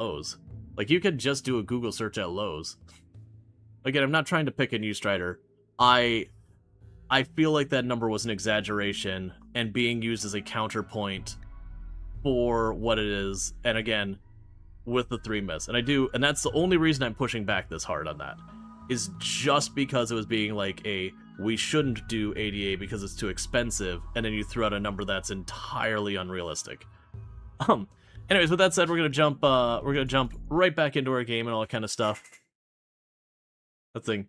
Lowe's. Like, you could just do a Google search at Lowe's. Again, I'm not trying to pick a new Strider. I feel like that number was an exaggeration and being used as a counterpoint for what it is. And again, with the 3 miss. And that's the only reason I'm pushing back this hard on that. Is just because it was being like we shouldn't do ADA because it's too expensive, and then you threw out a number that's entirely unrealistic. Anyways, with that said, we're gonna jump right back into our game and all that kind of stuff. Let's see.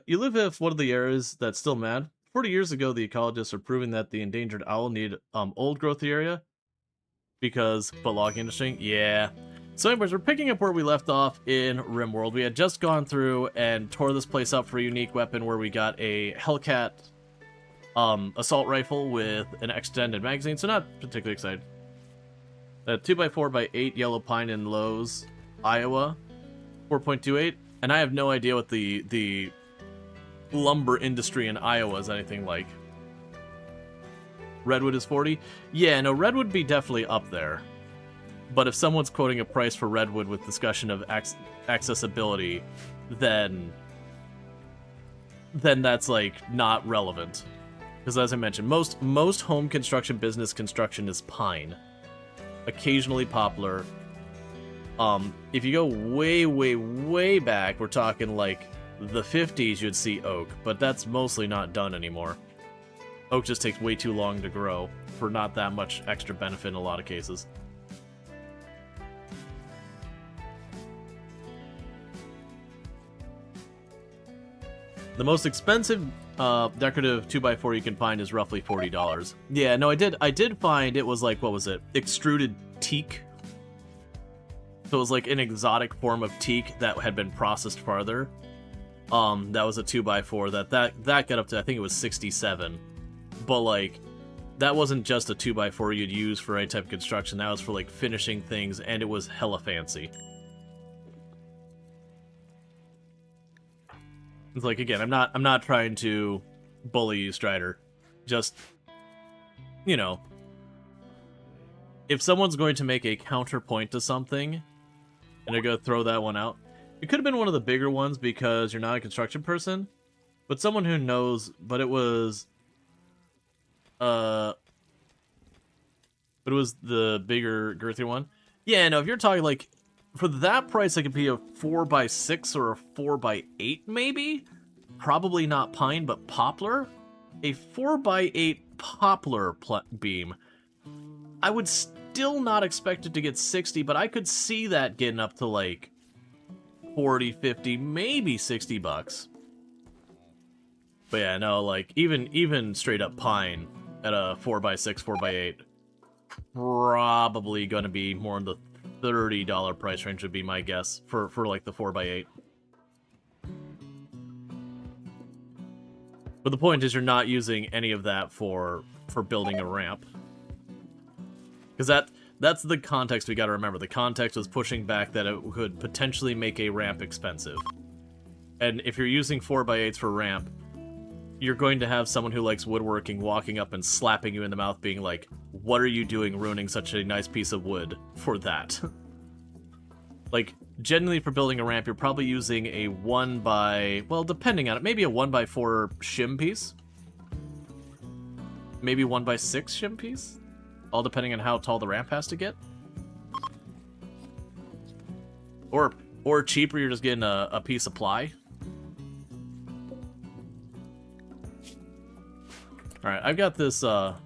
You live in one of the areas that's still mad. 40 years ago, the ecologists are proving that the endangered owl need old growth area but logging industry, yeah. So anyways, we're picking up where we left off in RimWorld. We had just gone through and tore this place up for a unique weapon where we got a Hellcat assault rifle with an extended magazine, so not particularly excited. A 2x4x8 yellow pine in Lowe's, Iowa, 4.28. And I have no idea what the lumber industry in Iowa is anything like. Redwood is 40? Yeah, no, Redwood would be definitely up there. But if someone's quoting a price for Redwood with discussion of accessibility, then that's, like, not relevant. Because as I mentioned, most home construction business construction is pine. Occasionally poplar. If you go way, way, way back, we're talking, like, the 50s, you'd see oak. But that's mostly not done anymore. Oak just takes way too long to grow for not that much extra benefit in a lot of cases. The most expensive decorative 2x4 you can find is roughly $40. Yeah, no, I did find it was like, what was it? Extruded teak. So it was like an exotic form of teak that had been processed farther. That was a 2x4 that got up to, I think it was 67. But like, that wasn't just a 2x4 you'd use for any type of construction. That was for like finishing things, and it was hella fancy. It's like, again, I'm not trying to bully you, Strider. Just, you know, if someone's going to make a counterpoint to something, and they're going to throw that one out, it could have been one of the bigger ones because you're not a construction person, but someone who knows. But it was the bigger, girthier one. Yeah, no, if you're talking like, for that price, it could be a 4x6 or a 4x8, maybe? Probably not pine, but poplar? A 4x8 poplar beam. I would still not expect it to get 60, but I could see that getting up to like 40, 50, maybe 60 bucks. But yeah, no, like, even straight up pine at a 4x6, 4x8, probably gonna be more in the $30 price range would be my guess for like the 4x8. But the point is, you're not using any of that for building a ramp. Because that's the context we gotta remember. The context was pushing back that it could potentially make a ramp expensive. And if you're using 4x8s for ramp, you're going to have someone who likes woodworking walking up and slapping you in the mouth being like, what are you doing ruining such a nice piece of wood for that? Like, generally for building a ramp, you're probably using a 1x... well, depending on it, maybe a 1x4 shim piece. Maybe 1x6 shim piece? All depending on how tall the ramp has to get. Or cheaper, you're just getting a piece of ply. Alright, I've got this, got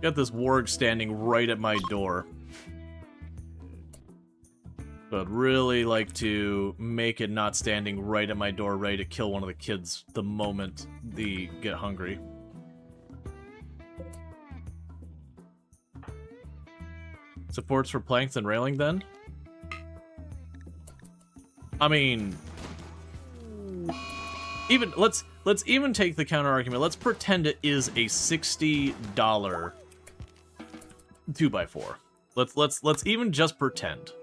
this warg standing right at my door. But I'd really like to make it not standing right at my door, ready to kill one of the kids the moment they get hungry. Supports for planks and railing, then? I mean, even let's even take the counter argument. Let's pretend it is a $60 2x4. Let's even just pretend.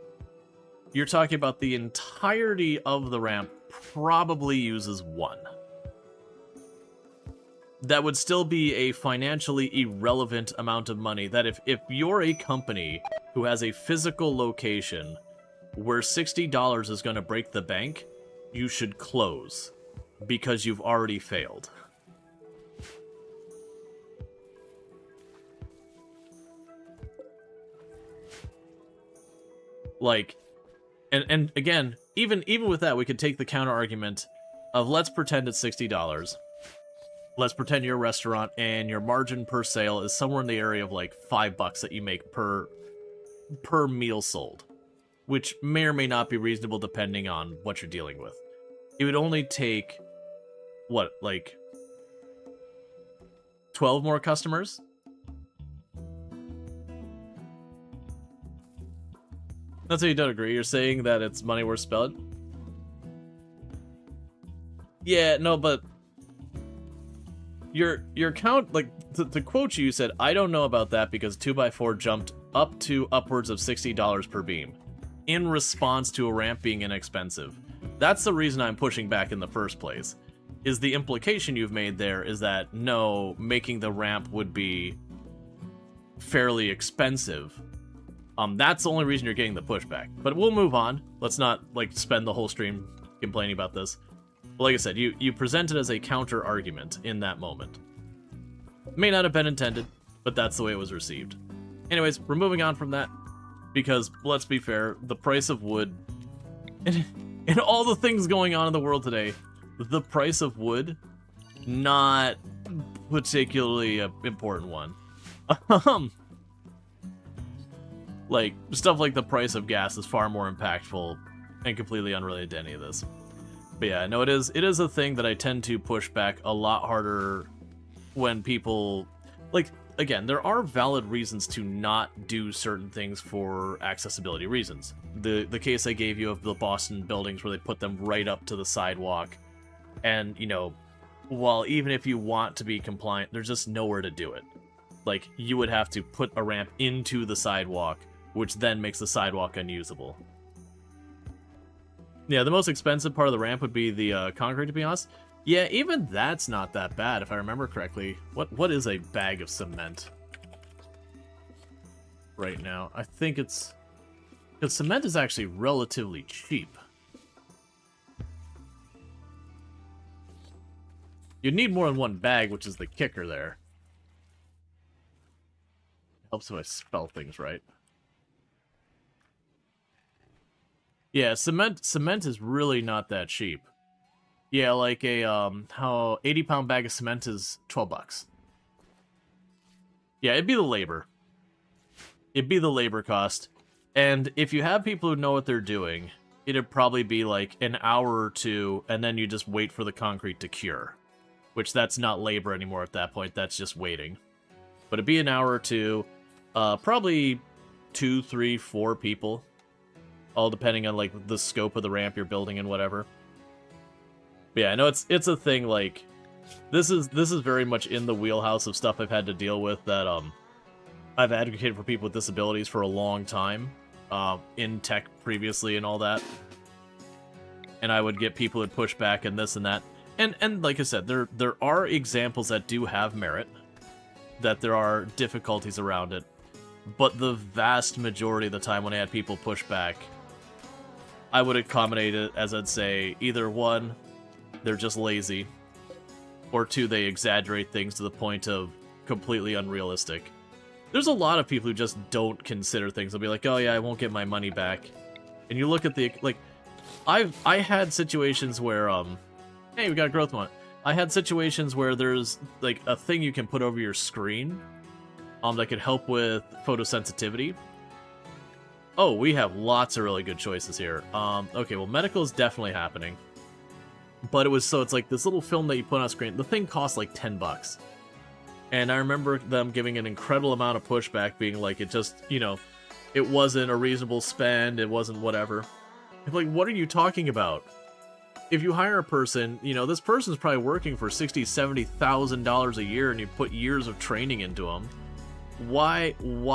You're talking about the entirety of the ramp probably uses one. that would still be a financially irrelevant amount of money. That if you're a company who has a physical location where $60 is going to break the bank, you should close because you've already failed. Like, and again, even with that, we could take the counter argument of let's pretend it's $60. Let's pretend you're a restaurant and your margin per sale is somewhere in the area of like $5 that you make per meal sold, which may or may not be reasonable depending on what you're dealing with. It would only take, what, like 12 more customers? That's how you don't agree. You're saying that it's money worth spent? Yeah, no, but your count, like, to quote you, you said, I don't know about that because 2x4 jumped up to upwards of $60 per beam in response to a ramp being inexpensive. That's the reason I'm pushing back in the first place, is the implication you've made there is that, no, making the ramp would be fairly expensive. That's the only reason you're getting the pushback. But we'll move on. Let's not, like, spend the whole stream complaining about this. But like I said, you presented as a counter argument in that moment. May not have been intended, but that's the way it was received. Anyways, we're moving on from that, because, let's be fair, the price of wood, and all the things going on in the world today, the price of wood, not particularly an important one. Like, stuff like the price of gas is far more impactful and completely unrelated to any of this. But yeah, no, it is a thing that I tend to push back a lot harder when people, like, again, there are valid reasons to not do certain things for accessibility reasons. The case I gave you of the Boston buildings where they put them right up to the sidewalk, and, you know, while even if you want to be compliant, there's just nowhere to do it. Like, you would have to put a ramp into the sidewalk, which then makes the sidewalk unusable. Yeah, the most expensive part of the ramp would be the concrete, to be honest. Yeah, even that's not that bad, if I remember correctly. What is a bag of cement right now? I think it's... because cement is actually relatively cheap. You'd need more than one bag, which is the kicker there. Helps if I spell things right. Yeah, cement is really not that cheap. Yeah, like a how 80-pound bag of cement is $12. Yeah, it'd be the labor. It'd be the labor cost. And if you have people who know what they're doing, it'd probably be like an hour or two, and then you just wait for the concrete to cure. Which, that's not labor anymore at that point, that's just waiting. But it'd be an hour or two, probably 2, 3, 4 people. All depending on, like, the scope of the ramp you're building and whatever. But yeah, I know it's a thing, like, this is very much in the wheelhouse of stuff I've had to deal with that, I've advocated for people with disabilities for a long time, in tech previously and all that. And I would get people who would push back and this and that. And like I said, there are examples that do have merit, that there are difficulties around it. But the vast majority of the time when I had people push back, I would accommodate it as I'd say, either one, they're just lazy, or two, they exaggerate things to the point of completely unrealistic. There's a lot of people who just don't consider things. They'll be like, oh yeah, I won't get my money back. And you look at the, like, I had situations where, hey, we got a growth one. I had situations where there's, like, a thing you can put over your screen, that could help with photosensitivity. Oh, we have lots of really good choices here. Okay, well, medical is definitely happening. But it's like this little film that you put on screen. The thing costs like $10. And I remember them giving an incredible amount of pushback, being like, it just, you know, it wasn't a reasonable spend, it wasn't whatever. I'm like, what are you talking about? If you hire a person, you know, this person's probably working for $60,000, $70,000 a year, and you put years of training into them. Why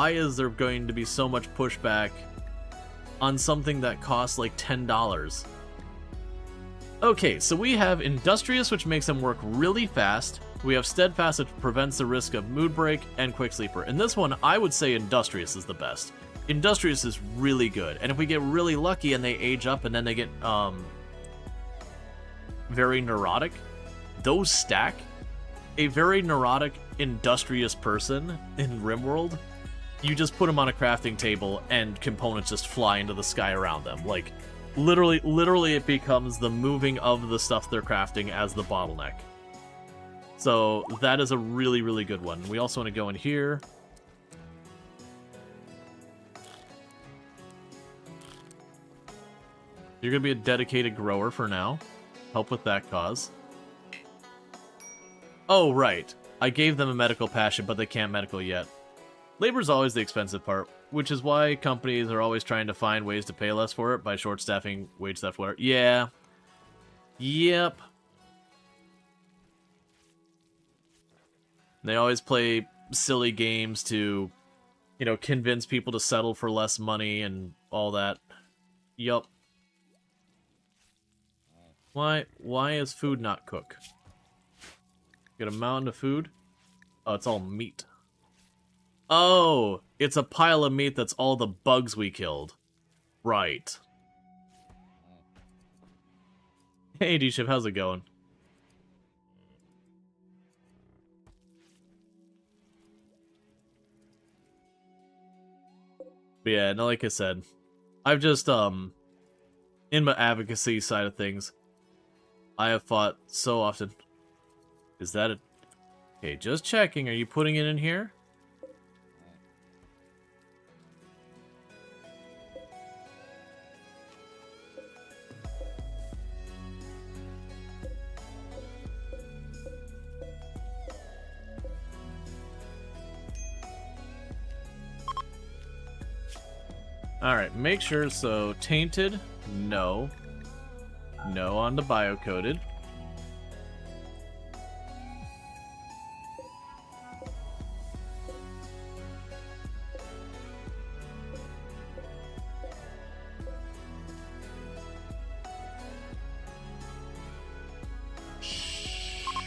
is there going to be so much pushback on something that costs like $10? Okay, so we have Industrious, which makes them work really fast, We have Steadfast, which prevents the risk of Mood Break, and Quick Sleeper. In this one, I would say Industrious is the best. Industrious is really good, and if we get really lucky and they age up and then they get very neurotic, those stack. A very neurotic, industrious person in RimWorld, you just put them on a crafting table and components just fly into the sky around them. Like, literally it becomes the moving of the stuff they're crafting as the bottleneck. So that is a really, really good one. We also want to go in here. You're going to be a dedicated grower for now. Help with that cause. Oh, right. I gave them a medical passion, but they can't medical yet. Labor's always the expensive part, which is why companies are always trying to find ways to pay less for it by short staffing, wage theft, whatever. Yeah. Yep. They always play silly games to, you know, convince people to settle for less money and all that. Yup. Why is food not cook? Get a mountain of food. Oh, it's all meat. Oh, it's a pile of meat that's all the bugs we killed. Right. Hey, D-Ship, how's it going? But yeah, no, like I said, I've just, in my advocacy side of things, I have fought so often. Is that a... Okay, just checking. Are you putting it in here? Alright, make sure. So, tainted, no. No on the biocoded.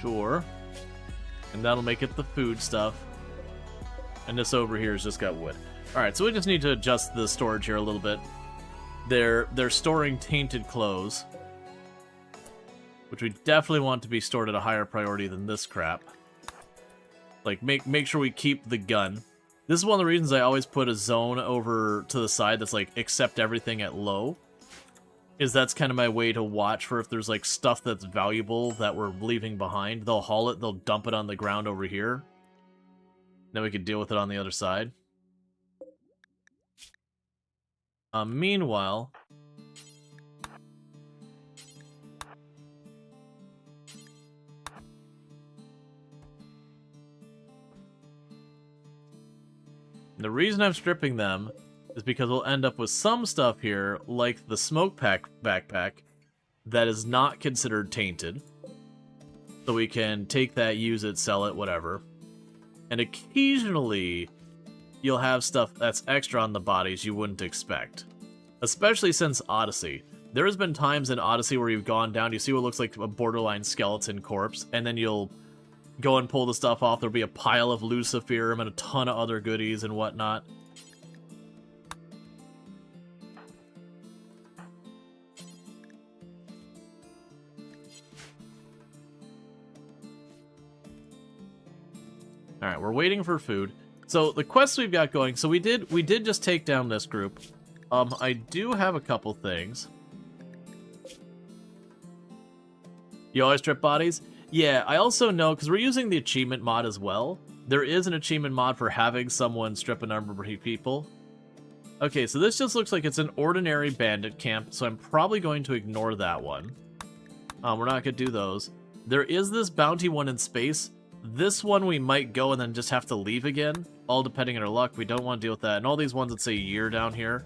Sure. And that'll make it the food stuff. And this over here has just got wood. Alright, so we just need to adjust the storage here a little bit. They're storing tainted clothes, which we definitely want to be stored at a higher priority than this crap. Like, make sure we keep the gun. This is one of the reasons I always put a zone over to the side that's like, accept everything at low. Is that's kind of my way to watch for if there's like stuff that's valuable that we're leaving behind. They'll haul it, they'll dump it on the ground over here. Then we can deal with it on the other side. Meanwhile... The reason I'm stripping them is because we'll end up with some stuff here, like the smoke pack backpack, that is not considered tainted. So we can take that, use it, sell it, whatever. And occasionally, you'll have stuff that's extra on the bodies you wouldn't expect. Especially since Odyssey. There has been times in Odyssey where you've gone down, you see what looks like a borderline skeleton corpse, and then you'll go and pull the stuff off. There'll be a pile of Luciferum and a ton of other goodies and whatnot. Alright, we're waiting for food. So, the quests we've got going, so we did just take down this group. I do have a couple things. You always strip bodies? Yeah, I also know, because we're using the achievement mod as well, there is an achievement mod for having someone strip a number of people. Okay, so this just looks like it's an ordinary bandit camp, so I'm probably going to ignore that one. We're not going to do those. There is this bounty one in space. This one we might go and then just have to leave again, all depending on our luck. We don't want to deal with that. And all these ones that say year down here,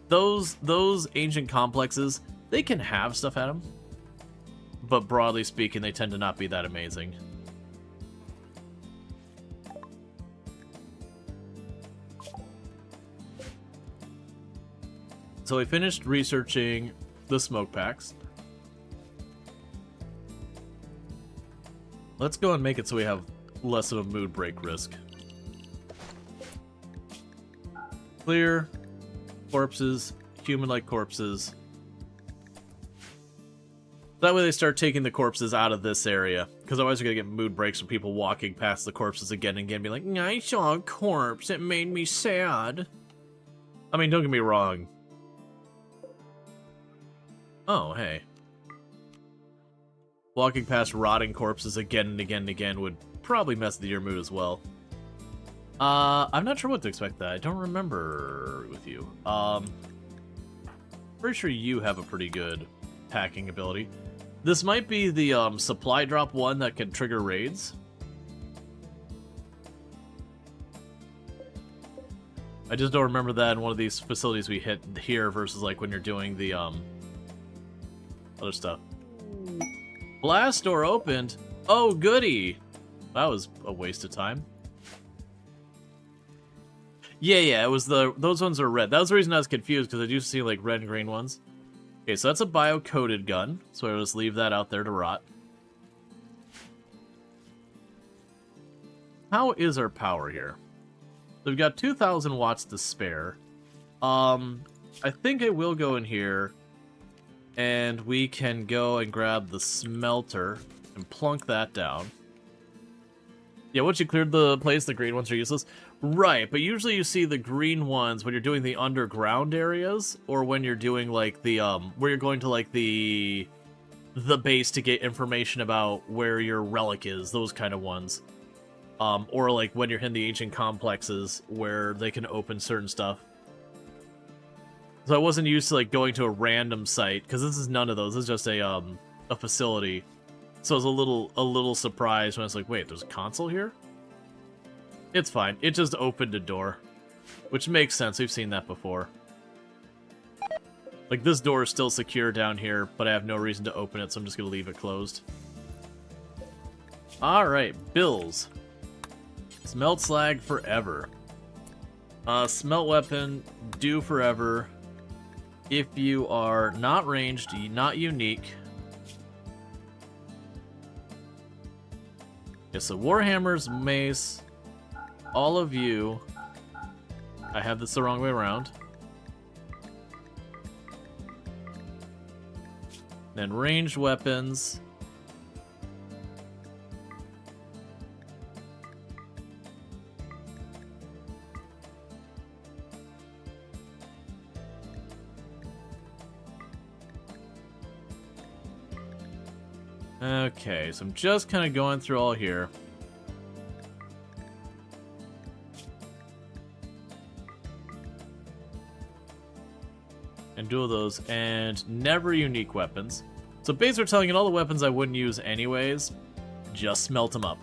those ancient complexes, they can have stuff at them. But broadly speaking, they tend to not be that amazing. So we finished researching the smoke packs. Let's go and make it so we have less of a mood break risk. Clear. Corpses. Human-like corpses. That way they start taking the corpses out of this area. Because otherwise you're going to get mood breaks from people walking past the corpses again and again. Be like, I saw a corpse. It made me sad. I mean, don't get me wrong. Oh, hey. Walking past rotting corpses again and again and again would probably mess with your mood as well. I'm not sure what to expect that. I don't remember with you. Pretty sure you have a pretty good packing ability. This might be the supply drop one that can trigger raids. I just don't remember that in one of these facilities we hit here versus like when you're doing the other stuff. Blast door opened. Oh, goody. That was a waste of time. Yeah, it was those ones are red. That was the reason I was confused, because I do see like red and green ones. Okay, so that's a bio-coated gun, so I'll just leave that out there to rot. How is our power here? So we've got 2,000 watts to spare. I think I will go in here, and we can go and grab the smelter and plunk that down. Yeah, once you cleared the place, the green ones are useless. Right, but usually you see the green ones when you're doing the underground areas, or when you're doing like the where you're going to like the base to get information about where your relic is, those kind of ones. Or like when you're in the ancient complexes where they can open certain stuff. So I wasn't used to like going to a random site, because this is none of those. This is just a facility. So I was a little surprised when I was like, wait, there's a console here? It's fine. It just opened a door. Which makes sense. We've seen that before. Like, this door is still secure down here, but I have no reason to open it, so I'm just going to leave it closed. Alright, bills. Smelt slag forever. Smelt weapon, do forever. If you are not ranged, not unique. Yeah, so Warhammer's mace. All of you. I have this the wrong way around. Then ranged weapons. Okay, so I'm just kind of going through all here. And do those, and never unique weapons. So basically we're telling it all the weapons I wouldn't use anyways, just smelt them up.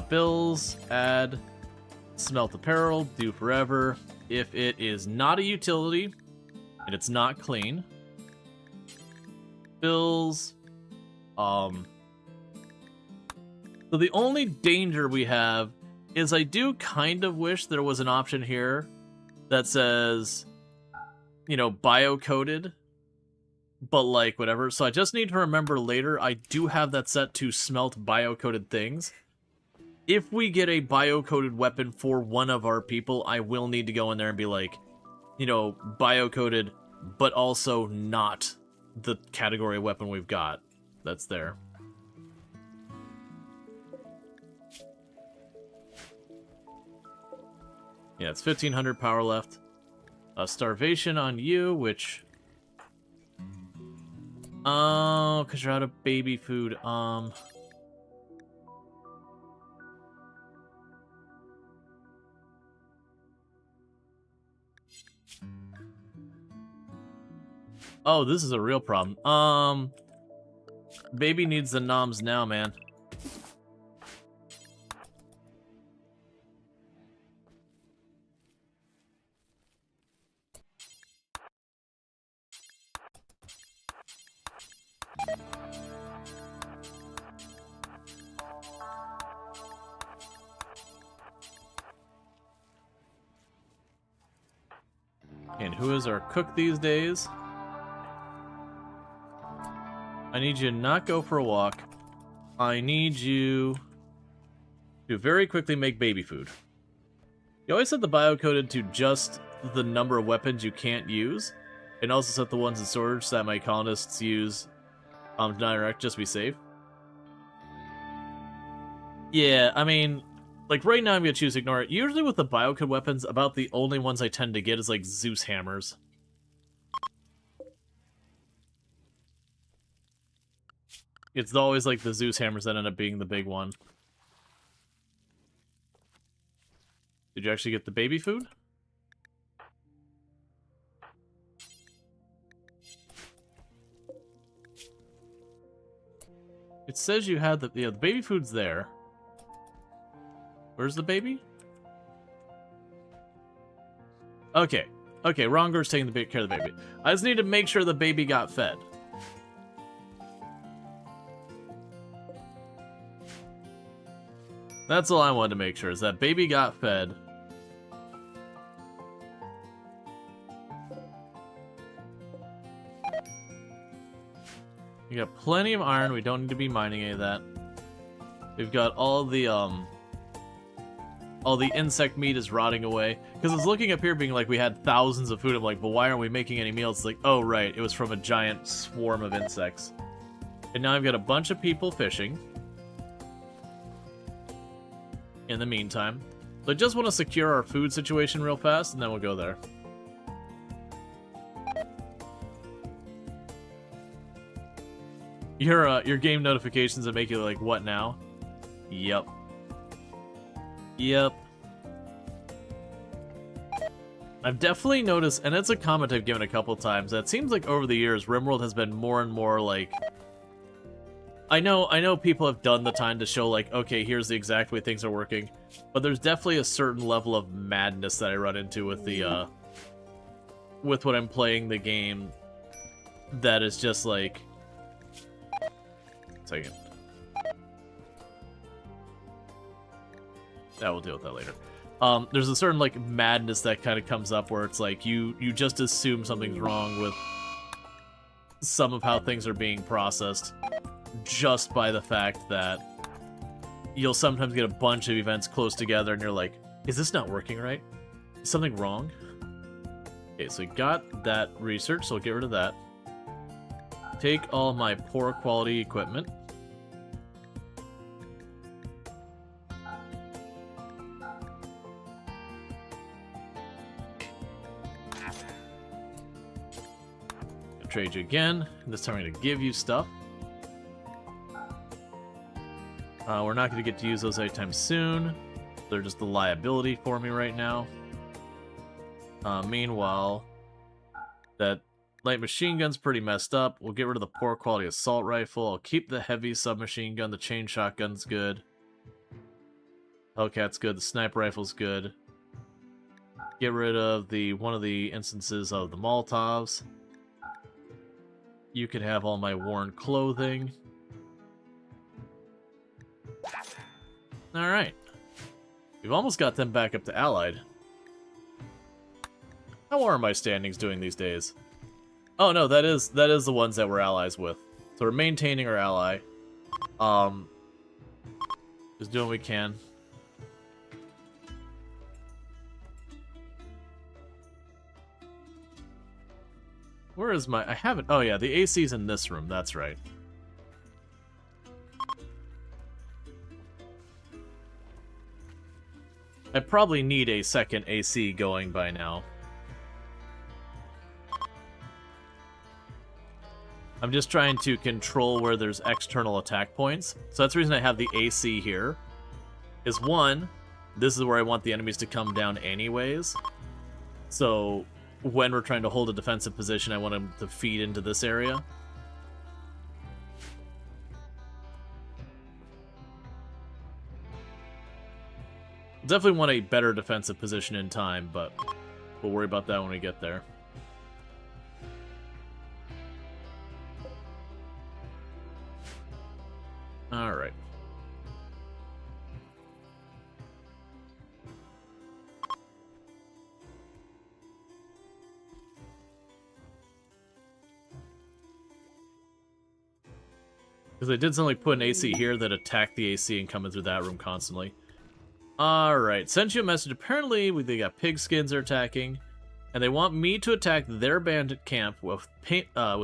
Bills, add, smelt apparel, do forever. If it is not a utility, and it's not clean, bills, so the only danger we have is I do kind of wish there was an option here that says, you know, bio-coded, but like whatever. So I just need to remember later, I do have that set to smelt bio-coded things. If we get a bio-coded weapon for one of our people, I will need to go in there and be like, you know, bio-coded, but also not the category of weapon we've got that's there. Yeah, it's 1,500 power left. Starvation on you, which... Oh, because you're out of baby food. Oh, this is a real problem. Baby needs the noms now, man. And who is our cook these days? I need you to not go for a walk. I need you to very quickly make baby food. You always set the biocoded to just the number of weapons you can't use, and also set the ones in storage that my colonists use to not interact, just to be safe. Yeah, I mean, like right now I'm gonna choose ignore it. Usually with the biocode weapons, about the only ones I tend to get is like Zeus hammers. It's always like the Zeus hammers that end up being the big one. Did you actually get the baby food? It says you had the baby food's there. Where's the baby? Okay. Okay, Ronger's taking care of the baby. I just need to make sure the baby got fed. That's all I wanted to make sure, is that baby got fed. We got plenty of iron, we don't need to be mining any of that. We've got all the insect meat is rotting away. Because it's looking up here being like we had thousands of food. I'm like, but why aren't we making any meals? It's like, oh right, it was from a giant swarm of insects. And now I've got a bunch of people fishing. In the meantime. So I just want to secure our food situation real fast, and then we'll go there. Your game notifications that make you like, what now? Yep. Yep. I've definitely noticed, and it's a comment I've given a couple times, that it seems like over the years, RimWorld has been more and more like... I know people have done the time to show, like, okay, here's the exact way things are working, but there's definitely a certain level of madness that I run into with the, with when I'm playing the game that is just like... Second. Yeah, we'll deal with that later. There's a certain, like, madness that kind of comes up where it's like, you just assume something's wrong with some of how things are being processed just by the fact that you'll sometimes get a bunch of events close together and you're like, is this not working right? Is something wrong? Okay, so we got that research, so we'll get rid of that. Take all my poor quality equipment. Trade you again. This time I'm going to give you stuff. We're not going to get to use those anytime soon. They're just the liability for me right now. Meanwhile, that light machine gun's pretty messed up. We'll get rid of the poor quality assault rifle. I'll keep the heavy submachine gun. The chain shotgun's good. Hellcat's good. The sniper rifle's good. Get rid of one of the instances of the Molotovs. You could have all my worn clothing. Alright. We've almost got them back up to Allied. How are my standings doing these days? Oh no, that is the ones that we're allies with. So we're maintaining our ally. Just doing what we can. Where is my... I haven't... Oh yeah, the AC's in this room, that's right. I probably need a second AC going by now. I'm just trying to control where there's external attack points. So that's the reason I have the AC here. Is one, this is where I want the enemies to come down anyways. So when we're trying to hold a defensive position, I want them to feed into this area. Definitely want a better defensive position in time, but we'll worry about that when we get there. Alright. Because I did something like put an AC here that attacked the AC and coming through that room constantly. Alright, sent you a message. Apparently, they got pigskins they're attacking. And they want me to attack their bandit camp with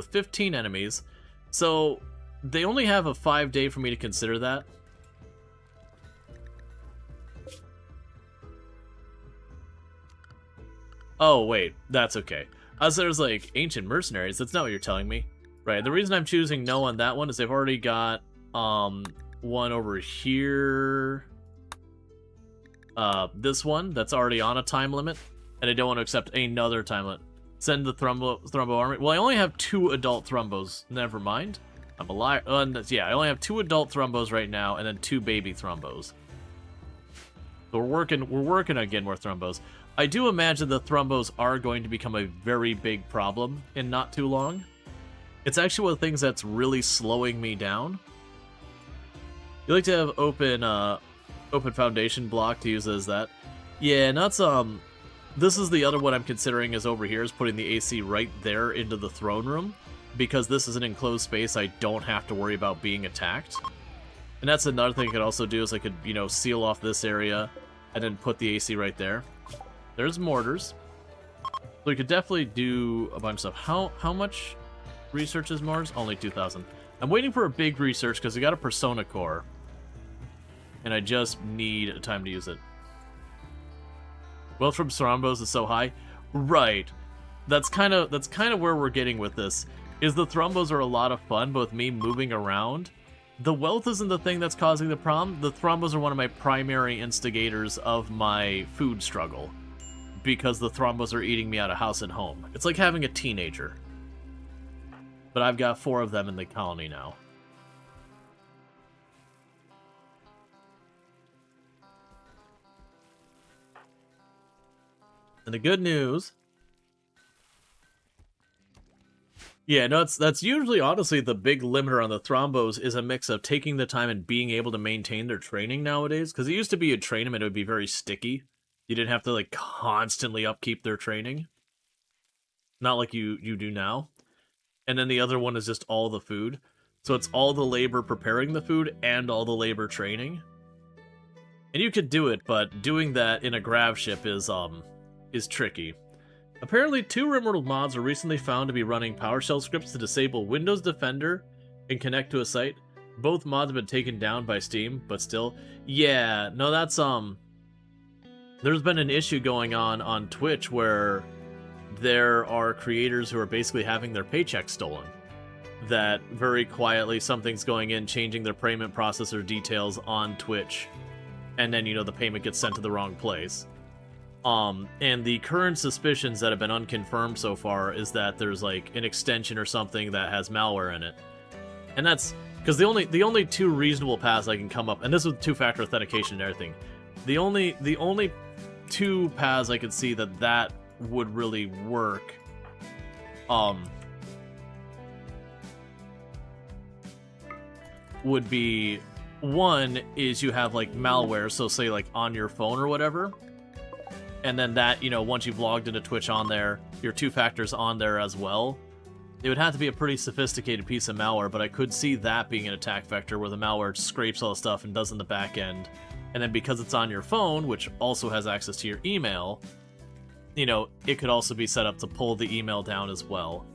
15 enemies. So, they only have a 5-day for me to consider that. Oh, wait, that's okay. As there's like ancient mercenaries, that's not what you're telling me. Right, the reason I'm choosing no on that one is they've already got one over here. This one that's already on a time limit, and I don't want to accept another time limit. Send the Thrumbo army. Well, I only have 2 adult Thrumbos. Never mind. I'm a liar. Yeah, I only have 2 adult Thrumbos right now, and then 2 baby Thrumbos. So we're working on getting more Thrumbos. I do imagine the Thrumbos are going to become a very big problem in not too long. It's actually one of the things that's really slowing me down. You like to have open foundation block to use as that. Yeah, and that's this is the other one I'm considering is over here, is putting the AC right there into the throne room. Because this is an enclosed space, I don't have to worry about being attacked. And that's another thing I could also do, is I could, you know, seal off this area and then put the AC right there. There's mortars. So we could definitely do a bunch of stuff. How much research is Mars? Only 2,000. I'm waiting for a big research because we got a Persona core. And I just need a time to use it. Wealth from Thrumbos is so high. Right. That's kind of where we're getting with this. Is the Thrumbos are a lot of fun, but with me moving around, the wealth isn't the thing that's causing the problem. The Thrumbos are one of my primary instigators of my food struggle. Because the Thrumbos are eating me out of house and home. It's like having a teenager. But I've got 4 of them in the colony now. And the good news... Yeah, no, that's usually, honestly, the big limiter on the Thrumbos is a mix of taking the time and being able to maintain their training nowadays. Because it used to be you'd train them and it would be very sticky. You didn't have to, like, constantly upkeep their training. Not like you do now. And then the other one is just all the food. So it's all the labor preparing the food and all the labor training. And you could do it, but doing that in a Gravship is tricky. Apparently, 2 RimWorld mods were recently found to be running PowerShell scripts to disable Windows Defender and connect to a site. Both mods have been taken down by Steam, but still. Yeah, no, that's, there's been an issue going on Twitch where there are creators who are basically having their paychecks stolen. That very quietly something's going in, changing their payment processor details on Twitch. And then, you know, the payment gets sent to the wrong place. And the current suspicions that have been unconfirmed so far is that there's, like, an extension or something that has malware in it. And that's... Because the only 2 reasonable paths I can come up... And this is with 2-factor authentication and everything. The only 2 paths I could see that would really work... would be... One is you have, like, malware, so say, like, on your phone or whatever... And then that, you know, once you've logged into Twitch on there, your 2-factor's on there as well. It would have to be a pretty sophisticated piece of malware, but I could see that being an attack vector where the malware scrapes all the stuff and does in the back end. And then because it's on your phone, which also has access to your email, you know, it could also be set up to pull the email down as well.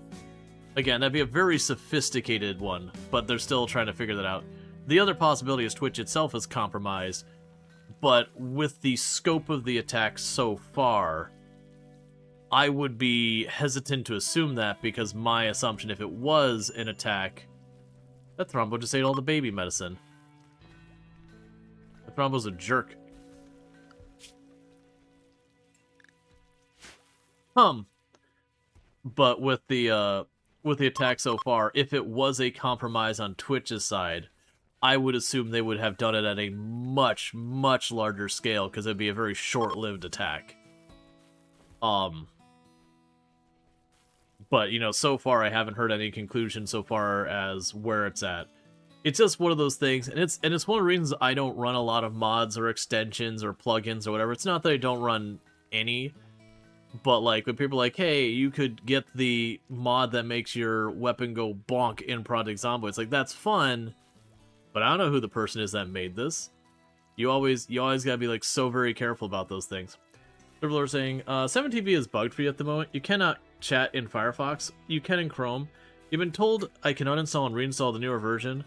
Again, that'd be a very sophisticated one, but they're still trying to figure that out. The other possibility is Twitch itself is compromised, but with the scope of the attack so far, I would be hesitant to assume that, because my assumption, if it was an attack... That Thrumbo just ate all the baby medicine. That Thrumbo's a jerk. But with the attack so far, if it was a compromise on Twitch's side, I would assume they would have done it at a much, much larger scale, because it'd be a very short-lived attack. But, you know, so far I haven't heard any conclusion so far as where it's at. It's just one of those things, and it's one of the reasons I don't run a lot of mods or extensions or plugins or whatever. It's not that I don't run any, but, like, when people are like, hey, you could get the mod that makes your weapon go bonk in Project Zombo, it's like, that's fun, but I don't know who the person is that made this. You always gotta be like so very careful about those things. People are saying, 7TV is bugged for you at the moment. You cannot chat in Firefox. You can in Chrome. You've been told I can uninstall and reinstall the newer version.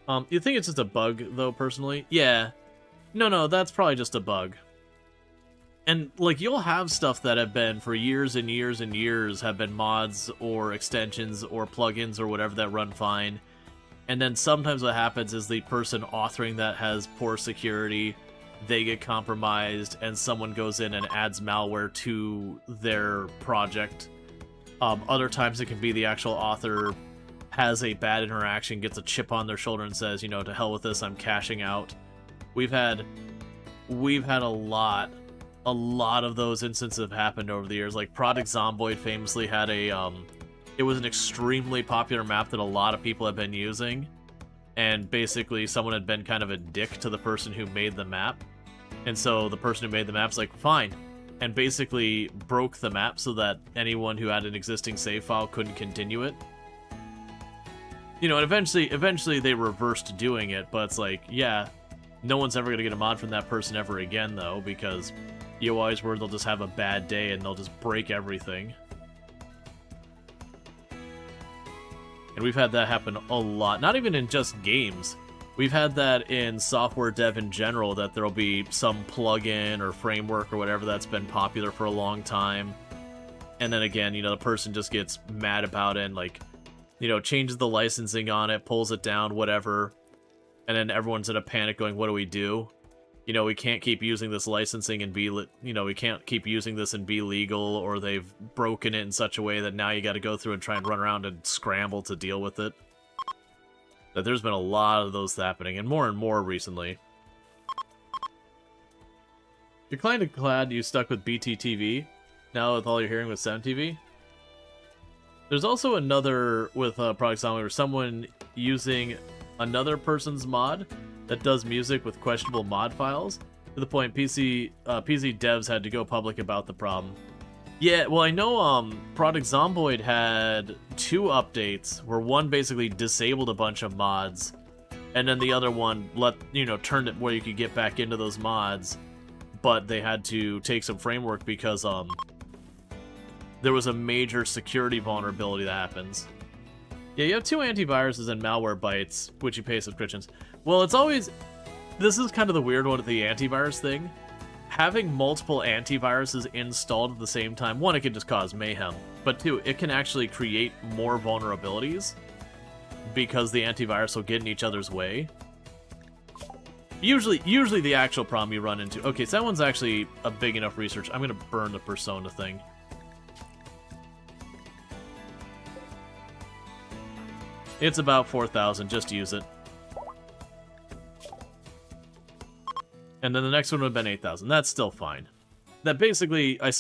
You think it's just a bug, though, personally? Yeah. No, that's probably just a bug. And, like, you'll have stuff that have been, for years and years and years, have been mods or extensions or plugins or whatever that run fine. And then sometimes what happens is the person authoring that has poor security, they get compromised, and someone goes in and adds malware to their project. Other times it can be the actual author has a bad interaction, gets a chip on their shoulder and says, you know, to hell with this, I'm cashing out. We've had a lot of those instances have happened over the years. Like Project Zomboid famously had a it was an extremely popular map that a lot of people have been using, and basically someone had been kind of a dick to the person who made the map, and so the person who made the map's like, fine, and basically broke the map so that anyone who had an existing save file couldn't continue it. You know, and eventually they reversed doing it, but it's like, yeah, no one's ever gonna get a mod from that person ever again, though, because you always worry they'll just have a bad day and they'll just break everything. And we've had that happen a lot. Not even in just games. We've had that in software dev in general, that there'll be some plugin or framework or whatever that's been popular for a long time. And then again, you know, the person just gets mad about it and, like, you know, changes the licensing on it, pulls it down, whatever. And then everyone's in a panic going, what do we do? You know, we can't keep using this licensing and be, you know, we can't keep using this and be legal, or they've broken it in such a way that now you got to go through and try and run around and scramble to deal with it. But there's been a lot of those happening, and more recently. You're kind of glad you stuck with BTTV, now with all you're hearing with 7TV? There's also another with Project Zombie where someone using another person's mod that does music with questionable mod files, to the point PC devs had to go public about the problem. Yeah, well, I know Project Zomboid had 2 updates where one basically disabled a bunch of mods, and then the other one turned it where you could get back into those mods, but they had to take some framework because there was a major security vulnerability that happens. Yeah, you have 2 antiviruses and malware bytes, which you pay subscriptions. Well, it's always... This is kind of the weird one with the antivirus thing. Having multiple antiviruses installed at the same time, 1, it can just cause mayhem, but 2, it can actually create more vulnerabilities because the antivirus will get in each other's way. Usually the actual problem you run into... Okay, so that one's actually a big enough research. I'm going to burn the Persona thing. It's about 4,000, just use it. And then the next one would have been 8,000. That's still fine. That basically, I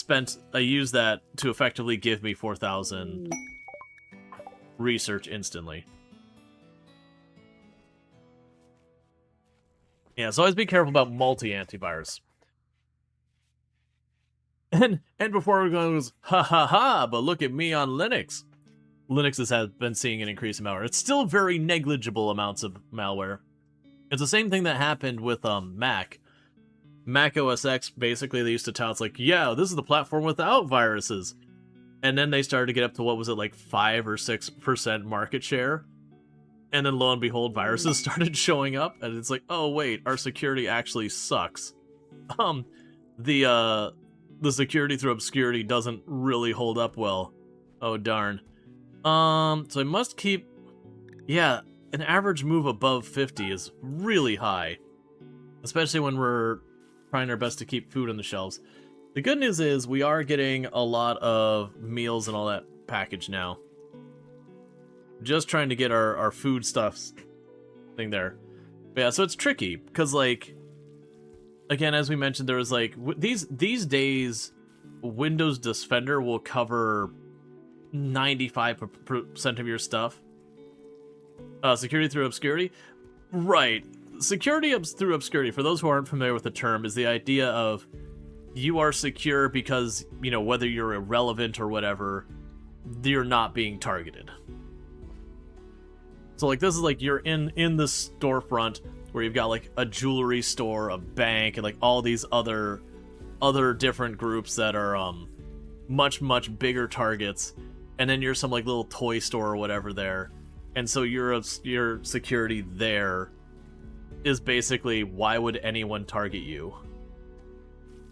used that to effectively give me 4,000 research instantly. Yeah, so always be careful about multi-antivirus. And before we go, it was, ha ha ha, but look at me on Linux. Linux has been seeing an increase in malware. It's still very negligible amounts of malware. It's the same thing that happened with Mac. Mac OS X, basically, they used to tout, it's like, yeah, this is the platform without viruses. And then they started to get up to, what was it, like 5 or 6% market share? And then lo and behold, viruses started showing up, and it's like, oh wait, our security actually sucks. The security through obscurity doesn't really hold up well. Oh darn. So I must keep... Yeah, an average move above 50 is really high. Especially when we're trying our best to keep food on the shelves. The good news is we are getting a lot of meals and all that package now. Just trying to get our food stuffs thing there. But yeah, so it's tricky, because, like... Again, as we mentioned, there was, like... These days, Windows Defender will cover 95% of your stuff. Security through obscurity? Right. Security through obscurity, for those who aren't familiar with the term, is the idea of you are secure because, you know, whether you're irrelevant or whatever, you're not being targeted. So like this is like you're in the storefront where you've got like a jewelry store, a bank, and like all these other different groups that are much bigger targets, and then you're some like little toy store or whatever there, and so your security there is basically, why would anyone target you?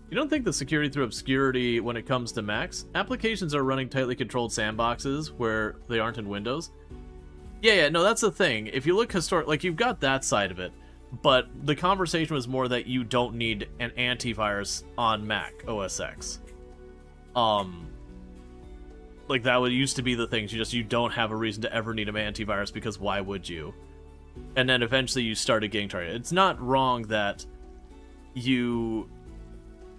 You don't think the security through obscurity when it comes to Macs? Applications are running tightly controlled sandboxes where they aren't in Windows. Yeah, no, that's the thing. If you look historic, like you've got that side of it, but the conversation was more that you don't need an antivirus on Mac OS X. Like that used to be the things. You don't have a reason to ever need an antivirus because why would you? And then eventually you started getting targeted. It's not wrong that you,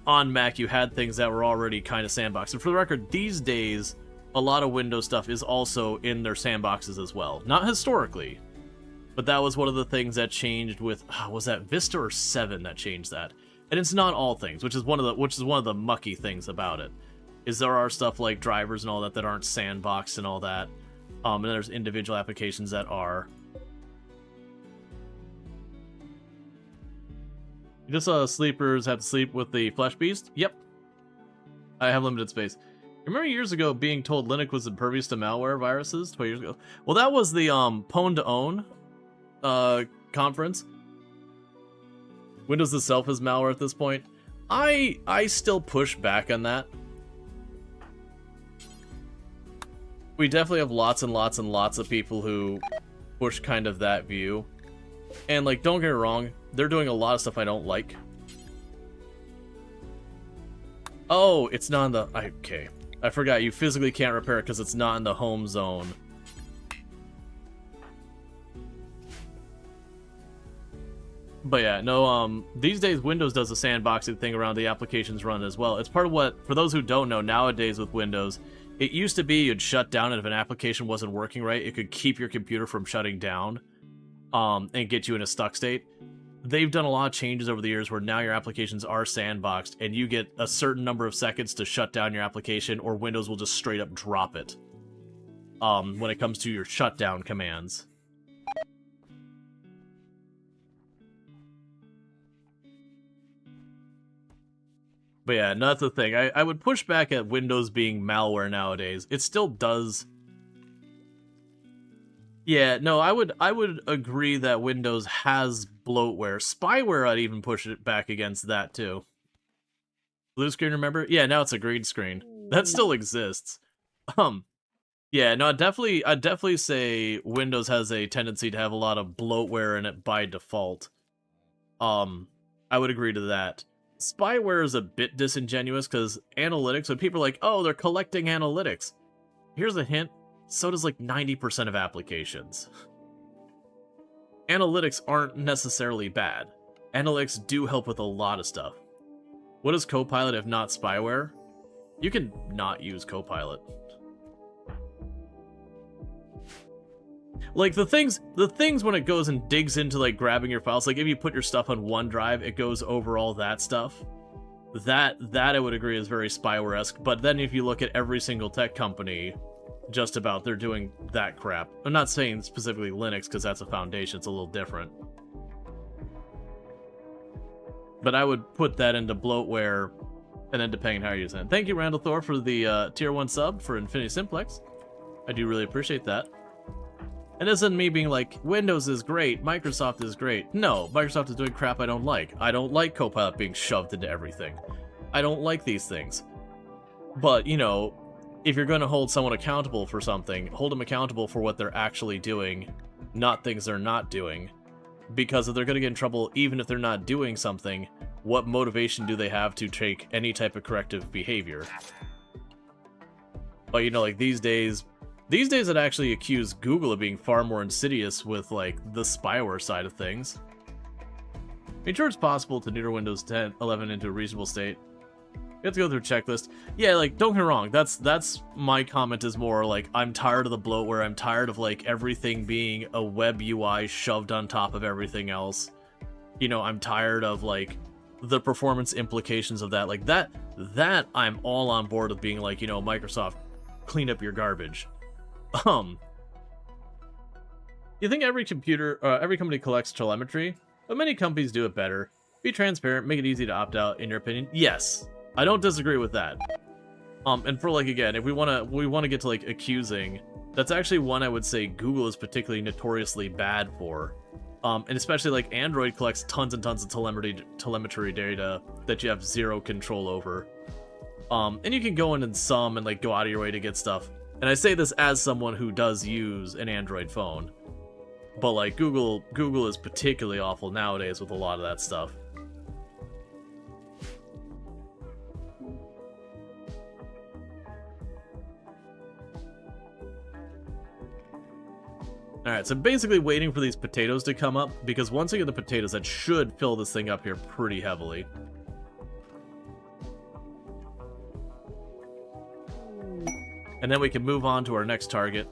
on Mac, you had things that were already kind of sandboxed. And for the record, these days, a lot of Windows stuff is also in their sandboxes as well. Not historically, but that was one of the things that changed with, was that Vista or 7 that changed that? And it's not all things, which is one of the mucky things about it. Is there are stuff like drivers and all that aren't sandboxed and all that. And there's individual applications that are. You just saw sleepers have to sleep with the flesh beast? Yep. I have limited space. Remember years ago being told Linux was impervious to malware viruses? 20 years ago. Well, that was the Pwn to Own conference. Windows itself is malware at this point. I still push back on that. We definitely have lots and lots and lots of people who push kind of that view. And like, don't get me wrong, they're doing a lot of stuff I don't like. Oh, it's not in the... Okay. I forgot, you physically can't repair it because it's not in the home zone. But yeah, no, these days Windows does a sandboxing thing around the applications run as well. It's part of what, for those who don't know, nowadays with Windows, it used to be you'd shut down, and if an application wasn't working right, it could keep your computer from shutting down, and get you in a stuck state. They've done a lot of changes over the years where now your applications are sandboxed, and you get a certain number of seconds to shut down your application, or Windows will just straight up drop it when it comes to your shutdown commands. But yeah, no, that's the thing. I would push back at Windows being malware nowadays. It still does. Yeah, no, I would agree that Windows has bloatware. Spyware, I'd even push it back against that too. Blue screen, remember? Yeah, now it's a green screen. That still exists. Yeah, no, I'd definitely say Windows has a tendency to have a lot of bloatware in it by default. I would agree to that. Spyware is a bit disingenuous because analytics, when people are like, oh, they're collecting analytics. Here's a hint. So does like 90% of applications. Analytics aren't necessarily bad. Analytics do help with a lot of stuff. What is Copilot if not spyware? You can not use Copilot. Like the things when it goes and digs into like grabbing your files, like if you put your stuff on OneDrive, it goes over all that stuff. That I would agree is very spyware-esque, but then if you look at every single tech company, just about, they're doing that crap. I'm not saying specifically Linux, because that's a foundation, it's a little different. But I would put that into bloatware, and then depending on how you're using it. Thank you, Randall Thor, for the tier 1 sub for Infinity Simplex. I do really appreciate that. And this isn't me being like, Windows is great, Microsoft is great. No, Microsoft is doing crap I don't like. I don't like Copilot being shoved into everything. I don't like these things. But, you know, if you're going to hold someone accountable for something, hold them accountable for what they're actually doing, not things they're not doing. Because if they're going to get in trouble, even if they're not doing something, what motivation do they have to take any type of corrective behavior? But, you know, like these days I'd actually accuse Google of being far more insidious with, like, the spyware side of things. I mean, sure, it's possible to neuter Windows 10, 11 into a reasonable state. You have to go through a checklist. Yeah, like, don't get me wrong, that's my comment is more, like, I'm tired of the bloatware, I'm tired of, like, everything being a web UI shoved on top of everything else. You know, I'm tired of, like, the performance implications of that. Like, that I'm all on board with being like, you know, Microsoft, clean up your garbage. You think every company collects telemetry, but many companies do it better. Be transparent, make it easy to opt out, in your opinion? Yes. I don't disagree with that. And for, like, again, if we wanna get to, like, accusing, that's actually one I would say Google is particularly notoriously bad for. And especially, like, Android collects tons and tons of telemetry data that you have zero control over. And you can go in and some and, like, go out of your way to get stuff. And I say this as someone who does use an Android phone. But, like, Google is particularly awful nowadays with a lot of that stuff. Alright, so basically waiting for these potatoes to come up, because once I get the potatoes, that should fill this thing up here pretty heavily. And then we can move on to our next target.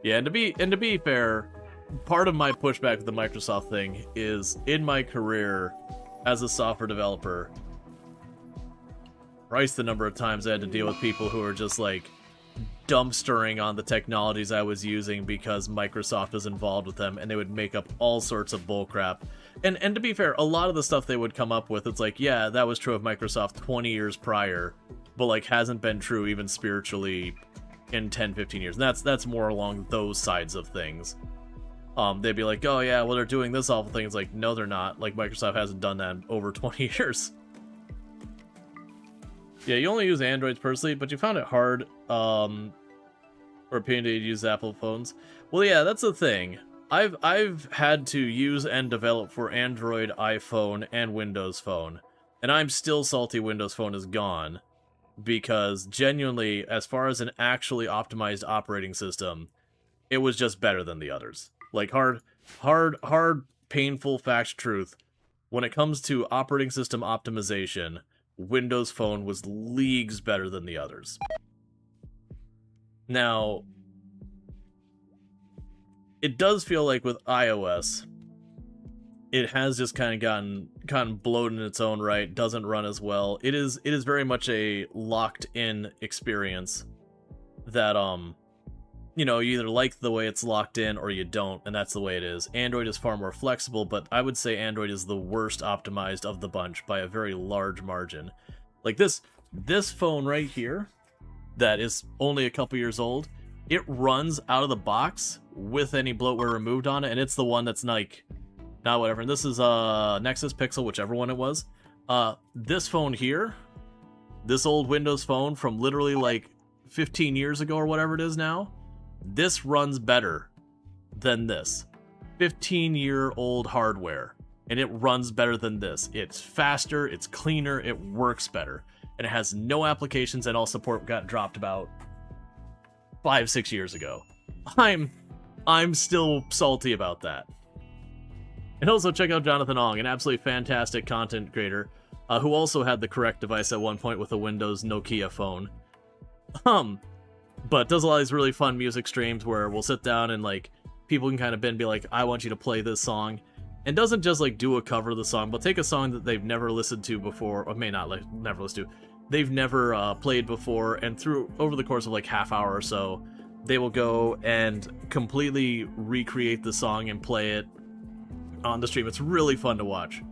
Yeah, and to be fair, part of my pushback with the Microsoft thing is, in my career as a software developer, Christ, the number of times I had to deal with people who are just, like, dumpstering on the technologies I was using because Microsoft was involved with them, and they would make up all sorts of bullcrap. And to be fair, a lot of the stuff they would come up with, it's like, yeah, that was true of Microsoft 20 years prior, but, like, hasn't been true even spiritually in 10, 15 years. And that's more along those sides of things. They'd be like, oh yeah, well, they're doing this awful thing. It's like, no, they're not. Like, Microsoft hasn't done that in over 20 years. Yeah, you only use Androids personally, but you found it hard, or opinion to use Apple phones. Well, yeah, that's the thing. I've had to use and develop for Android, iPhone, and Windows Phone, and I'm still salty Windows Phone is gone, because genuinely, as far as an actually optimized operating system, it was just better than the others. Like, hard, painful fact truth. When it comes to operating system optimization, Windows Phone was leagues better than the others. Now, it does feel like with iOS, it has just kind of gotten bloated in its own right, doesn't run as well. It is very much a locked-in experience that, you know, you either like the way it's locked in or you don't, and that's the way it is. Android is far more flexible, but I would say Android is the worst optimized of the bunch by a very large margin. Like this phone right here, that is only a couple years old, it runs out of the box with any bloatware removed on it, and it's the one that's like, nah, whatever. And this is Nexus Pixel, whichever one it was. This phone here, this old Windows phone from literally like 15 years ago or whatever it is now, this runs better than this 15-year-old hardware, and it runs better than this. It's faster, it's cleaner, it works better, and it has no applications, and all support got dropped about 5-6 years ago. I'm still salty about that. And also check out Jonathan Ong, an absolutely fantastic content creator, who also had the correct device at one point with a Windows Nokia phone. But does a lot of these really fun music streams where we'll sit down and, like, people can kind of be like, I want you to play this song. And doesn't just, like, do a cover of the song, but take a song that they've never listened to before, or may not, like, never listened to. They've never played before, and over the course of, like, half hour or so, they will go and completely recreate the song and play it on the stream. It's really fun to watch.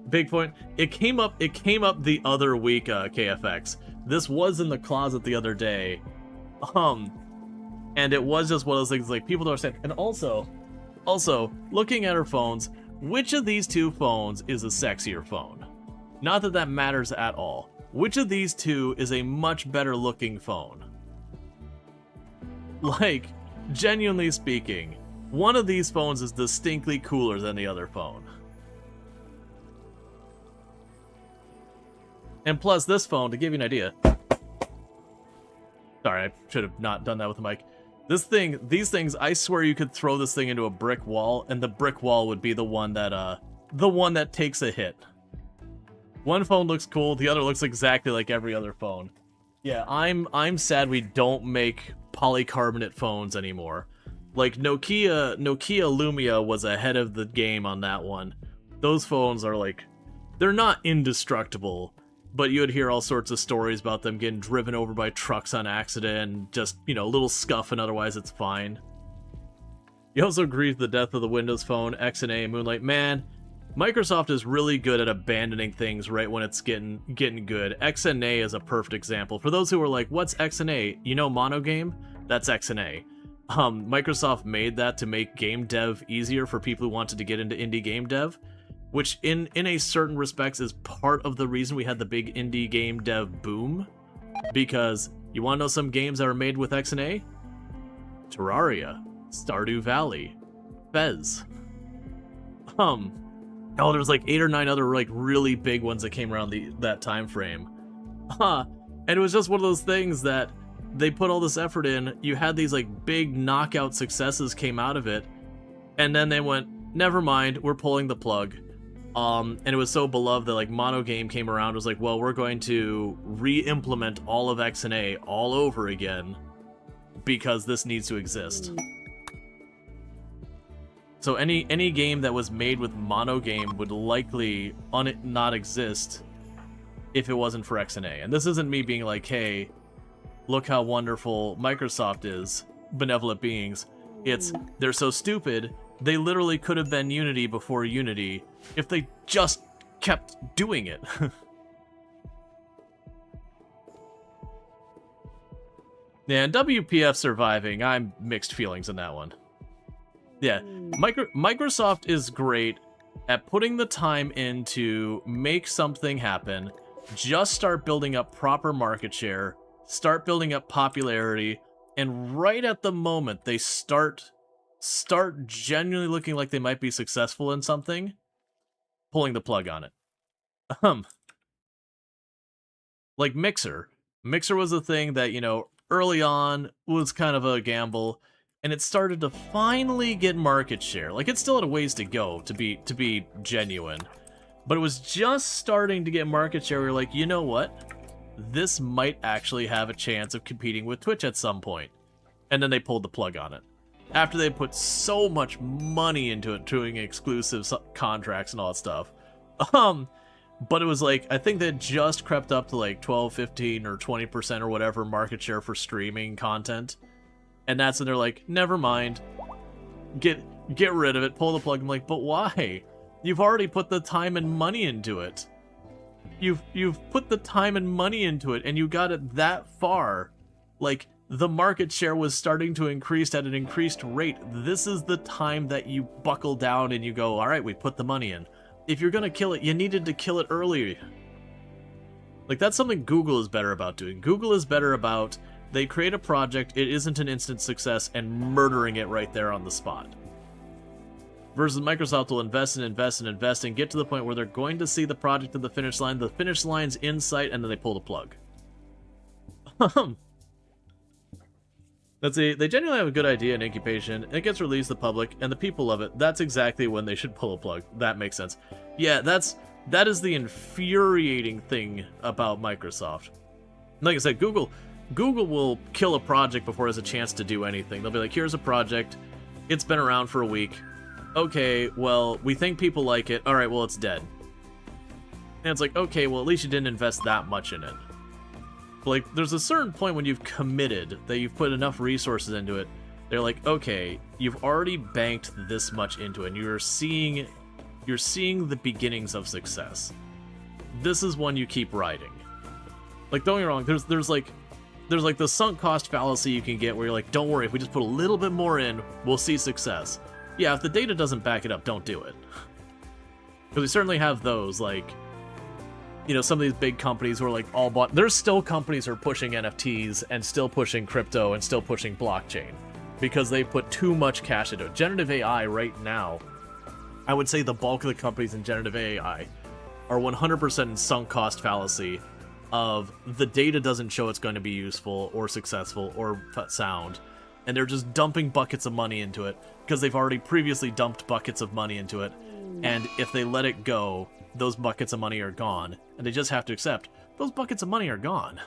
Big point. It came up the other week, KFX. This was in the closet the other day. And it was just one of those things, like, people don't understand. And also, looking at our phones, which of these two phones is a sexier phone? Not that that matters at all. Which of these two is a much better looking phone? Like, genuinely speaking, one of these phones is distinctly cooler than the other phone. And plus, this phone, to give you an idea... Sorry, I should have not done that with the mic. These things, I swear you could throw this thing into a brick wall, and the brick wall would be the one that takes a hit. One phone looks cool, the other looks exactly like every other phone. Yeah, I'm sad we don't make polycarbonate phones anymore. Like, Nokia Lumia was ahead of the game on that one. Those phones are, like, they're not indestructible, but you would hear all sorts of stories about them getting driven over by trucks on accident, and just, you know, a little scuff, and otherwise it's fine. You also grieved the death of the Windows Phone, XNA, and Moonlight. Man, Microsoft is really good at abandoning things right when it's getting good. XNA is a perfect example. For those who are like, what's XNA? You know Monogame? That's XNA. Microsoft made that to make game dev easier for people who wanted to get into indie game dev, which in a certain respects is part of the reason we had the big indie game dev boom. Because you want to know some games that are made with XNA? Terraria, Stardew Valley, Fez. Oh, there's like 8 or 9 other like really big ones that came around that time frame. And it was just one of those things that they put all this effort in. You had these like big knockout successes came out of it, and then they went, never mind, we're pulling the plug. And it was so beloved that like Monogame came around, it was like, well, we're going to re-implement all of XNA all over again because this needs to exist. So any game that was made with Monogame would likely not exist if it wasn't for XNA. And this isn't me being like, hey, look how wonderful Microsoft is, benevolent beings. It's, they're so stupid, they literally could have been Unity before Unity if they just kept doing it. Yeah, and WPF surviving, I'm mixed feelings on that one. Yeah, Microsoft is great at putting the time in to make something happen, just start building up proper market share, start building up popularity, and right at the moment they start genuinely looking like they might be successful in something, pulling the plug on it. Like Mixer. Mixer was a thing that, you know, early on was kind of a gamble, and it started to finally get market share. Like, it still had a ways to go to be genuine, but it was just starting to get market share. We were like, you know what? This might actually have a chance of competing with Twitch at some point. And then they pulled the plug on it. After they put so much money into it, doing exclusive contracts and all that stuff. But it was like, I think they just crept up to like 12, 15, or 20% or whatever market share for streaming content. And that's when they're like, never mind. Get rid of it, pull the plug. I'm like, but why? You've already put the time and money into it. You've put the time and money into it, and you got it that far. Like, the market share was starting to increase at an increased rate. This is the time that you buckle down and you go, all right, we put the money in. If you're gonna kill it, you needed to kill it early. Like, that's something Google is better about doing. Google is better about, they create a project, it isn't an instant success, and murdering it right there on the spot. Versus Microsoft will invest and invest and invest and get to the point where they're going to see the project at the finish line, the finish line's in sight, and then they pull the plug. They genuinely have a good idea in incubation, it gets released to the public, and the people love it. That's exactly when they should pull a plug. That makes sense. Yeah, that is the infuriating thing about Microsoft. Like I said, Google will kill a project before it has a chance to do anything. They'll be like, here's a project, it's been around for a week. Okay, well, we think people like it. Alright, well, it's dead. And it's like, okay, well, at least you didn't invest that much in it. But, like, there's a certain point when you've committed, that you've put enough resources into it, they're like, okay, you've already banked this much into it, and you're seeing the beginnings of success. This is one you keep riding. Like, don't get me wrong, there's like the sunk cost fallacy you can get where you're like, don't worry, if we just put a little bit more in, we'll see success. Yeah, if the data doesn't back it up, don't do it. Because we certainly have those, like, you know, some of these big companies who are like all bought. There's still companies who are pushing NFTs and still pushing crypto and still pushing blockchain because they put too much cash into it. Generative AI right now, I would say the bulk of the companies in generative AI are 100% in sunk cost fallacy of the data doesn't show it's going to be useful or successful or sound. And they're just dumping buckets of money into it because they've already previously dumped buckets of money into it. And if they let it go, those buckets of money are gone. And they just have to accept, those buckets of money are gone.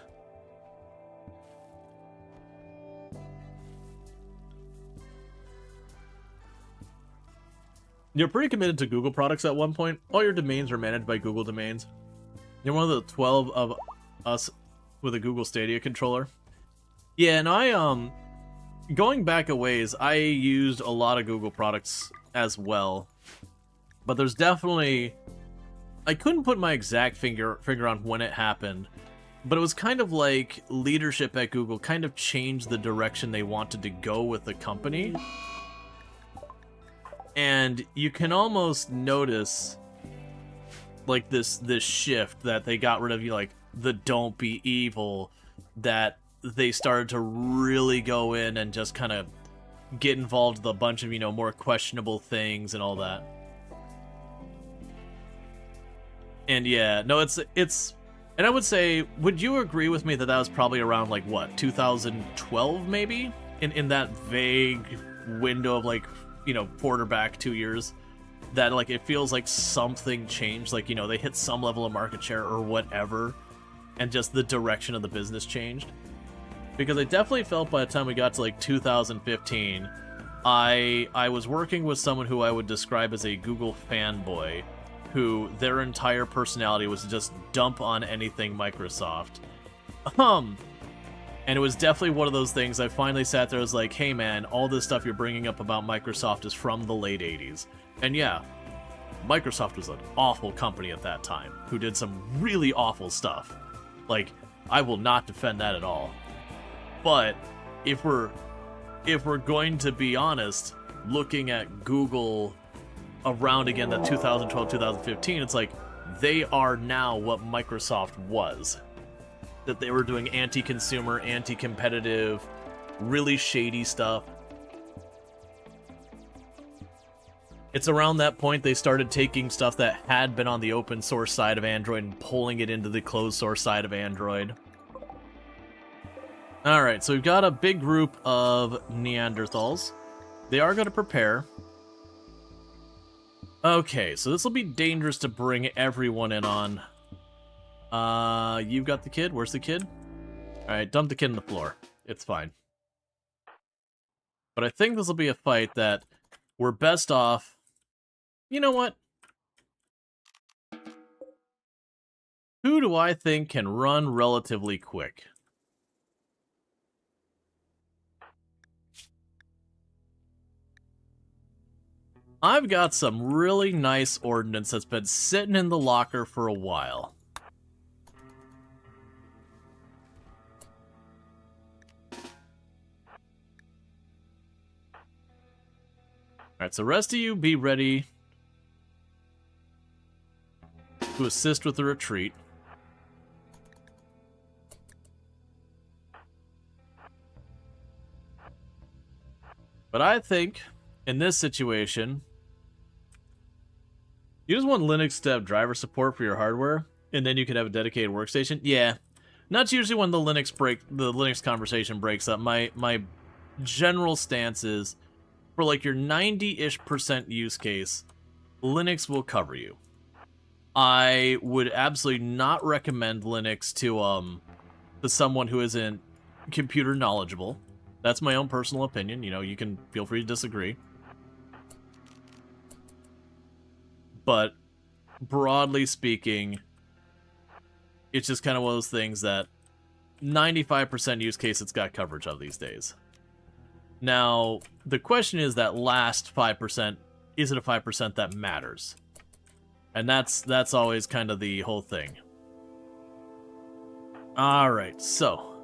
You're pretty committed to Google products at one point. All your domains are managed by Google domains. You're one of the 12 of us with a Google Stadia controller. Yeah, and I, going back a ways, I used a lot of Google products as well. But there's definitely... I couldn't put my exact finger on when it happened, but it was kind of like leadership at Google kind of changed the direction they wanted to go with the company. And you can almost notice like this shift that they got rid of, like the don't be evil, that they started to really go in and just kind of get involved with a bunch of, more questionable things and all that. And yeah, no, it's, and I would say, would you agree with me that that was probably around, like, what, 2012, maybe? In that vague window of, like, quarterback 2 years, that, like, it feels like something changed, like, they hit some level of market share or whatever, and just the direction of the business changed. Because I definitely felt by the time we got to, like, 2015, I was working with someone who I would describe as a Google fanboy, who their entire personality was to just dump on anything Microsoft. And it was definitely one of those things. I finally sat there and was like, hey man, all this stuff you're bringing up about Microsoft is from the late 80s. And yeah, Microsoft was an awful company at that time, who did some really awful stuff. Like, I will not defend that at all. But if we're going to be honest, looking at Google around again that 2012, 2015, it's like they are now what Microsoft was. That they were doing anti-consumer, anti-competitive, really shady stuff. It's around that point they started taking stuff that had been on the open source side of Android and pulling it into the closed source side of Android. Alright, so we've got a big group of Neanderthals. They are going to prepare. Okay, so this will be dangerous to bring everyone in on. You've got the kid? Where's the kid? Alright, dump the kid on the floor. It's fine. But I think this will be a fight that we're best off... You know what? Who do I think can run relatively quick? I've got some really nice ordnance that's been sitting in the locker for a while. Alright, so rest of you be ready to assist with the retreat. But I think, in this situation, you just want Linux to have driver support for your hardware, and then you could have a dedicated workstation? Yeah. That's usually when the Linux conversation breaks up. My general stance is, for like your 90-ish% use case, Linux will cover you. I would absolutely not recommend Linux to someone who isn't computer knowledgeable. That's my own personal opinion. You can feel free to disagree. But broadly speaking, it's just kind of one of those things that 95% use case it's got coverage of these days. Now, the question is that last 5%, is it a 5% that matters? And that's always kind of the whole thing. Alright, so.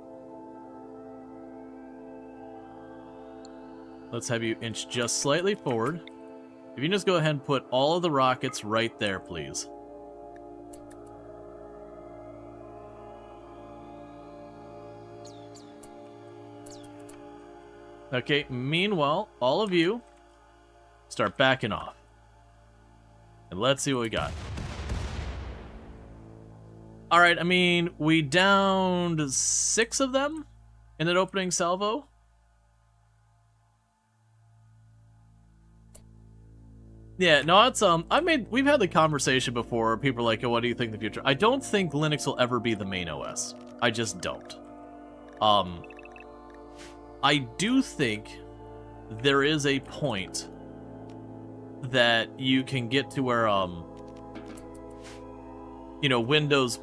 Let's have you inch just slightly forward. If you can just go ahead and put all of the rockets right there, please. Okay, meanwhile, all of you start backing off. And let's see what we got. Alright, I mean, we downed 6 of them in that opening salvo. Yeah, no, it's, we've had the conversation before. People are like, oh, what do you think of the future? I don't think Linux will ever be the main OS. I just don't. I do think there is a point that you can get to where, you know, Windows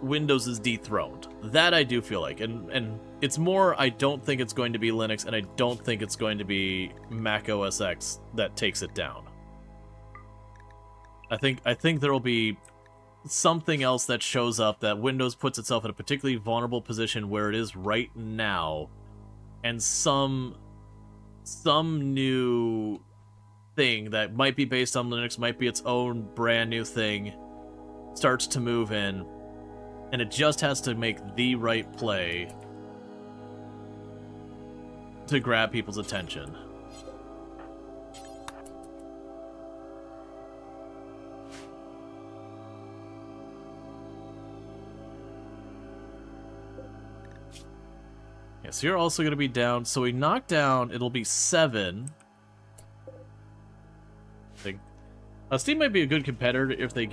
is dethroned. That I do feel like, and it's more, I don't think it's going to be Linux, and I don't think it's going to be Mac OS X that takes it down. I think there will be something else that shows up that Windows puts itself in a particularly vulnerable position where it is right now, and some new thing that might be based on Linux, might be its own brand new thing, starts to move in, and it just has to make the right play to grab people's attention. Yeah, so you're also going to be down. So we knock down, it'll be 7. I think Steam might be a good competitor if they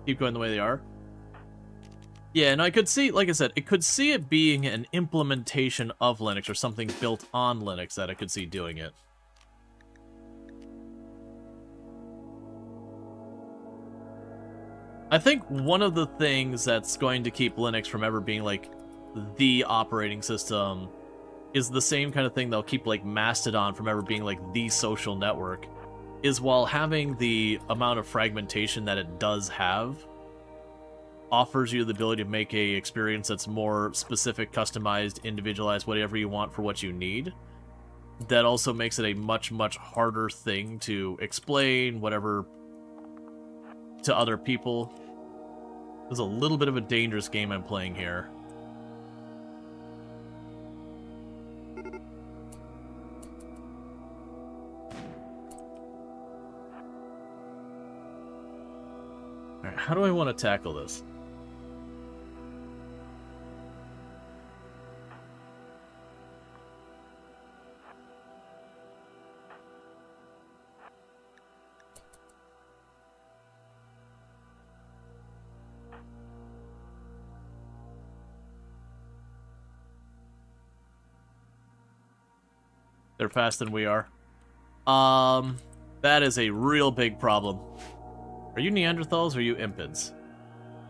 keep going the way they are. Yeah, and I could see, like I said, it could see it being an implementation of Linux or something built on Linux that I could see doing it. I think one of the things that's going to keep Linux from ever being like the operating system is the same kind of thing that'll keep like Mastodon from ever being like the social network, is while having the amount of fragmentation that it does have offers you the ability to make a experience that's more specific, customized, individualized, whatever you want for what you need. That also makes it a much, much harder thing to explain, whatever, to other people. There's a little bit of a dangerous game I'm playing here. Alright, how do I want to tackle this? They're faster than we are. That is a real big problem. Are you Neanderthals or are you Impids?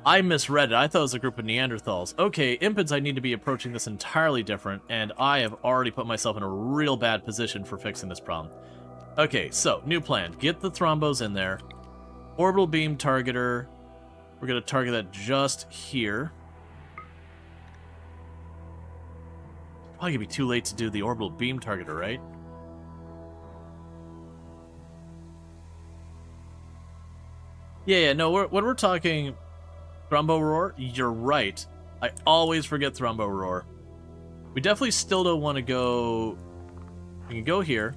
I misread it. I thought it was a group of Neanderthals. Okay, Impids, I need to be approaching this entirely different, and I have already put myself in a real bad position for fixing this problem. Okay, so, new plan. Get the thrombos in there. Orbital beam targeter. We're going to target that just here. Probably going to be too late to do the orbital beam targeter, right? Yeah, no, when we're talking Thrombo Roar, you're right. I always forget Thrombo Roar. We definitely still don't want to go... We can go here.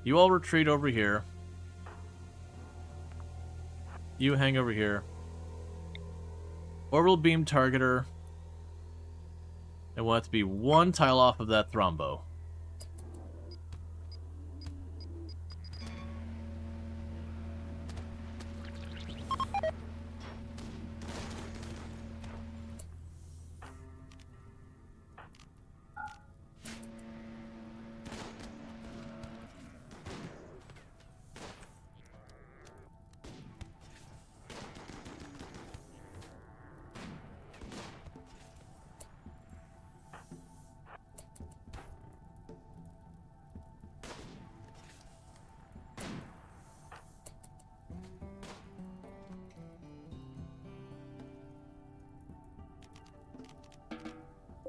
You all retreat over here. You hang over here. Orbital beam targeter. And we'll have to be one tile off of that thrombo.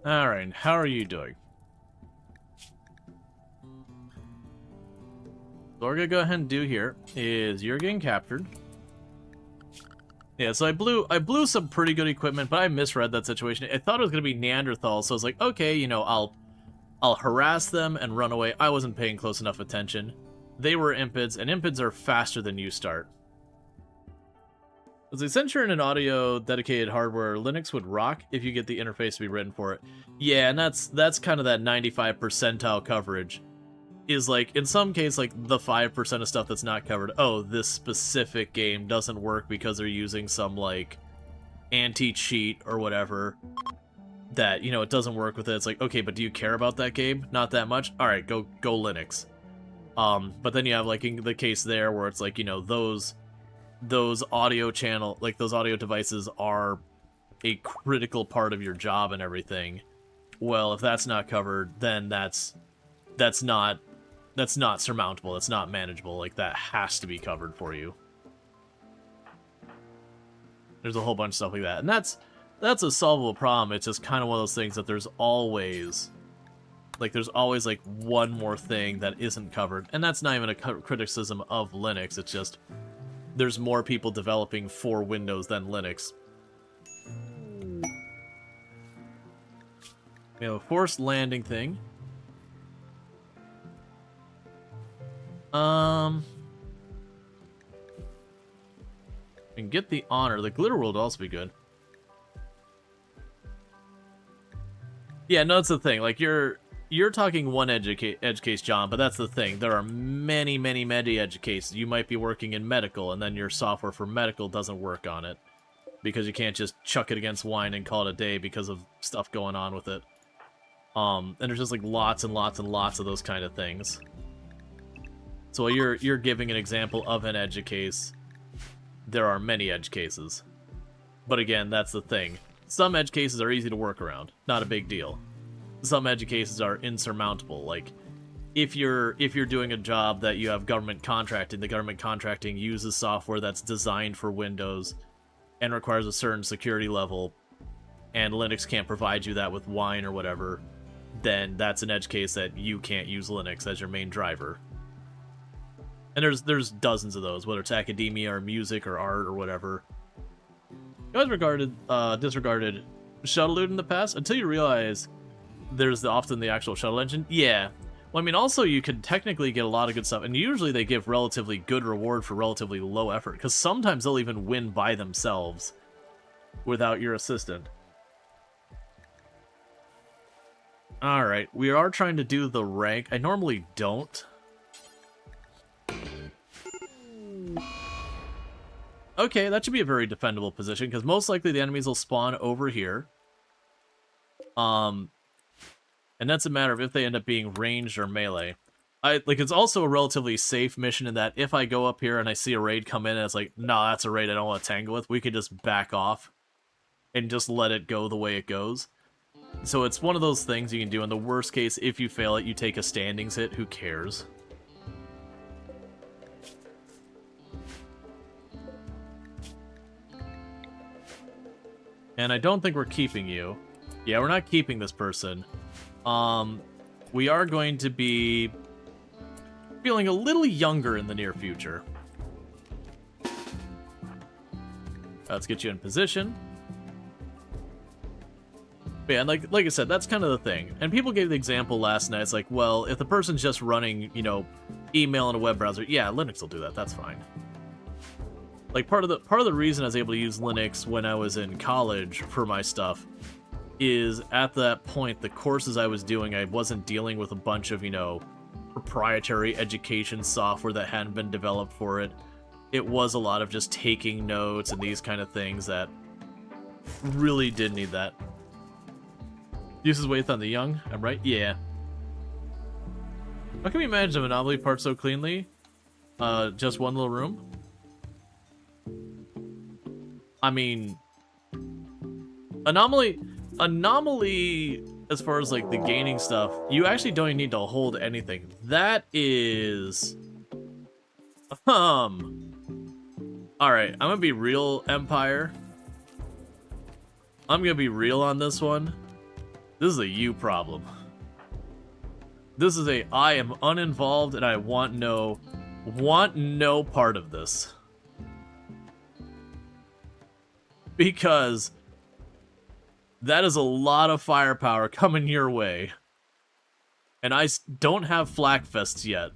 Alright, how are you doing? So what we're gonna go ahead and do here is you're getting captured. Yeah, so I blew some pretty good equipment, but I misread that situation. I thought it was gonna be Neanderthals, so I was like, okay, you know, I'll harass them and run away. I wasn't paying close enough attention. They were Impids, and Impids are faster than you start. Since you're in an audio dedicated hardware, Linux would rock if you get the interface to be written for it. Yeah, and that's kind of that 95 percentile coverage. is like, in some case, like the 5% of stuff that's not covered, oh, this specific game doesn't work because they're using some like anti-cheat or whatever that, you know, it doesn't work with it. It's like, okay, but do you care about that game? Not that much? Alright, go Linux. But then you have like in the case there where it's like, you know, those audio channel, like those audio devices are a critical part of your job and everything. Well, if that's not covered, then that's not surmountable. It's not manageable. Like, that has to be covered for you. There's a whole bunch of stuff like that. And that's a solvable problem. It's just kind of one of those things that there's always like one more thing that isn't covered. And that's not even a criticism of Linux. It's just there's more people developing for Windows than Linux. We have a forced landing thing. And get the honor. The glitter world would also be good. Yeah, no, that's the thing. Like, you're talking one edge case, John, but that's the thing. There are many edge cases. You might be working in medical, and then your software for medical doesn't work on it. Because you can't just chuck it against wine and call it a day because of stuff going on with it. And there's just like lots and lots of those kind of things. So you're giving an example of an edge case. There are many edge cases. But again, that's the thing. Some edge cases are easy to work around. Not a big deal. Some edge cases are insurmountable. Like, if you're doing a job that you have government contracting, the government contracting uses software that's designed for Windows and requires a certain security level, and Linux can't provide you that with Wine or whatever, then that's an edge case that you can't use Linux as your main driver. And there's dozens of those, whether it's academia or music or art or whatever. You guys disregarded shuttle loot in the past until you realize there's often the actual shuttle engine. Yeah. Well, I mean, also you can technically get a lot of good stuff, and usually they give relatively good reward for relatively low effort, because sometimes they'll even win by themselves without your assistant. Alright, we are trying to do the rank. I normally don't. Okay, that should be a very defendable position, because most likely the enemies will spawn over here. And that's a matter of if they end up being ranged or melee. It's also a relatively safe mission in that if I go up here and I see a raid come in and it's like, nah, that's a raid I don't want to tangle with, we could just back off and just let it go the way it goes. So it's one of those things you can do. In the worst case, if you fail it, you take a standings hit. Who cares? And I don't think we're keeping you. Yeah, we're not keeping this person. We are going to be feeling a little younger in the near future. Let's get you in position. But yeah, and like I said, that's kind of the thing. And people gave the example last night. It's like, well, if the person's just running, you know, email and a web browser, yeah, Linux will do that. That's fine. Like, part of the reason I was able to use Linux when I was in college for my stuff is at that point, the courses I was doing, I wasn't dealing with a bunch of, you know, proprietary education software that hadn't been developed for it. It was a lot of just taking notes and these kind of things that really did need that. Uses weight on the young, I'm right? Yeah. How can we manage the Monopoly part so cleanly? Just one little room? I mean, Anomaly, as far as, like, the gaining stuff, you actually don't need to hold anything. That is... Alright, I'm gonna be real, Empire. I'm gonna be real on this one. This is a you problem. This is a I am uninvolved and I want no part of this. Because that is a lot of firepower coming your way. And I don't have flak vests yet.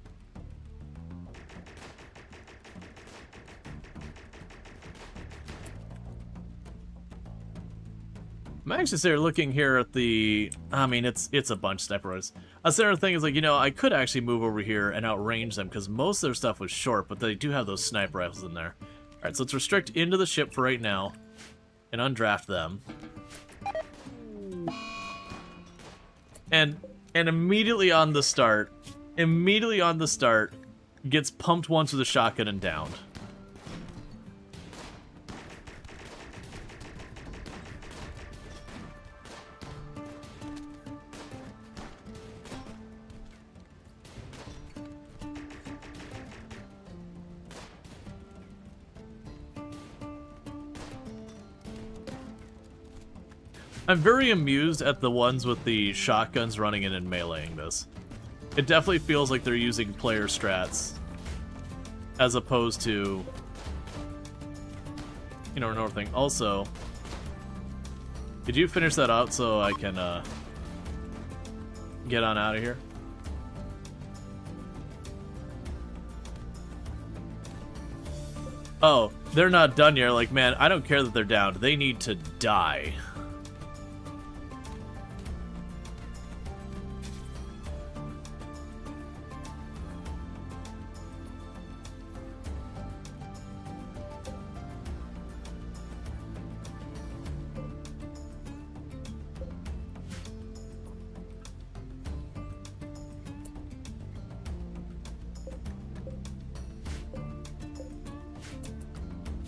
I'm actually looking here at the... I mean, it's a bunch of sniper rounds. That's the other thing is, like, you know, I could actually move over here and outrange them because most of their stuff was short, but they do have those sniper rifles in there. Alright, so let's restrict into the ship for right now and undraft them. And immediately on the start, gets pumped once with a shotgun and downed. I'm very amused at the ones with the shotguns running in and meleeing this. It definitely feels like they're using player strats as opposed to, you know, another thing. Also, did you finish that out so I can get on out of here? Oh, they're not done yet. Like, man, I don't care that they're down. They need to die.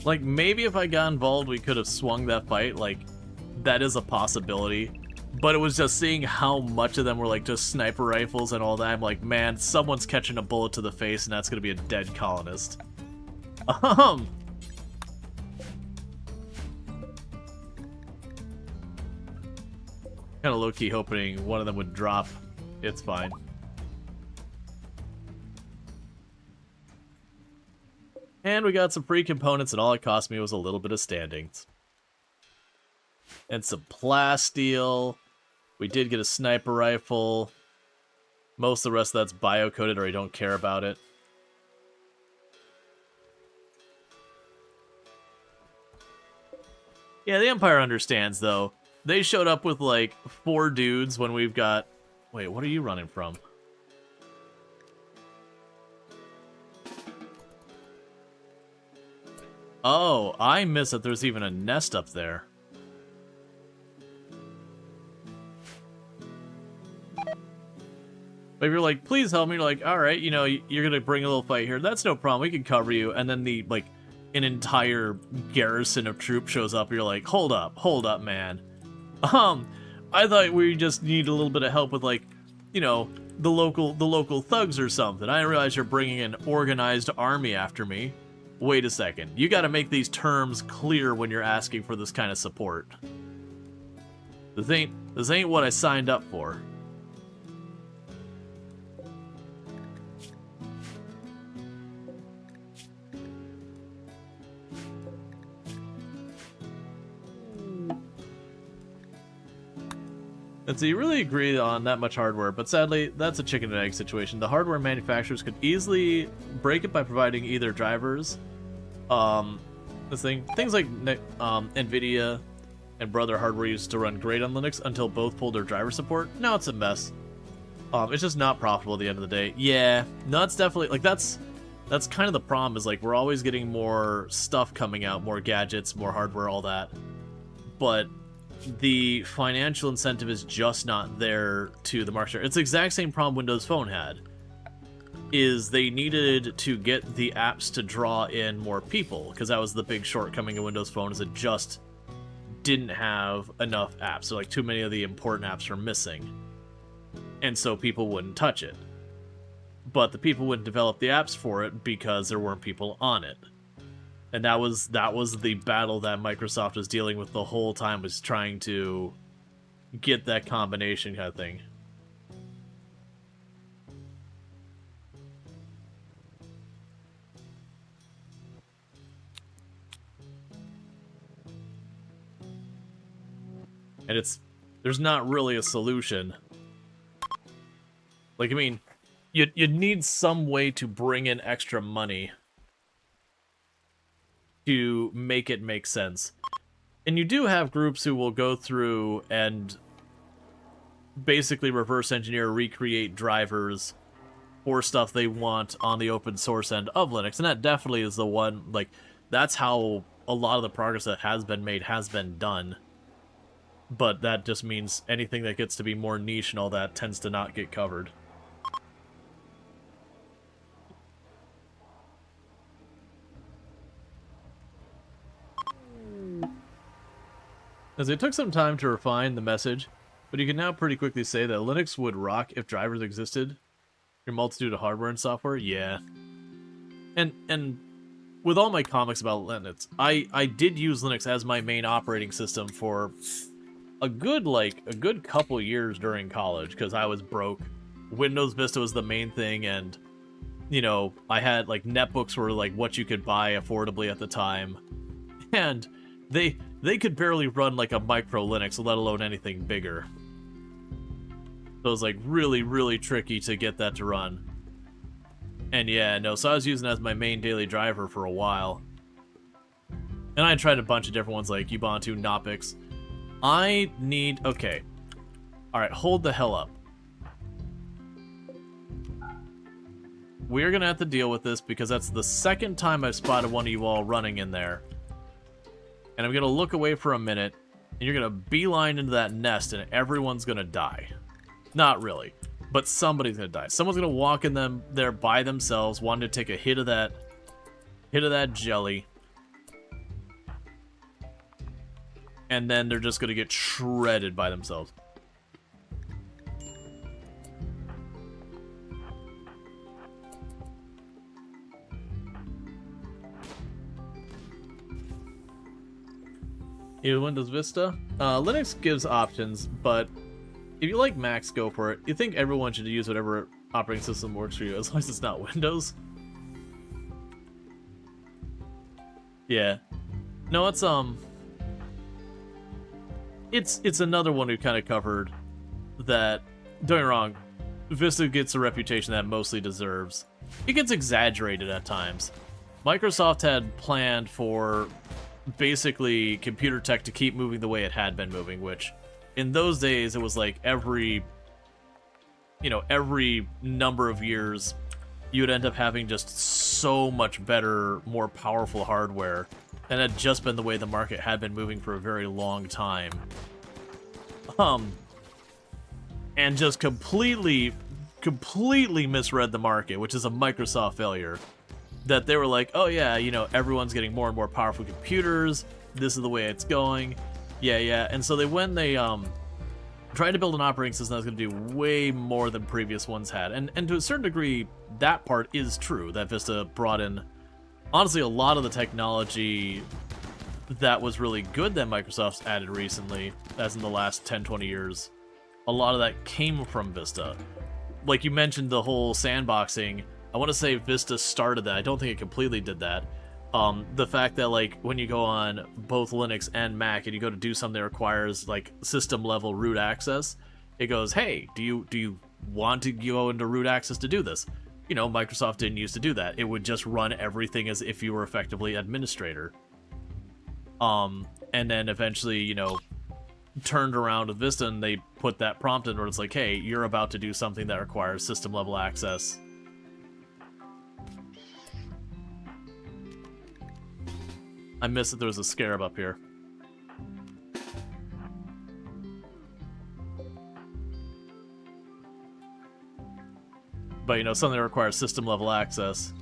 Like, maybe if I got involved, we could have swung that fight. Like, that is a possibility. But it was just seeing how much of them were, like, just sniper rifles and all that. I'm like, man, someone's catching a bullet to the face, and that's gonna be a dead colonist. Kinda low-key hoping one of them would drop. It's fine. And we got some free components, and all it cost me was a little bit of standings. And some plasteel. We did get a sniper rifle. Most of the rest of that's bio-coded, or I don't care about it. Yeah, the Empire understands, though. They showed up with, like, 4 dudes when we've got... Wait, what are you running from? Oh, I missed that there's even a nest up there. But if you're like, please help me, you're like, alright, you know, you're gonna bring a little fight here. That's no problem, we can cover you. And then the, like, an entire garrison of troops shows up, you're like, hold up, man. I thought we just need a little bit of help with, like, you know, the local thugs or something. I didn't realize you're bringing an organized army after me. Wait a second. You gotta make these terms clear when you're asking for this kind of support. This ain't what I signed up for. And so you really agree on that much hardware, but sadly, that's a chicken and egg situation. The hardware manufacturers could easily break it by providing either drivers, things like NVIDIA and Brother Hardware used to run great on Linux until both pulled their driver support. Now it's a mess. It's just not profitable at the end of the day. Yeah, no, it's definitely, like, that's kind of the problem, is, like, we're always getting more stuff coming out, more gadgets, more hardware, all that. But the financial incentive is just not there to the market share. It's the exact same problem Windows Phone had, is they needed to get the apps to draw in more people, because that was the big shortcoming of Windows Phone, is it just didn't have enough apps. So, like, too many of the important apps were missing, and so people wouldn't touch it. But the people wouldn't develop the apps for it because there weren't people on it. And that was the battle that Microsoft was dealing with the whole time, was trying to get that combination kind of thing. And there's not really a solution. Like, I mean, you'd need some way to bring in extra money to make it make sense. And you do have groups who will go through and basically reverse engineer, recreate drivers for stuff they want on the open source end of Linux. And that definitely is the one, like, that's how a lot of the progress that has been made has been done. But that just means anything that gets to be more niche and all that tends to not get covered. As it took some time to refine the message, but you can now pretty quickly say that Linux would rock if drivers existed. Your multitude of hardware and software, yeah. And with all my comics about Linux, I did use Linux as my main operating system for a good couple years during college, because I was broke. Windows Vista was the main thing, and you know, I had like netbooks were like what you could buy affordably at the time, and they could barely run like a micro Linux, let alone anything bigger. So it was like really tricky to get that to run. And yeah, no, so I was using it as my main daily driver for a while. And I tried a bunch of different ones like Ubuntu, Knoppix. I need... Okay. Alright, hold the hell up. We're gonna have to deal with this because that's the second time I've spotted one of you all running in there. And I'm gonna look away for a minute, and you're gonna beeline into that nest, and everyone's gonna die. Not really, but somebody's gonna die. Someone's gonna walk in them there by themselves, wanting to take a hit of that jelly, and then they're just gonna get shredded by themselves. Windows Vista. Linux gives options, but if you like Macs, go for it. You think everyone should use whatever operating system works for you, as long as it's not Windows. Yeah. No, it's another one we kind of covered that, don't get me wrong, Vista gets a reputation that it mostly deserves. It gets exaggerated at times. Microsoft had planned for basically computer tech to keep moving the way it had been moving, which in those days it was like every number of years you would end up having just so much better, more powerful hardware, and it had just been the way the market had been moving for a very long time. And just completely misread the market, which is a Microsoft failure. That they were like, oh yeah, you know, everyone's getting more and more powerful computers, this is the way it's going, yeah, and so they tried to build an operating system that was going to do way more than previous ones had, and to a certain degree, that part is true, that Vista brought in, honestly, a lot of the technology that was really good that Microsoft's added recently, as in the last 10-20 years, a lot of that came from Vista. Like you mentioned, the whole sandboxing, I want to say Vista started that. I don't think it completely did that. The fact that, like, when you go on both Linux and Mac and you go to do something that requires, like, system-level root access, it goes, hey, do you want to go into root access to do this? You know, Microsoft didn't used to do that. It would just run everything as if you were effectively administrator. And then eventually, you know, turned around with Vista and they put that prompt in where it's like, hey, you're about to do something that requires system-level access. I missed that there was a scarab up here. But, you know, something that requires system-level access.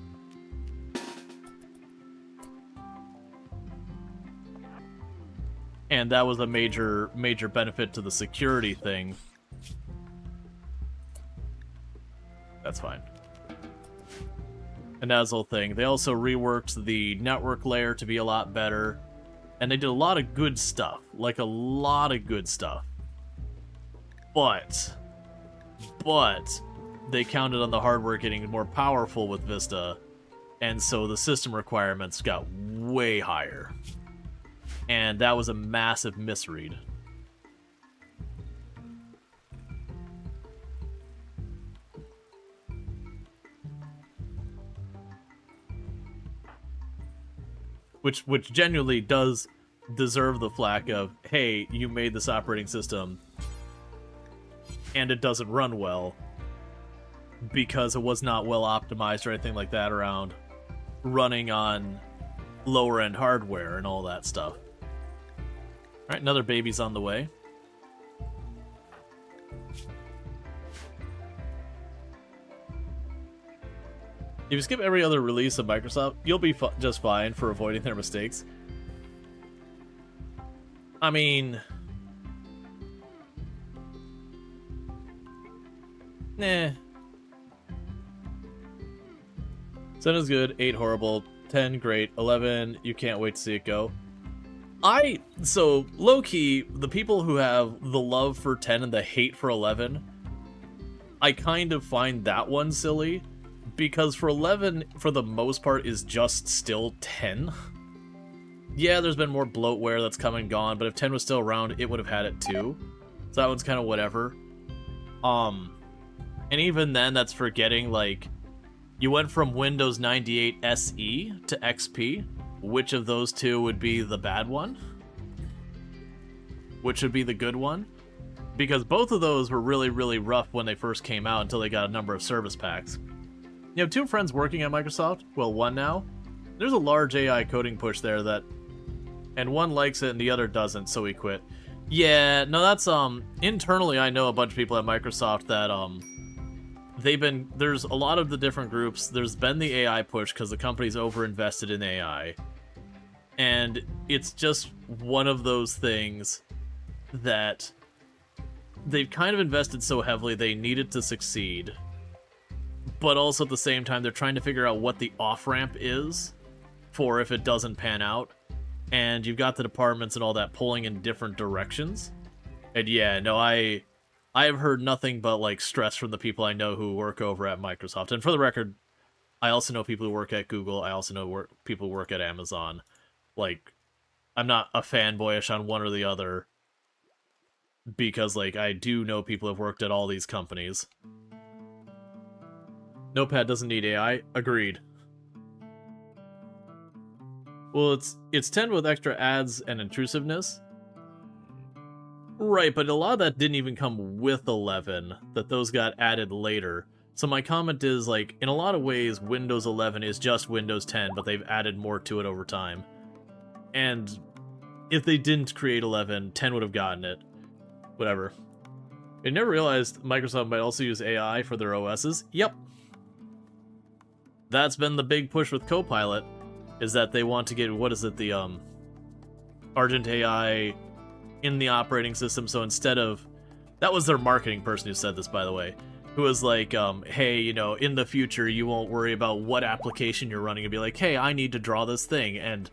And that was a major benefit to the security thing. That's fine. And that was the whole thing. They also reworked the network layer to be a lot better. And they did a lot of good stuff. Like, a lot of good stuff. But they counted on the hardware getting more powerful with Vista. And so the system requirements got way higher. And that was a massive misread. Which genuinely does deserve the flack of, hey, you made this operating system and it doesn't run well because it was not well optimized or anything like that around running on lower end hardware and all that stuff. Alright, another baby's on the way. If you skip every other release of Microsoft, you'll be just fine for avoiding their mistakes. I mean... Nah. 7 is good, 8 horrible, 10 great, 11 you can't wait to see it go. So, low-key, the people who have the love for 10 and the hate for 11, I kind of find that one silly, because for 11, for the most part, is just still 10. Yeah, there's been more bloatware that's come and gone, but if 10 was still around, it would have had it too. So that one's kind of whatever. And even then, that's forgetting, like, you went from Windows 98 SE to XP. Which of those two would be the bad one? Which would be the good one? Because both of those were really, really rough when they first came out until they got a number of service packs. You have 2 friends working at Microsoft. Well, one now. There's a large AI coding push there that... And one likes it and the other doesn't, so he quit. Yeah, no, that's, internally I know a bunch of people at Microsoft that, there's a lot of the different groups. There's been the AI push because the company's overinvested in AI. And it's just one of those things that they've kind of invested so heavily they need it to succeed. But also at the same time, they're trying to figure out what the off-ramp is for if it doesn't pan out. And you've got the departments and all that pulling in different directions. And yeah, no, I have heard nothing but, like, stress from the people I know who work over at Microsoft. And for the record, I also know people who work at Google. I also know people who work at Amazon. Like, I'm not a fanboyish on one or the other. Because, like, I do know people who have worked at all these companies. Notepad doesn't need AI. Agreed. Well, it's 10 with extra ads and intrusiveness. Right, but a lot of that didn't even come with 11, that those got added later. So my comment is, like, in a lot of ways, Windows 11 is just Windows 10, but they've added more to it over time. And if they didn't create 11, 10 would have gotten it. Whatever. I never realized Microsoft might also use AI for their OSs. Yep. That's been the big push with Copilot, is that they want to get, what is it, the, Argent AI in the operating system, so instead of... That was their marketing person who said this, by the way, who was like, hey, you know, in the future, you won't worry about what application you're running, and be like, hey, I need to draw this thing, and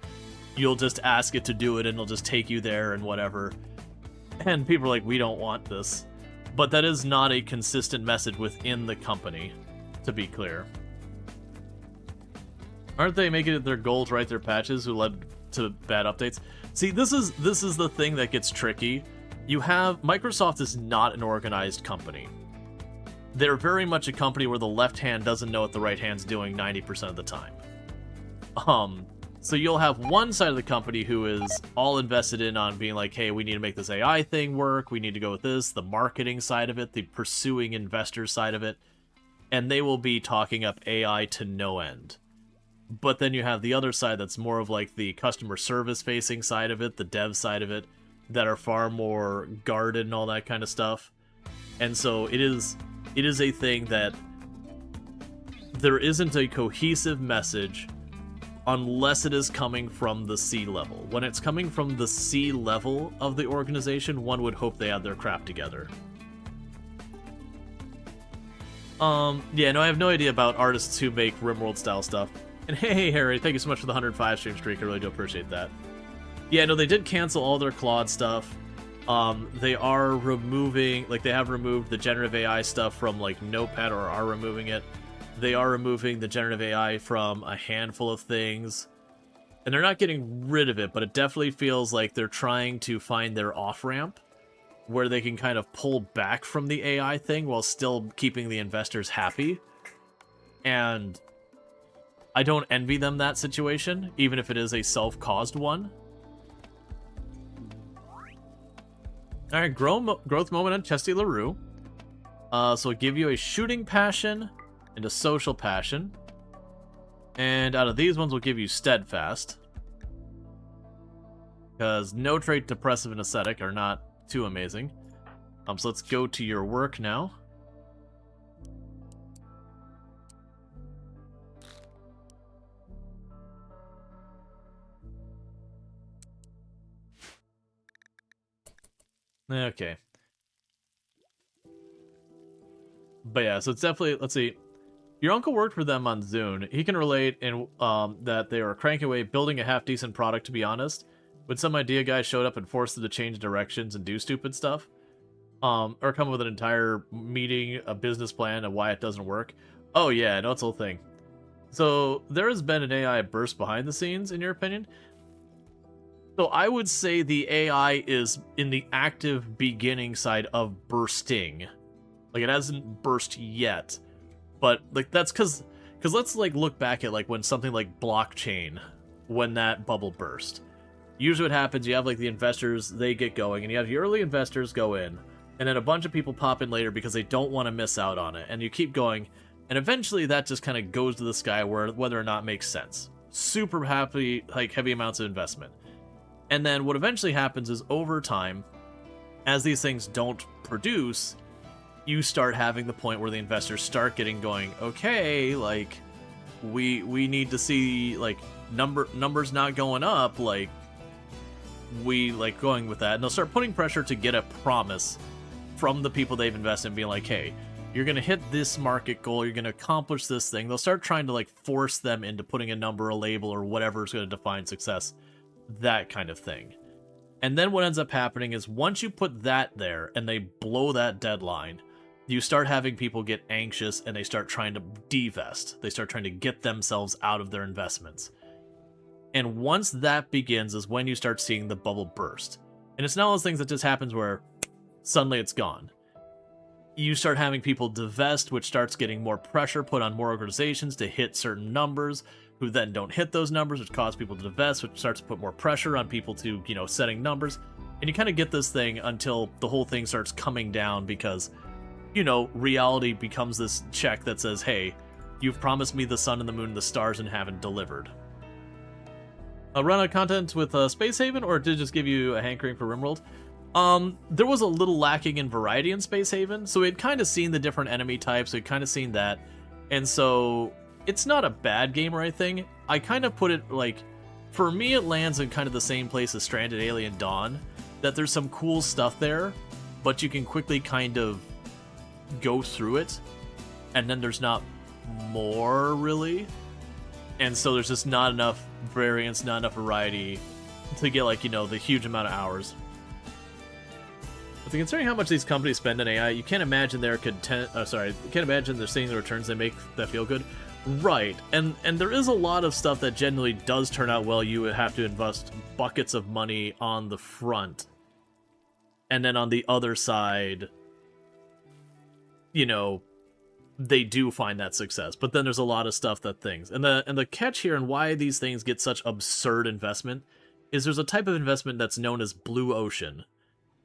you'll just ask it to do it, and it'll just take you there, and whatever. And people are like, we don't want this. But that is not a consistent message within the company, to be clear. Aren't they making it their goal to write their patches who led to bad updates? See, this is the thing that gets tricky. You have... Microsoft is not an organized company. They're very much a company where the left hand doesn't know what the right hand's doing 90% of the time. So you'll have one side of the company who is all invested in on being like, hey, we need to make this AI thing work, we need to go with this, the marketing side of it, the pursuing investor side of it, and they will be talking up AI to no end. But then you have the other side that's more of like the customer service facing side of it, the dev side of it, that are far more guarded and all that kind of stuff. And so it is a thing that there isn't a cohesive message unless it is coming from the C level. When it's coming from the C level of the organization, one would hope they have their crap together. Yeah, no, I have no idea about artists who make RimWorld style stuff. And hey, Harry, thank you so much for the 105 stream streak. I really do appreciate that. Yeah, no, they did cancel all their Claude stuff. They are removing, like, they have removed the generative AI stuff from, like, Notepad, or are removing it. They are removing the generative AI from a handful of things. And they're not getting rid of it, but it definitely feels like they're trying to find their off-ramp where they can kind of pull back from the AI thing while still keeping the investors happy. And I don't envy them that situation, even if it is a self-caused one. Alright, growth moment on Chesty LaRue. So it'll give you a shooting passion and a social passion. And out of these ones, we'll give you steadfast. Because no trait, depressive, and ascetic are not too amazing. So let's go to your work now. Okay. But yeah, so it's definitely, let's see. Your uncle worked for them on Zune. He can relate in that they were cranking away building a half-decent product, to be honest. When some idea guy showed up and forced them to change directions and do stupid stuff. Or come up with an entire meeting, a business plan, and why it doesn't work. Oh yeah, no, it's the whole thing. So there has been an AI burst behind the scenes, in your opinion? So I would say the AI is in the active beginning side of bursting. Like, it hasn't burst yet. But, like, that's because let's, like, look back at, like, when something like blockchain, when that bubble burst. Usually what happens, you have, like, the investors, they get going, and you have the early investors go in, and then a bunch of people pop in later because they don't want to miss out on it, and you keep going, and eventually that just kind of goes to the sky whether or not it makes sense. Super happy, like, heavy amounts of investment. And then what eventually happens is, over time, as these things don't produce, you start having the point where the investors start getting going, okay, like, we need to see, like, numbers not going up, like, we like going with that, and they'll start putting pressure to get a promise from the people they've invested in, being like, hey, you're gonna hit this market goal, you're gonna accomplish this thing. They'll start trying to, like, force them into putting a number, a label, or whatever is gonna define success, that kind of thing. And then what ends up happening is, once you put that there and they blow that deadline, you start having people get anxious and they start trying to divest. They start trying to get themselves out of their investments. And once that begins is when you start seeing the bubble burst. And it's not one of those things that just happens where suddenly it's gone. You start having people divest, which starts getting more pressure put on more organizations to hit certain numbers, who then don't hit those numbers, which cause people to divest, which starts to put more pressure on people to, you know, setting numbers. And you kind of get this thing until the whole thing starts coming down because, you know, reality becomes this check that says, hey, you've promised me the sun and the moon and the stars and haven't delivered. Run out of content with Space Haven, or did it just give you a hankering for RimWorld? There was a little lacking in variety in Space Haven, so we had kind of seen the different enemy types, we'd kind of seen that, and so it's not a bad game or anything. I kind of put it, like, for me it lands in kind of the same place as Stranded Alien Dawn, that there's some cool stuff there, but you can quickly kind of go through it, and then there's not more, really, and so there's just not enough variance, not enough variety to get, like, you know, the huge amount of hours. But considering how much these companies spend on AI, you can't imagine you can't imagine they're seeing the returns they make that feel good. Right, and there is a lot of stuff that generally does turn out well. You would have to invest buckets of money on the front, and then on the other side, you know, they do find that success. But then there's a lot of stuff that things, and the catch here and why these things get such absurd investment is there's a type of investment that's known as blue ocean.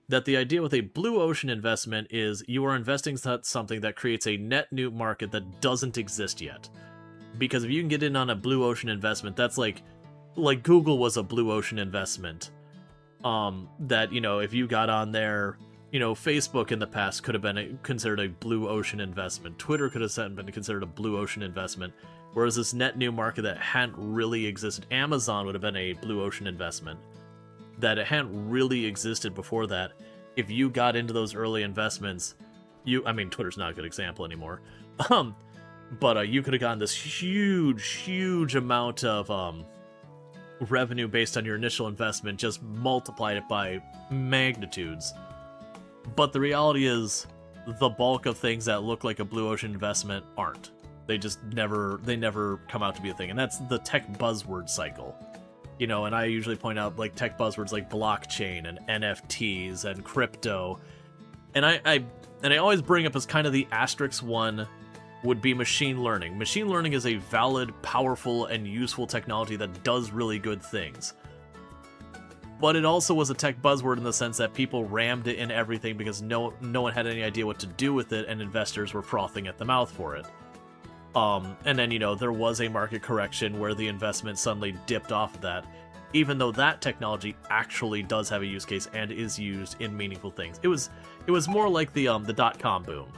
That the idea with a blue ocean investment is you are investing something that creates a net new market that doesn't exist yet. Because if you can get in on a blue ocean investment, that's like Google was a blue ocean investment. That, you know, if you got on there, you know, Facebook in the past could have been considered a blue ocean investment. Twitter could have been considered a blue ocean investment. Whereas this net new market that hadn't really existed, Amazon would have been a blue ocean investment. That it hadn't really existed before that. If you got into those early investments, I mean, Twitter's not a good example anymore. But you could have gotten this huge amount of revenue based on your initial investment, just multiplied it by magnitudes. But the reality is, the bulk of things that look like a blue ocean investment aren't. They just never come out to be a thing. And that's the tech buzzword cycle. You know, and I usually point out, like, tech buzzwords like blockchain and NFTs and crypto. And I always bring up as kind of the asterisk one would be machine learning. Machine learning is a valid, powerful, and useful technology that does really good things. but it also was a tech buzzword in the sense that people rammed it in everything because no one had any idea what to do with it, and investors were frothing at the mouth for it. And then, you know, there was a market correction where the investment suddenly dipped off of that, even though that technology actually does have a use case and is used in meaningful things. It was more like the .com boom,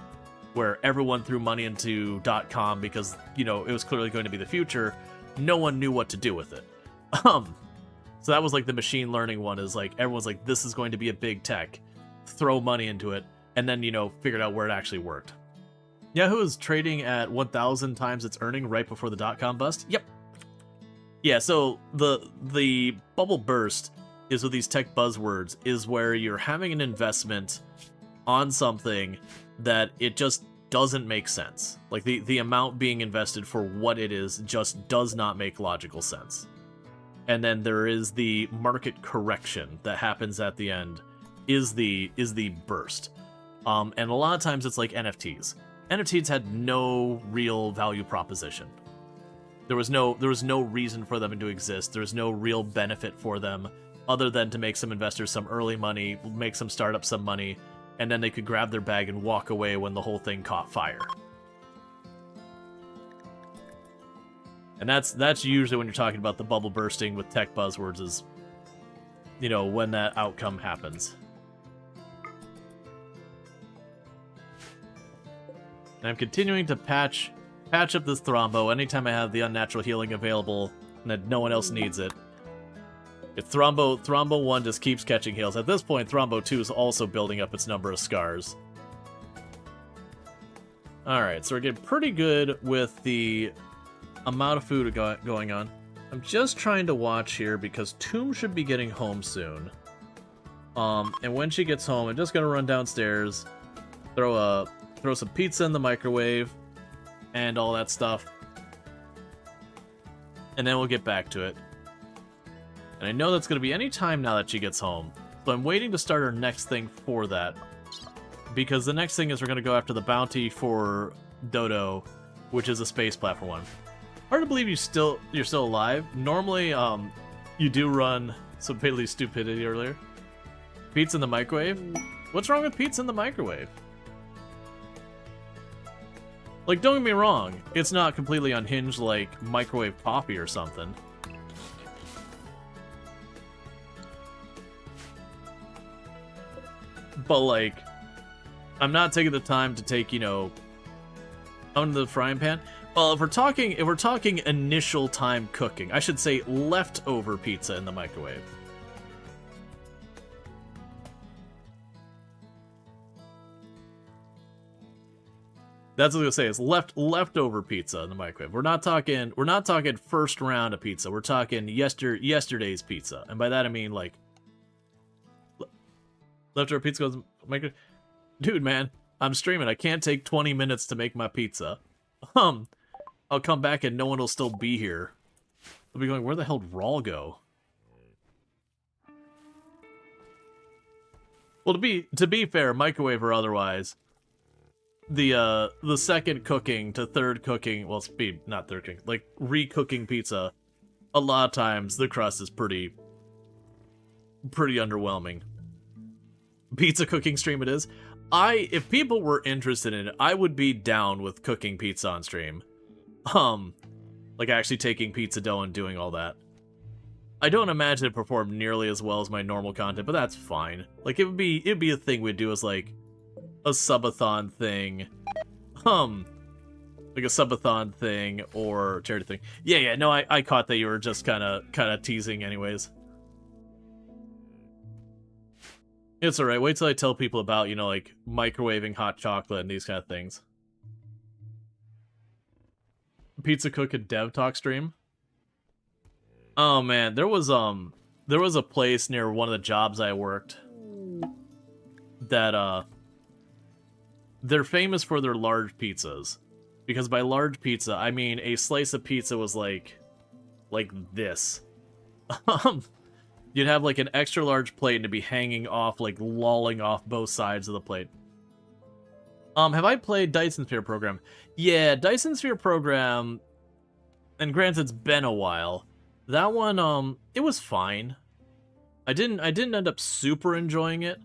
where everyone threw money into .com because, you know, it was clearly going to be the future. No one knew what to do with it. So that was like the machine learning one, is like everyone's like, this is going to be a big tech, throw money into it, and then, you know, figured out where it actually worked. Yahoo is trading at 1,000 times its earning right before the .com bust. Yep. Yeah, so the bubble burst is with these tech buzzwords, is where you're having an investment on something that it just doesn't make sense. Like the amount being invested for what it is just does not make logical sense. And then there is the market correction that happens at the end, is the burst. And a lot of times it's like NFTs. NFTs had no real value proposition. There was no reason for them to exist. There was no real benefit for them other than to make some investors some early money, make some startups some money, and then they could grab their bag and walk away when the whole thing caught fire. And that's usually when you're talking about the bubble bursting with tech buzzwords, is, you know, when that outcome happens. And I'm continuing to patch up this Thrombo anytime I have the unnatural healing available and that no one else needs it. If Thrombo 1 just keeps catching heals. At this point, Thrombo 2 is also building up its number of scars. Alright, so we're getting pretty good with the amount of food going on. I'm just trying to watch here because Tomb should be getting home soon. And when she gets home, I'm just gonna run downstairs, throw some pizza in the microwave, and all that stuff. And then we'll get back to it. And I know that's going to be any time now that she gets home. So I'm waiting to start our next thing for that. Because the next thing is we're going to go after the bounty for Dodo, which is a space platform one. Hard to believe you're still alive. Normally, you do run some Paley stupidity earlier. Pizza in the microwave? What's wrong with pizza in the microwave? Like, don't get me wrong, it's not completely unhinged like microwave coffee or something. But, like, I'm not taking the time to take, you know, out the frying pan. Well, if we're talking initial time cooking, I should say leftover pizza in the microwave. That's what I was gonna say. It's leftover pizza in the microwave. We're not talking first round of pizza. We're talking yesterday's pizza, and by that I mean like leftover pizza goes in the microwave. Dude, man, I'm streaming. I can't take 20 minutes to make my pizza. I'll come back and no one will still be here. They'll be going, where the hell did Rual go? Well, to be fair, microwave or otherwise, the second cooking to third cooking, well, not third cooking, like re-cooking pizza, a lot of times the crust is pretty underwhelming. Pizza cooking stream it is. If people were interested in it, I would be down with cooking pizza on stream. Like actually taking pizza dough and doing all that. I don't imagine it performed nearly as well as my normal content, but that's fine. Like it'd be a thing we'd do as like a subathon thing. Like a subathon thing or charity thing. Yeah, no, I caught that you were just kinda teasing anyways. It's alright, wait till I tell people about, you know, like, microwaving hot chocolate and these kind of things. Pizza cook and dev talk stream? Oh man, there was a place near one of the jobs I worked that, they're famous for their large pizzas. Because by large pizza, I mean a slice of pizza was like this. You'd have like an extra large plate and to be hanging off, like lolling off both sides of the plate. Have I played Dyson Sphere Program? Yeah, Dyson Sphere Program, and granted it's been a while. That one, it was fine. I didn't end up super enjoying it.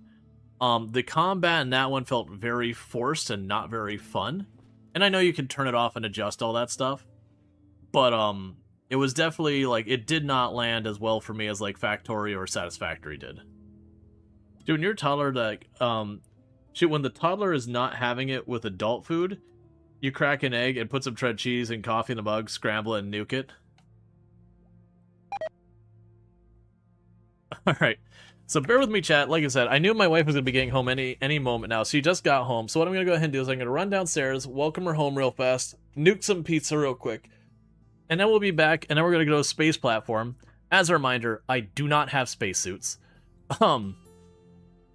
The combat in that one felt very forced and not very fun. And I know you can turn it off and adjust all that stuff, but it was definitely like it did not land as well for me as like Factory or Satisfactory did. Dude, when your toddler like shit, when the toddler is not having it with adult food, you crack an egg and put some shredded cheese and coffee in the mug, scramble it, and nuke it. All right. So bear with me, chat. Like I said, I knew my wife was going to be getting home any moment now. She just got home. So what I'm going to go ahead and do is I'm going to run downstairs, welcome her home real fast, nuke some pizza real quick, and then we'll be back, and then we're going to go to a space platform. As a reminder, I do not have spacesuits. So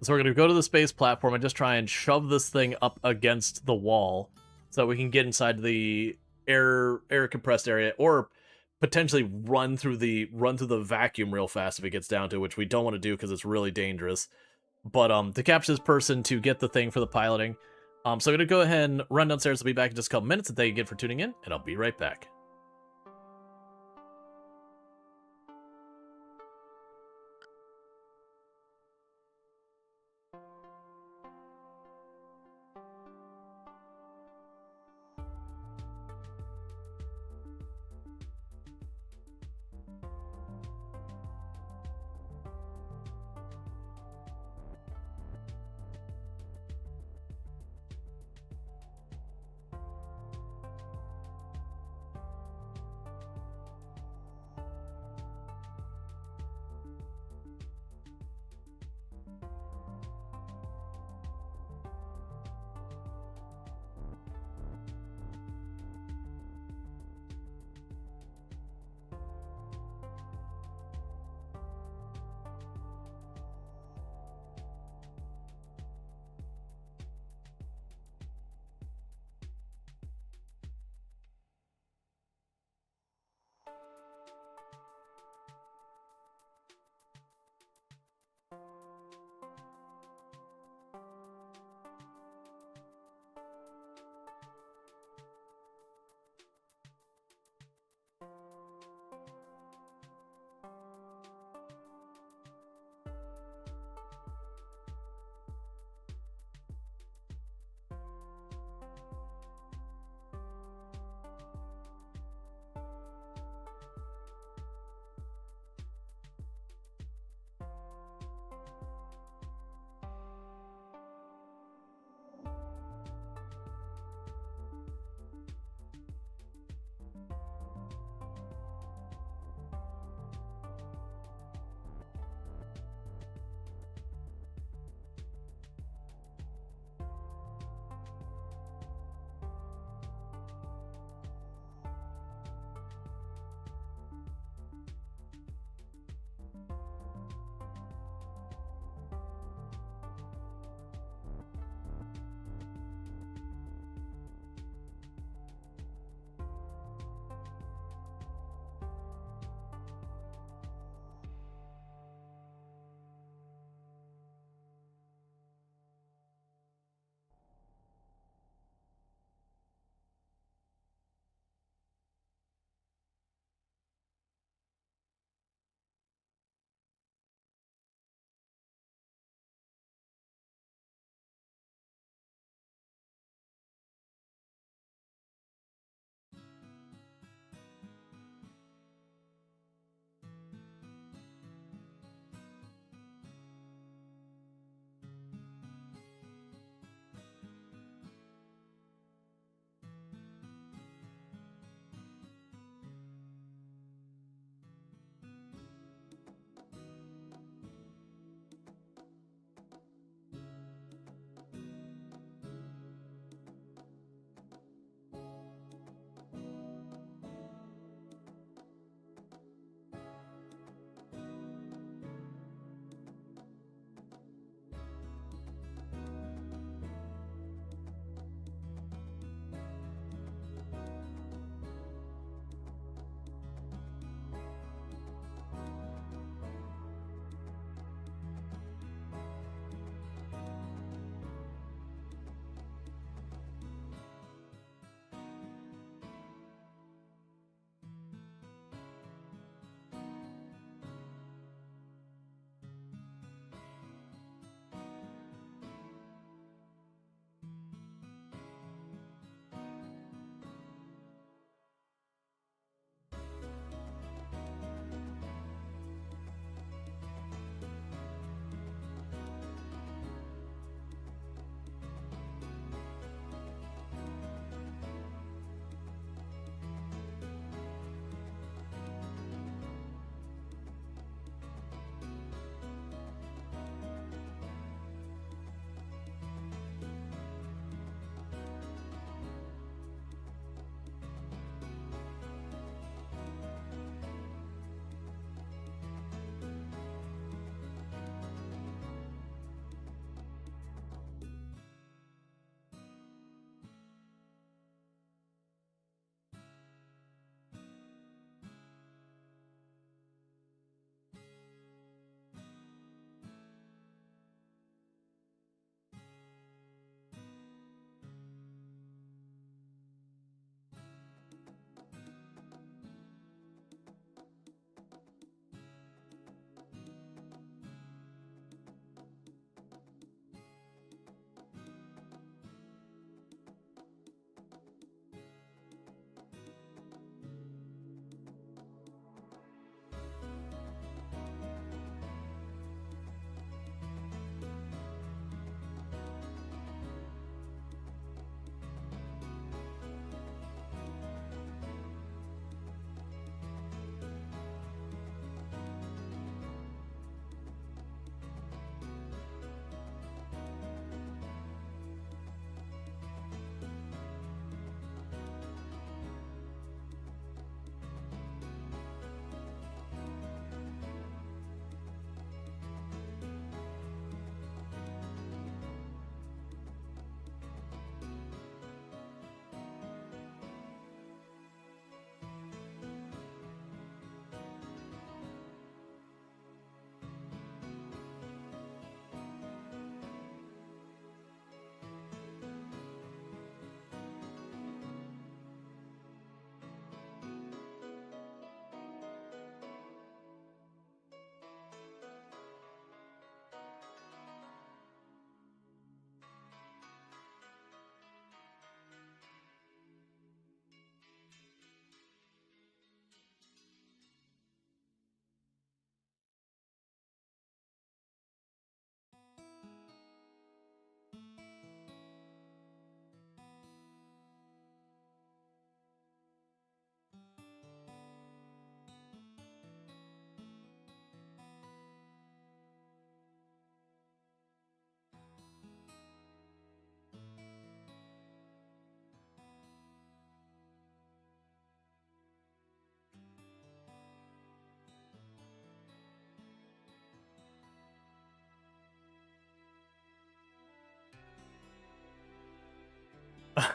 we're going to go to the space platform and just try and shove this thing up against the wall so that we can get inside the air compressed area, or potentially run through the vacuum real fast if it gets down to it, which we don't want to do because it's really dangerous. But to capture this person to get the thing for the piloting. So I'm gonna go ahead and run downstairs. I'll be back in just a couple minutes, and thank you again for tuning in, and I'll be right back.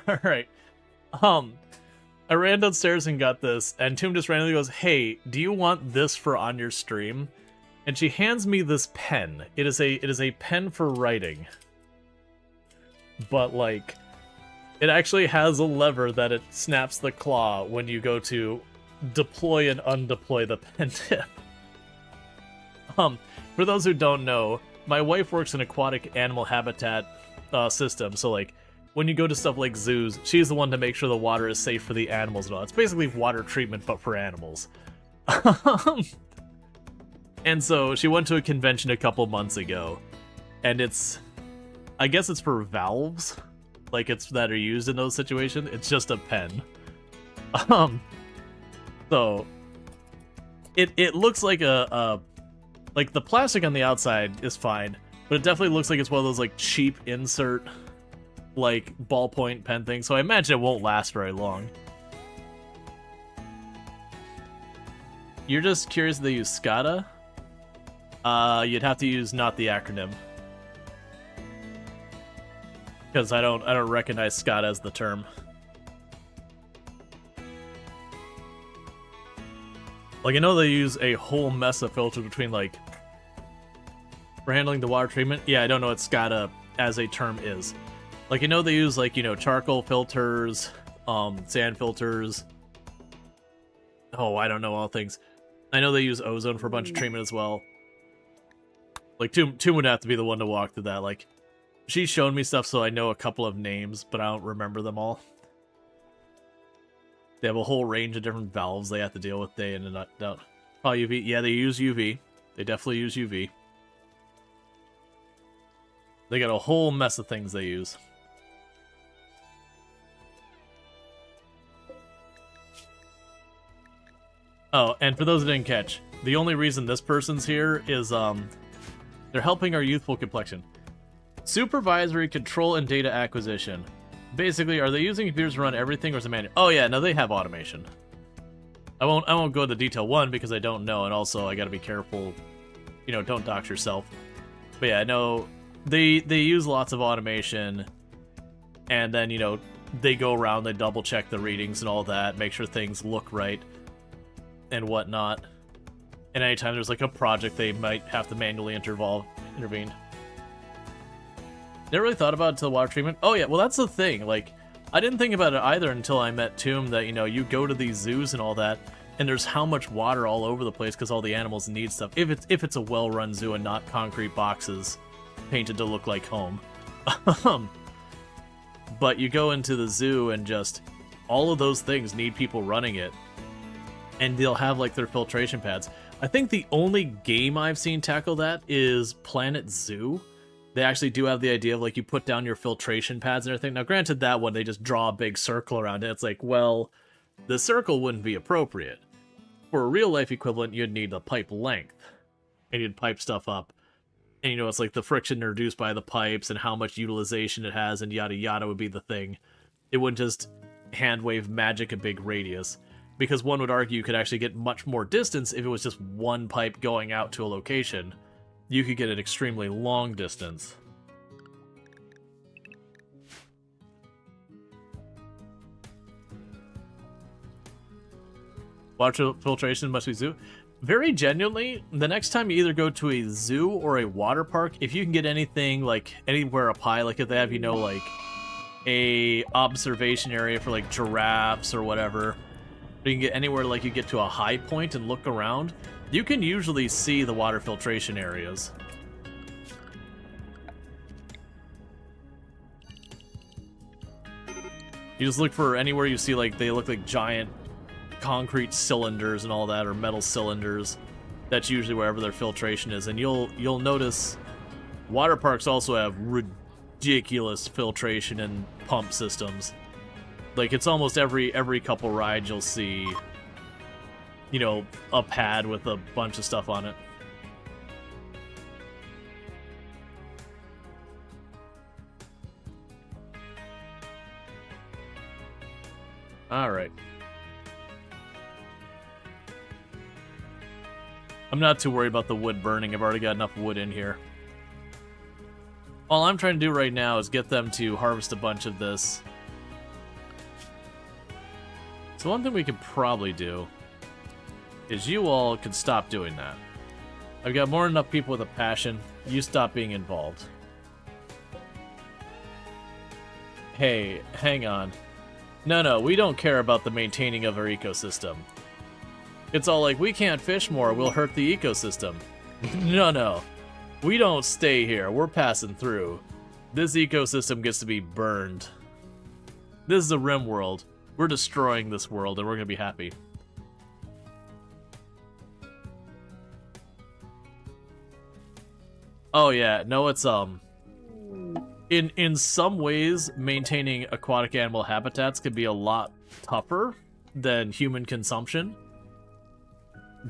Alright. I ran downstairs and got this, and Toom just randomly goes, "Hey, do you want this for on your stream?" And she hands me this pen. It is a pen for writing. But like, it actually has a lever that it snaps the claw when you go to deploy and undeploy the pen tip. For those who don't know, my wife works in aquatic animal habitat system, so like, when you go to stuff like zoos, she's the one to make sure the water is safe for the animals and all. It's basically water treatment, but for animals. And so she went to a convention a couple months ago, and I guess it's for valves, like it's that are used in those situations. It's just a pen. So it looks like like the plastic on the outside is fine, but it definitely looks like it's one of those like cheap insert like ballpoint pen things, so I imagine it won't last very long. You're just curious if they use SCADA? You'd have to use not the acronym, because I don't recognize SCADA as the term. Like, I know they use a whole mess of filters between, like, for handling the water treatment. Yeah, I don't know what SCADA as a term is. Like, I know they use, like, you know, charcoal filters, sand filters. Oh, I don't know all things. I know they use ozone for a bunch of treatment as well. Like, Toom would have to be the one to walk through that. Like, she's shown me stuff, so I know a couple of names, but I don't remember them all. They have a whole range of different valves they have to deal with day in and out. Oh, UV. Yeah, they use UV. They definitely use UV. They got a whole mess of things they use. Oh, and for those who didn't catch, the only reason this person's here is, they're helping our youthful complexion. Supervisory control and data acquisition. Basically, are they using computers to run everything, or is it manual? Oh yeah, no, they have automation. I won't go into detail one because I don't know, and also I gotta be careful, you know, don't dox yourself. But yeah, I know they use lots of automation, and then, you know, they go around, they double check the readings and all that, make sure things look right and whatnot. And anytime there's like a project, they might have to manually intervene. Never really thought about it until water treatment. Oh yeah, well that's the thing. Like, I didn't think about it either until I met Toom, that, you know, you go to these zoos and all that, and there's how much water all over the place because all the animals need stuff. If it's a well-run zoo and not concrete boxes painted to look like home. But you go into the zoo and just all of those things need people running it, and they'll have like their filtration pads. I think the only game I've seen tackle that is Planet Zoo. They actually do have the idea of, like, you put down your filtration pads and everything. Now, granted, that one, they just draw a big circle around it. It's like, well, the circle wouldn't be appropriate. For a real-life equivalent, you'd need the pipe length. And you'd pipe stuff up. And, you know, it's like the friction introduced by the pipes and how much utilization it has and yada yada would be the thing. It wouldn't just hand-wave magic a big radius. Because one would argue you could actually get much more distance if it was just one pipe going out to a location. You could get an extremely long distance. Water filtration must be zoo. Very genuinely, the next time you either go to a zoo or a water park, if you can get anything, like, anywhere up high, like if they have, you know, like, a observation area for, like, giraffes or whatever, you can get anywhere, like, you get to a high point and look around, you can usually see the water filtration areas. You just look for anywhere you see, like, they look like giant concrete cylinders and all that, or metal cylinders. That's usually wherever their filtration is, and you'll notice water parks also have ridiculous filtration and pump systems. Like, it's almost every couple rides you'll see, you know, a pad with a bunch of stuff on it. Alright. I'm not too worried about the wood burning. I've already got enough wood in here. All I'm trying to do right now is get them to harvest a bunch of this So one thing we could probably do is you all could stop doing that. I've got more than enough people with a passion. You stop being involved. Hey, hang on. No, we don't care about the maintaining of our ecosystem. It's all like, we can't fish more, we'll hurt the ecosystem. No. We don't stay here, we're passing through. This ecosystem gets to be burned. This is a RimWorld. We're destroying this world and we're gonna be happy. Oh yeah, no, it's in some ways maintaining aquatic animal habitats can be a lot tougher than human consumption,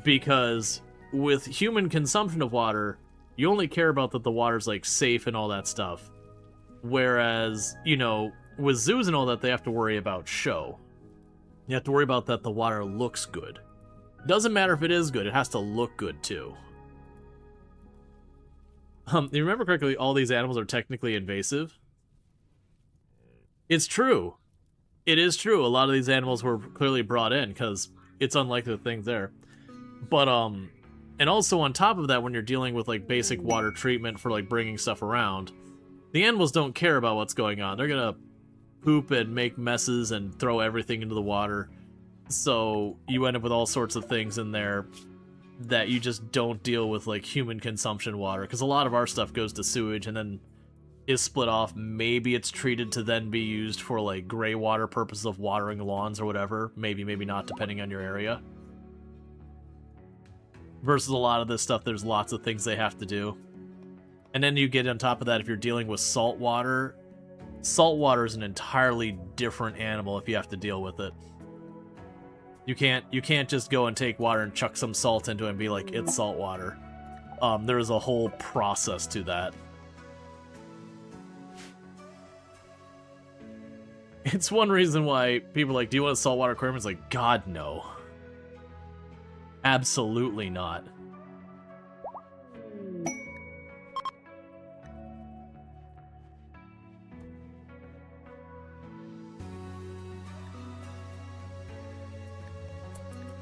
because with human consumption of water, you only care about that the water's like safe and all that stuff, whereas, you know, with zoos and all that, they have to worry about show. You have to worry about that the water looks good. Doesn't matter if it is good, it has to look good too. You remember correctly, all these animals are technically invasive? It's true. It is true. A lot of these animals were clearly brought in because it's unlikely the thing's there. But, and also on top of that, when you're dealing with, like, basic water treatment for, like, bringing stuff around, the animals don't care about what's going on. They're gonna poop and make messes and throw everything into the water. So you end up with all sorts of things in there that you just don't deal with, like, human consumption water, because a lot of our stuff goes to sewage and then is split off. Maybe it's treated to then be used for, like, gray water purposes of watering lawns or whatever. Maybe not, depending on your area. Versus a lot of this stuff, there's lots of things they have to do. And then you get on top of that, if you're dealing with salt water is an entirely different animal if you have to deal with it. You can't just go and take water and chuck some salt into it and be like, it's salt water. There's a whole process to that. It's one reason why people are like, do you want a saltwater aquarium? It's like, God, no. Absolutely not.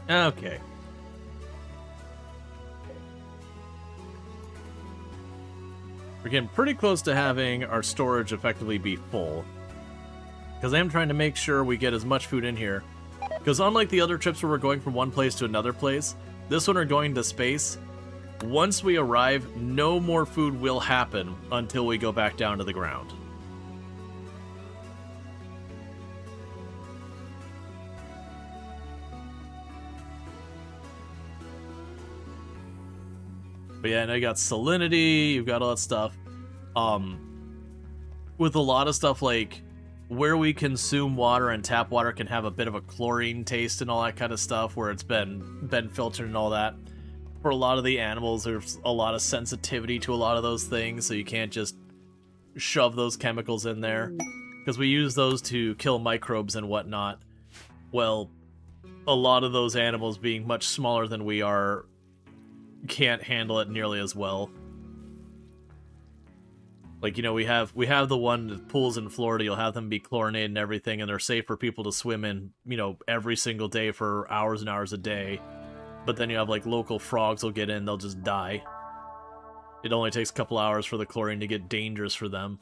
Okay. We're getting pretty close to having our storage effectively be full, because I am trying to make sure we get as much food in here. Because unlike the other trips where we're going from one place to another place, this one we're going to space. Once we arrive, no more food will happen until we go back down to the ground. But yeah, now you got salinity, you've got all that stuff. With a lot of stuff, like, where we consume water and tap water can have a bit of a chlorine taste and all that kind of stuff, where it's been filtered and all that. For a lot of the animals, there's a lot of sensitivity to a lot of those things, so you can't just shove those chemicals in there, because we use those to kill microbes and whatnot. Well, a lot of those animals, being much smaller than we are, can't handle it nearly as well. Like, you know, we have the one, the pools in Florida, you'll have them be chlorinated and everything, and they're safe for people to swim in, you know, every single day for hours and hours a day. But then you have, like, local frogs will get in, they'll just die. It only takes a couple hours for the chlorine to get dangerous for them.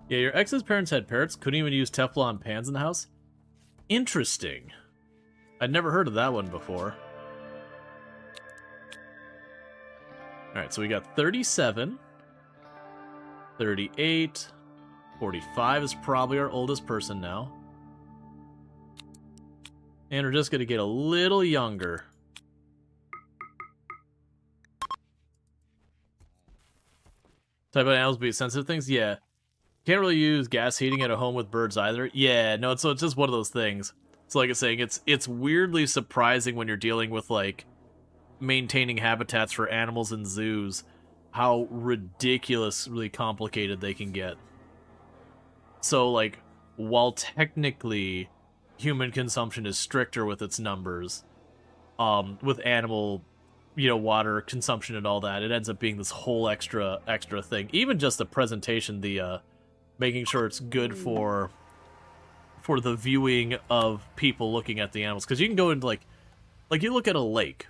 Yeah, your ex's parents had parrots, couldn't even use Teflon pans in the house? Interesting. I'd never heard of that one before. Alright, so we got 37, 38, 45 is probably our oldest person now. And we're just gonna get a little younger. Type of animals be sensitive things? Yeah. Can't really use gas heating at a home with birds either. Yeah, no, so it's just one of those things. So like I was saying, it's weirdly surprising when you're dealing with, like, maintaining habitats for animals in zoos, how ridiculously complicated they can get. So, like, while technically human consumption is stricter with its numbers, with animal water consumption and all that. It ends up being this whole extra thing. Even just the presentation, the making sure it's good for the viewing of people looking at the animals, because you can go into like you look at a lake.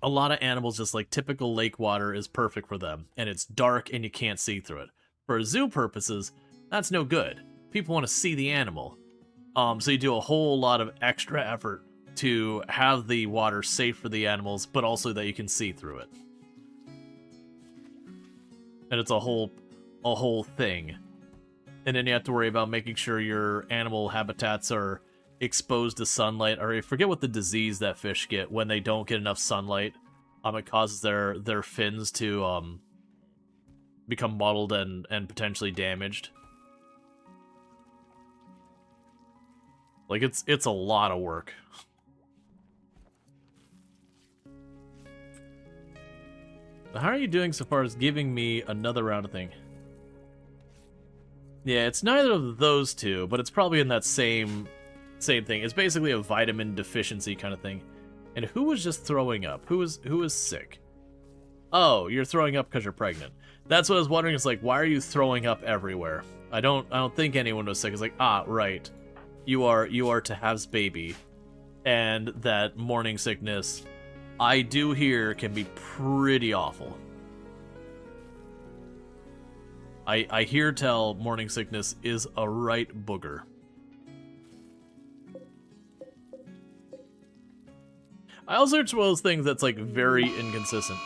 A lot of animals, just like typical lake water, is perfect for them, and it's dark and you can't see through it. For zoo purposes, that's no good. People want to see the animal. So you do a whole lot of extra effort to have the water safe for the animals, but also that you can see through it. And it's a whole thing. And then you have to worry about making sure your animal habitats are exposed to sunlight, or I forget what the disease that fish get when they don't get enough sunlight. It causes their fins to become mottled and potentially damaged. Like it's a lot of work. How are you doing so far as giving me another round of thing? Yeah, it's neither of those two, but it's probably in that same thing. It's basically a vitamin deficiency kind of thing. And who was just throwing up? Who was sick? Oh, you're throwing up because you're pregnant. That's what I was wondering. It's like, why are you throwing up everywhere? I don't think anyone was sick. It's like, right. You are to have's baby. And that morning sickness, I do hear, can be pretty awful. I hear tell morning sickness is a right booger. I also it's one of those things that's like very inconsistent.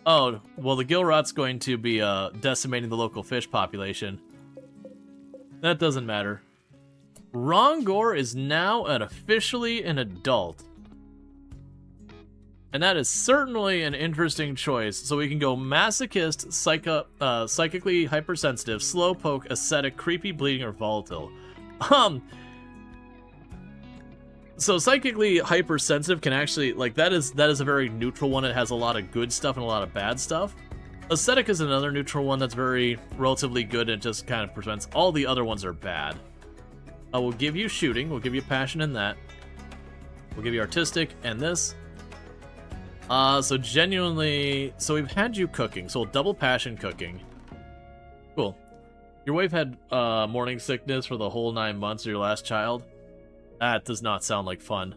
Oh, well the gill rot's going to be decimating the local fish population. That doesn't matter. Rongor is now officially an adult. And that is certainly an interesting choice. So we can go masochist, psychically hypersensitive, slowpoke, ascetic, creepy, bleeding, or volatile. So psychically hypersensitive can actually, like, that is a very neutral one. It has a lot of good stuff and a lot of bad stuff. Ascetic is another neutral one that's very relatively good and just kind of prevents. All the other ones are bad. We'll give you shooting. We'll give you passion in that. We'll give you artistic and this. So genuinely, so we've had you cooking. So we'll double passion cooking. Cool. Your wife had morning sickness for the whole 9 months of your last child. That does not sound like fun.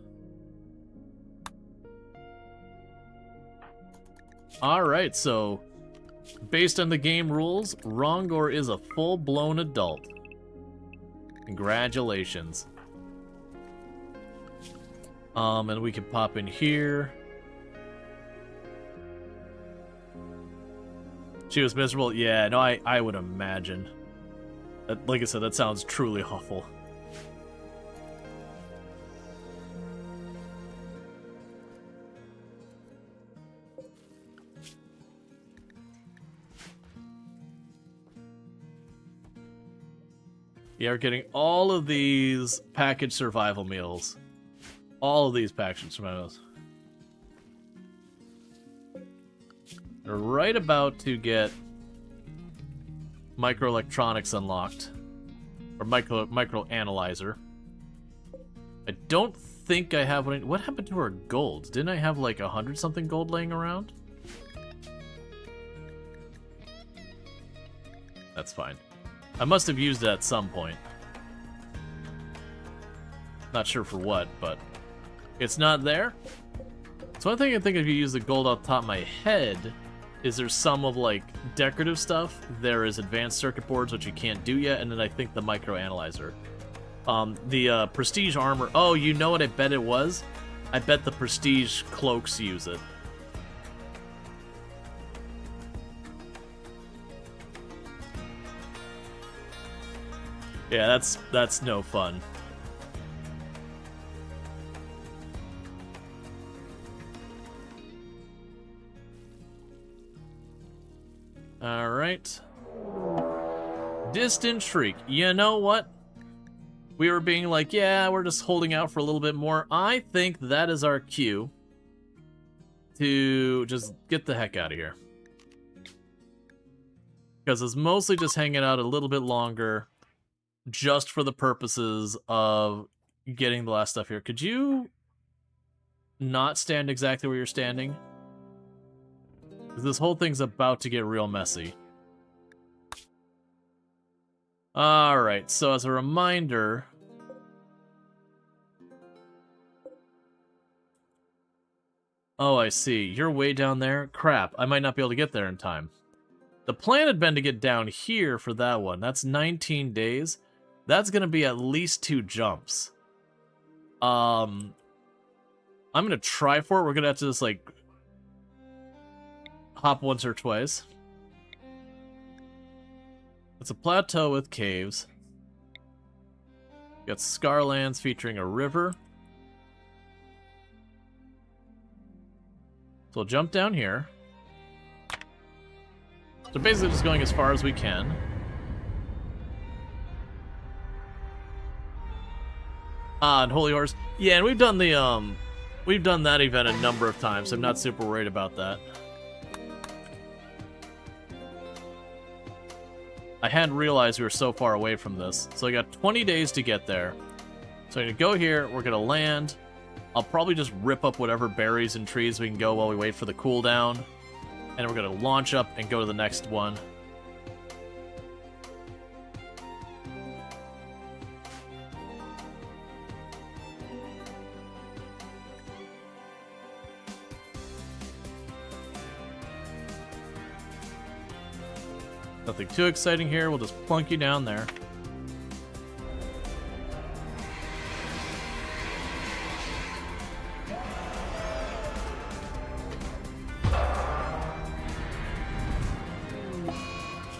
Alright, so based on the game rules, Rongor is a full-blown adult. Congratulations. And we can pop in here. She was miserable? Yeah, no, I would imagine. Like I said, that sounds truly awful. Yeah, we're getting all of these packaged survival meals. All of these packaged survival meals. We're right about to get microelectronics unlocked. Or micro analyzer. I don't think I have one. What happened to our gold? Didn't I have like 100-something gold laying around? That's fine. I must have used it at some point. Not sure for what, but it's not there. So one thing I think if you use the gold off the top of my head is there's some of like decorative stuff. There is advanced circuit boards, which you can't do yet, and then I think the micro analyzer. The prestige armor. Oh, you know what I bet it was? I bet the prestige cloaks use it. Yeah, that's no fun. Alright. Distant Shriek. You know what? We were being like, yeah, we're just holding out for a little bit more. I think that is our cue to just get the heck out of here. Because it's mostly just hanging out a little bit longer just for the purposes of getting the last stuff here. Could you not stand exactly where you're standing. Because this whole thing's about to get real messy. Alright, so as a reminder... Oh, I see. You're way down there? Crap, I might not be able to get there in time. The plan had been to get down here for that one. That's 19 days. That's gonna be at least 2 jumps. I'm gonna try for it. We're gonna have to just, like, hop once or twice. It's a plateau with caves. Got Scarlands featuring a river. So we'll jump down here. So basically just going as far as we can. And Holy Horse. Yeah, and we've done the we've done that event a number of times, so I'm not super worried about that. I hadn't realized we were so far away from this. So I got 20 days to get there. So I'm gonna go here, we're gonna land. I'll probably just rip up whatever berries and trees we can go while we wait for the cooldown. And we're gonna launch up and go to the next one. Nothing too exciting here, we'll just plunk you down there.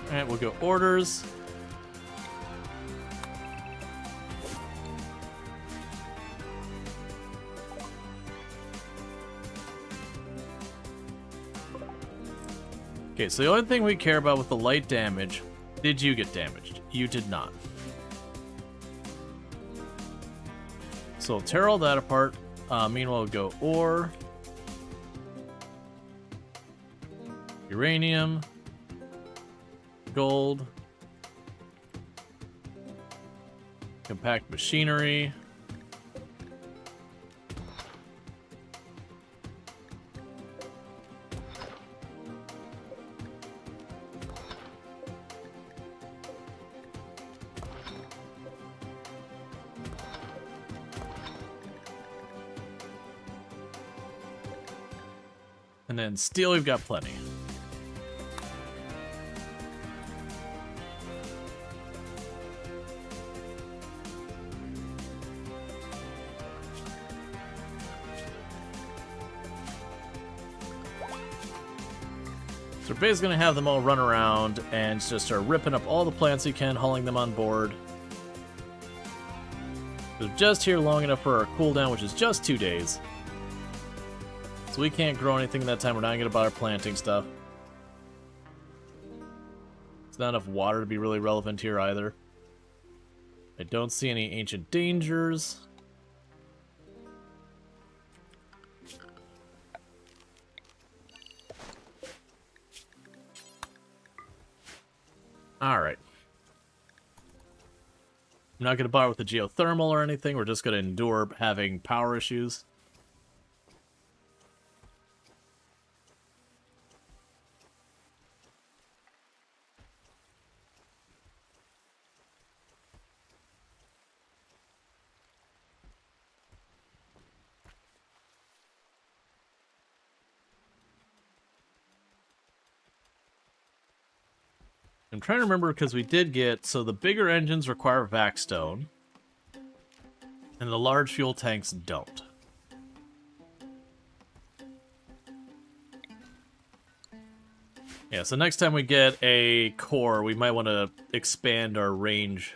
Alright, we'll go orders. Okay, so the only thing we care about with the light damage, did you get damaged? You did not. So we'll tear all that apart. Meanwhile, we'll go ore. Uranium. Gold. Compact machinery. And then steel, we've got plenty. So we're basically going to have them all run around and just start ripping up all the plants you can, hauling them on board. We're just here long enough for our cooldown, which is just 2 days. So we can't grow anything that time. We're not going to bother planting stuff. There's not enough water to be really relevant here either. I don't see any ancient dangers. Alright. I'm not going to bother with the geothermal or anything. We're just going to endure having power issues. I'm trying to remember because we did get, so the bigger engines require vac-stone, and the large fuel tanks don't. Yeah, so next time we get a core, we might want to expand our range.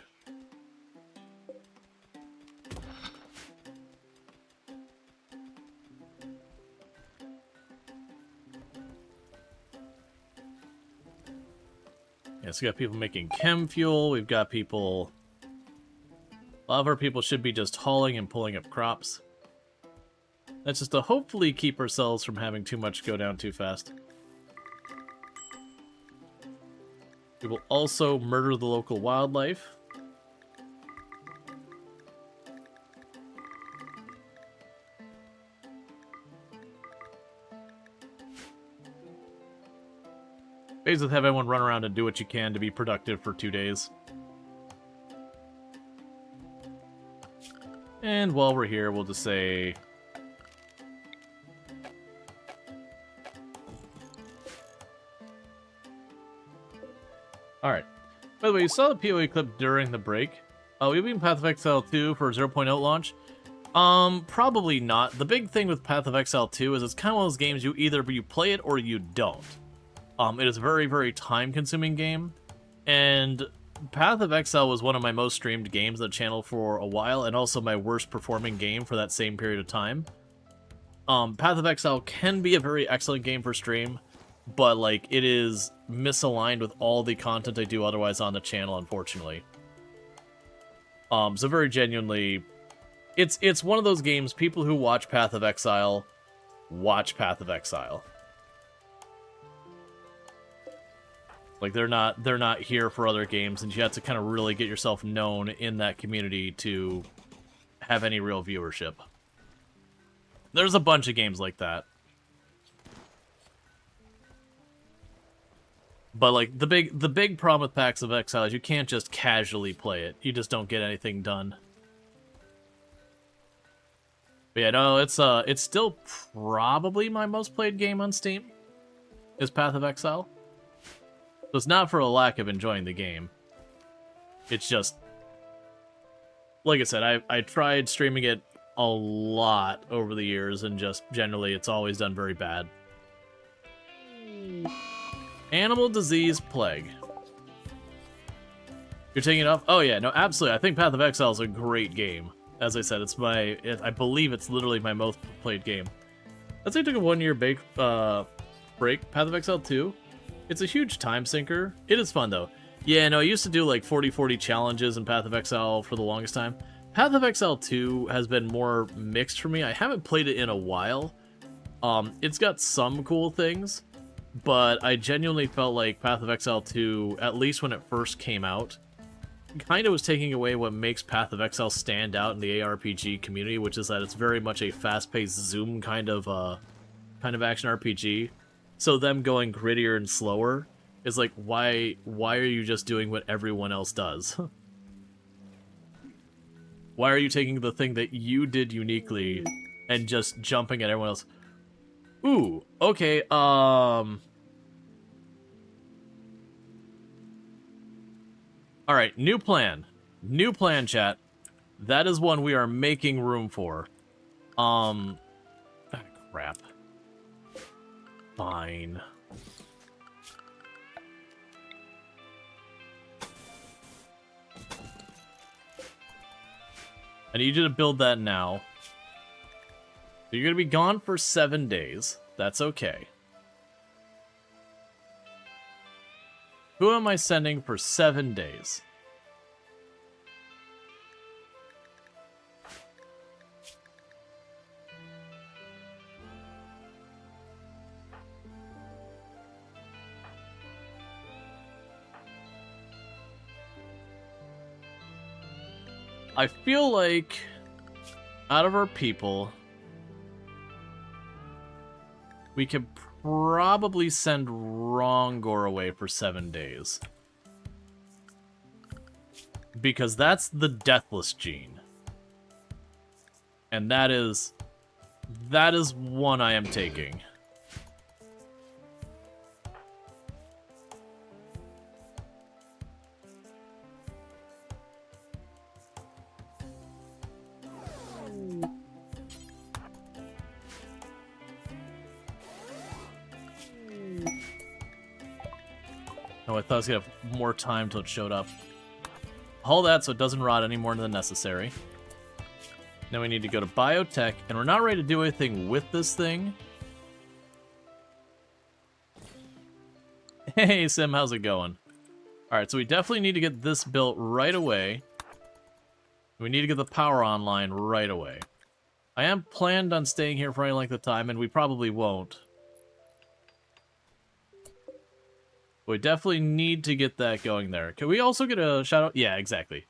Yeah, so we got people making chem fuel, we've got people... A lot of our people should be just hauling and pulling up crops. That's just to hopefully keep ourselves from having too much go down too fast. We will also murder the local wildlife. Basically, have everyone run around and do what you can to be productive for 2 days. And while we're here, we'll just say... Alright. By the way, you saw the PoE clip during the break. We've been Path of Exile 2 for 0.0 launch. Probably not. The big thing with Path of Exile 2 is it's kind of one of those games you play it or you don't. It is a very, very time-consuming game, and Path of Exile was one of my most streamed games on the channel for a while, and also my worst performing game for that same period of time. Path of Exile can be a very excellent game for stream, but like it is misaligned with all the content I do otherwise on the channel, unfortunately. So very genuinely, it's one of those games people who watch Path of Exile watch Path of Exile. Like they're not here for other games, and you have to kind of really get yourself known in that community to have any real viewership. There's a bunch of games like that. But like the big problem with Paths of Exile is you can't just casually play it. You just don't get anything done. But yeah, no, it's still probably my most played game on Steam is Path of Exile. So it's not for a lack of enjoying the game. It's just, like I said, I tried streaming it a lot over the years, and just generally it's always done very bad. Animal Disease Plague. You're taking it off? Oh yeah, no, absolutely. I think Path of Exile is a great game. As I said, I believe it's literally my most played game. Let's say I took a 1-year break, Path of Exile 2. It's a huge time sinker. It is fun, though. Yeah, no, I used to do, like, 40-40 challenges in Path of Exile for the longest time. Path of Exile 2 has been more mixed for me. I haven't played it in a while. It's got some cool things, but I genuinely felt like Path of Exile 2, at least when it first came out, kind of was taking away what makes Path of Exile stand out in the ARPG community, which is that it's very much a fast-paced Zoom kind of action RPG. So them going grittier and slower is like, why are you just doing what everyone else does? Why are you taking the thing that you did uniquely and just jumping at everyone else? Ooh, okay, Alright, new plan. New plan, chat. That is one we are making room for. Crap. Fine. I need you to build that now. You're going to be gone for 7 days. That's okay. Who am I sending for 7 days? I feel like out of our people, we could probably send Rongor away for 7 days. Because that's the Deathless gene. And that is one I am taking. Oh, I thought I was going to have more time till it showed up. Hold that so it doesn't rot any more than necessary. Now we need to go to biotech, and we're not ready to do anything with this thing. Hey, Sim, how's it going? Alright, so we definitely need to get this built right away. We need to get the power online right away. I am planned on staying here for any length of time, and we probably won't. We definitely need to get that going there. Can we also get a shout out? Yeah, exactly.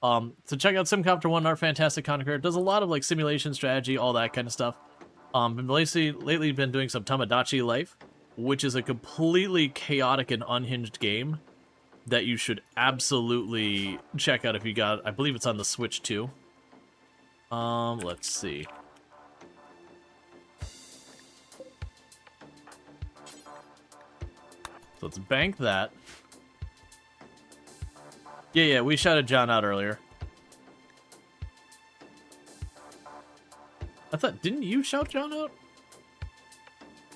So check out Simcopter 1, our fantastic content creator. Does a lot of like simulation strategy, all that kind of stuff. Been lately been doing some Tamagotchi life. which is a completely chaotic and unhinged game that you should absolutely check out if you got. I believe it's on the Switch too. Let's see. So let's bank that. Yeah, we shouted John out earlier. I thought, didn't you shout John out?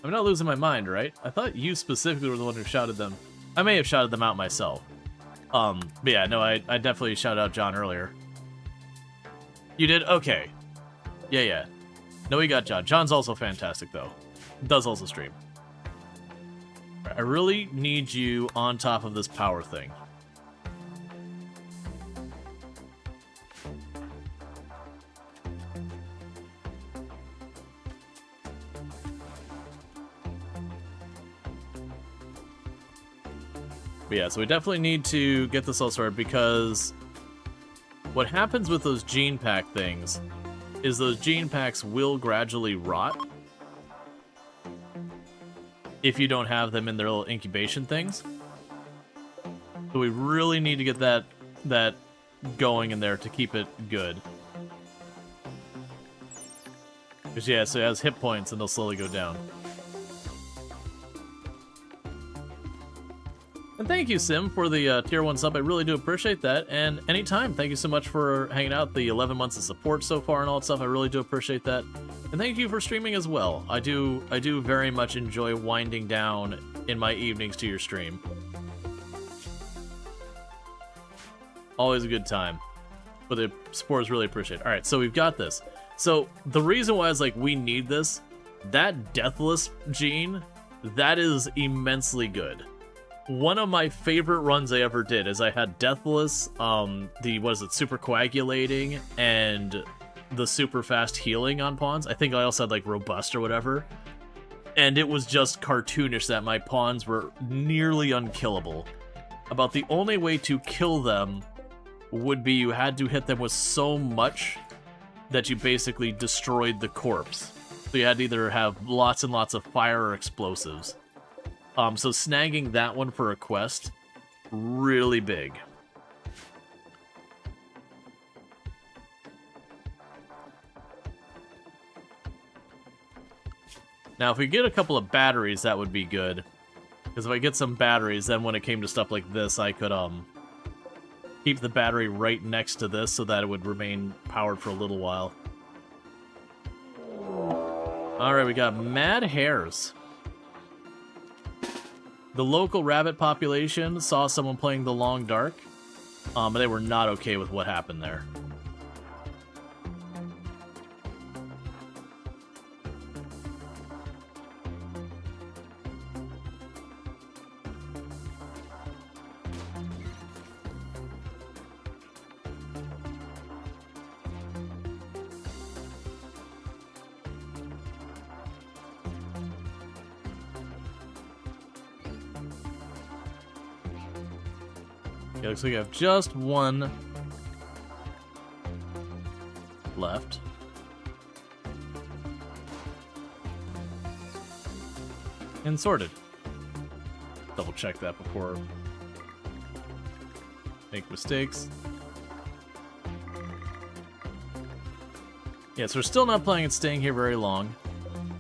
I'm not losing my mind, right? I thought you specifically were the one who shouted them. I may have shouted them out myself. But yeah, no, I definitely shouted out John earlier. You did? Okay. Yeah. No, we got John. John's also fantastic, though. Does also stream. I really need you on top of this power thing. But yeah, so we definitely need to get this all started, because what happens with those gene pack things is those gene packs will gradually rot if you don't have them in their little incubation things. So we really need to get that going in there to keep it good. Because yeah, so it has hit points and they'll slowly go down. And thank you, Sim, for the tier 1 sub. I really do appreciate that. And anytime, thank you so much for hanging out, the 11 months of support so far and all that stuff. I really do appreciate that. And thank you for streaming as well. I do very much enjoy winding down in my evenings to your stream. Always a good time. But the support is really appreciated. Alright, so we've got this. So the reason why I was like, we need this, that Deathless gene, that is immensely good. One of my favorite runs I ever did is I had Deathless, super coagulating, and the super fast healing on pawns. I think I also had like Robust or whatever. And it was just cartoonish that my pawns were nearly unkillable. About the only way to kill them would be you had to hit them with so much that you basically destroyed the corpse. So you had to either have lots and lots of fire or explosives. So snagging that one for a quest, really big. Now, if we get a couple of batteries, that would be good. Because if I get some batteries, then when it came to stuff like this, I could keep the battery right next to this so that it would remain powered for a little while. Alright, we got Mad Hares. The local rabbit population saw someone playing the Long Dark, but they were not okay with what happened there. Okay, looks like we have just one left. And sorted. Double check that before make mistakes. Yeah, so we're still not planning on staying here very long.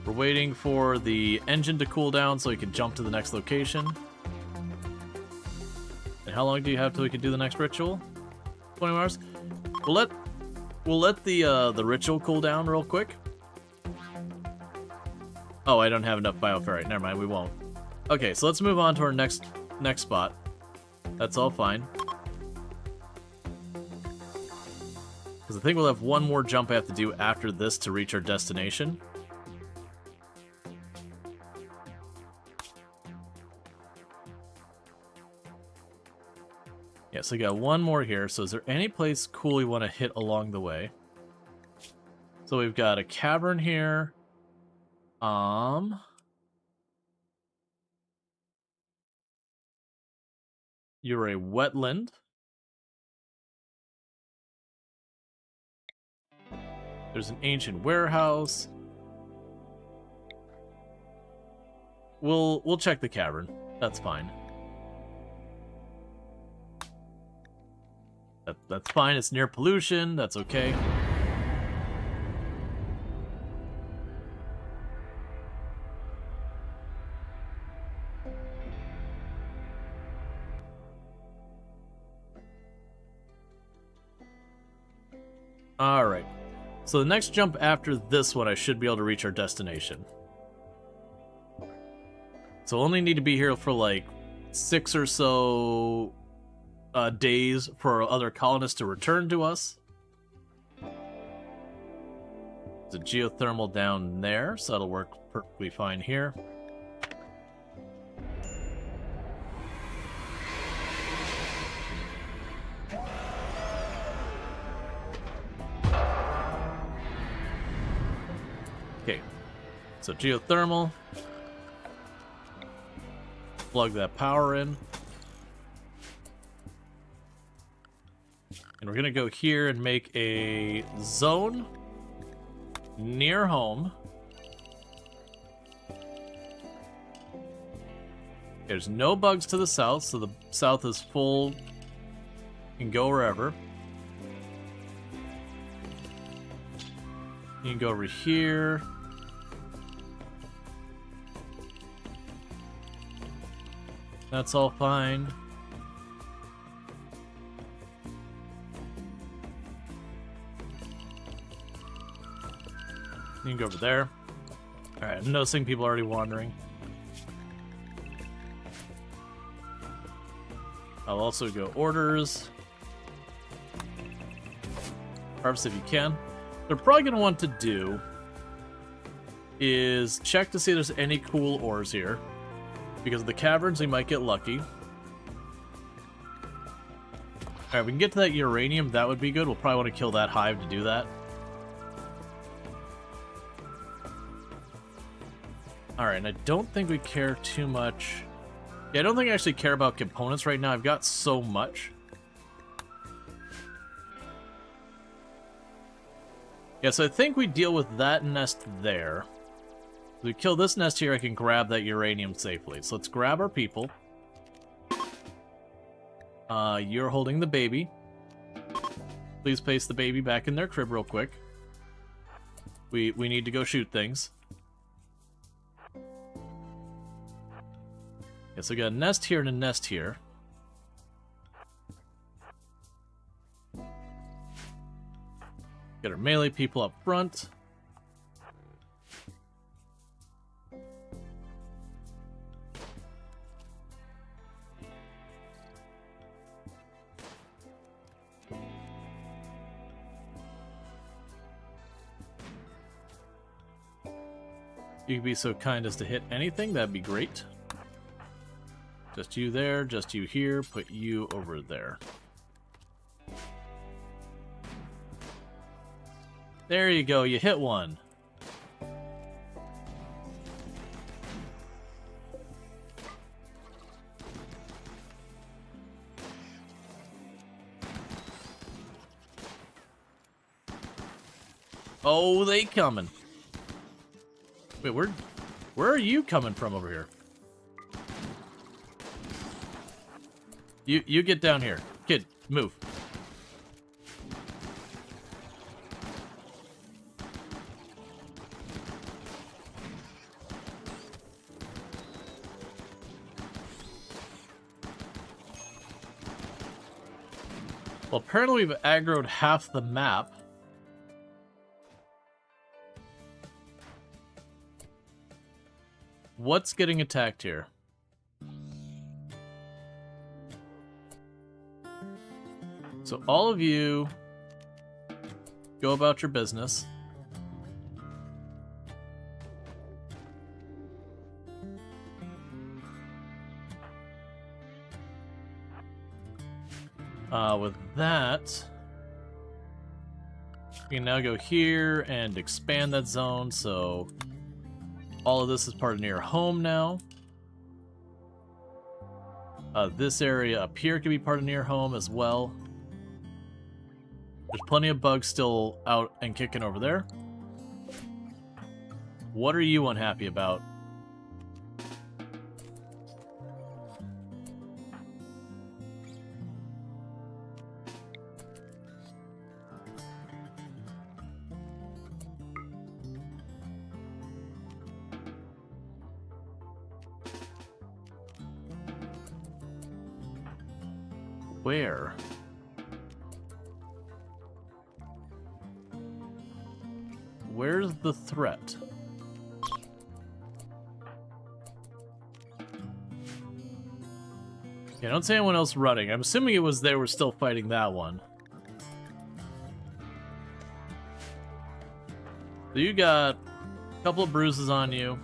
We're waiting for the engine to cool down so we can jump to the next location. And how long do you have till we can do the next ritual? 20 hours? We'll let the ritual cool down real quick. Oh, I don't have enough bioferrite. Never mind, we won't. Okay, so let's move on to our next spot. That's all fine. Because I think we'll have one more jump I have to do after this to reach our destination. Yeah, so we got one more here. So is there any place cool we want to hit along the way? So we've got a cavern here. You're a wetland. There's an ancient warehouse. we'll check the cavern. That's fine. That's fine. It's near pollution. That's okay. Alright. So the next jump after this one, I should be able to reach our destination. So we'll only need to be here for like 6 or so days for other colonists to return to us. There's a geothermal down there, so that'll work perfectly fine here. Okay, so geothermal. Plug that power in. And we're gonna go here and make a zone near home. There's no bugs to the south, so the south is full. You can go wherever. You can go over here. That's all fine. You can go over there. Alright, I'm noticing people already wandering. I'll also go orders. Harvest if you can. What they're probably going to want to do is check to see if there's any cool ores here. Because of the caverns, we might get lucky. Alright, we can get to that uranium. That would be good. We'll probably want to kill that hive to do that. Alright, and I don't think we care too much. Yeah, I don't think I actually care about components right now. I've got so much. Yeah, so I think we deal with that nest there. If we kill this nest here, I can grab that uranium safely. So let's grab our people. You're holding the baby. Please place the baby back in their crib real quick. We need to go shoot things. Yeah, so we got a nest here and a nest here. Get our melee people up front. You could be so kind as to hit anything, that'd be great. Just you there, just you here, put you over there. There you go, you hit one. Oh, they coming. Wait, where are you coming from over here? You get down here. Kid, move. Well, apparently we've aggroed half the map. What's getting attacked here? So all of you go about your business. With that, we can now go here and expand that zone, so all of this is part of near home now. This area up here can be part of near home as well. There's plenty of bugs still out and kicking over there. What are you unhappy about? Where? Where's the threat? Yeah, I don't see anyone else running. I'm assuming it was they were still fighting that one. So you got a couple of bruises on you,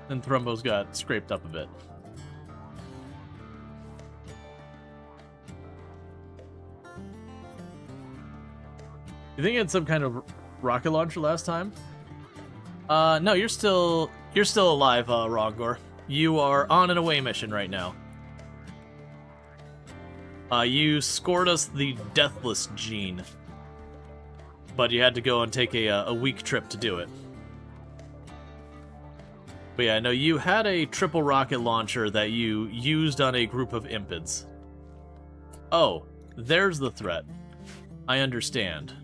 and Thrumbo's got scraped up a bit. You think you had some kind of rocket launcher last time? No, you're still alive, Rongor. You are on an away mission right now. You scored us the Deathless gene, but you had to go and take a week trip to do it. But yeah, no, you had a triple rocket launcher that you used on a group of impids. Oh, there's the threat. I understand.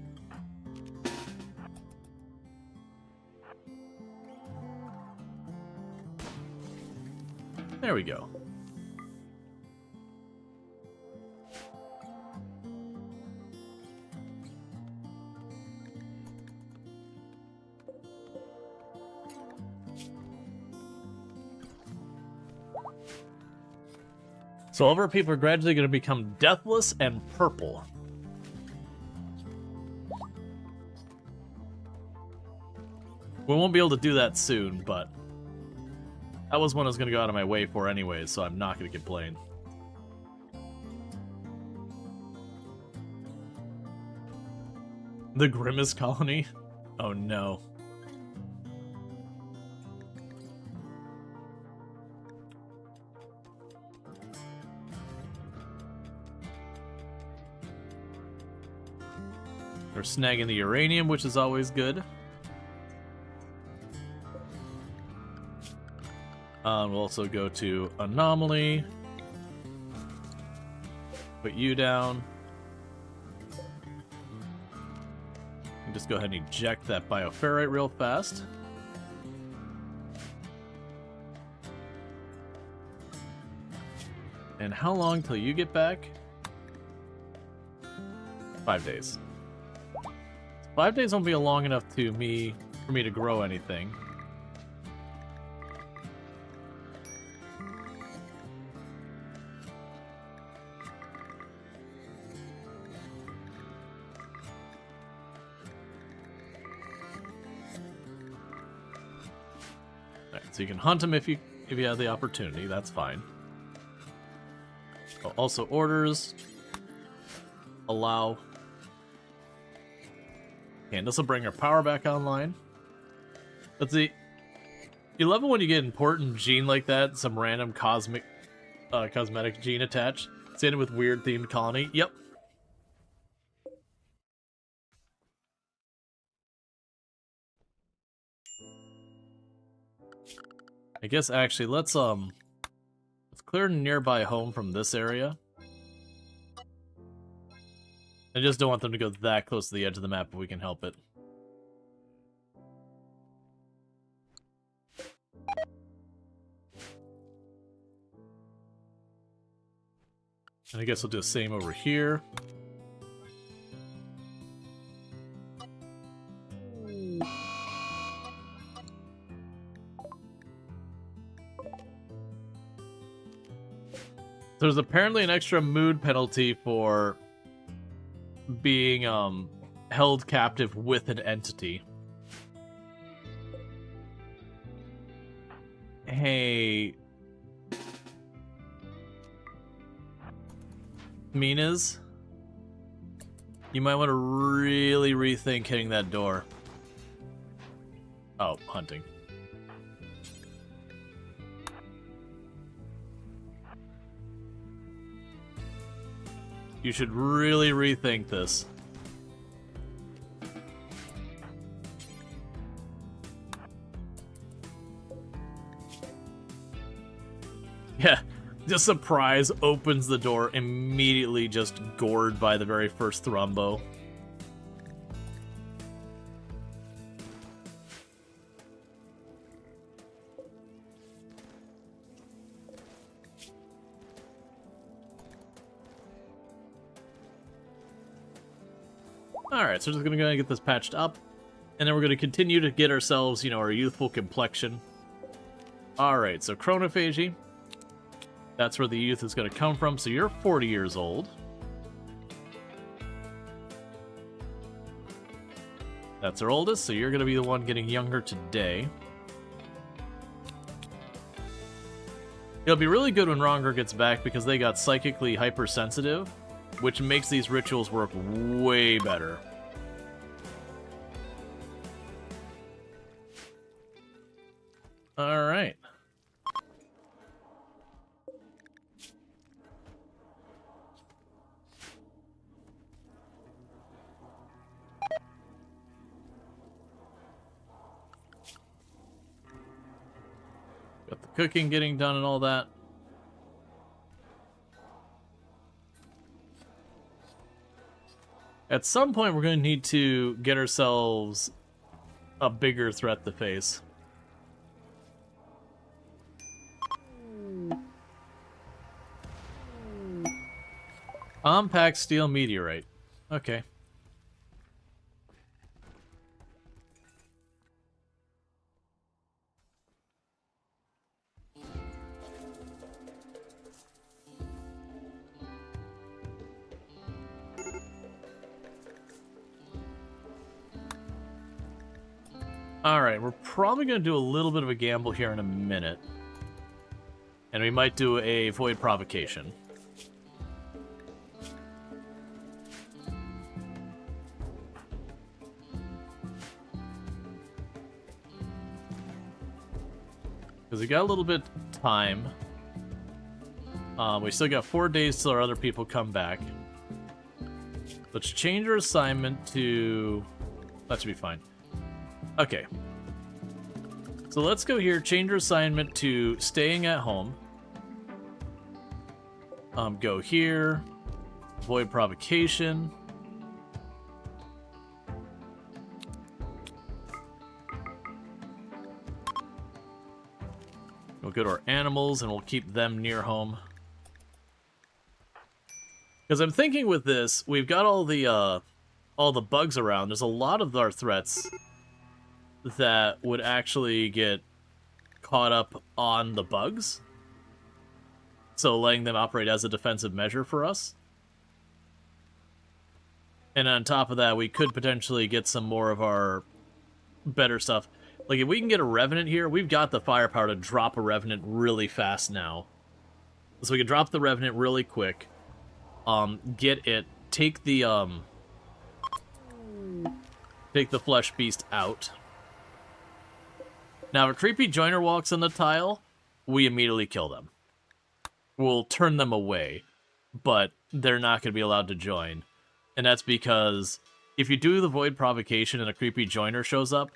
There we go. So all of our people are gradually going to become deathless and purple. We won't be able to do that soon, but that was one I was going to go out of my way for anyways, so I'm not going to complain. The Grimace Colony? Oh no. We're snagging the uranium, which is always good. We'll also go to Anomaly. Put you down. And just go ahead and eject that bioferrite real fast. And how long till you get back? 5 days. 5 days won't be long enough for me to grow anything. Alright, so you can hunt him if you have the opportunity. That's fine. Oh, also orders. Allow. And this will bring our power back online. Let's see. You love it when you get an important gene like that, some random cosmetic gene attached. It's ended with weird themed colony. Yep. I guess actually let's clear a nearby home from this area. I just don't want them to go that close to the edge of the map if we can help it. And I guess we'll do the same over here. There's apparently an extra mood penalty for being held captive with an entity. Hey, Minas, you might want to really rethink hitting that door. Oh, hunting. You should really rethink this. Yeah, the surprise opens the door, immediately just gored by the very first Thrumbo. Alright, so we're just going to go ahead and get this patched up. And then we're going to continue to get ourselves, you know, our youthful complexion. Alright, so chronophagy. That's where the youth is going to come from. So you're 40 years old. That's our oldest, so you're going to be the one getting younger today. It'll be really good when Ronger gets back because they got psychically hypersensitive, which makes these rituals work way better. Alright. Got the cooking getting done and all that. At some point, we're going to need to get ourselves a bigger threat to face. Compact steel meteorite. Okay. Alright, we're probably going to do a little bit of a gamble here in a minute. And we might do a void provocation. Because we got a little bit of time. We still got 4 days till our other people come back. Let's change our assignment to... That should be fine. Okay. So let's go here, change our assignment to staying at home. Go here. Void provocation. We'll go to our animals and we'll keep them near home. Because I'm thinking with this, we've got all the bugs around. There's a lot of our threats that would actually get caught up on the bugs. So letting them operate as a defensive measure for us. And on top of that, we could potentially get some more of our better stuff. Like, if we can get a Revenant here, we've got the firepower to drop a Revenant really fast now. So we can drop the Revenant really quick. Get it. Take the Flesh Beast out. Now, if a creepy joiner walks on the tile, we immediately kill them. We'll turn them away, but they're not going to be allowed to join. And that's because if you do the Void Provocation and a creepy joiner shows up,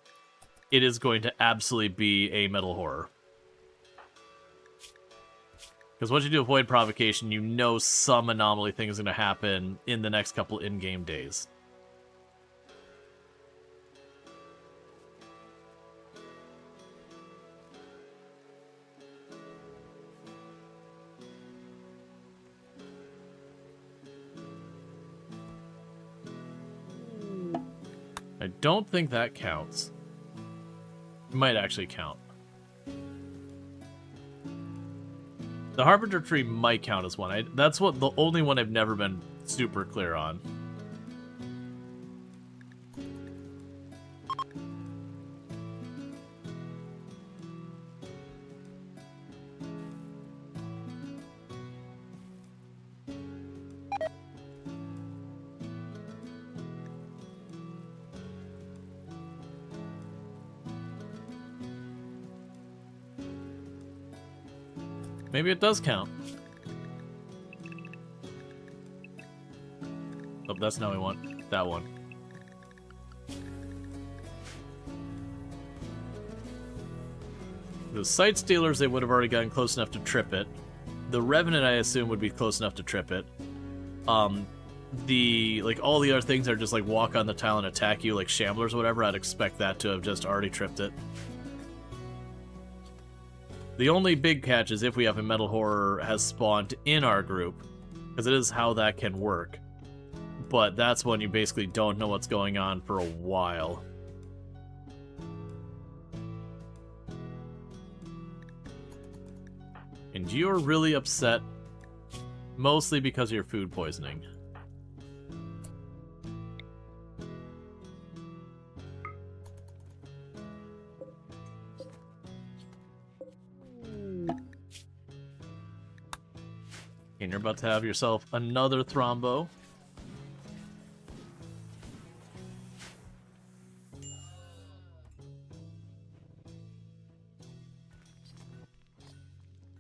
it is going to absolutely be a metal horror. Because once you do a Void Provocation, you know some anomaly thing is going to happen in the next couple in-game days. I don't think that counts. It might actually count. The Harbinger tree might count as one. That's the only one I've never been super clear on. Maybe it does count. Oh, that's not what we want. That one. The Sight Stealers, they would have already gotten close enough to trip it. The Revenant, I assume, would be close enough to trip it. All the other things are just like walk on the tile and attack you, like Shamblers or whatever. I'd expect that to have just already tripped it. The only big catch is if we have a Metal Horror has spawned in our group, because it is how that can work. but that's when you basically don't know what's going on for a while. And you're really upset, mostly because of your food poisoning. And you're about to have yourself another thrombo.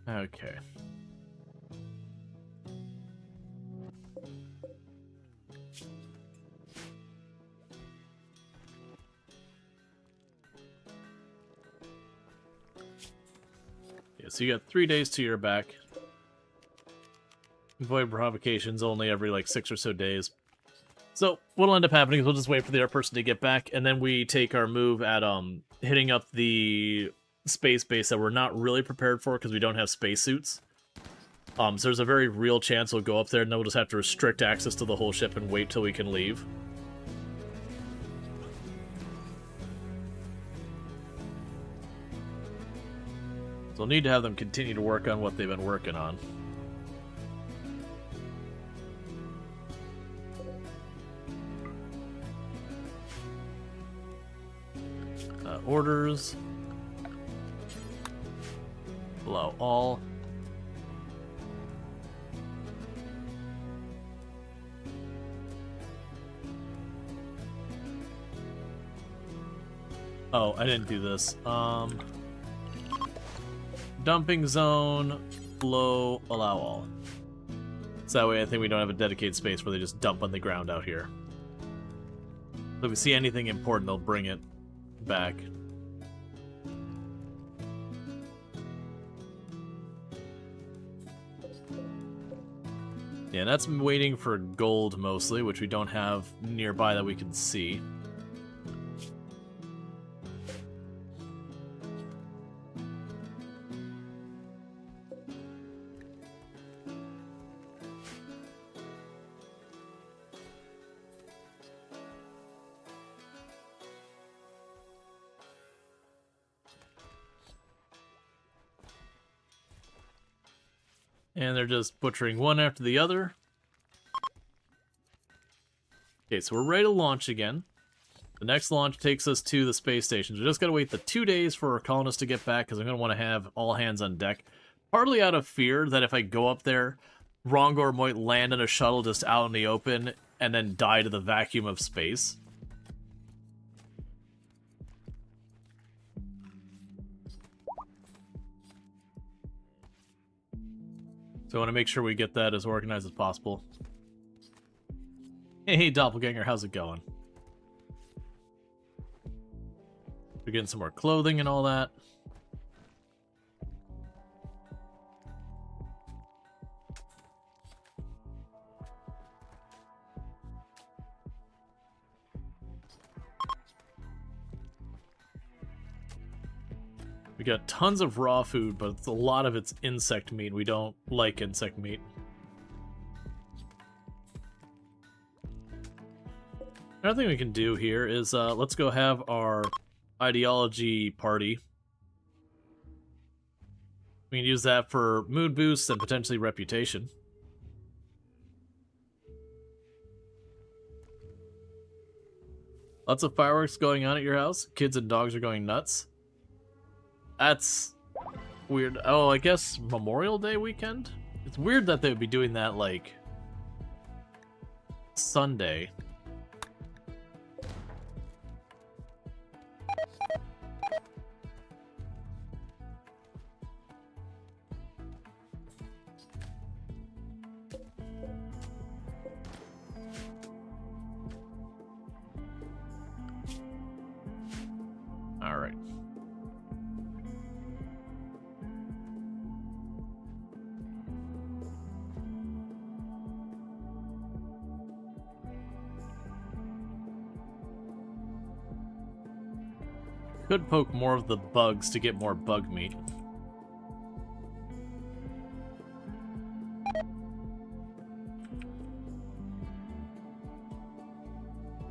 Okay. Yeah, so you got 3 days to your back. Avoid provocations only every like 6 or so days. So what'll end up happening is we'll just wait for the other person to get back, and then we take our move at hitting up the space base that we're not really prepared for because we don't have spacesuits. So there's a very real chance we'll go up there and then we'll just have to restrict access to the whole ship and wait till we can leave. So we'll need to have them continue to work on what they've been working on. Orders. Allow all. Oh, I didn't do this. Dumping zone, flow, allow all. So that way I think we don't have a dedicated space where they just dump on the ground out here. So if we see anything important, they'll bring it back. Yeah, that's waiting for gold mostly, which we don't have nearby that we can see. And they're just butchering one after the other. Okay, so we're ready to launch again. The next launch takes us to the space stations. We just gotta wait the 2 days for our colonists to get back, because I'm gonna want to have all hands on deck. Partly out of fear that if I go up there, Rongor might land in a shuttle just out in the open and then die to the vacuum of space. So I want to make sure we get that as organized as possible. Hey, Doppelganger, how's it going? We're getting some more clothing and all that. We got tons of raw food, but a lot of it's insect meat. We don't like insect meat. Another thing we can do here is let's go have our ideology party. We can use that for mood boosts and potentially reputation. Lots of fireworks going on at your house. Kids and dogs are going nuts. That's weird. Oh, I guess Memorial Day weekend? It's weird that they would be doing that, like, Sunday. All right. Could poke more of the bugs to get more bug meat.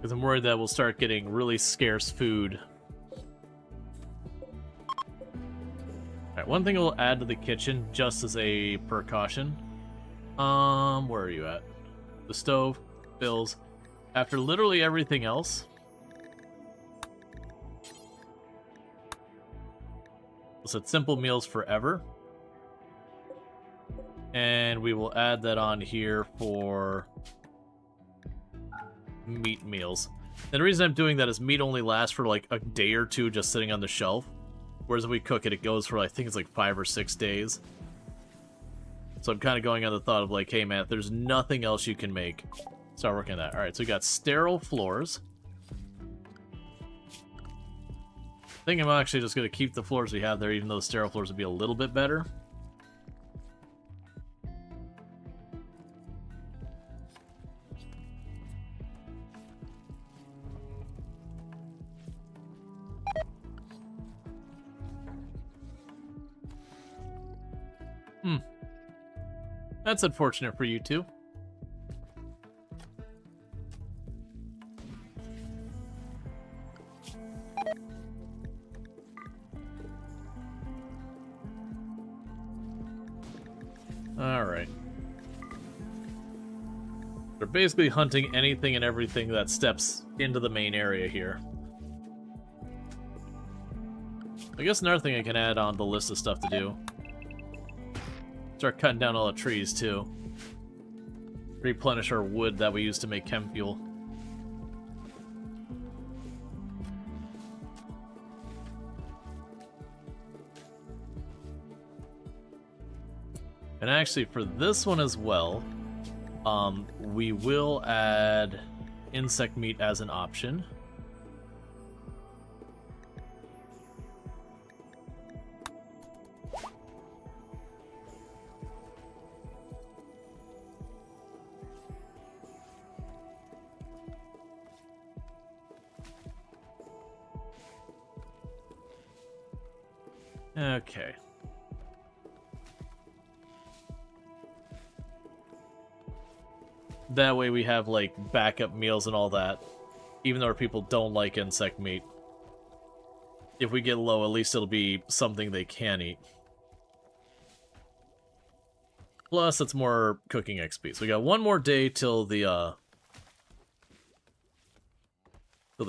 Because I'm worried that we'll start getting really scarce food. Alright, one thing we'll add to the kitchen, just as a precaution. Where are you at? The stove, bills. After literally everything else, we'll set simple meals forever. And we will add that on here for meat meals. And the reason I'm doing that is meat only lasts for like a day or two just sitting on the shelf. Whereas if we cook it, it goes for, I think it's like 5 or 6 days. So I'm kind of going on the thought of like, hey man, if there's nothing else you can make, start working on that. Alright, so we got sterile floors. I think I'm actually just going to keep the floors we have there, even though the sterile floors would be a little bit better. That's unfortunate for you two. Alright. They're basically hunting anything and everything that steps into the main area here. I guess another thing I can add on the list of stuff to do. Start cutting down all the trees, too. Replenish our wood that we use to make chem fuel. And actually, for this one as well, we will add insect meat as an option. Okay. That way we have, like, backup meals and all that. Even though our people don't like insect meat. If we get low, at least it'll be something they can eat. Plus, it's more cooking XP. So we got one more day till the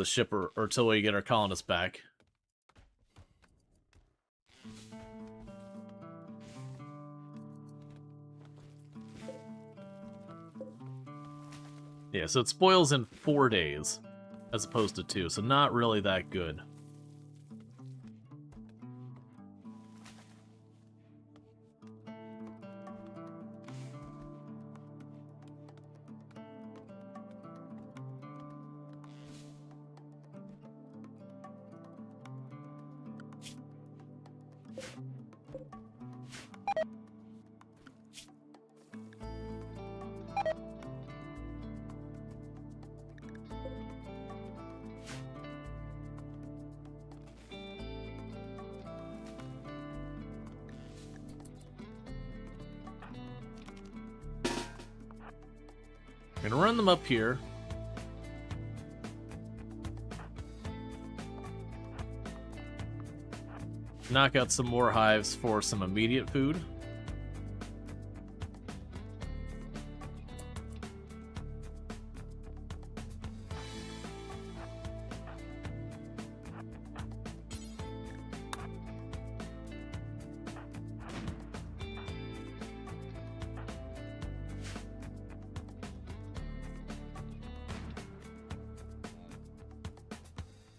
ship, or till we get our colonists back. Yeah, so it spoils in 4 days, as opposed to 2, so not really that good. I'm gonna run them up here. Knock out some more hives for some immediate food.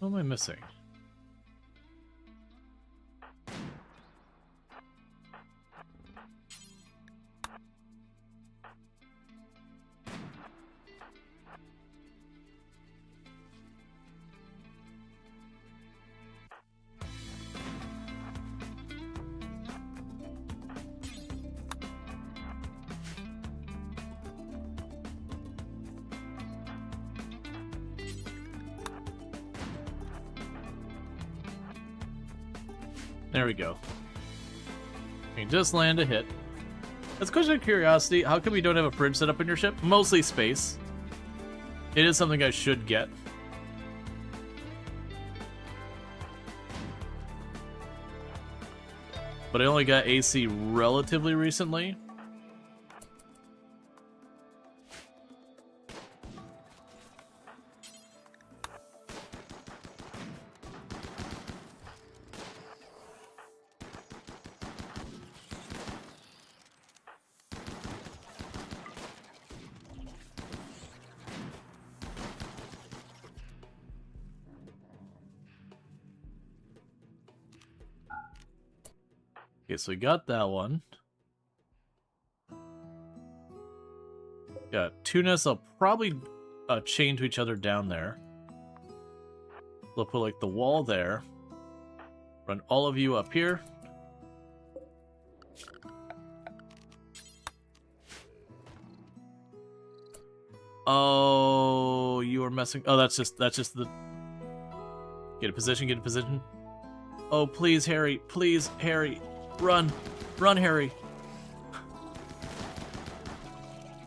What am I missing? There we go. You just land a hit. That's a question of curiosity. How come you don't have a fridge set up in your ship? Mostly space. It is something I should get. but I only got AC relatively recently. Okay, so we got that one. Got two nests. I'll probably chain to each other down there. They'll put like the wall there. Run all of you up here. Oh, you are messing. Oh, that's just the. Get a position. Get a position. Oh, please, Harry. Please, Harry. Run. Run, Harry.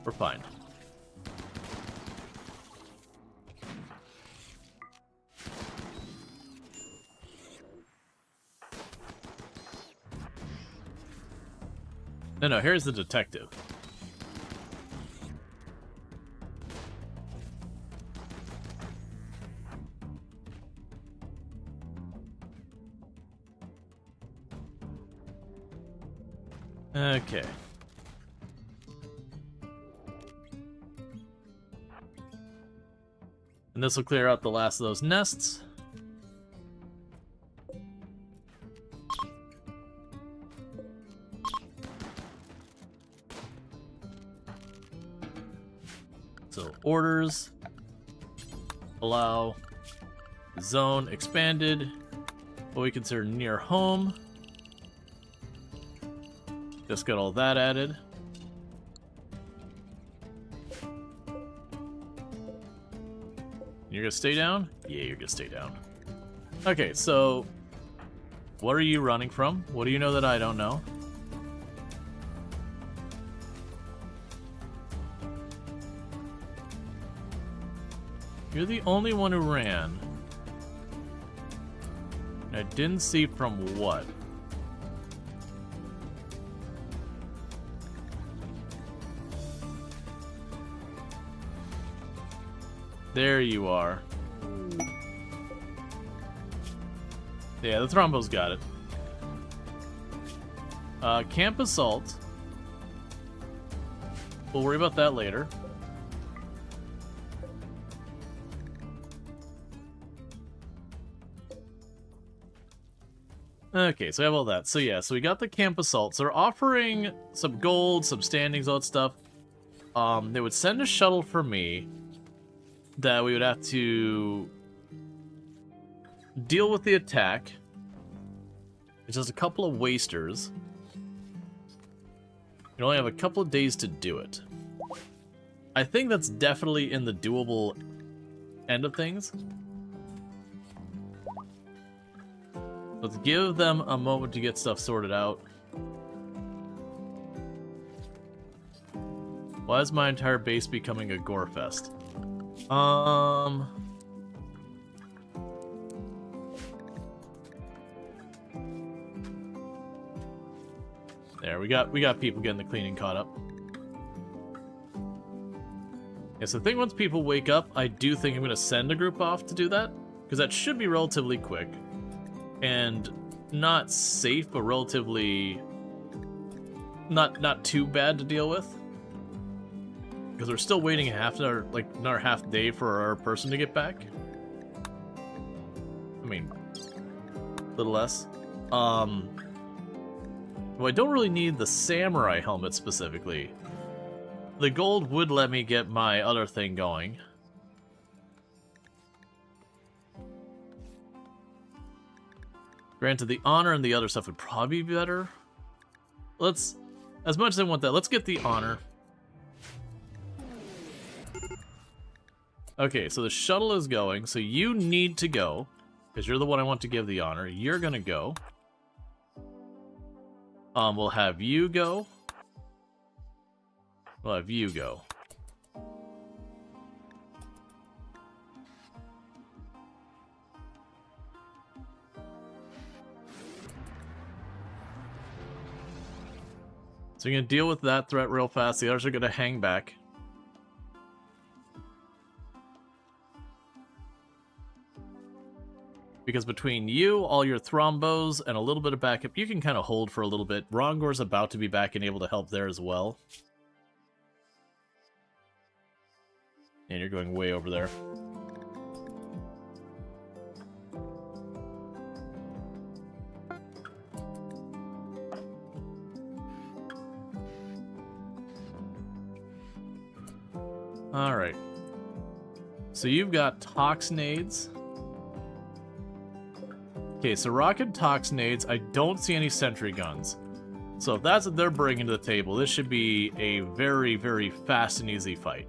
We're fine. No, here's the detective. Okay. And this will clear out the last of those nests. So orders, allow, zone expanded, what we consider near home. Just got all that added. You're gonna stay down? Yeah, you're gonna stay down. Okay, so what are you running from? What do you know that I don't know? You're the only one who ran. I didn't see from what. There you are. Yeah, the Thrombo's got it. Camp Assault. We'll worry about that later. Okay, so we have all that. So yeah, so we got the Camp Assaults. They're offering some gold, some standings, all that stuff. They would send a shuttle for me that we would have to deal with the attack. It's just a couple of wasters. You only have a couple of days to do it. I think that's definitely in the doable end of things. Let's give them a moment to get stuff sorted out. Why is my entire base becoming a gore fest? There, we got people getting the cleaning caught up. Yeah, so I think once people wake up, I do think I'm gonna send a group off to do that, because that should be relatively quick. And not safe, but relatively not too bad to deal with. Because we're still waiting another half day for our person to get back. I mean, a little less. Well, I don't really need the samurai helmet specifically. The gold would let me get my other thing going. Granted, the honor and the other stuff would probably be better. Let's, as much as I want that, let's get the honor. Okay, so the shuttle is going, so you need to go, because you're the one I want to give the honor. You're gonna go. We'll have you go. We'll have you go. So you're going to deal with that threat real fast. The others are going to hang back. Because between you, all your thrombos, and a little bit of backup, you can kind of hold for a little bit. Rongor's about to be back and able to help there as well. And you're going way over there. Alright. So you've got Toxinades. Okay, so rocket Toxinades. I don't see any sentry guns. So if that's what they're bringing to the table, this should be a very, very fast and easy fight.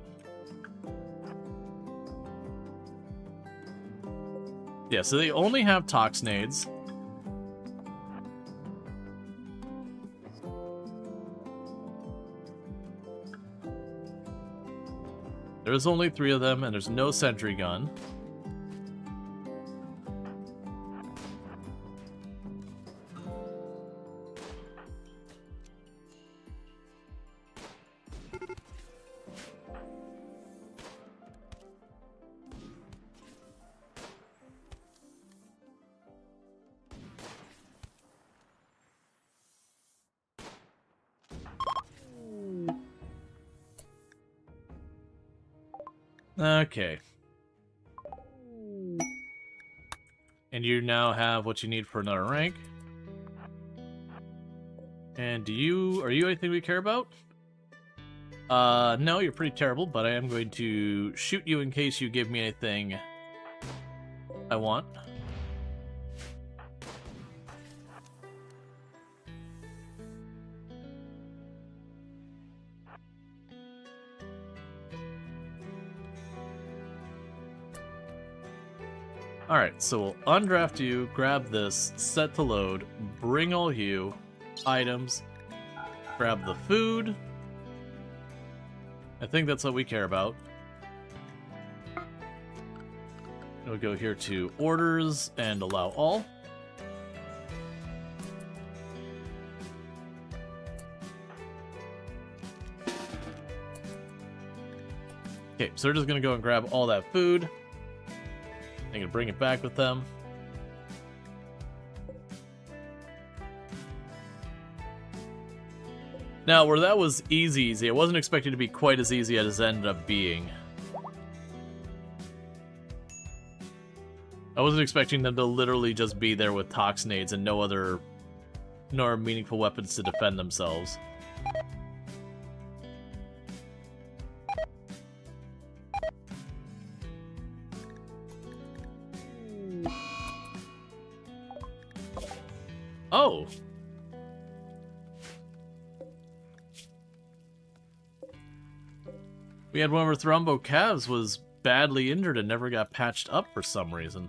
Yeah, so they only have Toxinades. There's only 3 of them, and there's no sentry gun. Okay. And you now have what you need for another rank. And are you anything we care about? No, you're pretty terrible, but I am going to shoot you in case you give me anything I want. Alright, so we'll undraft you, grab this, set to load, bring all you, items, grab the food. I think that's what we care about. We'll go here to orders and allow all. Okay, so they're just gonna go and grab all that food. I'm gonna bring it back with them. Now, where that was easy, I wasn't expecting it to be quite as easy as it ended up being. I wasn't expecting them to literally just be there with Toxinades and no other meaningful weapons to defend themselves. Oh! We had one of our Thrombo calves was badly injured and never got patched up for some reason.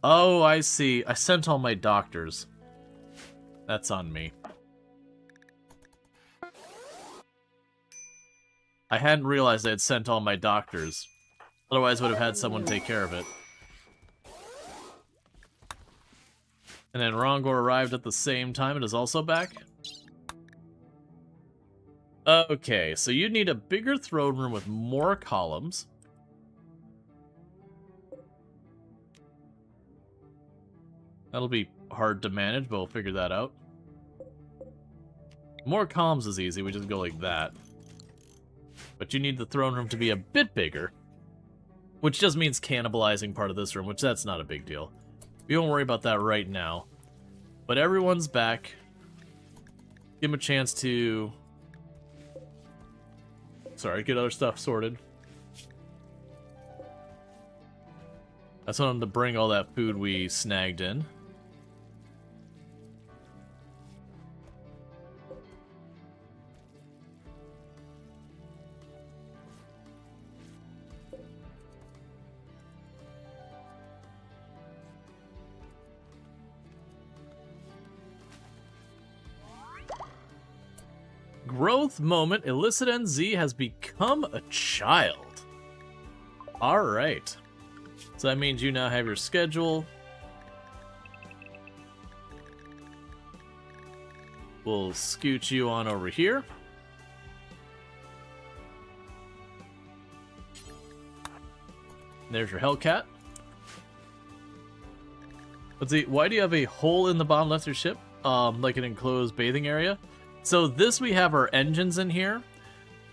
Oh, I see. I sent all my doctors. That's on me. I hadn't realized I had sent all my doctors. Otherwise, I would have had someone take care of it. And then Rongor arrived at the same time and is also back? Okay, so you need a bigger throne room with more columns. That'll be hard to manage, but we'll figure that out. More columns is easy, we just go like that. But you need the throne room to be a bit bigger. Which just means cannibalizing part of this room, which that's not a big deal. We won't worry about that right now. But everyone's back. Give them a chance to... Sorry, get other stuff sorted. I just wanted to bring all that food we snagged in. Growth moment. Illicit NZ has become a child. Alright. So that means you now have your schedule. We'll scoot you on over here. There's your Hellcat. Let's see, why do you have a hole in the bottom left of your ship? Like an enclosed bathing area? So this, we have our engines in here.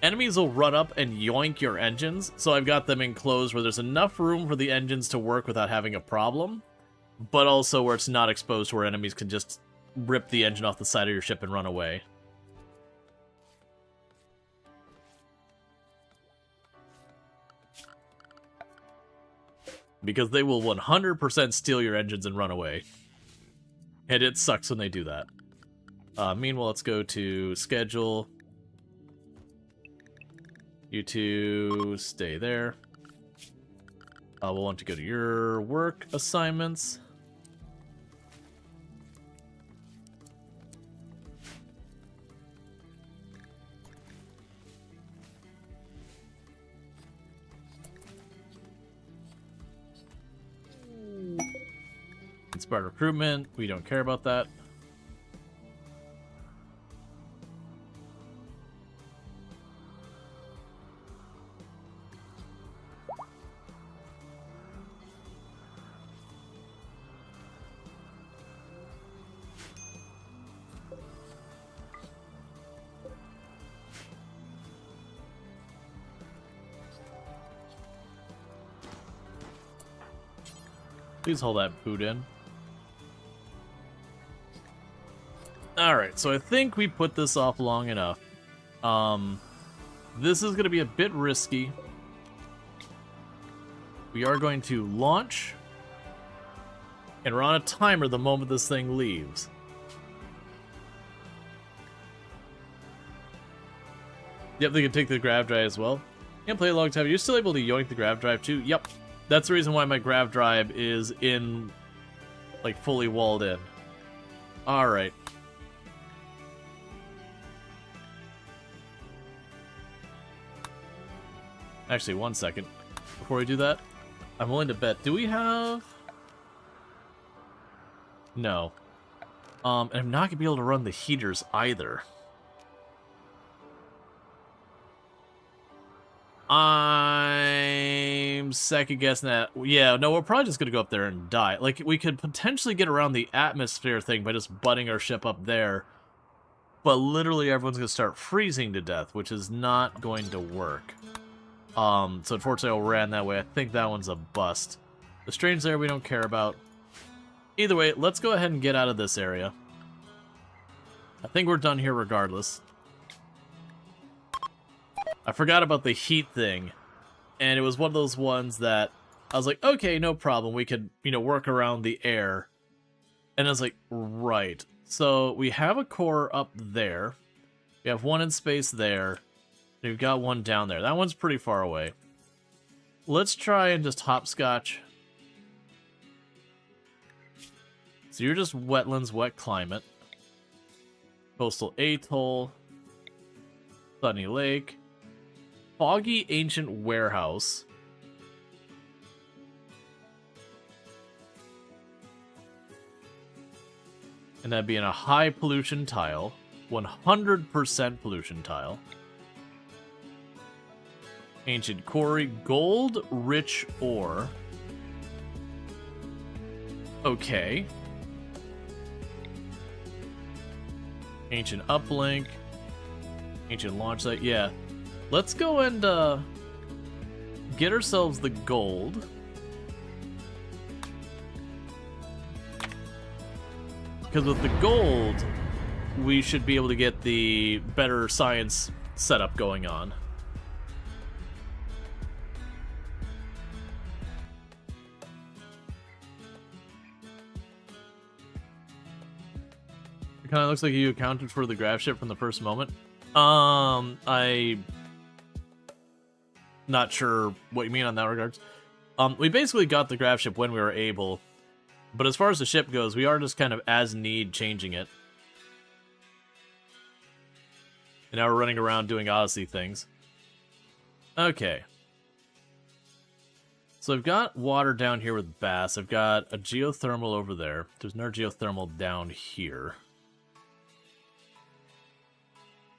Enemies will run up and yoink your engines, so I've got them enclosed where there's enough room for the engines to work without having a problem, but also where it's not exposed to where enemies can just rip the engine off the side of your ship and run away. Because they will 100% steal your engines and run away. And it sucks when they do that. Meanwhile, let's go to schedule. You two stay there. We'll want to go to your work assignments. Inspired recruitment, we don't care about that. Please hold that boot in. Alright, so I think we put this off long enough. This is going to be a bit risky. We are going to launch. And we're on a timer the moment this thing leaves. Yep, they can take the grav drive as well. Can't play a long time. You're still able to yoink the grav drive too? Yep. That's the reason why my grav drive is in, like, fully walled in. Alright. Actually, one second. Before we do that, I'm willing to bet. Do we have... No. And I'm not going to be able to run the heaters either. I'm second guessing that. Yeah, no, we're probably just going to go up there and die. Like, we could potentially get around the atmosphere thing by just butting our ship up there. But literally everyone's going to start freezing to death, which is not going to work. So unfortunately I ran that way. I think that one's a bust. The strange there we don't care about. Either way, let's go ahead and get out of this area. I think we're done here regardless. I forgot about the heat thing. And it was one of those ones that I was like, okay, no problem. We could, you know, work around the air. And I was like, right. So we have a core up there. We have one in space there. We've got one down there. That one's pretty far away. Let's try and just hopscotch. So you're just wetlands, wet climate. Coastal atoll. Sunny lake. Foggy ancient warehouse. And that'd be in a high pollution tile. 100% pollution tile. Ancient quarry, gold, rich ore. Okay. Ancient uplink. Ancient launch site, yeah. Let's go and get ourselves the gold. Because with the gold, we should be able to get the better science setup going on. Kind of looks like you accounted for the Gravship from the first moment. I'm not sure what you mean on that regards. We basically got the Gravship when we were able, but as far as the ship goes, we are just kind of as need changing it. And now we're running around doing Odyssey things. Okay. So I've got water down here with bass. I've got a geothermal over there. There's no geothermal down here.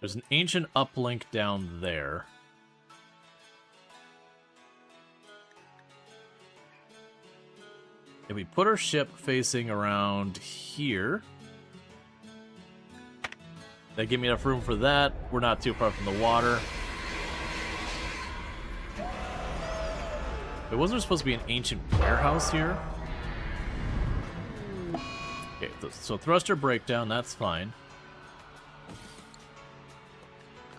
There's an ancient uplink down there. If we put our ship facing around here, that give me enough room for that. We're not too far from the water. But wasn't there supposed to be an ancient warehouse here? Okay, so thruster breakdown, that's fine.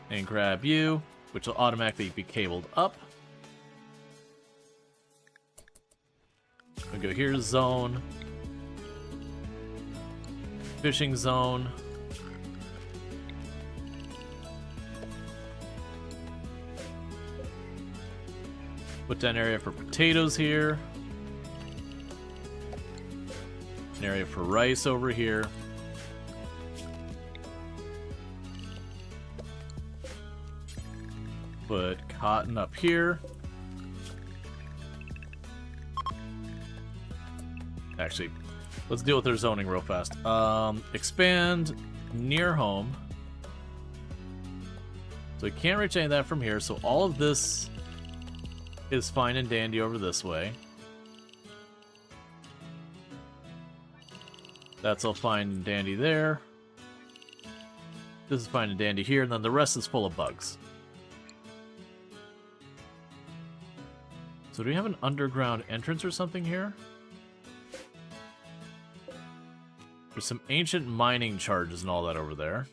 And grab you, which will automatically be cabled up. We'll go here, zone. Fishing zone. Put down area for potatoes here. An area for rice over here. Put cotton up here. Actually, let's deal with their zoning real fast. Expand near home. So we can't reach any of that from here, so all of this is fine and dandy over this way. That's all fine and dandy there. This is fine and dandy here, and then the rest is full of bugs. So do we have an underground entrance or something here? There's some ancient mining charges and all that over there.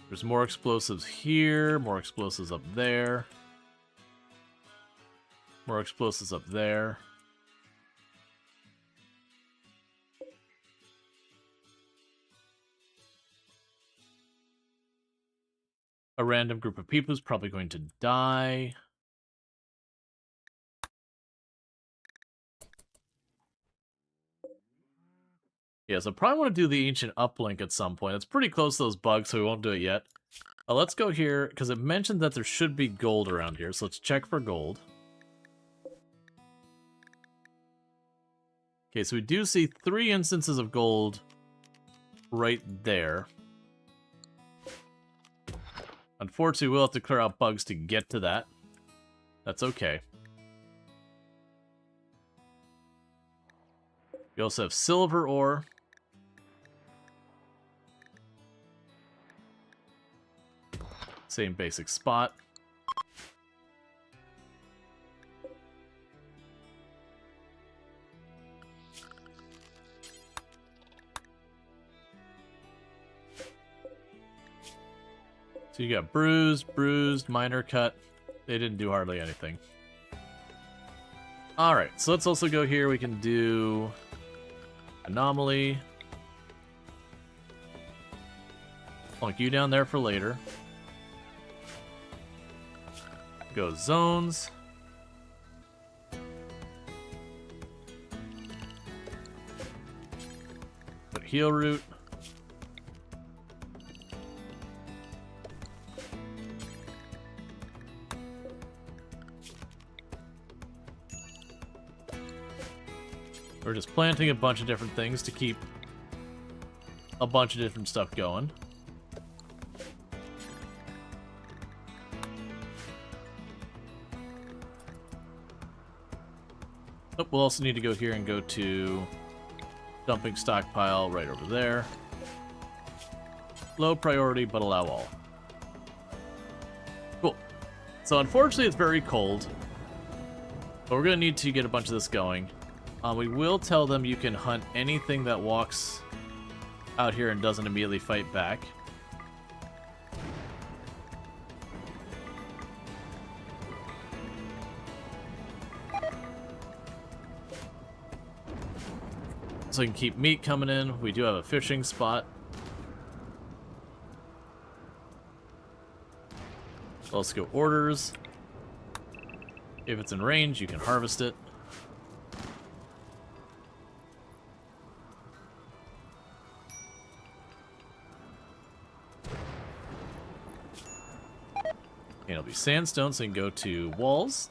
There's more explosives here, more explosives up there. More explosives up there. A random group of people is probably going to die. Yeah, so I probably want to do the ancient uplink at some point. It's pretty close to those bugs, so we won't do it yet. Let's go here, because it mentioned that there should be gold around here, so let's check for gold. Okay, so we do see 3 instances of gold right there. Unfortunately, we'll have to clear out bugs to get to that. That's okay. We also have silver ore. Same basic spot. So you got bruised, minor cut. They didn't do hardly anything. Alright, so let's also go here. We can do anomaly. Plunk you down there for later. Go zones. Put heal root. We're just planting a bunch of different things to keep a bunch of different stuff going. Oh, we'll also need to go here and go to dumping stockpile right over there. Low priority, but allow all. Cool. So unfortunately it's very cold, but we're going to need to get a bunch of this going. We will tell them you can hunt anything that walks out here and doesn't immediately fight back. So we can keep meat coming in. We do have a fishing spot. Let's go orders. If it's in range, you can harvest it. And it'll be sandstone, so you can go to walls.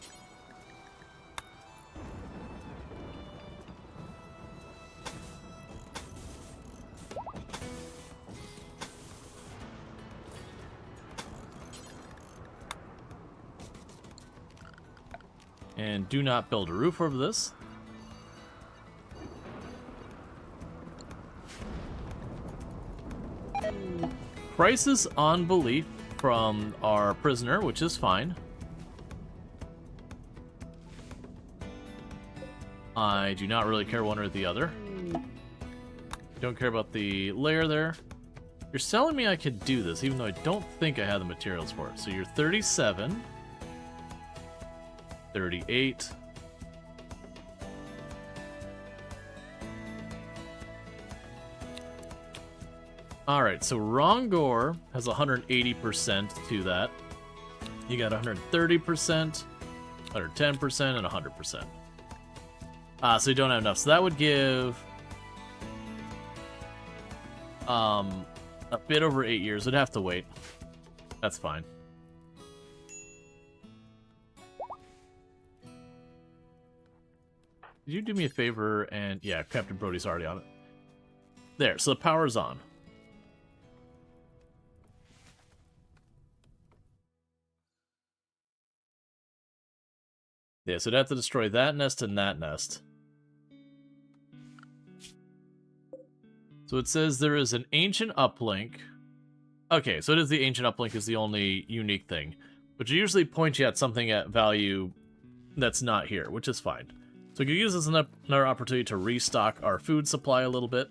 And do not build a roof over this. Crisis on belief from our prisoner, which is fine. I do not really care one or the other. Don't care about the layer there. You're telling me I could do this, even though I don't think I have the materials for it. So you're 37. 38. Alright, so Rongor has 180% to that. You got 130%, 110%, and 100%. So you don't have enough. So that would give a bit over 8 years. It'd have to wait. That's fine. Did you do me a favor and... Yeah, Captain Brody's already on it. There, so the power's on. Yeah, so I'd have to destroy that nest and that nest. So it says there is an ancient uplink. Okay, so it is the ancient uplink is the only unique thing. But you usually point you at something at value that's not here, which is fine. So we can use this as another opportunity to restock our food supply a little bit.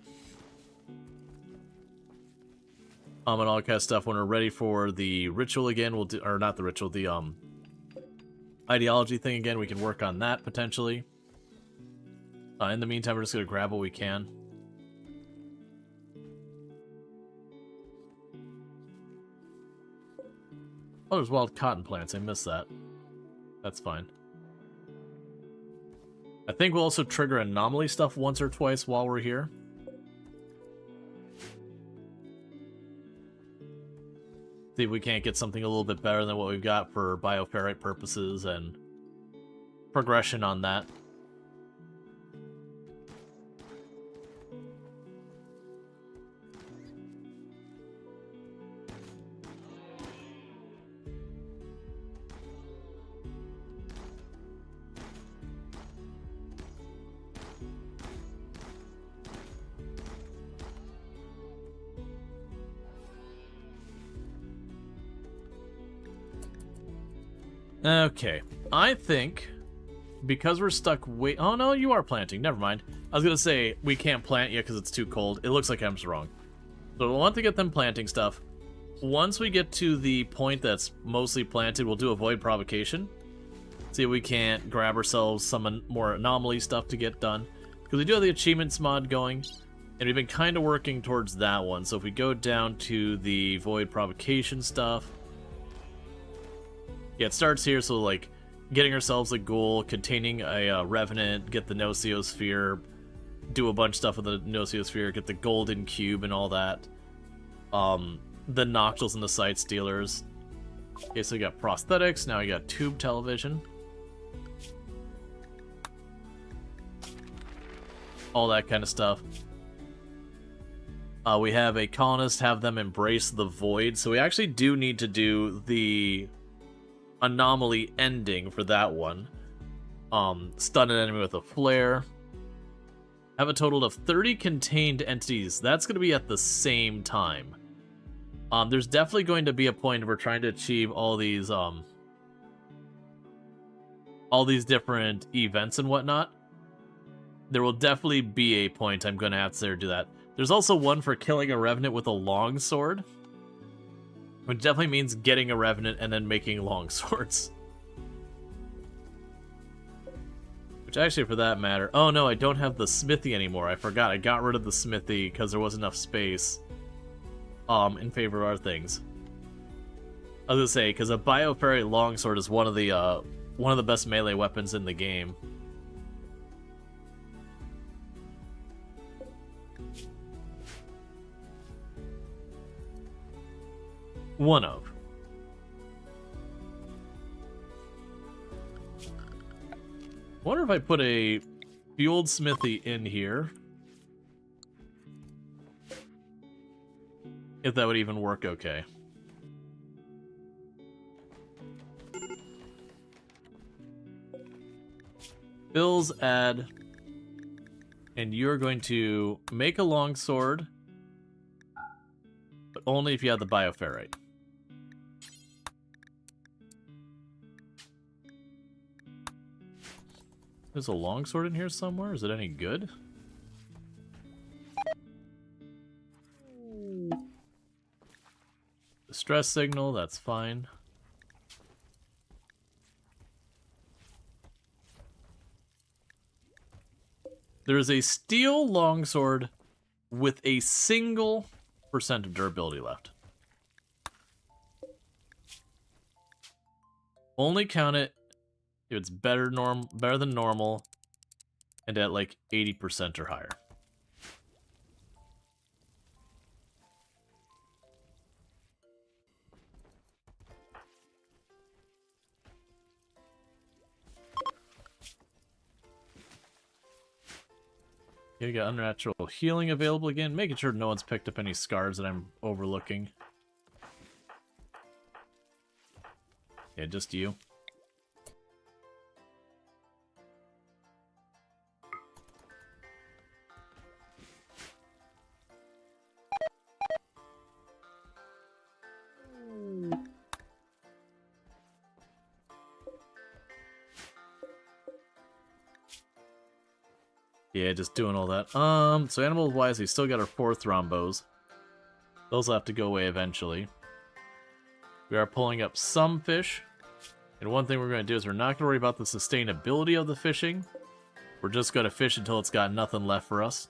And all that kind of stuff. When we're ready for the ritual again, we'll do, or not the ritual, the ideology thing again, we can work on that potentially. In the meantime, we're just gonna grab what we can. Oh, there's wild cotton plants. I missed that. That's fine. I think we'll also trigger anomaly stuff once or twice while we're here. See if we can't get something a little bit better than what we've got for bioferrite purposes and progression on that. Okay, I think because we're stuck wait. Oh no, you are planting. Never mind. I was gonna say we can't plant yet because it's too cold. It looks like I'm just wrong. So we'll want to get them planting stuff. Once we get to the point that's mostly planted, we'll do a void provocation. See if we can't grab ourselves some more anomaly stuff to get done. Because we do have the achievements mod going, and we've been kind of working towards that one. So if we go down to the void provocation stuff. Yeah, it starts here, so like getting ourselves a goal, containing a revenant, get the Noceosphere, do a bunch of stuff with the Noceosphere, get the golden cube and all that. The Noctils and the Sight Stealers. Okay, so we got prosthetics, now we got tube television. All that kind of stuff. We have a colonist, have them embrace the void, so we actually do need to do the anomaly ending for that one. Stun an enemy with a flare. Have a total of 30 contained entities. That's going to be at the same time. There's definitely going to be a point where we're trying to achieve all these different events and whatnot. There will definitely be a point I'm going to have to do that. There's also one for killing a revenant with a long sword. Which definitely means getting a revenant and then making long swords. Which actually, for that matter... Oh no, I don't have the smithy anymore. I forgot. I got rid of the smithy because there wasn't enough space in favor of our things. I was gonna say, because a bioferrite longsword is one of the best melee weapons in the game. One of. Wonder if I put a fueled smithy in here. If that would even work okay. Bill's ad. And you're going to make a longsword, but only if you have the bioferrite. There's a longsword in here somewhere. Is it any good? Distress signal, that's fine. There is a steel longsword with a single % of durability left. Only count it if it's better than normal and at like 80% or higher. You got unnatural healing available again, making sure no one's picked up any scars that I'm overlooking. Yeah, just you. Yeah, just doing all that. So animal-wise, we still got our 4 thrombos. Those will have to go away eventually. We are pulling up some fish. And one thing we're going to do is we're not going to worry about the sustainability of the fishing. We're just going to fish until it's got nothing left for us.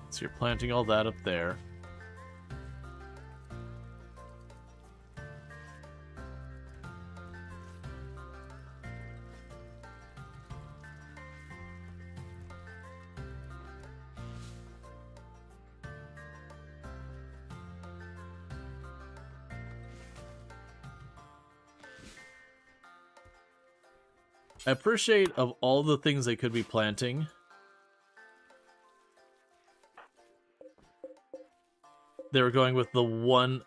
So you're planting all that up there. I appreciate of all the things they could be planting, they were going with the one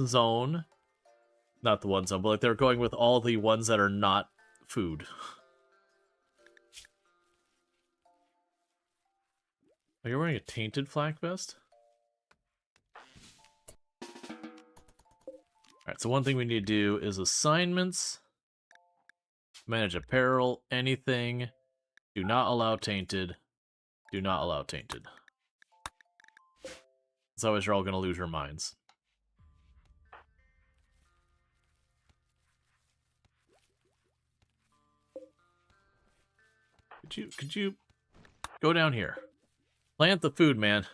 zone. Not the one zone, but like they're going with all the ones that are not food. Are you wearing a tainted flak vest? Alright, so one thing we need to do is assignments. Manage apparel, anything. Do not allow tainted. Do not allow tainted. Otherwise you're all going to lose your minds. Could you go down here? Plant the food, man.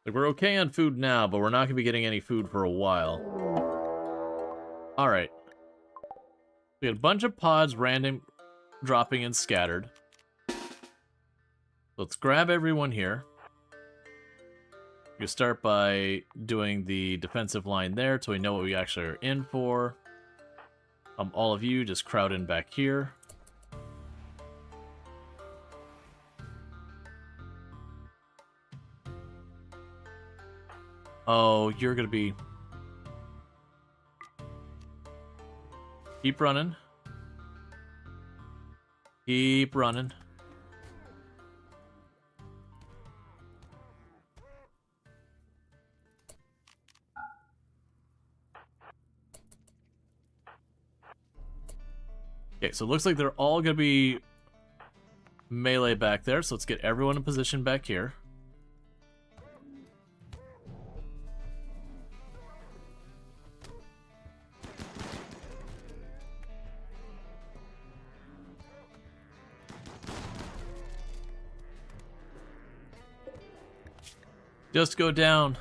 Like, we're okay on food now, but we're not going to be getting any food for a while. Alright. We had a bunch of pods random dropping and scattered. Let's grab everyone here. You start by doing the defensive line there so we know what we actually are in for. All of you just crowd in back here. Oh, you're gonna be... Keep running. Keep running. Okay, so it looks like they're all gonna be melee back there, so let's get everyone in position back here. Just go down.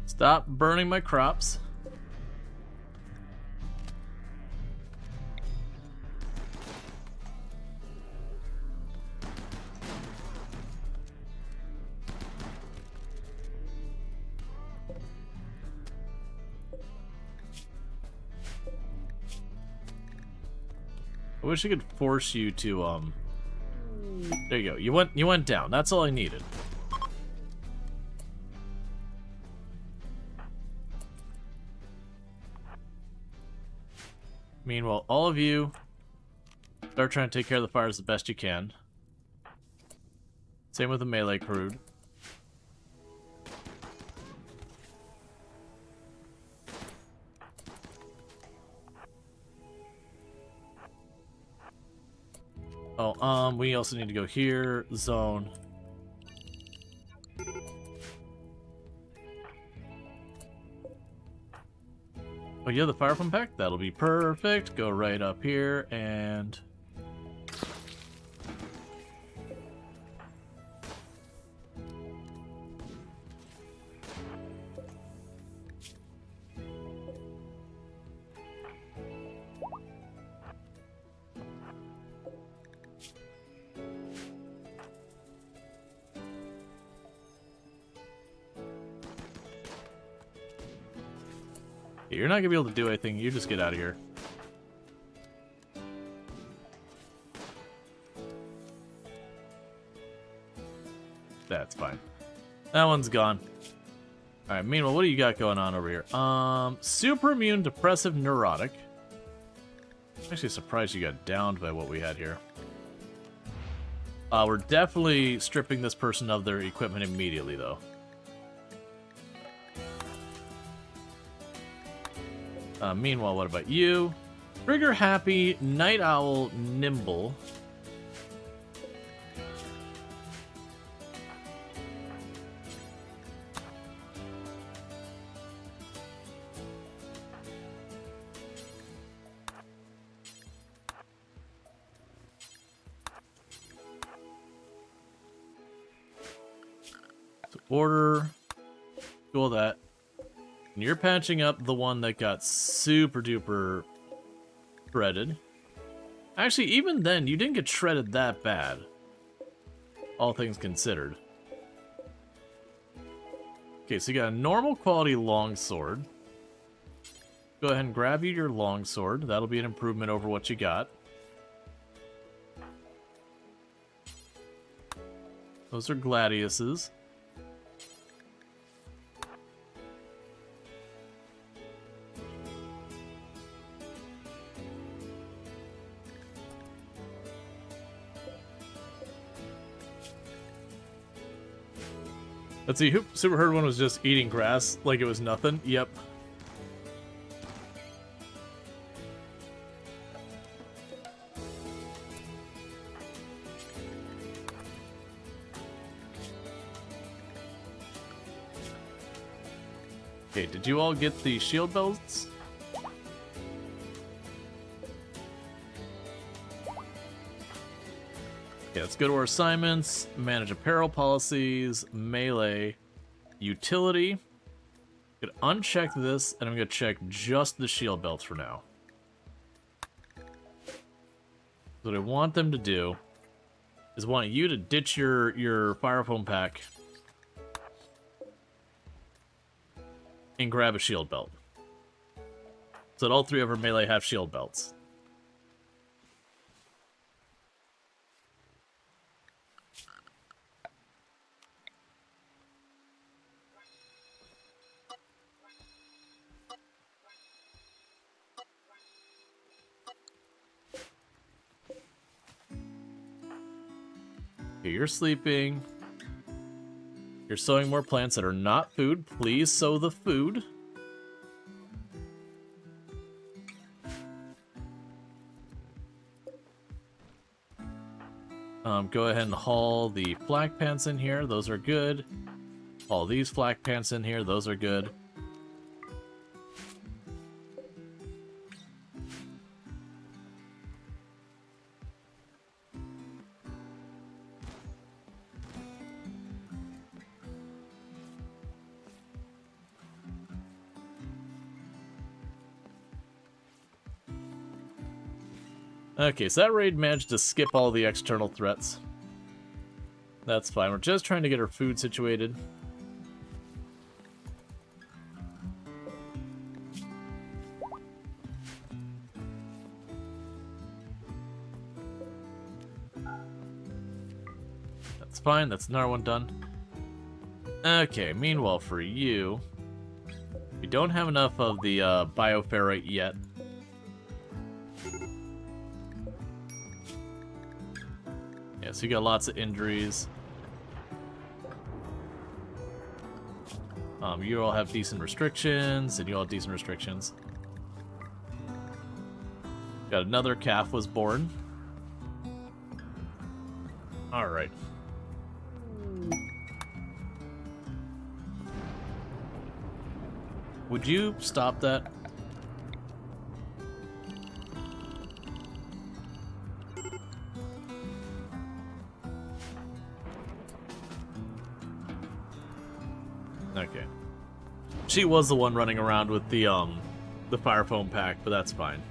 Stop burning my crops. I wish I could force you to, there you go. You went down. That's all I needed. Meanwhile, all of you start trying to take care of the fires the best you can. Same with the melee crew. Oh, we also need to go here, zone. Oh, yeah, the fire pump pack? That'll be perfect. Go right up here and... You're not gonna be able to do anything. You just get out of here. That's fine. That one's gone. Alright, meanwhile, what do you got going on over here? Super immune, depressive, neurotic. I'm actually surprised you got downed by what we had here. We're definitely stripping this person of their equipment immediately, though. Meanwhile, what about you? Trigger happy, night owl, nimble. So order, do all that. And you're patching up the one that got super duper shredded. Actually, even then, you didn't get shredded that bad. All things considered. Okay, so you got a normal quality longsword. Go ahead and grab you your longsword. That'll be an improvement over what you got. Those are gladiuses. Let's see, Super Herd one was just eating grass like it was nothing. Yep. Okay, did you all get the shield belts? Okay, let's go to our assignments, manage apparel policies, melee, utility. I'm gonna uncheck this, and I'm gonna check just the shield belts for now. What I want them to do is want you to ditch your fire foam pack and grab a shield belt. So that all three of our melee have shield belts. Okay, you're sleeping. You're sowing more plants that are not food. Please sow the food. Go ahead and haul the flak pants in here. Those are good. Haul these flak pants in here. Those are good. Okay, so that raid managed to skip all the external threats. That's fine. We're just trying to get our food situated. That's fine. That's another one done. Okay, meanwhile for you, we don't have enough of the bioferrite yet. Yeah, so you got lots of injuries. You all have decent restrictions, and you all have decent restrictions. Got another calf was born. Alright. Would you stop that? Okay. She was the one running around with the fire foam pack, but that's fine.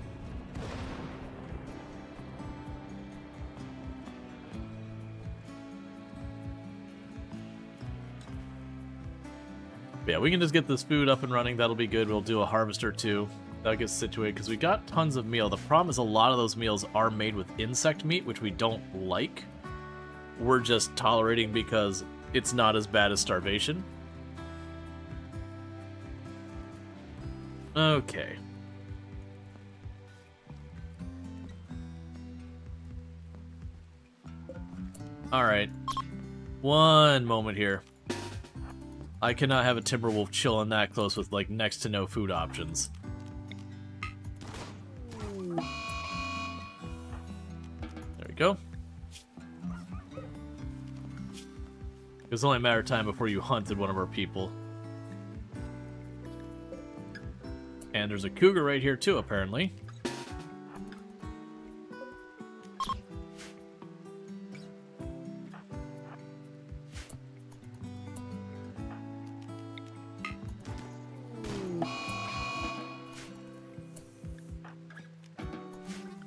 But yeah, we can just get this food up and running. That'll be good. We'll do a harvester too. That'll get situated because we got tons of meal. The problem is a lot of those meals are made with insect meat, which we don't like. We're just tolerating because it's not as bad as starvation. Okay. Alright. One moment here. I cannot have a Timberwolf chilling that close with, like, next to no food options. There we go. It was only a matter of time before you hunted one of our people. And there's a cougar right here too, apparently.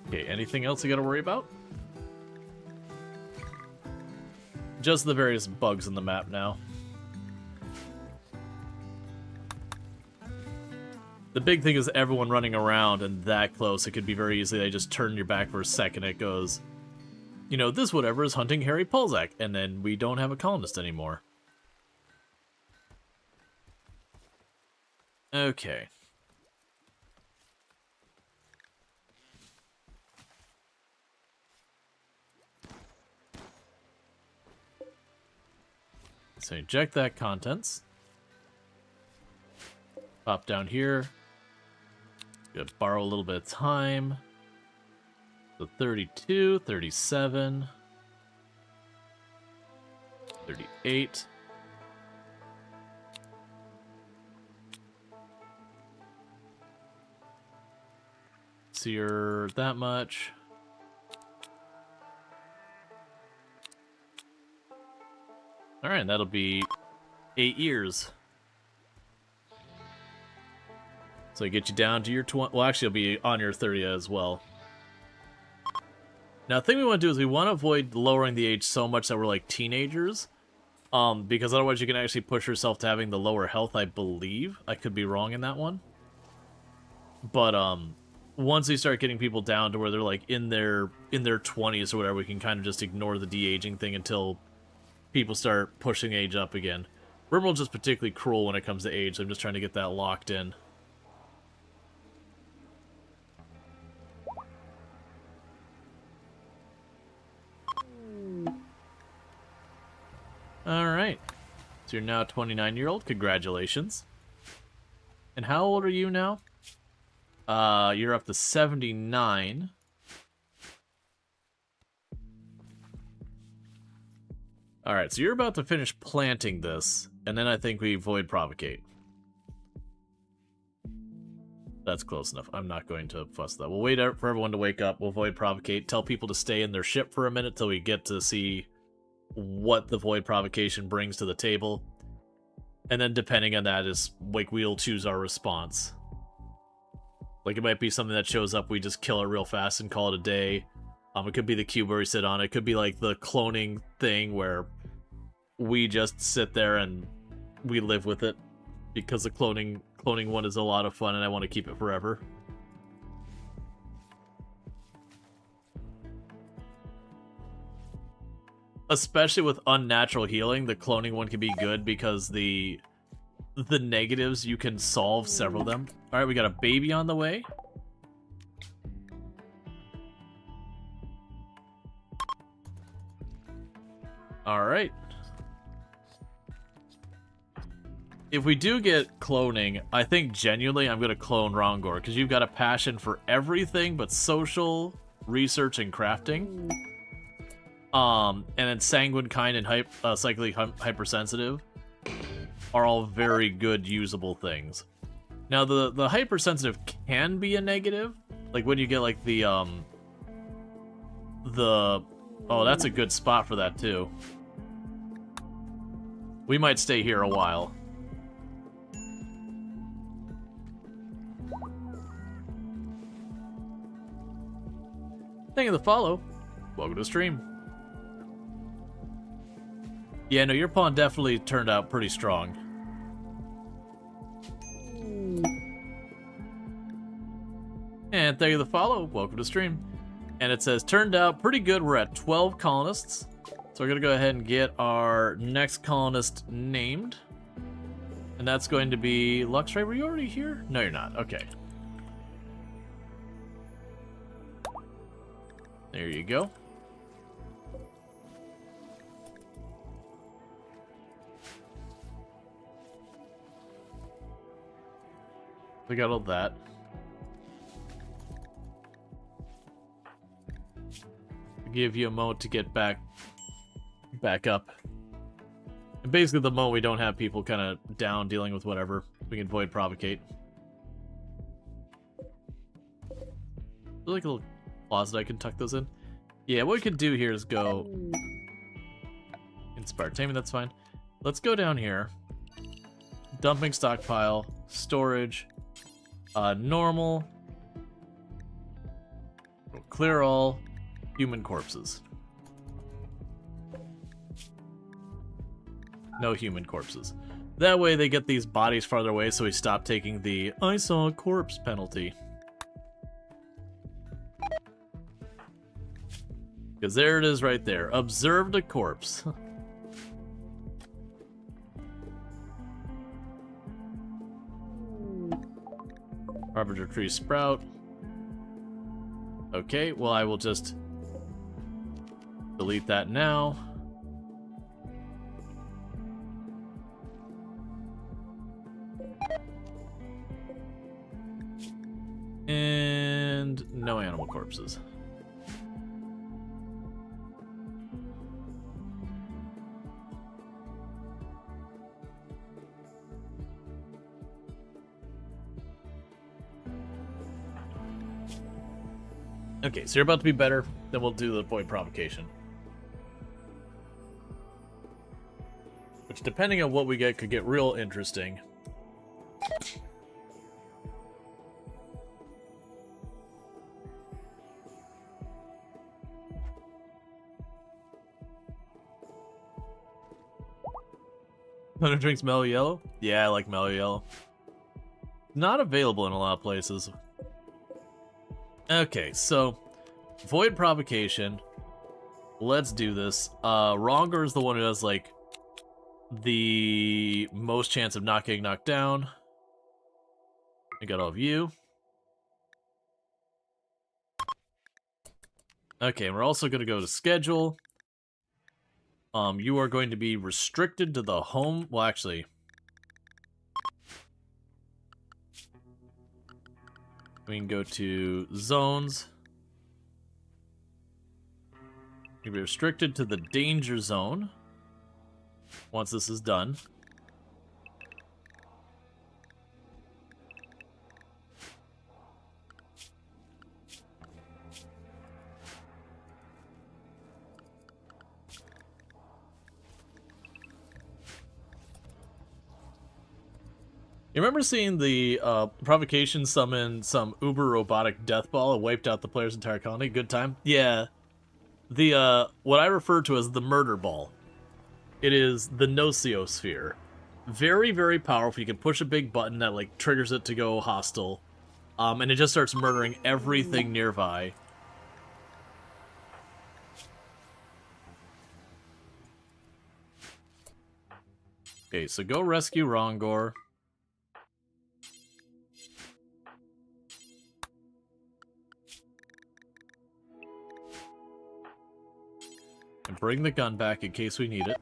Okay, anything else you gotta worry about? Just the various bugs in the map now. The big thing is everyone running around and that close, it could be very easy. They just turn your back for a second. It goes, you know, this whatever is hunting Harry Polzak, and then we don't have a colonist anymore. Okay. So eject that contents. Pop down here. Gonna borrow a little bit of time. So 32, 37, 38. So you're that much. Alright, that'll be 8 years. So get you down to your 20. Well, actually, it'll be on your 30 as well. Now, the thing we want to do is we want to avoid lowering the age so much that we're like teenagers. Because otherwise you can actually push yourself to having the lower health, I believe. I could be wrong in that one. But, once we start getting people down to where they're like in their 20s or whatever, we can kind of just ignore the de-aging thing until people start pushing age up again. RimWorld's just particularly cruel when it comes to age, so I'm just trying to get that locked in. Alright. So you're now a 29-year-old. Congratulations. And how old are you now? You're up to 79. Alright, so you're about to finish planting this, and then I think we void provocate. That's close enough. I'm not going to fuss that. We'll wait for everyone to wake up. We'll void provocate. Tell people to stay in their ship for a minute till we get to see what the void provocation brings to the table. And then depending on that is, like, we'll choose our response. Like, it might be something that shows up, we just kill it real fast and call it a day. It could be the cube where we sit on it. It could be like the cloning thing where we just sit there and we live with it. Because the cloning one is a lot of fun and I want to keep it forever. especially with unnatural healing, the cloning one can be good because the negatives, you can solve several of them. Alright, we got a baby on the way. Alright. If we do get cloning, I think genuinely I'm going to clone Rongor, because you've got a passion for everything but social, research, and crafting. And then Sanguine, Kind, and psychically hypersensitive are all very good usable things. Now, the hypersensitive can be a negative. Like, when you get, like, oh, that's a good spot for that, too. We might stay here a while. Thank you for the follow. Welcome to the stream. Yeah, no, your pawn definitely turned out pretty strong. And thank you for the follow. Welcome to the stream. And it says, turned out pretty good. We're at 12 colonists. So we're going to go ahead and get our next colonist named. And that's going to be Luxray. Were you already here? No, you're not. Okay. There you go. We got all that. Give you a moment to get back up. And basically the moment we don't have people kind of down dealing with whatever, we can void provocate. Like a little closet I can tuck those in. Yeah, what we could do here is go Inspire Taming, that's fine. Let's go down here. Dumping stockpile, storage, normal, we'll clear all human corpses. No human corpses. That way they get these bodies farther away so we stop taking the I saw a corpse penalty. Because there it is right there. Observed a corpse. Harbinger tree sprout. Okay, well I will just delete that now. And no animal corpses. Okay, so you're about to be better, then we'll do the void provocation. Which, depending on what we get, could get real interesting. Hunter drinks mellow yellow? Yeah, I like mellow yellow. Not available in a lot of places. Okay, so void provocation. Let's do this. Rongor is the one who has like the most chance of not getting knocked down. I got all of you. Okay, we're also going to go to schedule. You are going to be restricted to the home. Well, actually, we can go to zones. You'll be restricted to the danger zone once this is done. You remember seeing the provocation summon some uber robotic death ball and wiped out the player's entire colony? Good time? Yeah. The what I refer to as the murder ball. It is the Nociosphere. Very, very powerful. You can push a big button that like triggers it to go hostile. And it just starts murdering everything nearby. Okay, so go rescue Rongor. And bring the gun back in case we need it.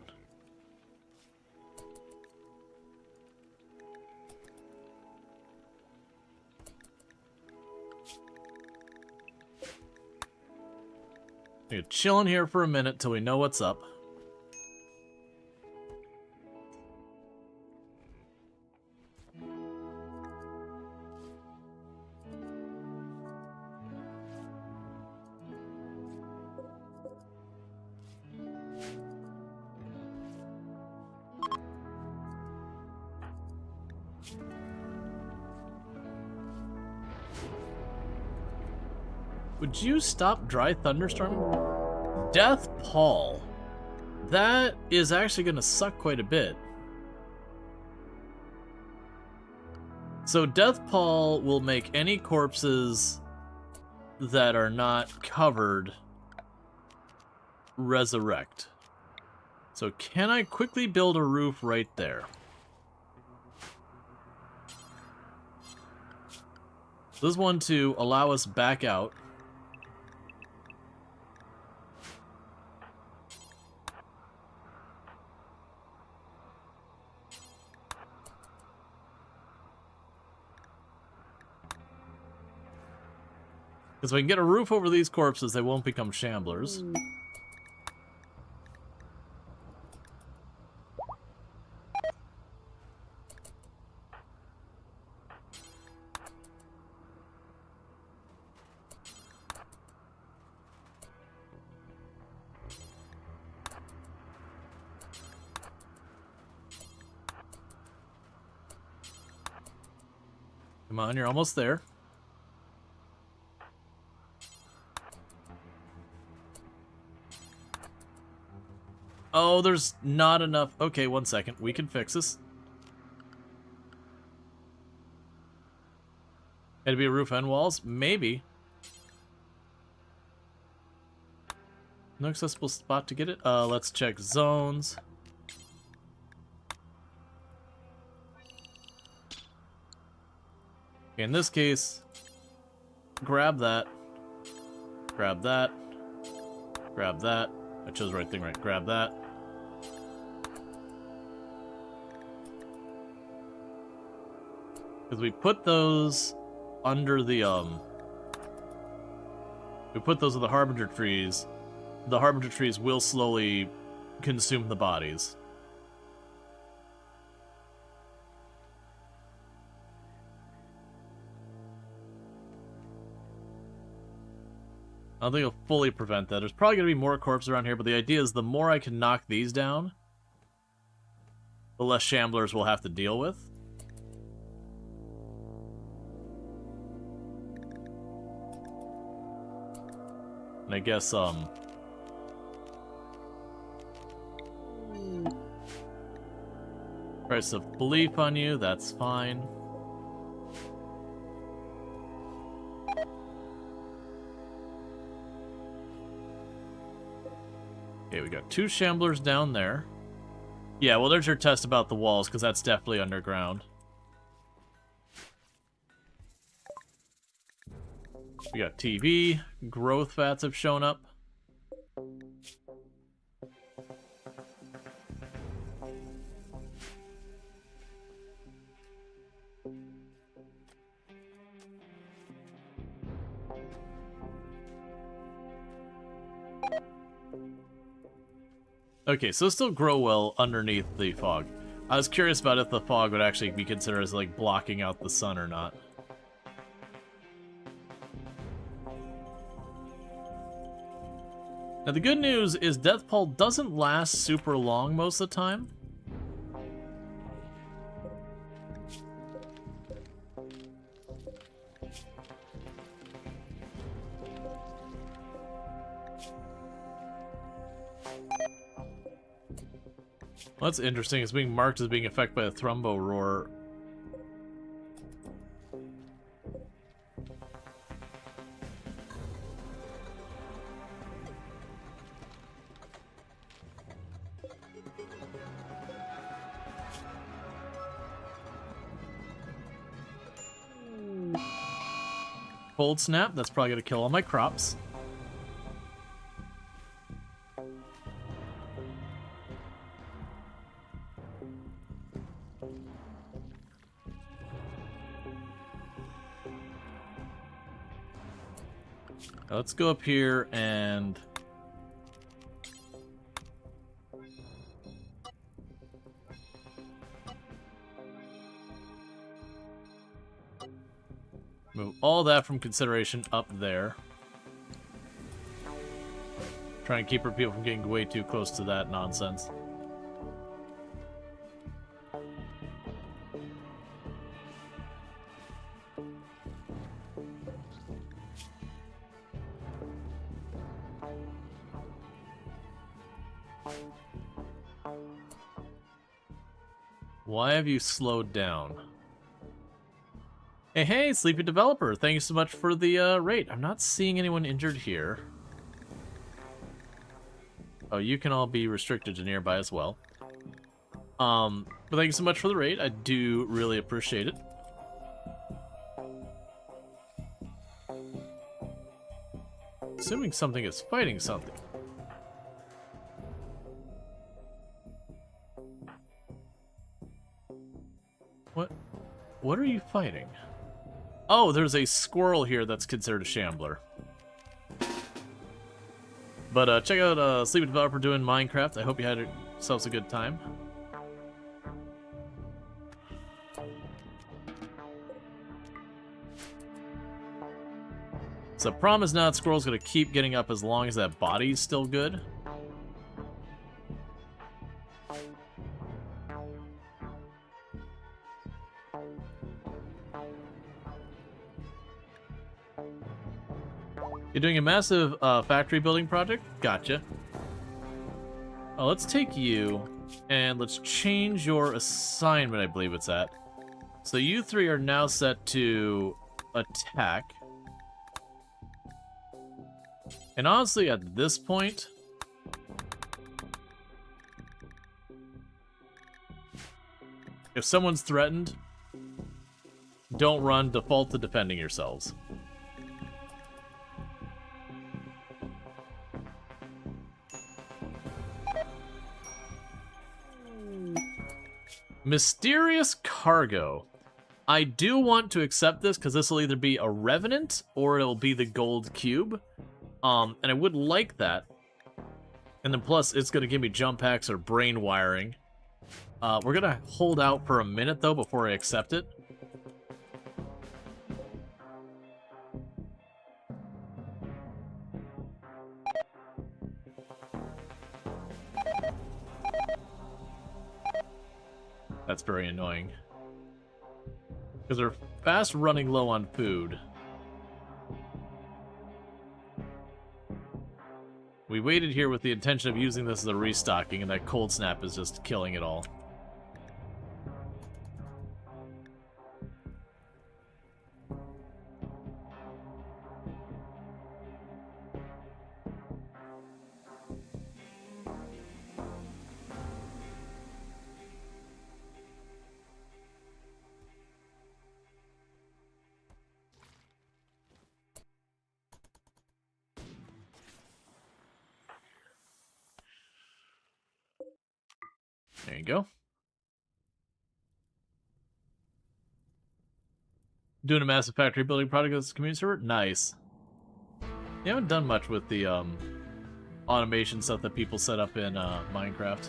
We're chilling here for a minute till we know what's up. Would you stop dry thunderstorming? Death Pall. That is actually going to suck quite a bit. So Death Pall will make any corpses that are not covered resurrect. So can I quickly build a roof right there? This one to allow us back out. Because if I can get a roof over these corpses, they won't become shamblers. Come on, you're almost there. Oh, there's not enough. Okay, 1 second. We can fix this. Had to be a roof and walls? Maybe. No accessible spot to get it? Let's check zones. Okay, in this case, grab that. Grab that. Grab that. I chose the right thing, right? Grab that. Because we put those under the, we put those in the Harbinger trees. The Harbinger trees will slowly consume the bodies. I don't think it'll fully prevent that. There's probably going to be more corpses around here, but the idea is the more I can knock these down, the less shamblers we'll have to deal with. And I guess, price of belief on you, that's fine. Okay, we got 2 shamblers down there. Yeah, well, there's your test about the walls, because that's definitely underground. We got TV. Growth fats have shown up. Okay, so still grow well underneath the fog. I was curious about if the fog would actually be considered as, like, blocking out the sun or not. Now, the good news is Death Pall doesn't last super long most of the time. Well, that's interesting. It's being marked as being affected by a thrombo roar. Cold snap, that's probably gonna kill all my crops. Let's go up here and move all that from consideration up there. Try and keep our people from getting way too close to that nonsense. Why have you slowed down? Hey, Sleepy Developer, thank you so much for the rate. I'm not seeing anyone injured here. Oh, you can all be restricted to nearby as well. But thank you so much for the rate. I do really appreciate it. Assuming something is fighting something. What are you fighting? Oh, there's a squirrel here that's considered a shambler. But check out Sleepy Developer doing Minecraft. I hope you had yourselves a good time. So problem is now that squirrel's gonna keep getting up as long as that body's still good. You're doing a massive factory building project? Gotcha. Oh, let's take you and let's change your assignment, I believe it's at. So you three are now set to attack. And honestly, at this point, if someone's threatened, don't run, default to defending yourselves. Mysterious cargo. I do want to accept this because this will either be a revenant or it'll be the gold cube. And I would like that. And then plus it's going to give me jump packs or brain wiring. We're going to hold out for a minute though before I accept it. That's very annoying. Because they're fast running low on food. We waited here with the intention of using this as a restocking, and that cold snap is just killing it all. There you go. Doing a massive factory building project as a community server? Nice. You haven't done much with the automation stuff that people set up in Minecraft.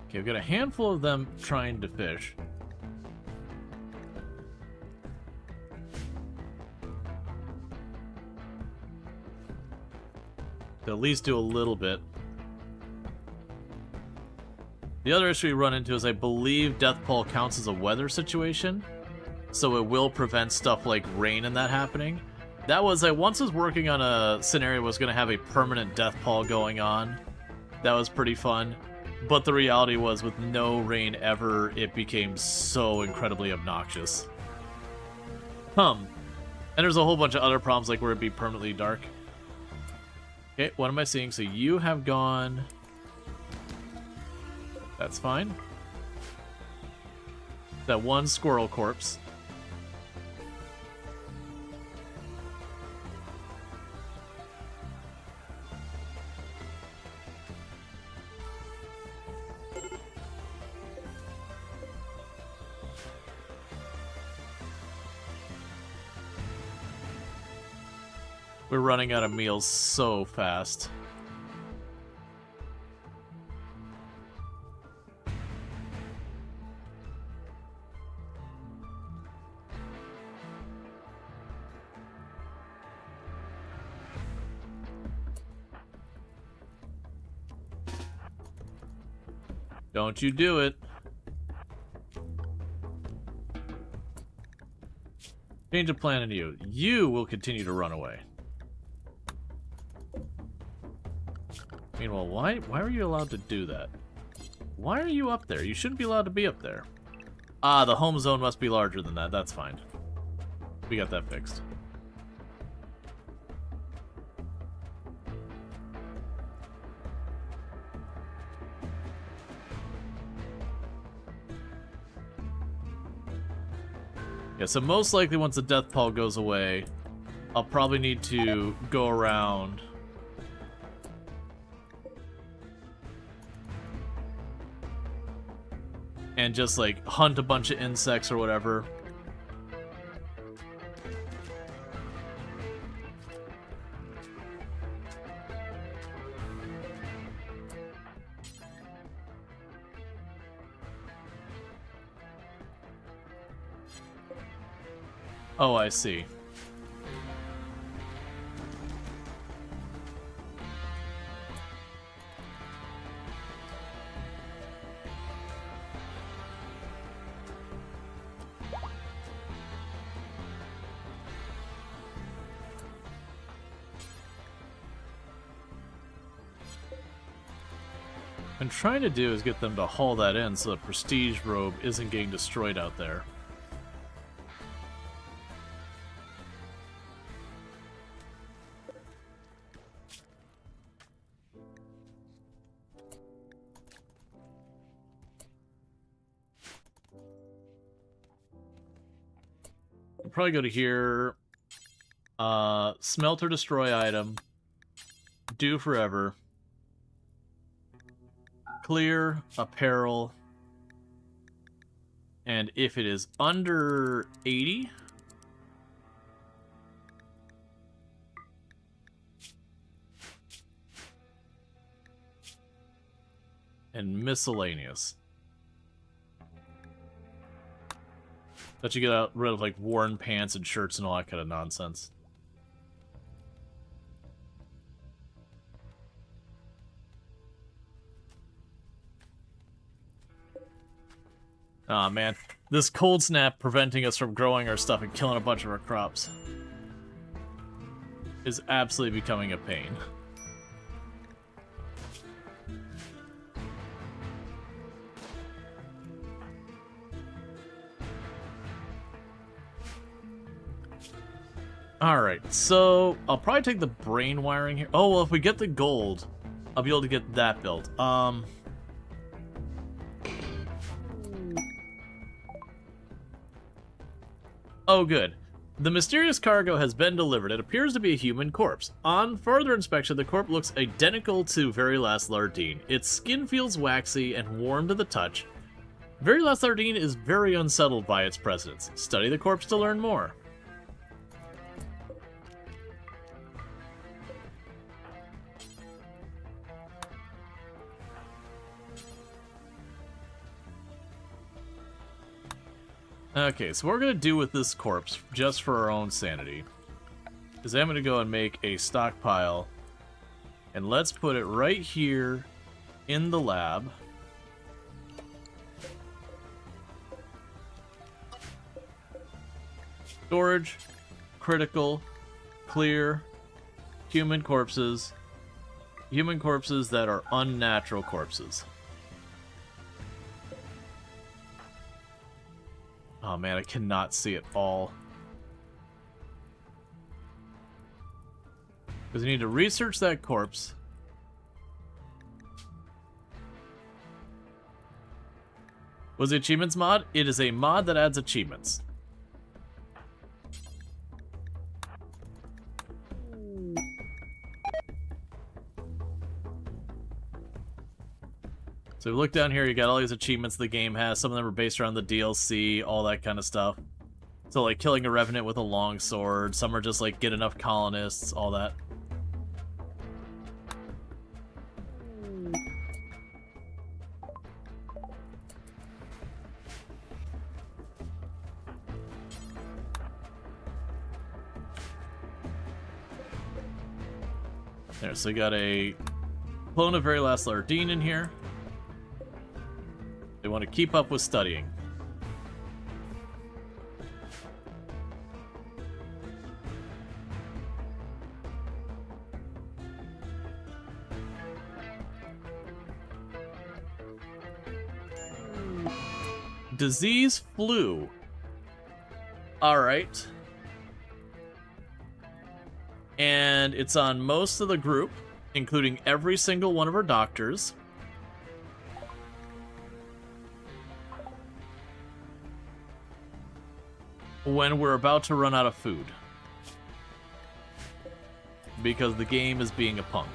Okay, we've got a handful of them trying to fish. To at least do a little bit. The other issue we run into is I believe Death Pall counts as a weather situation, so it will prevent stuff like rain and that happening. That was, I once was working on a scenario that was going to have a permanent Death Pall going on. That was pretty fun. But the reality was, with no rain ever, it became so incredibly obnoxious. And there's a whole bunch of other problems, like where it'd be permanently dark. Okay, what am I seeing? So you have gone... That's fine. That one squirrel corpse. We're running out of meals so fast. Don't you do it. Change of plan in you. You will continue to run away. Meanwhile, why are you allowed to do that? Why are you up there? You shouldn't be allowed to be up there. Ah, the home zone must be larger than that. That's fine. We got that fixed. Yeah, so most likely once the death pall goes away, I'll probably need to go around and just like hunt a bunch of insects or whatever. Oh, I see. What I'm trying to do is get them to haul that in so the prestige robe isn't getting destroyed out there. I'll probably go to here. Smelter destroy item. Do forever. Clear, apparel, and if it is under 80, and miscellaneous. That you get rid of like worn pants and shirts and all that kind of nonsense. Aw, man. This cold snap preventing us from growing our stuff and killing a bunch of our crops is absolutely becoming a pain. Alright, so I'll probably take the brain wiring here. Oh, well, if we get the gold, I'll be able to get that built. Oh, good. The mysterious cargo has been delivered. It appears to be a human corpse. On further inspection, the corpse looks identical to Very Last Lardine. Its skin feels waxy and warm to the touch. Very Last Lardine is very unsettled by its presence. Study the corpse to learn more. Okay, so what we're going to do with this corpse, just for our own sanity, is I'm going to go and make a stockpile, and let's put it right here in the lab. Storage, critical, clear, human corpses that are unnatural corpses. Oh man, I cannot see it all. Because we need to research that corpse. Was the achievements mod? It is a mod that adds achievements. So we look down here, you got all these achievements the game has. Some of them are based around the DLC, all that kind of stuff. So like killing a revenant with a longsword. Some are just like get enough colonists, all that. There, so we got a clone of Very Last Lardine in here. They want to keep up with studying. Disease flu. Alright. And it's on most of the group, including every single one of our doctors. When we're about to run out of food. Because the game is being a punk.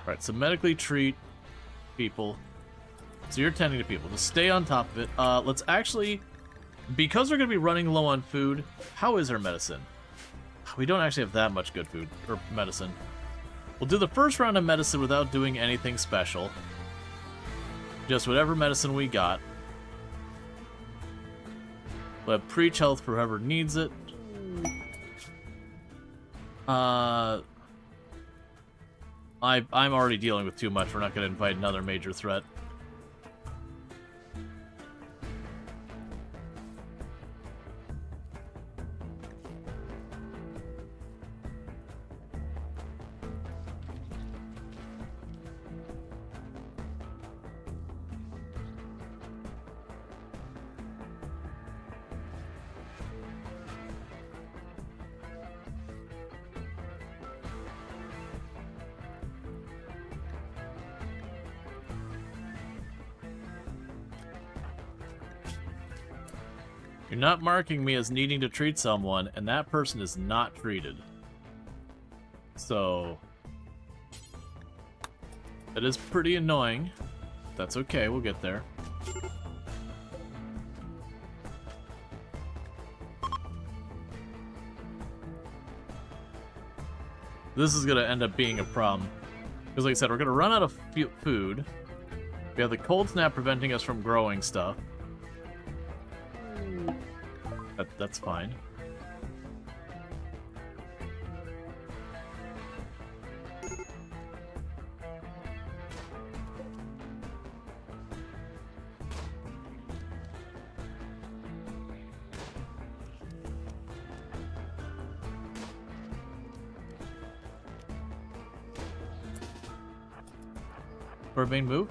Alright, so medically treat people. So you're tending to people. Just stay on top of it. Let's actually... Because we're going to be running low on food, how is our medicine? We don't actually have that much good food, or medicine. We'll do the first round of medicine without doing anything special. Just whatever medicine we got. We'll have preach health for whoever needs it. I'm already dealing with too much. We're not going to invite another major threat. You're not marking me as needing to treat someone, and that person is not treated. So... That is pretty annoying. That's okay, we'll get there. This is gonna end up being a problem. Because like I said, we're gonna run out of food. We have the cold snap preventing us from growing stuff. That's fine. For a main move?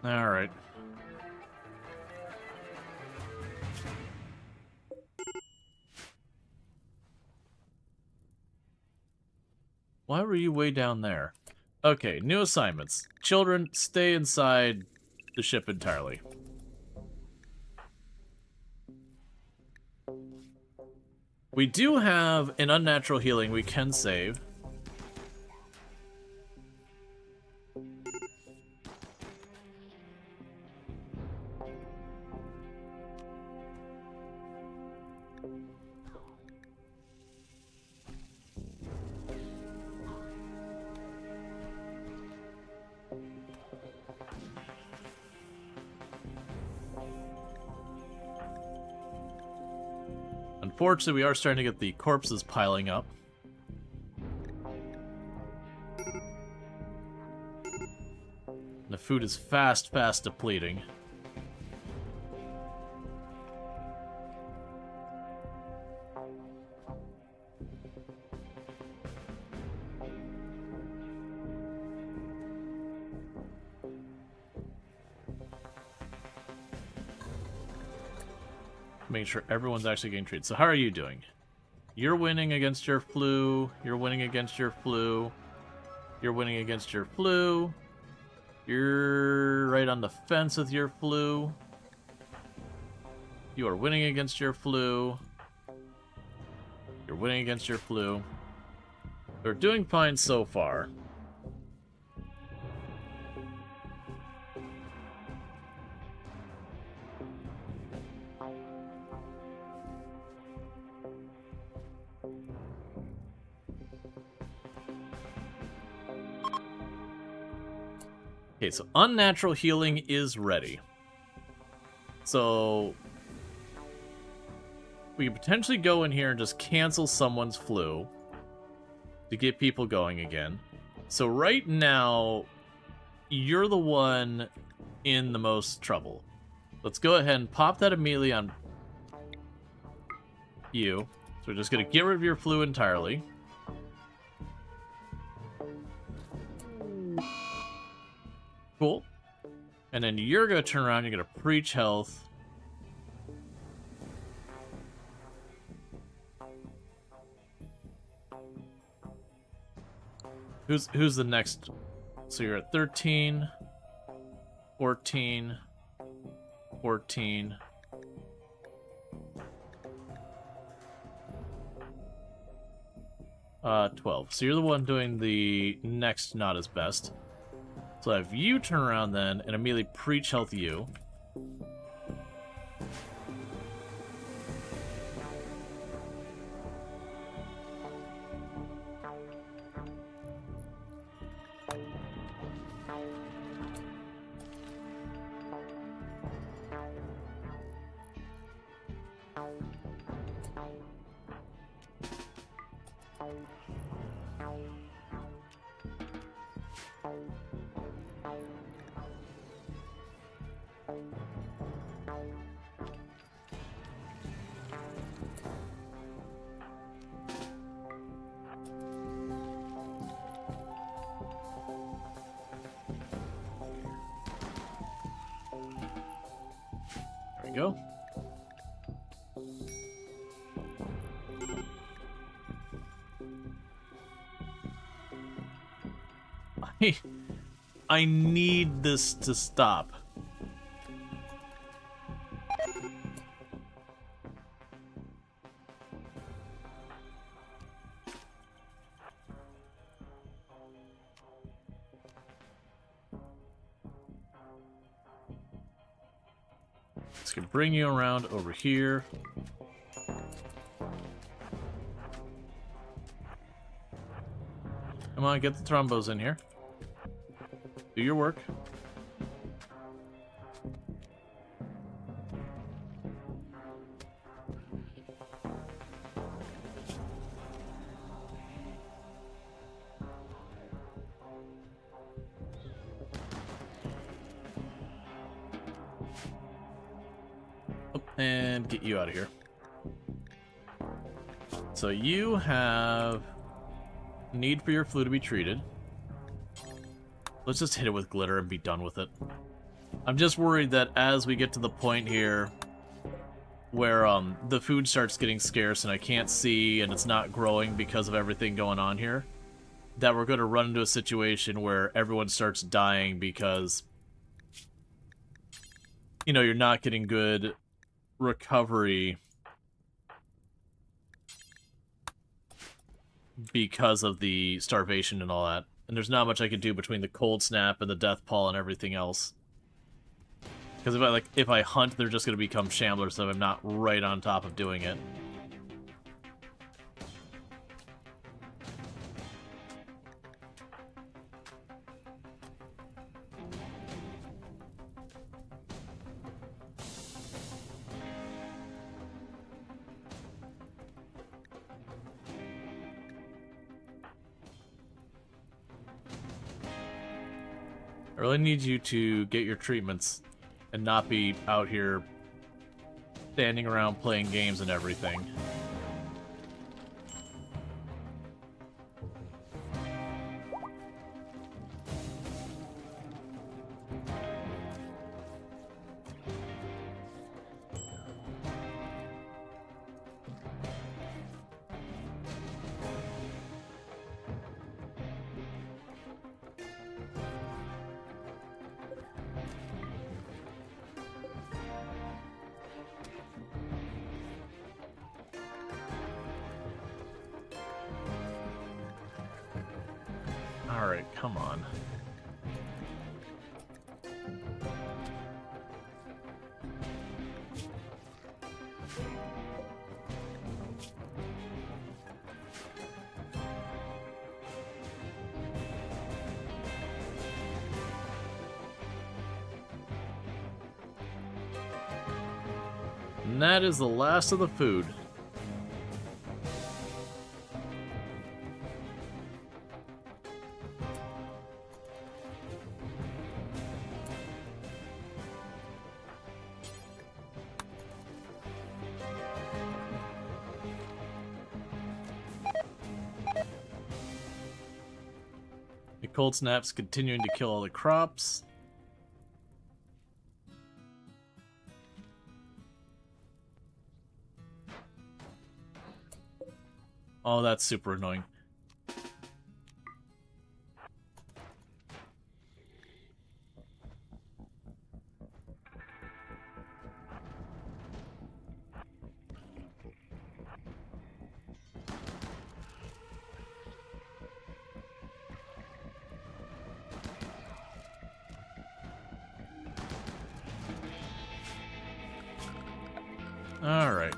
Alright. Why were you way down there? Okay, new assignments. Children, stay inside the ship entirely. We do have an unnatural healing we can save. Unfortunately, we are starting to get the corpses piling up. The food is fast depleting. Make sure everyone's actually getting treated. So how are you doing? You're winning against your flu. You're winning against your flu. You're winning against your flu. You're right on the fence with your flu. You are winning against your flu. You're winning against your flu. They're doing fine so far. Okay, so unnatural healing is ready. So we could potentially go in here and just cancel someone's flu to get people going again. So right now, you're the one in the most trouble. Let's go ahead and pop that immediately on you. So we're just going to get rid of your flu entirely. Cool. And then you're going to turn around, you're going to preach health. Who's the next? So you're at 13, 14, 14. Uh, 12. So you're the one doing the next not as best. So I have you turn around then and immediately preach health you. There we go. I need this to stop. This can bring you around over here. Come on, get the thrombos in here. Do your work. Oh, and get you out of here. So you have need for your flu to be treated. Let's just hit it with glitter and be done with it. I'm just worried that as we get to the point here where the food starts getting scarce and I can't see and it's not growing because of everything going on here, that we're going to run into a situation where everyone starts dying because, you know, you're not getting good recovery because of the starvation and all that. And there's not much I can do between the cold snap and the death pall and everything else. Because if I hunt, they're just going to become shamblers if I'm not right on top of doing it. I really need you to get your treatments and not be out here standing around playing games and everything. Alright, come on. And that is the last of the food. The cold snap's continuing to kill all the crops. Oh, that's super annoying. All right.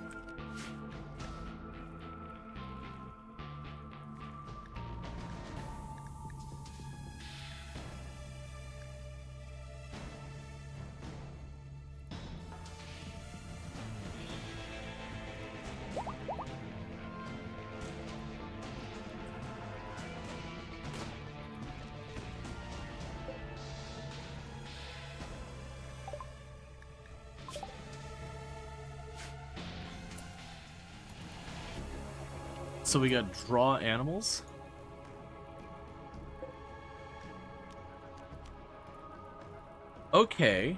So we got draw animals. Okay.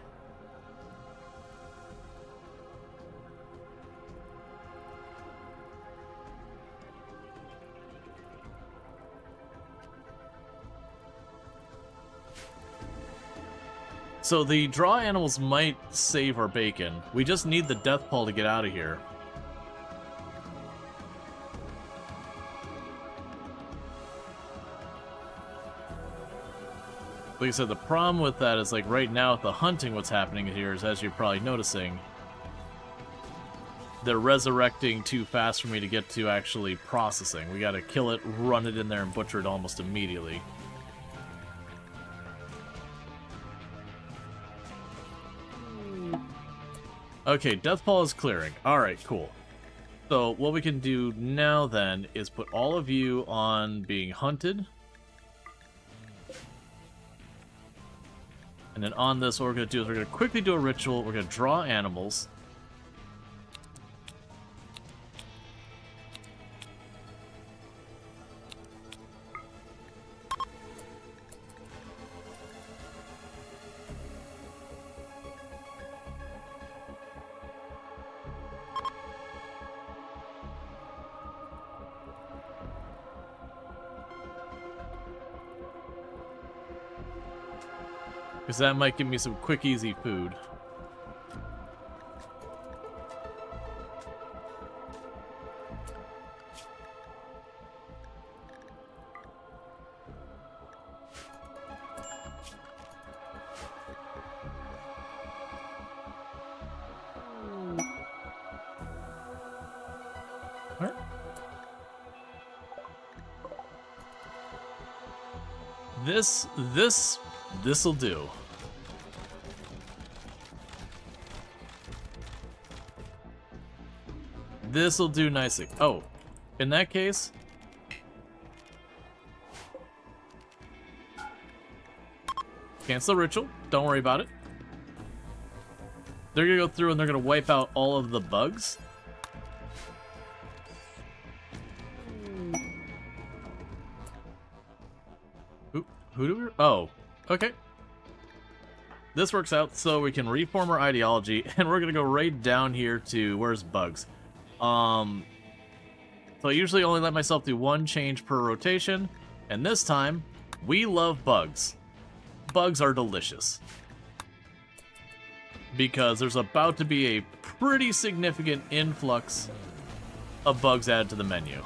So the draw animals might save our bacon. We just need the death pall to get out of here. Like I said, the problem with that is, like, right now with the hunting, what's happening here is, as you're probably noticing, they're resurrecting too fast for me to get to actually processing. We gotta kill it, run it in there, and butcher it almost immediately. Okay, death pall is clearing. Alright, cool. So what we can do now then is put all of you on being hunted. And then on this, what we're going to do is we're going to quickly do a ritual. We're going to draw animals. Because that might give me some quick, easy food. Alright. This'll do. This'll do nicely. Oh, in that case, Cancel the ritual. Don't worry about it. They're gonna go through and they're gonna wipe out all of the bugs. Who do we... Oh, okay. This works out so we can reform our ideology, and we're gonna go right down here to... Where's bugs? So I usually only let myself do one change per rotation, and this time, we love bugs. Bugs are delicious. Because there's about to be a pretty significant influx of bugs added to the menu.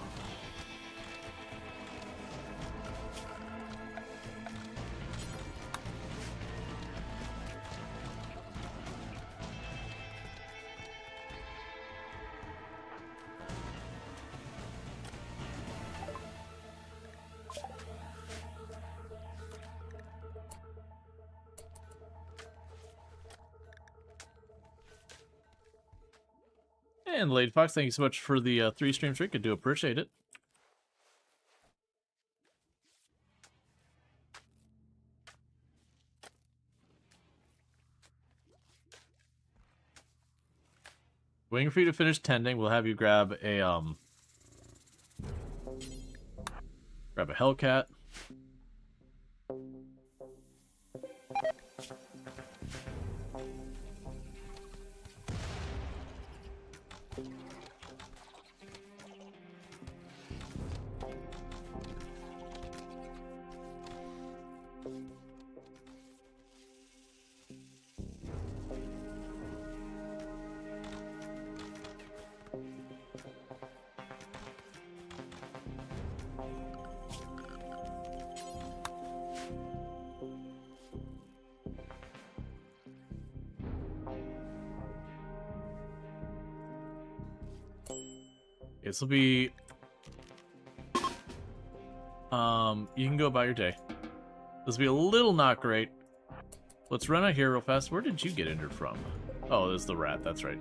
And Lady Fox, thank you so much for the 3-stream streak. I do appreciate it. Waiting for you to finish tending. We'll have you grab a Hellcat. This will be... you can go about your day. This will be a little not great. Let's run out here real fast. Where did you get injured from? Oh, this is the rat, that's right.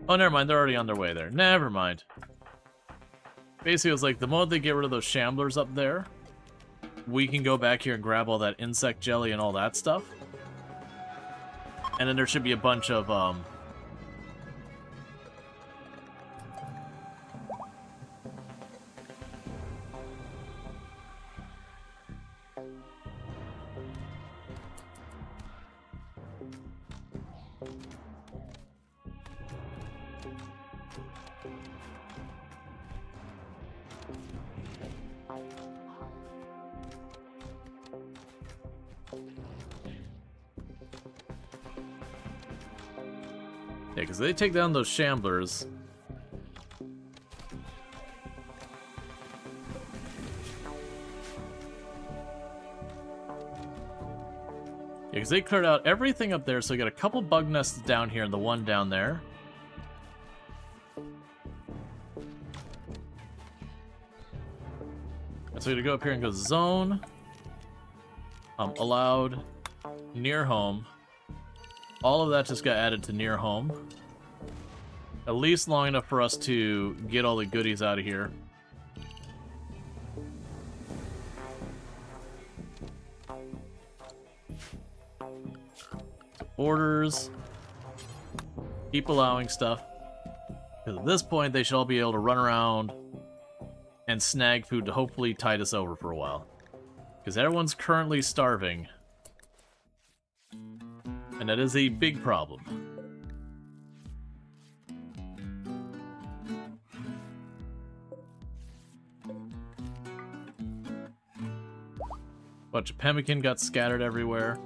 Oh, never mind, they're already on their way there. Never mind. Basically, it was like, the moment they get rid of those shamblers up there, we can go back here and grab all that insect jelly and all that stuff. And then there should be a bunch of, yeah, because they take down those shamblers. Yeah, because they cleared out everything up there, so we got a couple bug nests down here and the one down there. And so we're gonna go up here and go zone. Allowed. Near home. All of that just got added to near home. At least long enough for us to get all the goodies out of here. Orders. Keep allowing stuff. Because at this point, they should all be able to run around and snag food to hopefully tide us over for a while. Because everyone's currently starving. And that is a big problem. Bunch of pemmican got scattered everywhere.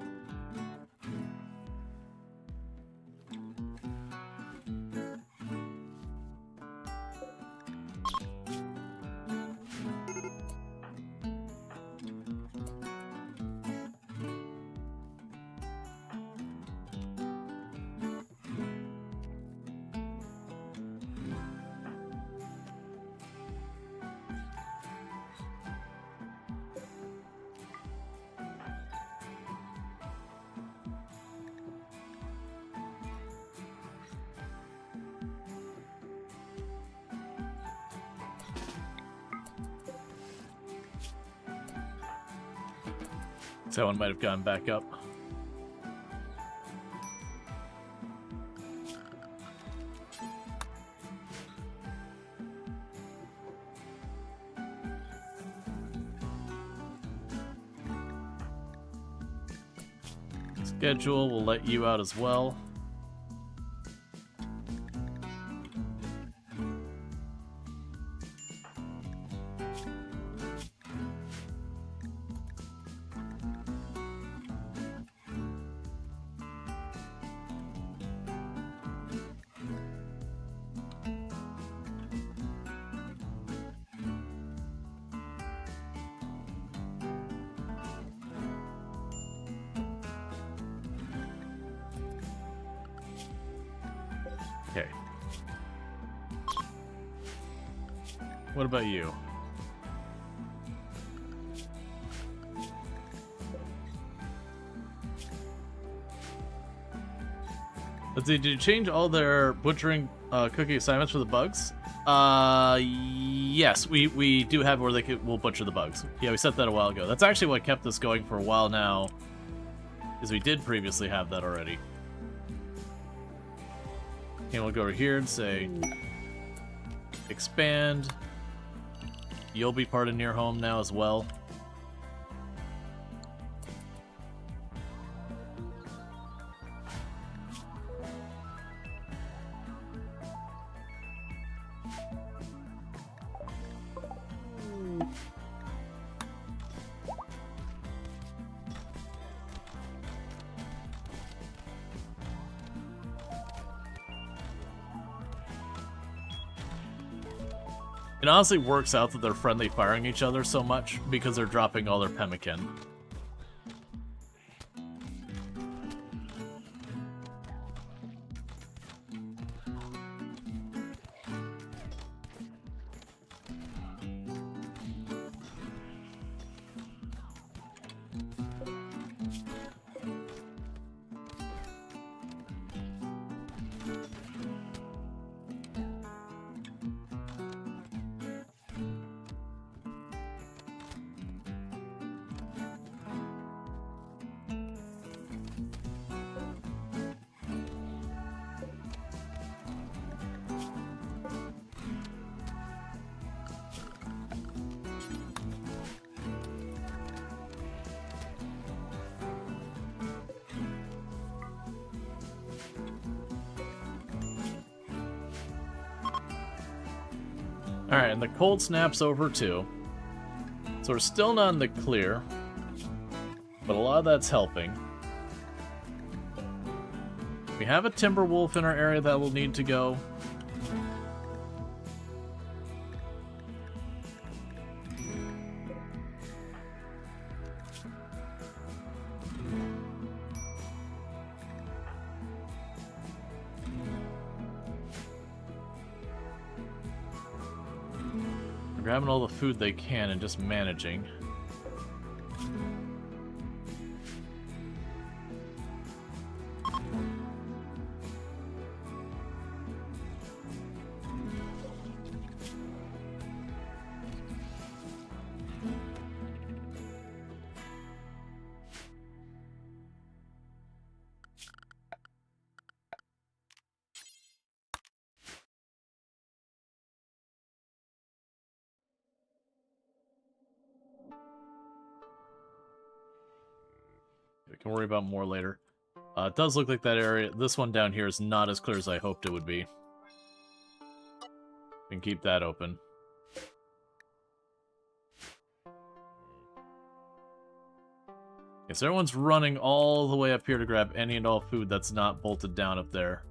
So one might have gone back up. Schedule will let you out as well. Okay. What about you? Let's see, did you change all their butchering cooking assignments for the bugs? Yes, we do have where we'll butcher the bugs. Yeah, we set that a while ago. That's actually what kept us going for a while now, is we did previously have that already. And we'll go over here and say, expand. You'll be part of Near Home now as well. It honestly works out that they're friendly firing each other so much because they're dropping all their pemmican. Alright, and the cold snap's over too. So we're still not in the clear, but a lot of that's helping. We have a timber wolf in our area that will need to go. Grabbing all the food they can and just managing. We can worry about more later. It does look like that area, this one down here, is not as clear as I hoped it would be. We can keep that open. Okay, so everyone's running all the way up here to grab any and all food that's not bolted down up there.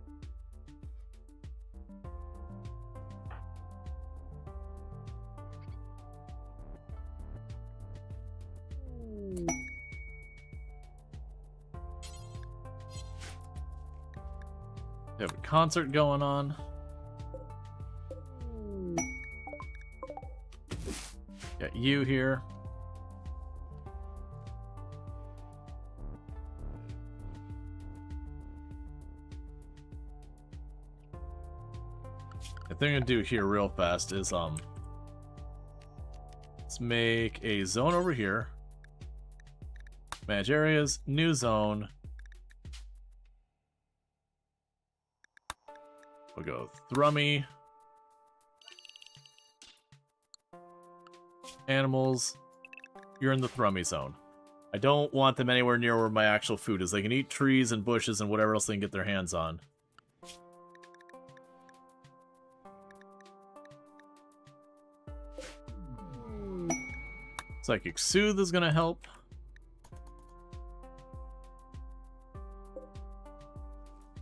We have a concert going on. Got you here. The thing I'm gonna do here real fast is let's make a zone over here. Manage areas, new zone. We'll go Thrummy. Animals. You're in the Thrummy zone. I don't want them anywhere near where my actual food is. They can eat trees and bushes and whatever else they can get their hands on. Psychic Soothe is gonna help.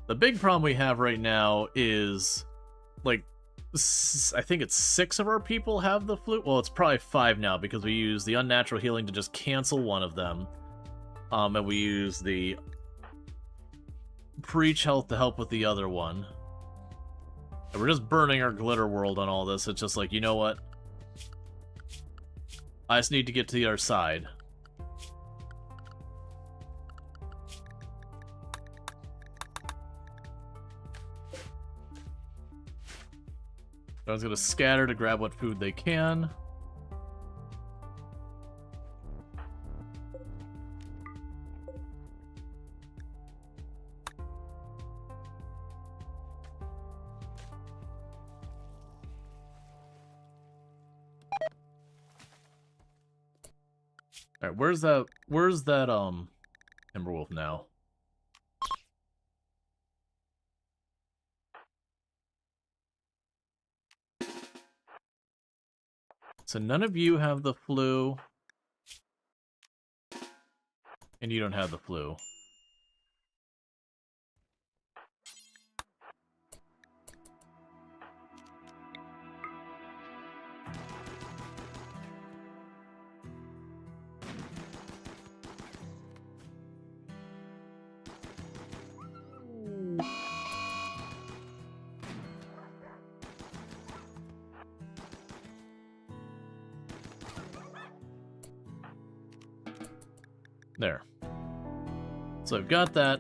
The big problem we have right now is, like, I think it's 6 of our people have the flu. Well, it's probably 5 now because we use the unnatural healing to just cancel one of them. And we use the Preach Health to help with the other one. And we're just burning our glitter world on all this. It's just like, you know what? I just need to get to the other side. Everyone's gonna scatter to grab what food they can. Alright, where's that Timberwolf now? So none of you have the flu. And you don't have the flu. There. So I've got that.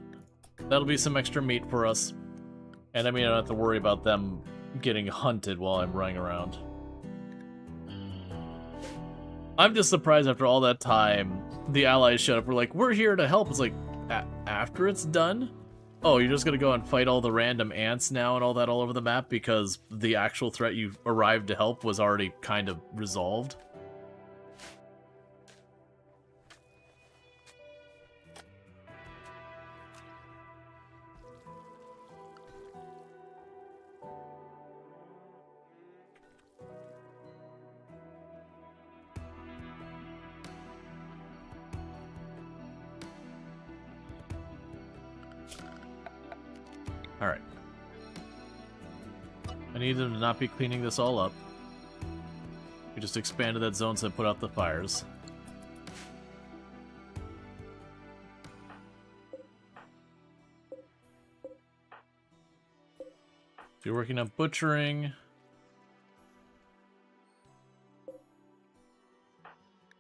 That'll be some extra meat for us. And I mean, I don't have to worry about them getting hunted while I'm running around. I'm just surprised after all that time, the allies showed up. We're like, we're here to help. It's like, after it's done? Oh, you're just gonna go and fight all the random ants now and all that all over the map because the actual threat you arrived to help was already kind of resolved? Alright. I need them to not be cleaning this all up. We just expanded that zone so I put out the fires. So you're working on butchering.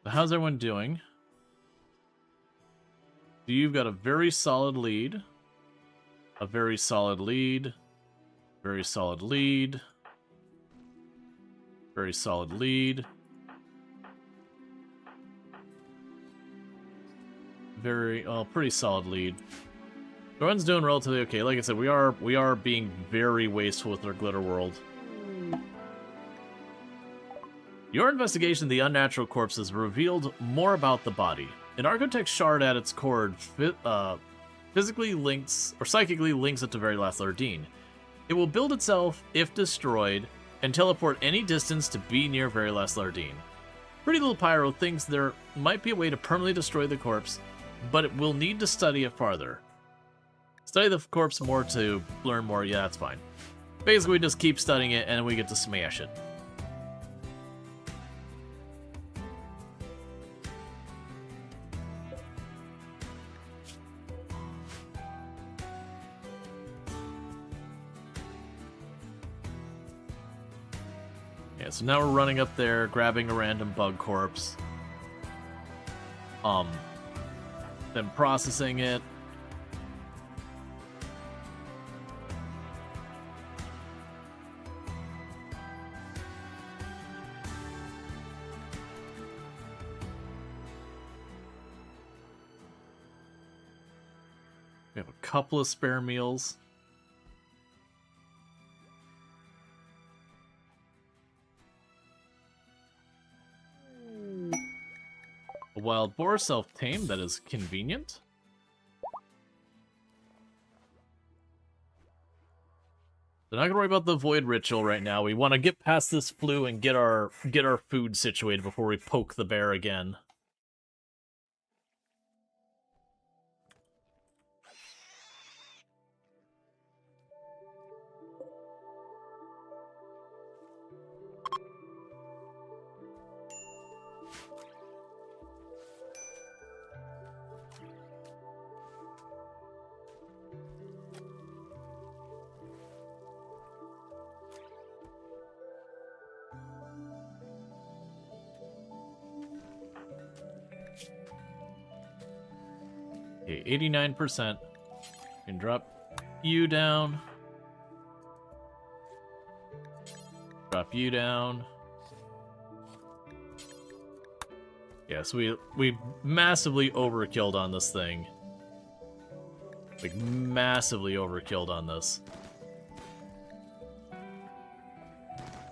So how's everyone doing? So you've got a very solid lead. A very solid lead. Very solid lead. Very solid lead. Pretty solid lead. Everyone's doing relatively okay. Like I said, we are being very wasteful with our glitter world. Your investigation of the unnatural corpses revealed more about the body. An architect's shard at its core physically links, or psychically links it to very last Lardine. It will build itself, if destroyed, and teleport any distance to be near very last Lardine. Pretty Little Pyro thinks there might be a way to permanently destroy the corpse, but it will need to study it farther. Study the corpse more to learn more, yeah, that's fine. Basically, we just keep studying it, and we get to smash it. Yeah, so now we're running up there, grabbing a random bug corpse. Then processing it. We have a couple of spare meals. A wild boar self-tamed, that is convenient. They're not gonna worry about the void ritual right now. We want to get past this flu and get our food situated before we poke the bear again. Okay, 89%. Can drop you down. Drop you down. Yes, we massively overkilled on this thing. Like, massively overkilled on this.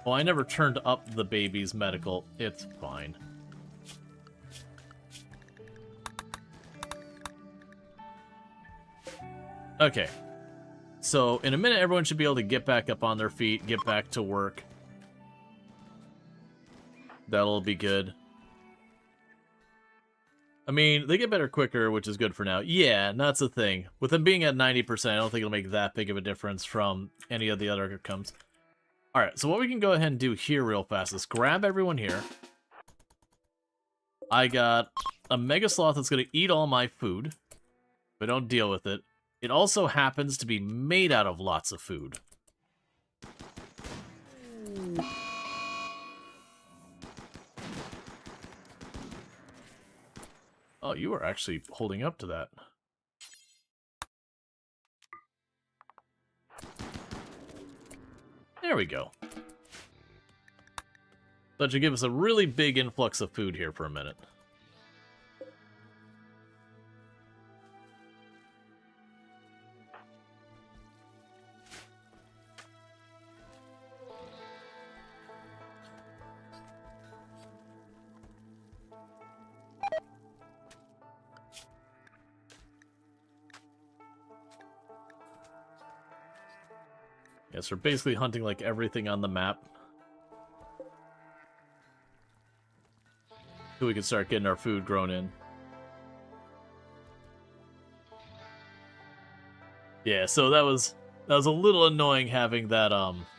Well, I never turned up the baby's medical. It's fine. Okay. So, in a minute, everyone should be able to get back up on their feet, get back to work. That'll be good. I mean, they get better quicker, which is good for now. Yeah, that's the thing. With them being at 90%, I don't think it'll make that big of a difference from any of the other outcomes. Alright, so what we can go ahead and do here real fast is grab everyone here. I got a Mega Sloth that's going to eat all my food, but don't deal with it. It also happens to be made out of lots of food. Oh, you are actually holding up to that. There we go. That should give us a really big influx of food here for a minute. Yes, we're basically hunting like everything on the map. So we can start getting our food grown in. Yeah, so that was a little annoying having that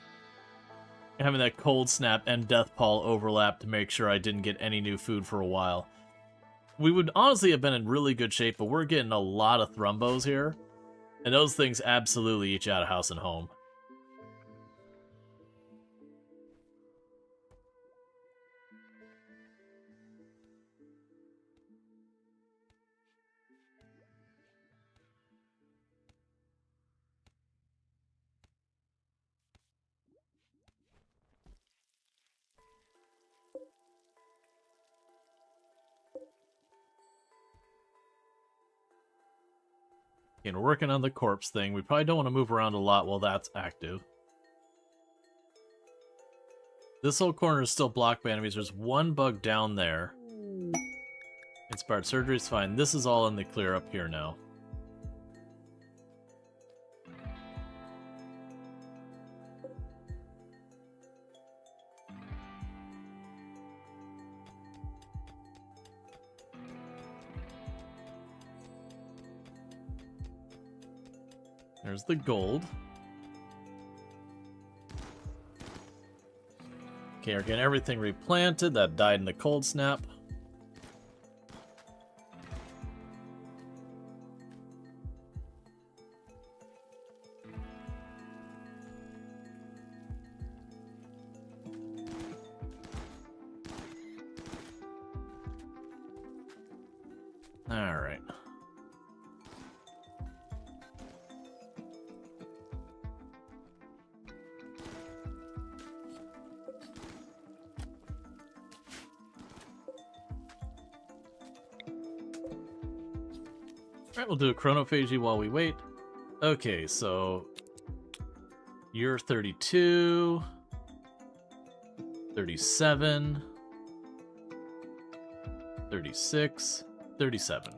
cold snap and death pall overlap to make sure I didn't get any new food for a while. We would honestly have been in really good shape, but we're getting a lot of thrumbos here. And those things absolutely eat you out of house and home. And we're working on the corpse thing. We probably don't want to move around a lot while that's active. This whole corner is still blocked by enemies. There's one bug down there. Inspired surgery is fine. This is all in the clear up here now. There's the gold. Okay, we're getting everything replanted. That died in the cold snap. All right. Alright, we'll do a chronophagy while we wait. Okay, so you're 32, 37, 36, 37.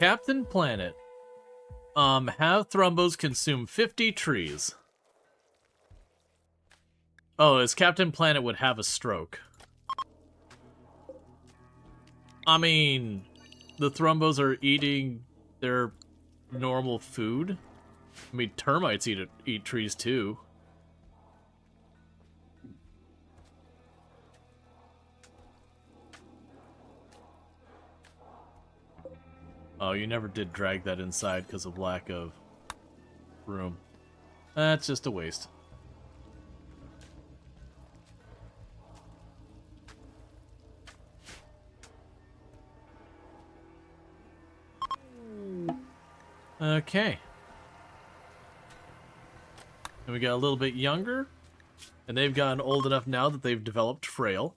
Captain Planet. Have Thrumbos consume 50 trees. Oh, as Captain Planet would have a stroke. I mean, the Thrumbos are eating their normal food. I mean, termites eat trees too. Oh, you never did drag that inside because of lack of room. That's just a waste. Okay. And we got a little bit younger, and they've gotten old enough now that they've developed frail.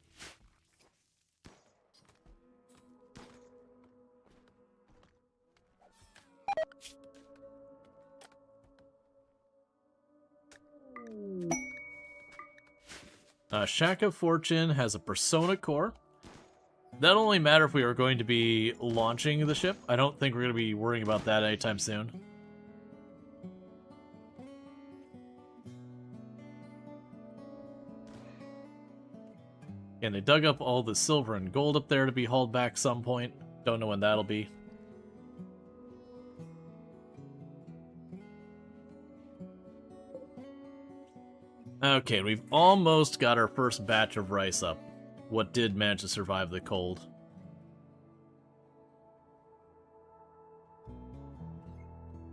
Shack of Fortune has a Persona core. That'll only matter if we are going to be launching the ship. I don't think we're going to be worrying about that anytime soon. And they dug up all the silver and gold up there to be hauled back some point. Don't know when that'll be. Okay, we've almost got our first batch of rice up. What did manage to survive the cold.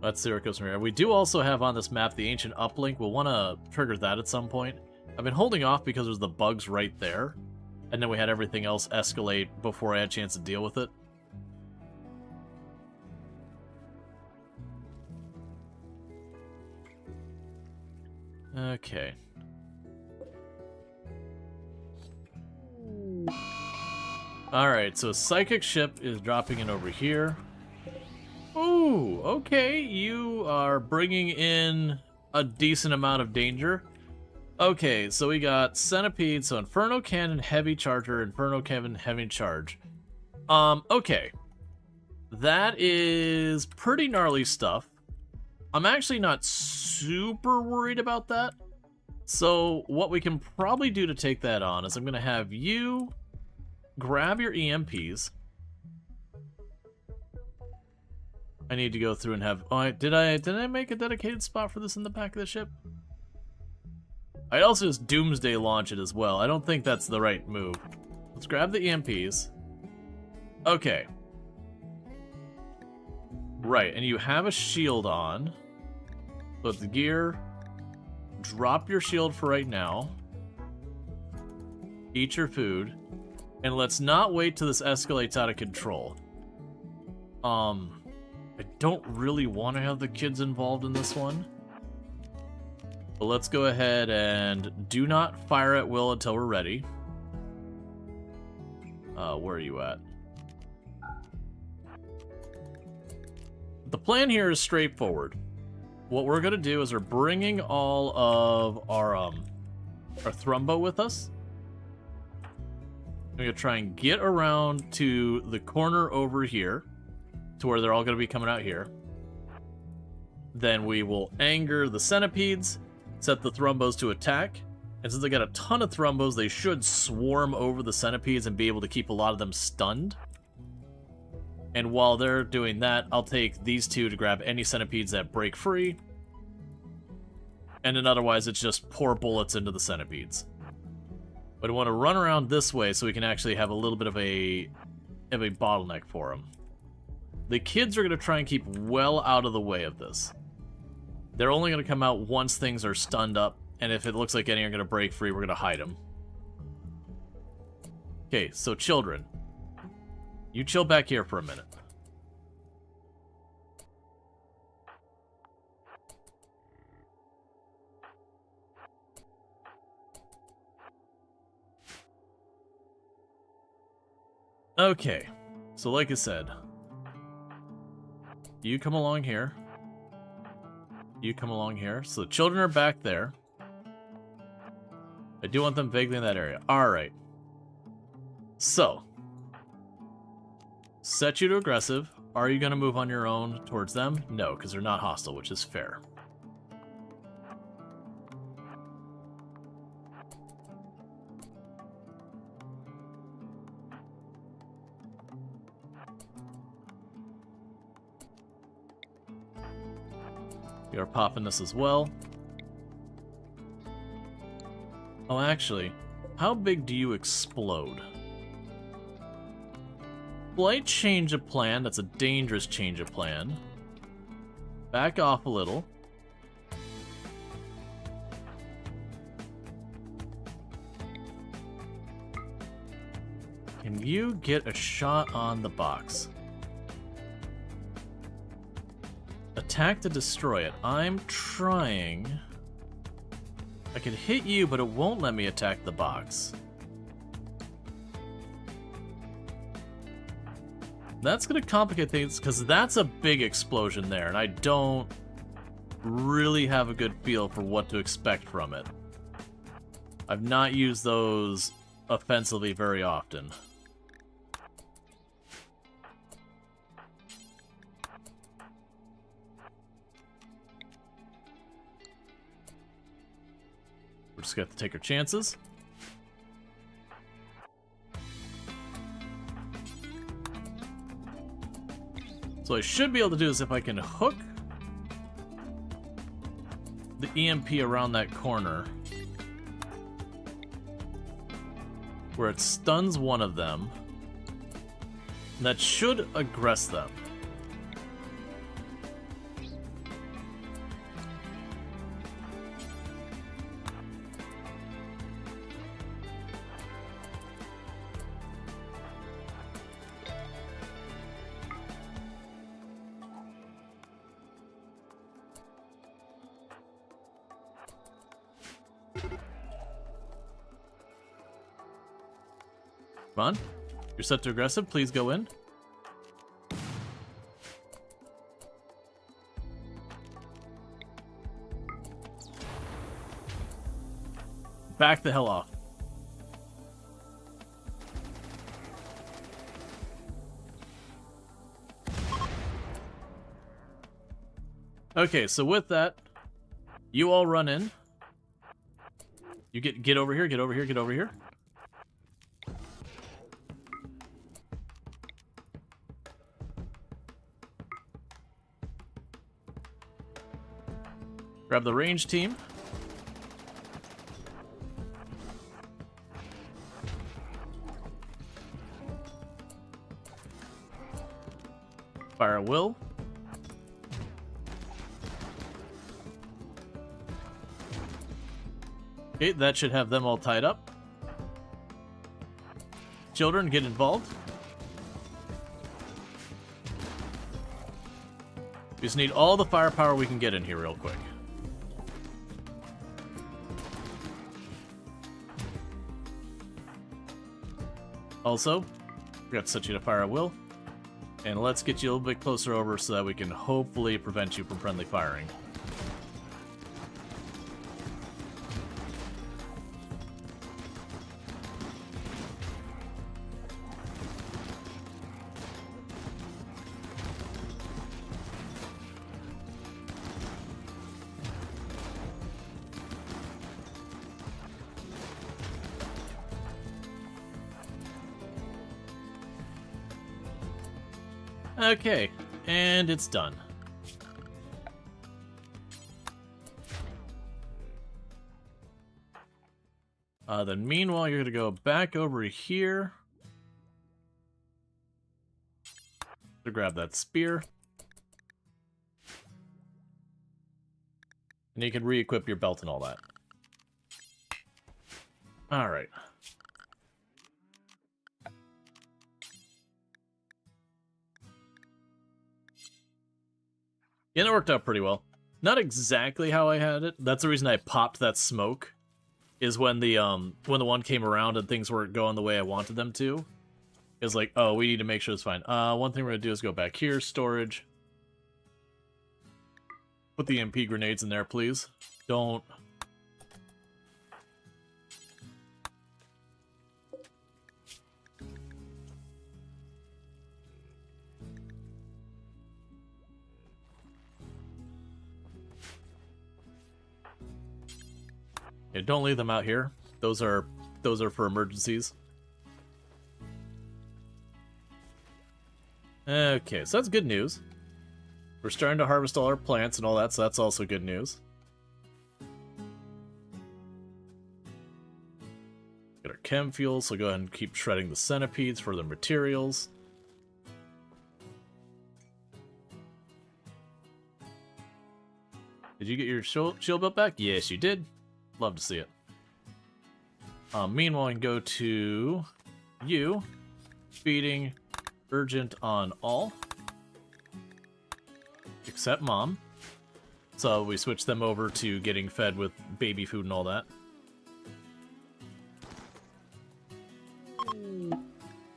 Let's see where it goes from here. We do also have on this map the ancient uplink. We'll want to trigger that at some point. I've been holding off because there's the bugs right there. And then we had everything else escalate before I had a chance to deal with it. Okay. Alright, so Psychic Ship is dropping in over here. Ooh, okay, you are bringing in a decent amount of danger. Okay, so we got Centipede, so Inferno Cannon, Heavy Charger, Inferno Cannon, Heavy Charge. Okay. That is pretty gnarly stuff. I'm actually not super worried about that. So what we can probably do to take that on is I'm going to have you grab your EMPs. I need to go through and have... Oh, did I make a dedicated spot for this in the back of the ship? I'd also just Doomsday launch it as well. I don't think that's the right move. Let's grab the EMPs. Okay. Right, and you have a shield on. So it's the gear. Drop your shield for right now. Eat your food. And let's not wait till this escalates out of control. I don't really want to have the kids involved in this one. But let's go ahead and do not fire at will until we're ready. Where are you at? The plan here is straightforward. What we're going to do is we're bringing all of our Thrumbo with us. We're going to try and get around to the corner over here, to where they're all going to be coming out here. Then we will anger the centipedes, set the Thrumbos to attack, and since they got a ton of Thrumbos, they should swarm over the centipedes and be able to keep a lot of them stunned. And while they're doing that, I'll take these two to grab any centipedes that break free. And then otherwise, it's just pour bullets into the centipedes. But I want to run around this way so we can actually have a little bit of a bottleneck for them. The kids are going to try and keep well out of the way of this. They're only going to come out once things are stunned up, and if it looks like any are going to break free, we're going to hide them. Okay, so children. You chill back here for a minute. Okay, so like I said, you come along here. You come along here. So the children are back there. I do want them vaguely in that area. Alright. So, set you to aggressive. Are you going to move on your own towards them? No, because they're not hostile, which is fair. We are popping this as well. Oh, actually, how big do you explode? Slight change of plan. That's a dangerous change of plan. Back off a little. Can you get a shot on the box? Attack to destroy it. I'm trying. I can hit you, but it won't let me attack the box. That's going to complicate things, because that's a big explosion there, and I don't really have a good feel for what to expect from it. I've not used those offensively very often. We're just going to have to take our chances. So I should be able to do this if I can hook the EMP around that corner where it stuns one of them. That should aggress them. Come on. You're set to aggressive. Please go in. Back the hell off. Okay, so with that, you all run in. You get over here, get over here, get over here. Grab the range team. Fire a will. Okay, that should have them all tied up. Children, get involved. We just need all the firepower we can get in here real quick. Also, we got to set you to fire at will. And let's get you a little bit closer over so that we can hopefully prevent you from friendly firing. Okay, and it's done. Then meanwhile, you're going to go back over here to grab that spear. And you can re-equip your belt and all that. Alright. Yeah, it worked out pretty well. Not exactly how I had it. That's the reason I popped that smoke. Is when the one came around and things weren't going the way I wanted them to. is like, oh, we need to make sure it's fine. One thing we're gonna do is go back here, storage. Put the MP grenades in there, please. Don't. Yeah, don't leave them out here. Those are for emergencies. Okay, so that's good news. We're starting to harvest all our plants and all that, so that's also good news. Get our chem fuel, so go ahead and keep shredding the centipedes for their materials. Did you get your shield built back? Yes, you did. Love to see it. Meanwhile, I can go to you. Feeding urgent on all. Except mom. So we switch them over to getting fed with baby food and all that.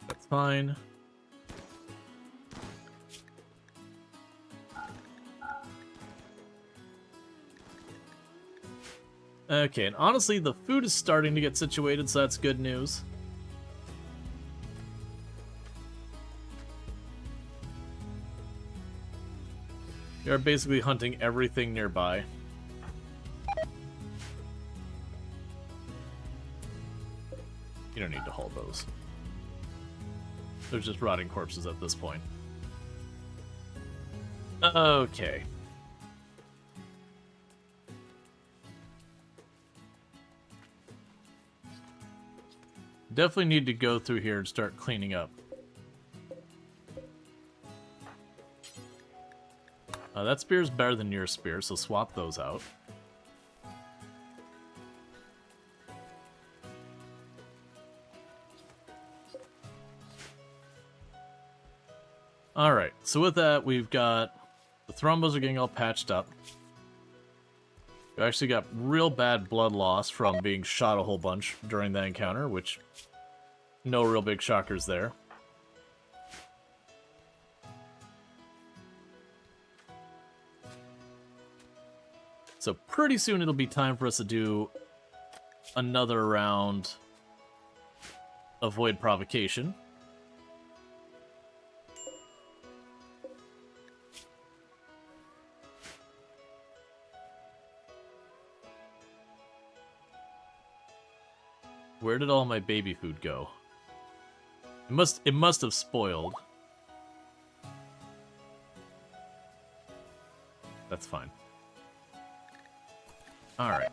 That's fine. Okay, and honestly, the food is starting to get situated, so that's good news. We are basically hunting everything nearby. You don't need to haul those. They're just rotting corpses at this point. Okay. Definitely need to go through here and start cleaning up. That spear's better than your spear, so swap those out. Alright, so with that, we've got... The thrombos are getting all patched up. We actually got real bad blood loss from being shot a whole bunch during that encounter, which... No real big shockers there. So pretty soon it'll be time for us to do another round of Void Provocation. Where did all my baby food go? It must have spoiled. That's fine. Alright.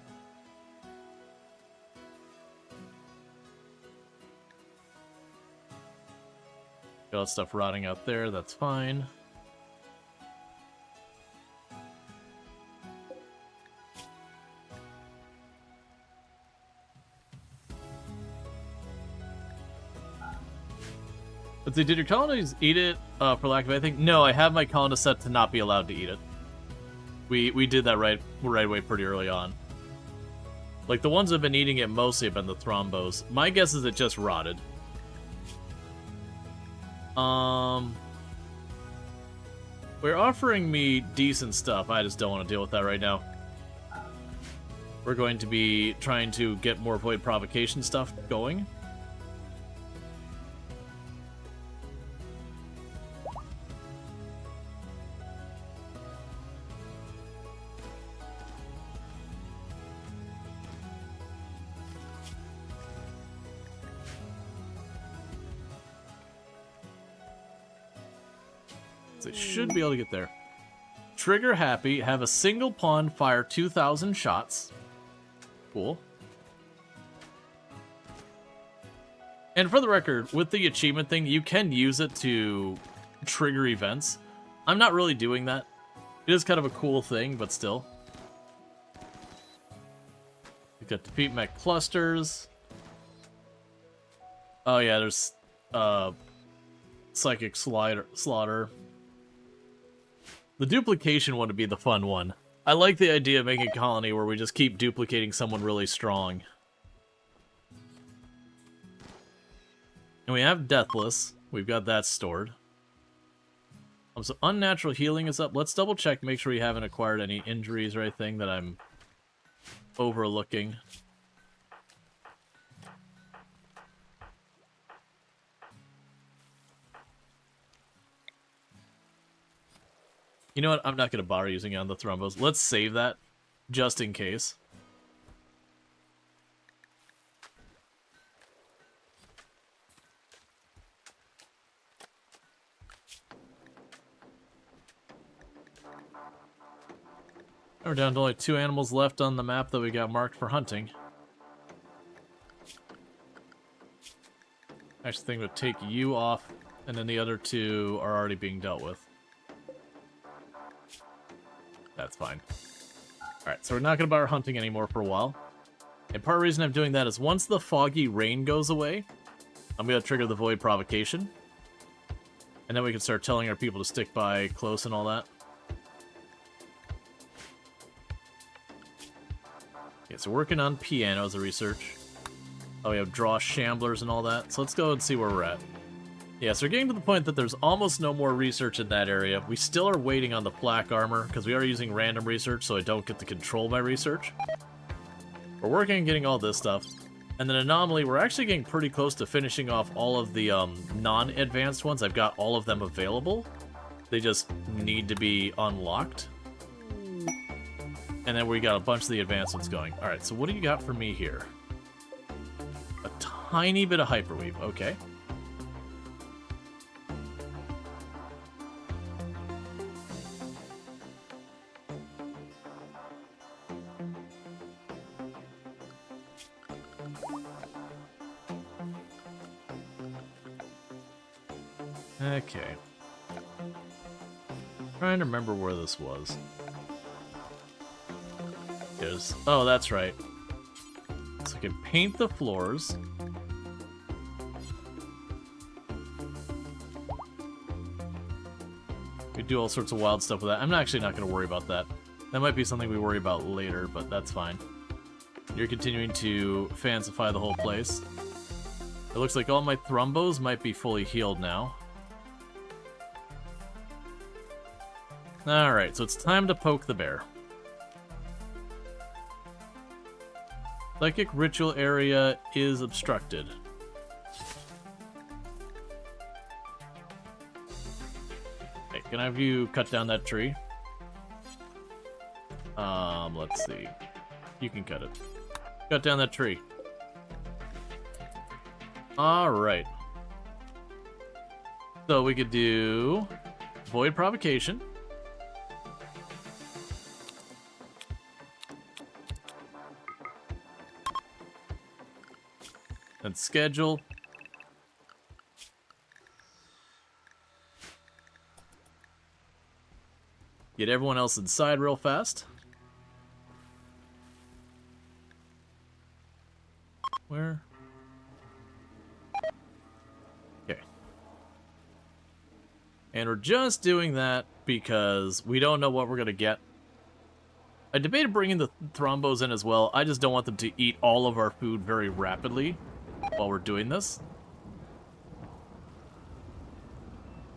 Got all that stuff rotting out there, that's fine. Let's see, did your colonies eat it for lack of anything? No, I have my colonist set to not be allowed to eat it. We did that right away pretty early on. Like, the ones that have been eating it mostly have been the thrombos. My guess is it just rotted. We're offering me decent stuff. I just don't want to deal with that right now. We're going to be trying to get more Void Provocation stuff going. They should be able to get there. Trigger happy. Have a single pawn fire 2,000 shots. Cool. And for the record, with the achievement thing, you can use it to trigger events. I'm not really doing that. It is kind of a cool thing, but still. We've got defeat mech clusters. Oh yeah, there's psychic slaughter. The duplication one would be the fun one. I like the idea of making a colony where we just keep duplicating someone really strong. And we have Deathless, we've got that stored. So unnatural healing is up. Let's double check, make sure we haven't acquired any injuries or anything that I'm overlooking. You know what? I'm not going to bother using it on the thrombos. Let's save that, just in case. We're down to only 2 animals left on the map that we got marked for hunting. Actually, think would take you off, and then the other 2 are already being dealt with. That's fine. Alright, so we're not going to bother hunting anymore for a while. And part of the reason I'm doing that is once the foggy rain goes away, I'm going to trigger the void provocation. And then we can start telling our people to stick by close and all that. Okay, so working on pianos, the research. Oh, we have draw shamblers and all that. So let's go and see where we're at. Yeah, so we're getting to the point that there's almost no more research in that area. We still are waiting on the flak armor, because we are using random research, so I don't get to control my research. We're working on getting all this stuff. And then anomaly, we're actually getting pretty close to finishing off all of the non-advanced ones. I've got all of them available. They just need to be unlocked. And then we got a bunch of the advanced ones going. Alright, so what do you got for me here? A tiny bit of hyperweave, okay. Okay. Trying to remember where this was. Oh, that's right. So I can paint the floors. We do all sorts of wild stuff with that. I'm actually not going to worry about that. That might be something we worry about later, but that's fine. You're continuing to fancify the whole place. It looks like all my thrombos might be fully healed now. Alright, so it's time to poke the bear. Psychic ritual area is obstructed. Hey, can I have you cut down that tree? Let's see. You can cut it. Cut down that tree. Alright. So we could do void provocation. And schedule. Get everyone else inside real fast. Where? Okay. And we're just doing that because we don't know what we're going to get. I debated bringing the thrombos in as well. I just don't want them to eat all of our food very rapidly while we're doing this.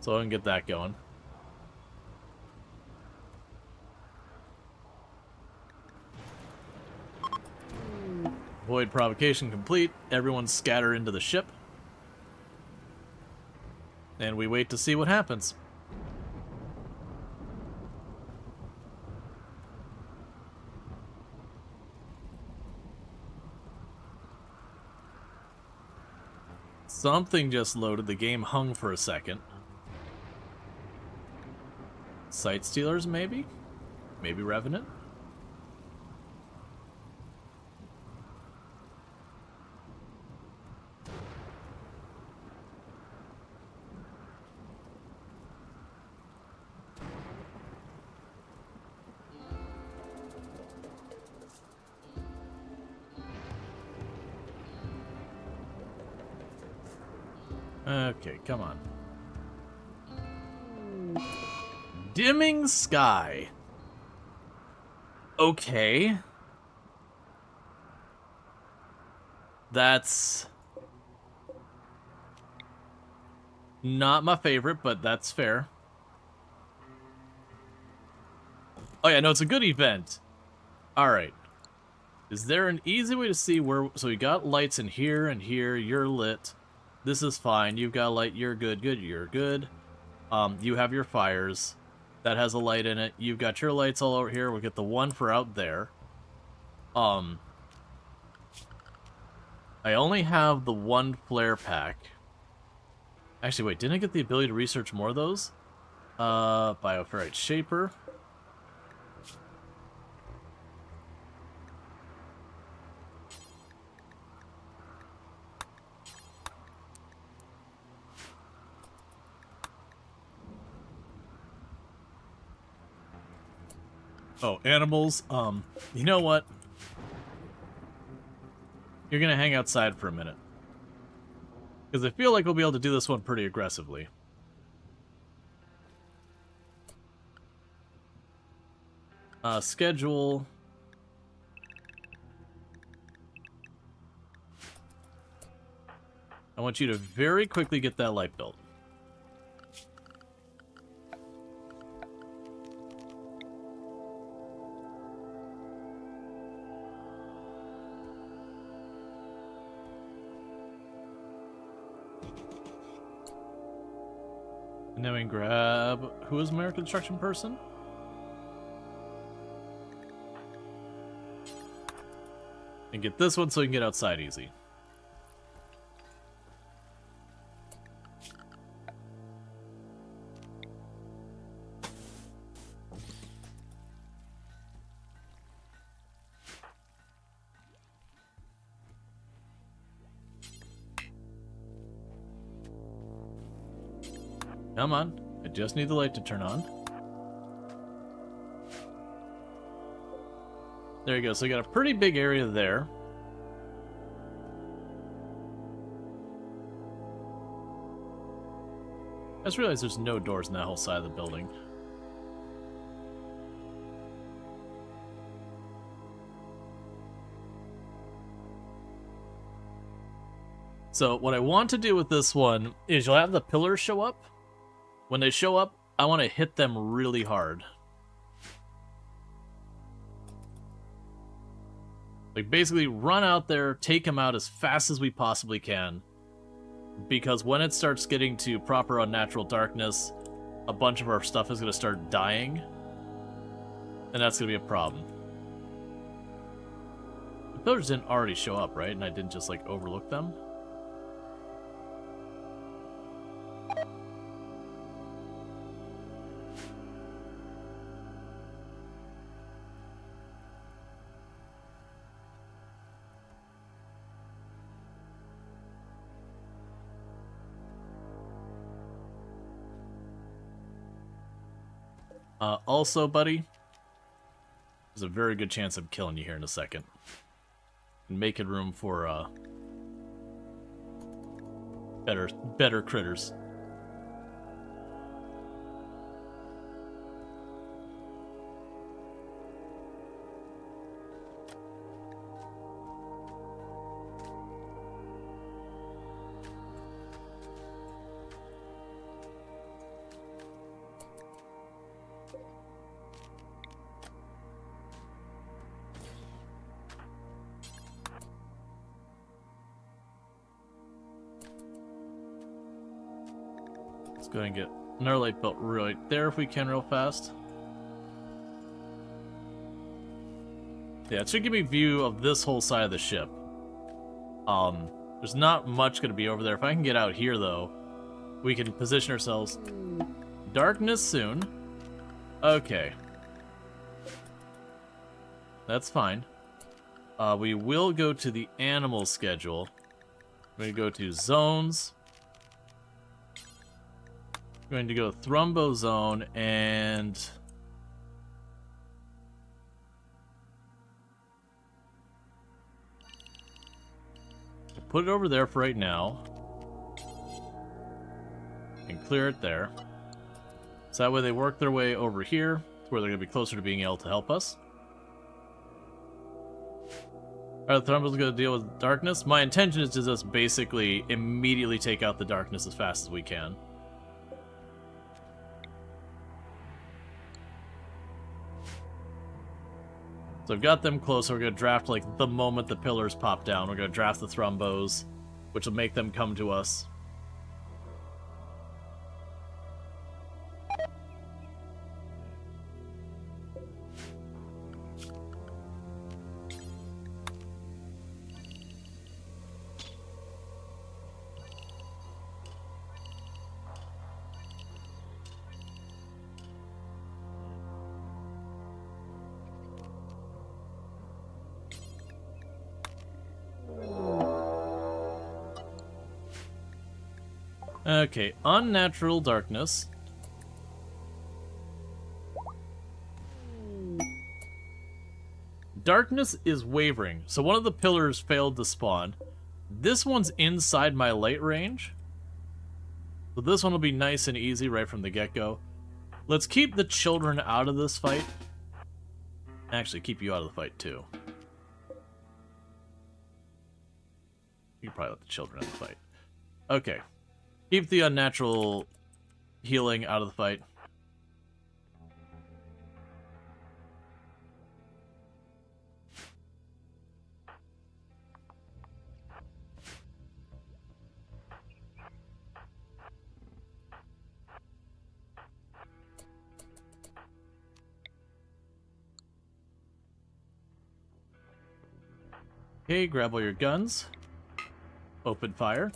So I can get that going. Void provocation complete. Everyone scatter into the ship. And we wait to see what happens. Something just loaded. The game hung for a second. Sight Stealers, maybe? Maybe Revenant? Okay, come on. Dimming sky. Okay. That's... Not my favorite, but that's fair. Oh yeah, no, it's a good event. Alright. Is there an easy way to see where... So we got lights in here and here. You're lit. This is fine. You've got light. You're good. Good. You're good. You have your fires. That has a light in it. You've got your lights all over here. We'll get the one for out there. I only have the one flare pack. Actually, wait. Didn't I get the ability to research more of those? Bioferrite Shaper. Oh, animals. You know what? You're gonna hang outside for a minute. Because I feel like we'll be able to do this one pretty aggressively. Schedule. I want you to very quickly get that light built. And then we can grab... Who is my construction person? And get this one so we can get outside easy. Come on. I just need the light to turn on. There you go. So we got a pretty big area there. I just realized there's no doors in that whole side of the building. So what I want to do with this one is you'll have the pillars show up. When they show up, I want to hit them really hard. Like, basically run out there, take them out as fast as we possibly can. Because when it starts getting to proper unnatural darkness, a bunch of our stuff is going to start dying. And that's going to be a problem. The pillars didn't already show up, right? And I didn't just, like, overlook them? Also, buddy, there's a very good chance I'm killing you here in a second. And making room for, better critters. Let's go ahead and get another light built right there if we can real fast. Yeah, it should give me a view of this whole side of the ship. There's not much going to be over there. If I can get out here, though, we can position ourselves. Darkness soon. Okay. That's fine. We will go to the animal schedule. We're going to go to zones. Going to go Thrumbo Zone and put it over there for right now and clear it there. So that way they work their way over here to where they're going to be closer to being able to help us. Alright, the Thrumbo's going to deal with darkness. My intention is to just basically immediately take out the darkness as fast as we can. So I've got them close, so we're going to draft, like, the moment the pillars pop down. We're going to draft the Thrumbos, which will make them come to us. Okay, unnatural darkness. Darkness is wavering, so one of the pillars failed to spawn. This one's inside my light range. So this one will be nice and easy right from the get-go. Let's keep the children out of this fight. Actually, keep you out of the fight, too. You can probably let the children in the fight. Okay. Keep the unnatural healing out of the fight. Okay, grab all your guns. Open fire.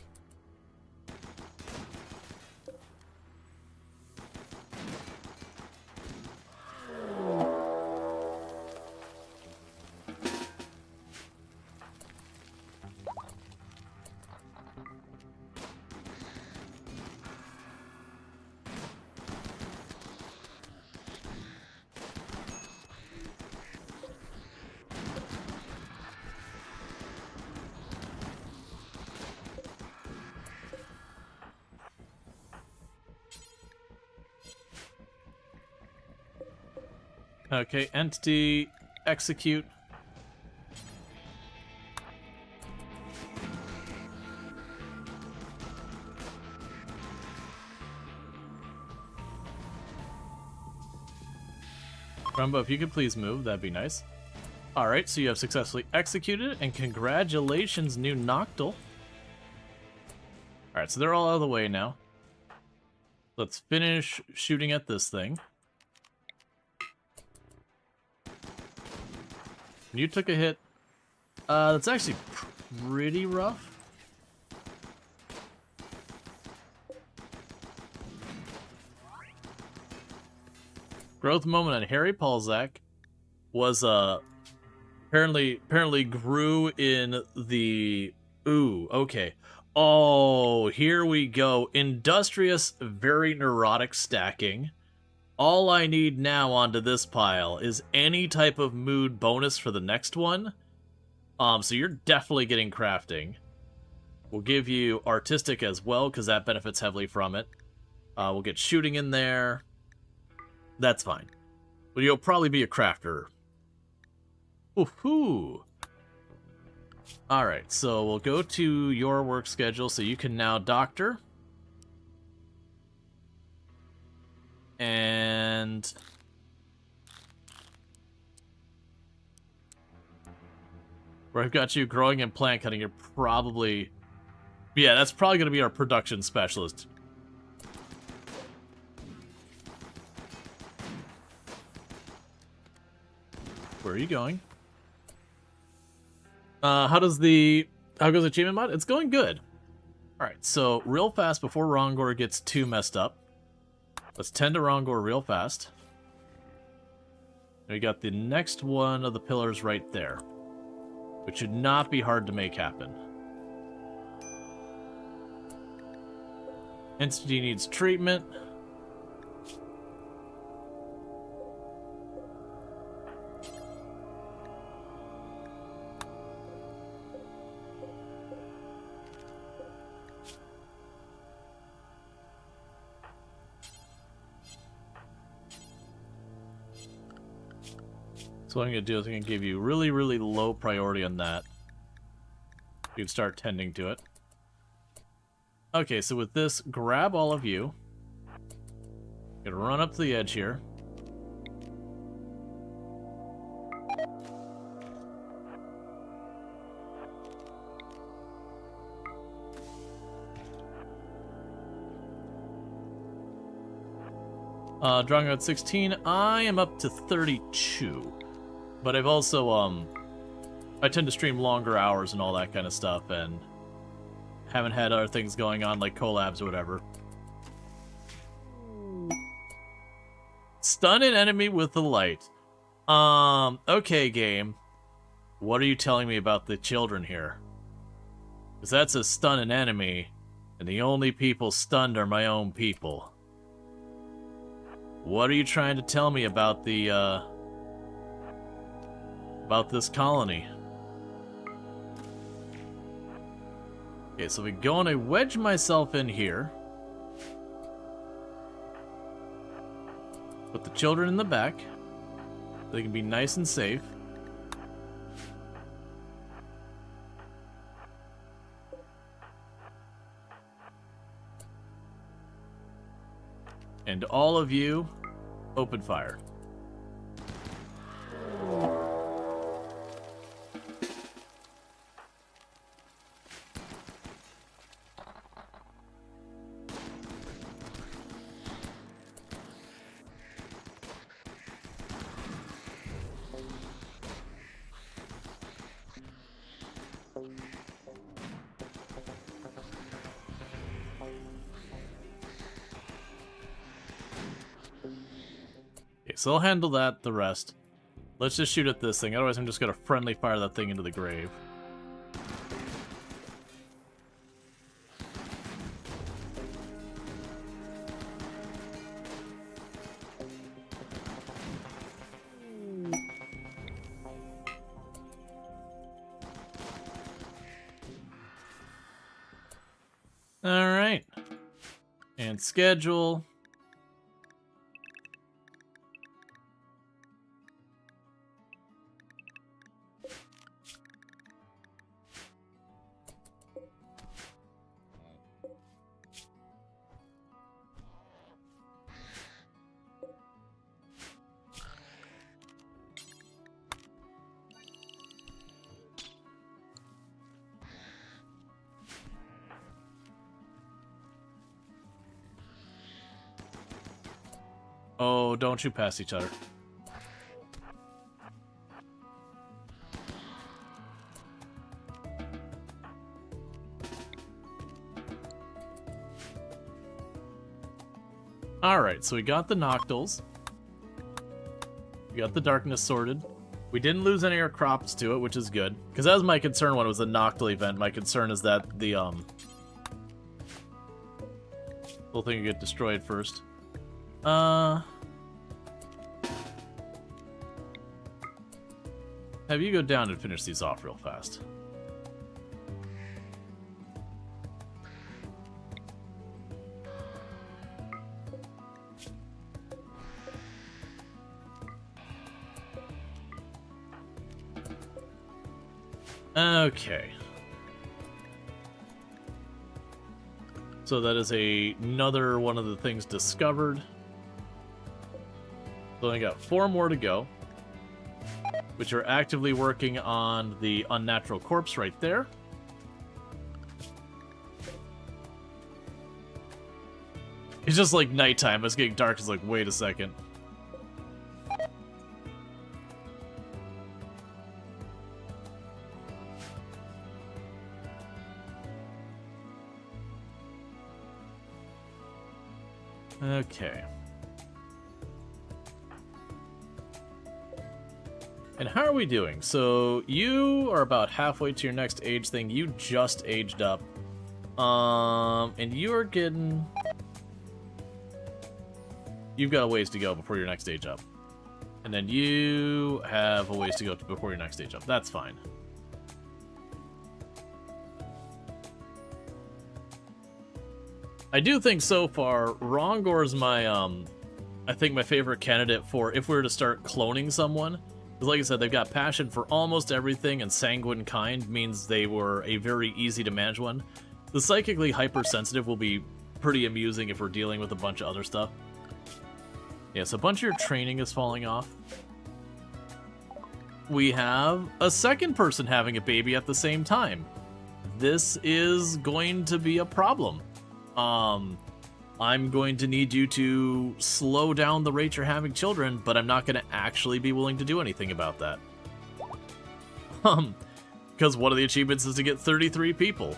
Okay, entity, execute. Rumbo, if you could please move, that'd be nice. Alright, so you have successfully executed, and congratulations, new Noctil. Alright, so they're all out of the way now. Let's finish shooting at this thing. You took a hit. That's actually pretty rough. Growth moment on Harry Palzak was apparently grew in the okay. Oh, here we go. Industrious, very neurotic stacking. All I need now onto this pile is any type of mood bonus for the next one. So you're definitely getting crafting. We'll give you artistic as well, because that benefits heavily from it. We'll get shooting in there. That's fine. But you'll probably be a crafter. Woohoo! Alright, so we'll go to your work schedule, so you can now doctor. And where I've got you growing and plant cutting, you're probably... Yeah, that's probably going to be our production specialist. Where are you going? How goes the achievement mod? It's going good. Alright, so real fast before Rongor gets too messed up. Let's tend to Rongor real fast. We got the next one of the pillars right there, which should not be hard to make happen. Entity needs treatment. So what I'm going to do is I'm going to give you really, really low priority on that. You can start tending to it. Okay, so with this, grab all of you. Gonna run up to the edge here. Drawing out 16, I am up to 32. But I've also, I tend to stream longer hours and all that kind of stuff, and haven't had other things going on like collabs or whatever. Stun an enemy with the light. Okay, game. What are you telling me about the children here? Because that's a stun an enemy, and the only people stunned are my own people. What are you trying to tell me about the, about this colony? Okay, so we go and I wedge myself in here. Put the children in the back. So they can be nice and safe. And all of you, open fire. So I'll handle that, the rest. Let's just shoot at this thing, otherwise I'm just gonna friendly fire that thing into the grave. Alright. And schedule. Oh, don't you pass each other. Alright, so we got the Noctils. We got the Darkness sorted. We didn't lose any of our crops to it, which is good. Because that was my concern when it was a Noctil event. My concern is that the, whole thing would get destroyed first. Have you go down and finish these off real fast. Okay. So that is another one of the things discovered. So I got 4 more to go, which are actively working on the unnatural corpse right there. It's just like nighttime. It's getting dark. It's like, wait a second. Okay. And how are we doing? So you are about halfway to your next age thing. You just aged up. And you are getting... You've got a ways to go before your next age up. And then you have a ways to go before your next age up. That's fine. I do think so far, Rongor is my, I think my favorite candidate for if we were to start cloning someone. Because like I said, they've got passion for almost everything, and sanguine kind means they were a very easy to manage one. The psychically hypersensitive will be pretty amusing if we're dealing with a bunch of other stuff. Yeah, so a bunch of your training is falling off. We have a second person having a baby at the same time. This is going to be a problem. I'm going to need you to slow down the rate you're having children, but I'm not going to actually be willing to do anything about that. Because one of the achievements is to get 33 people.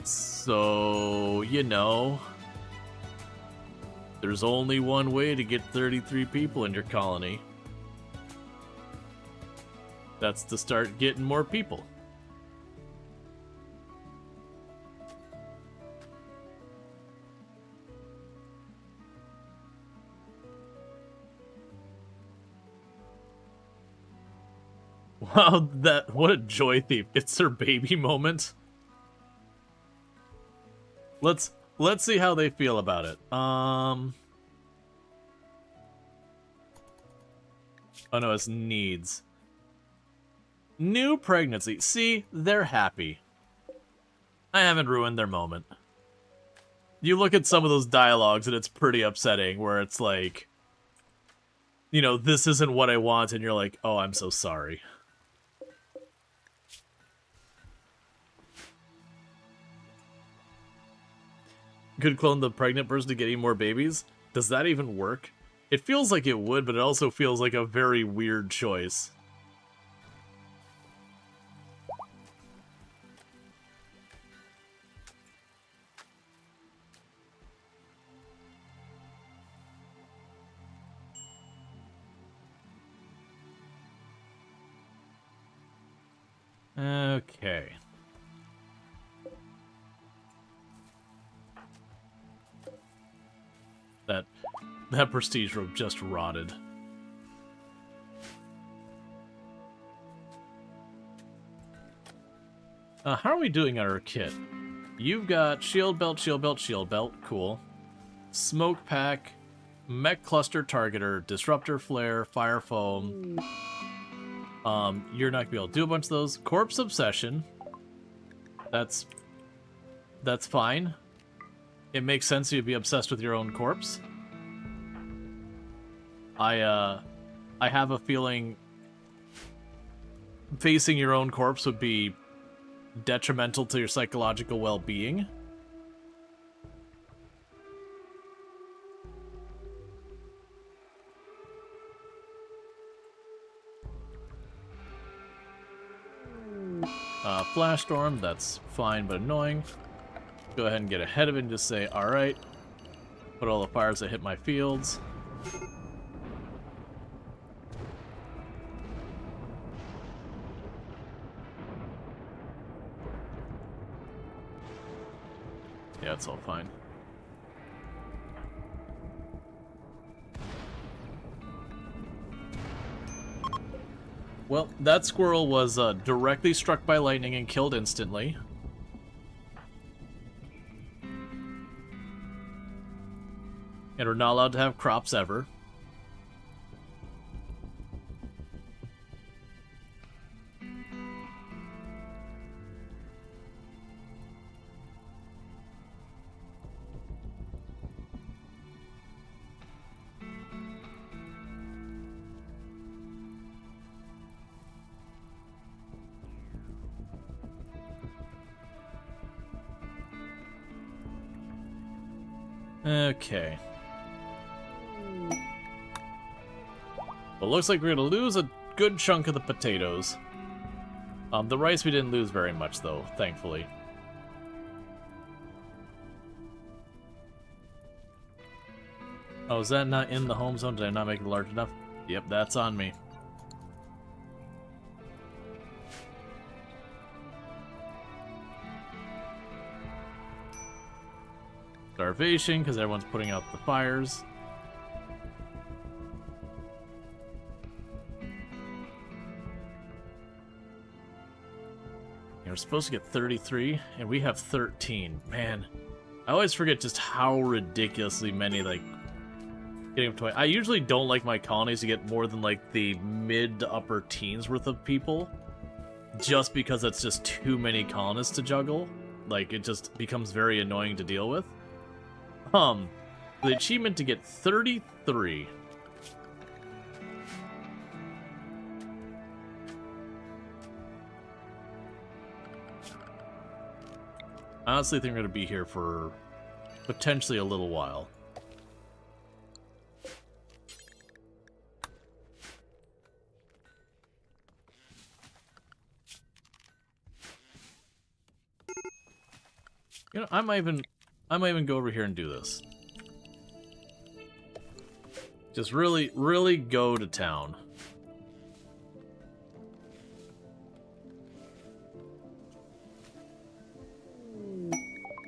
So, you know, there's only one way to get 33 people in your colony. That's to start getting more people. Wow, what a joy thief. It's her baby moment. Let's see how they feel about it. Oh no, it's needs. New pregnancy. See, they're happy. I haven't ruined their moment. You look at some of those dialogues and it's pretty upsetting, where it's like, you know, this isn't what I want, and you're like, oh, I'm so sorry. Could clone the pregnant person to get any more babies? Does that even work? It feels like it would, but it also feels like a very weird choice. Okay. That prestige robe just rotted. How are we doing on our kit? You've got shield belt, shield belt, shield belt. Cool. Smoke pack, mech cluster targeter, disruptor flare, fire foam. You're not gonna be able to do a bunch of those. Corpse obsession. That's fine. It makes sense you'd be obsessed with your own corpse. I have a feeling facing your own corpse would be detrimental to your psychological well-being. Flash storm, that's fine but annoying. Go ahead and get ahead of it and just say, alright, put all the fires that hit my fields. Yeah, it's all fine. Well, that squirrel was directly struck by lightning and killed instantly. And we're not allowed to have crops ever. Okay. Well, looks like we're gonna lose a good chunk of the potatoes. The rice we didn't lose very much, though, thankfully. Oh, is that not in the home zone? Did I not make it large enough? Yep, that's on me. Starvation, because everyone's putting out the fires. We're supposed to get 33, and we have 13. Man, I always forget just how ridiculously many, like, getting up to... I usually don't like my colonies to get more than, like, the mid to upper teens worth of people, just because it's just too many colonists to juggle. Like, it just becomes very annoying to deal with. The achievement to get 33. I honestly think we're going to be here for potentially a little while. You know, I might even go over here and do this. Just really, really go to town.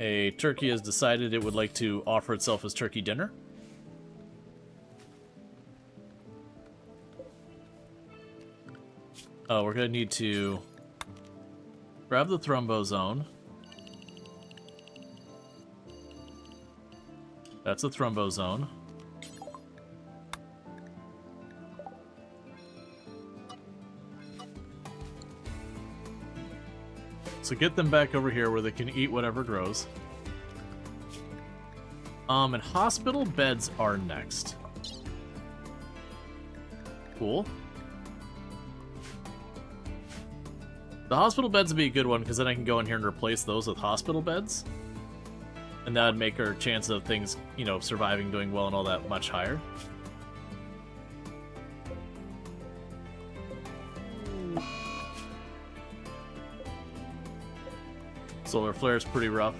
A turkey has decided it would like to offer itself as turkey dinner. Oh, we're gonna need to grab the thrombozone. That's a thrombozone. So get them back over here where they can eat whatever grows. And hospital beds are next. Cool. The hospital beds would be a good one, because then I can go in here and replace those with hospital beds. And that would make our chance of things, you know, surviving, doing well, and all that much higher. Solar flare is pretty rough.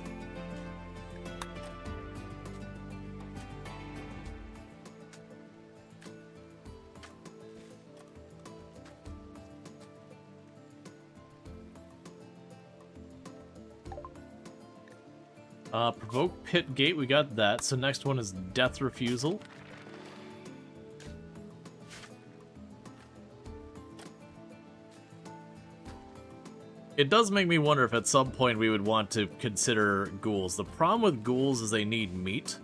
Provoke pit gate, we got that. So next one is death refusal. It does make me wonder if at some point we would want to consider ghouls. The problem with ghouls is they need meat.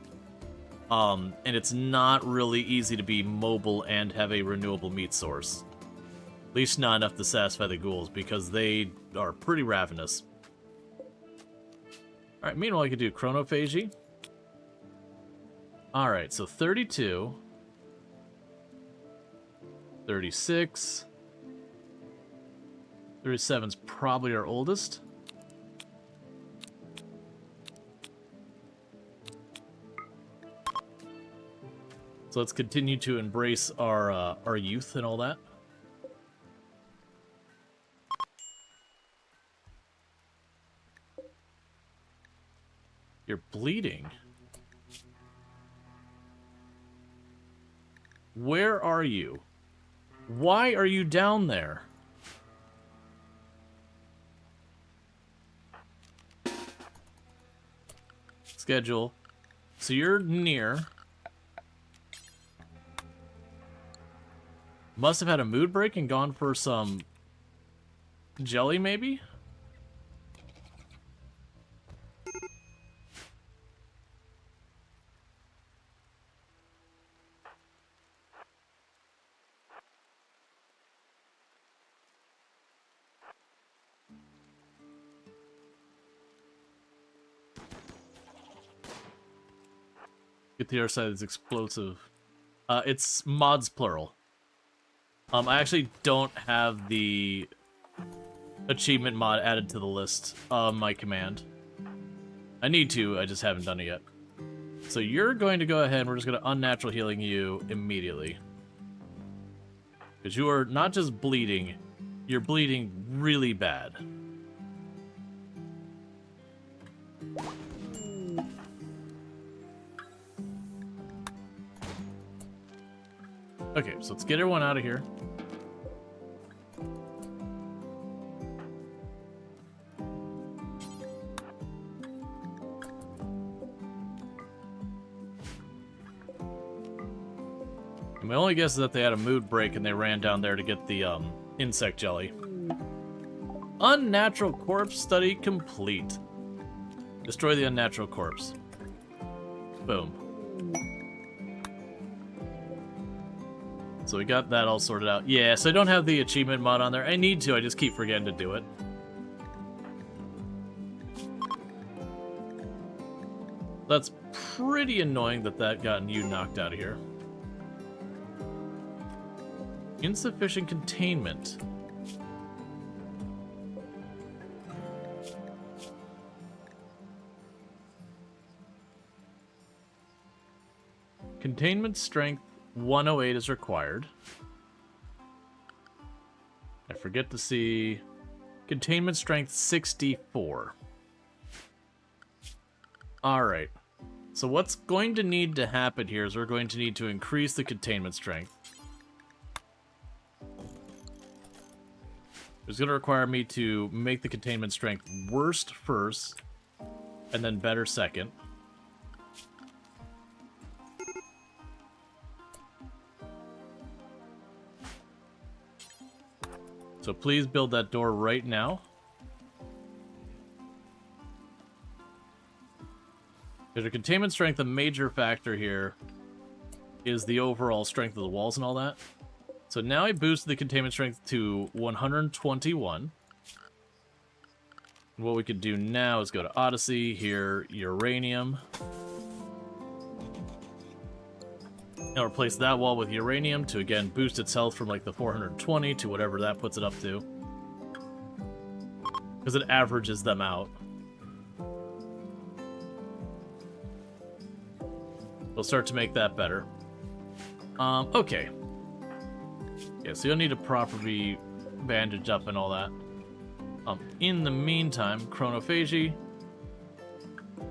And it's not really easy to be mobile and have a renewable meat source. At least not enough to satisfy the ghouls, because they are pretty ravenous. Alright, meanwhile I could do chronophagy. Alright, so 32. 36. 37's probably our oldest. So let's continue to embrace our youth and all that. You're bleeding. Where are you? Why are you down there? Schedule. So you're near. Must have had a mood break and gone for some jelly, maybe? Get the other side is explosive. It's mods plural. I actually don't have the achievement mod added to the list of my command. I need to, I just haven't done it yet. So you're going to go ahead and we're just going to unnatural healing you immediately. Because you are not just bleeding, you're bleeding really bad. Okay, so let's get everyone out of here. And my only guess is that they had a mood break and they ran down there to get the insect jelly. Unnatural corpse study complete. Destroy the unnatural corpse. Boom. So we got that all sorted out. Yeah, so I don't have the achievement mod on there. I need to, I just keep forgetting to do it. That's pretty annoying that that got you knocked out of here. Insufficient containment. Containment strength 108 is required. I forget to see containment strength 64. Alright. So what's going to need to happen here is we're going to need to increase the containment strength. It's going to require me to make the containment strength worst first, and then better second. So please build that door right now. There's a containment strength, a major factor here is the overall strength of the walls and all that. So now I boosted the containment strength to 121. And what we could do now is go to Odyssey, here, uranium. And replace that wall with uranium to, again, boost its health from, like, the 420 to whatever that puts it up to. Because it averages them out. We'll start to make that better. Okay. Yeah, so you'll need to properly bandage up and all that. In the meantime, chronophagy,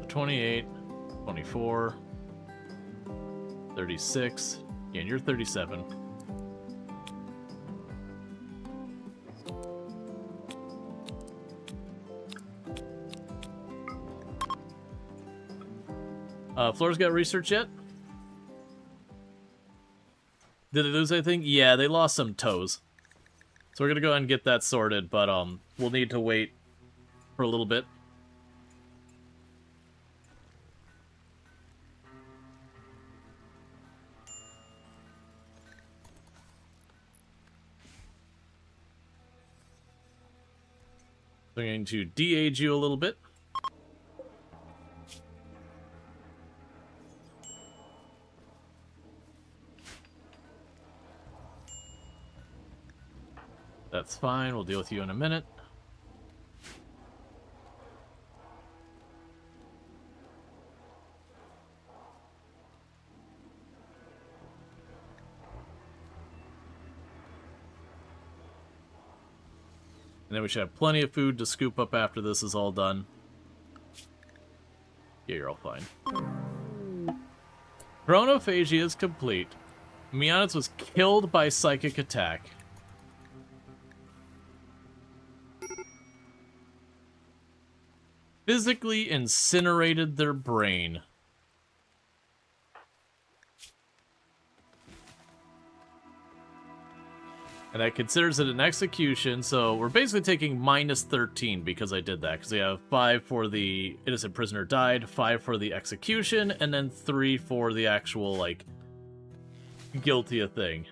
28, 24, 36, and you're 37. Floor's got research yet? Did they lose anything? Yeah, they lost some toes. So we're gonna go ahead and get that sorted, but we'll need to wait for a little bit. I'm going to de-age you a little bit. That's fine, we'll deal with you in a minute. And then we should have plenty of food to scoop up after this is all done. Yeah, you're all fine. Chronophagy is complete. Meonix was killed by psychic attack. Physically incinerated their brain. And that considers it an execution, so we're basically taking minus 13 because I did that. Because we have 5 for the innocent prisoner died, 5 for the execution, and then 3 for the actual, like, guilty a thing.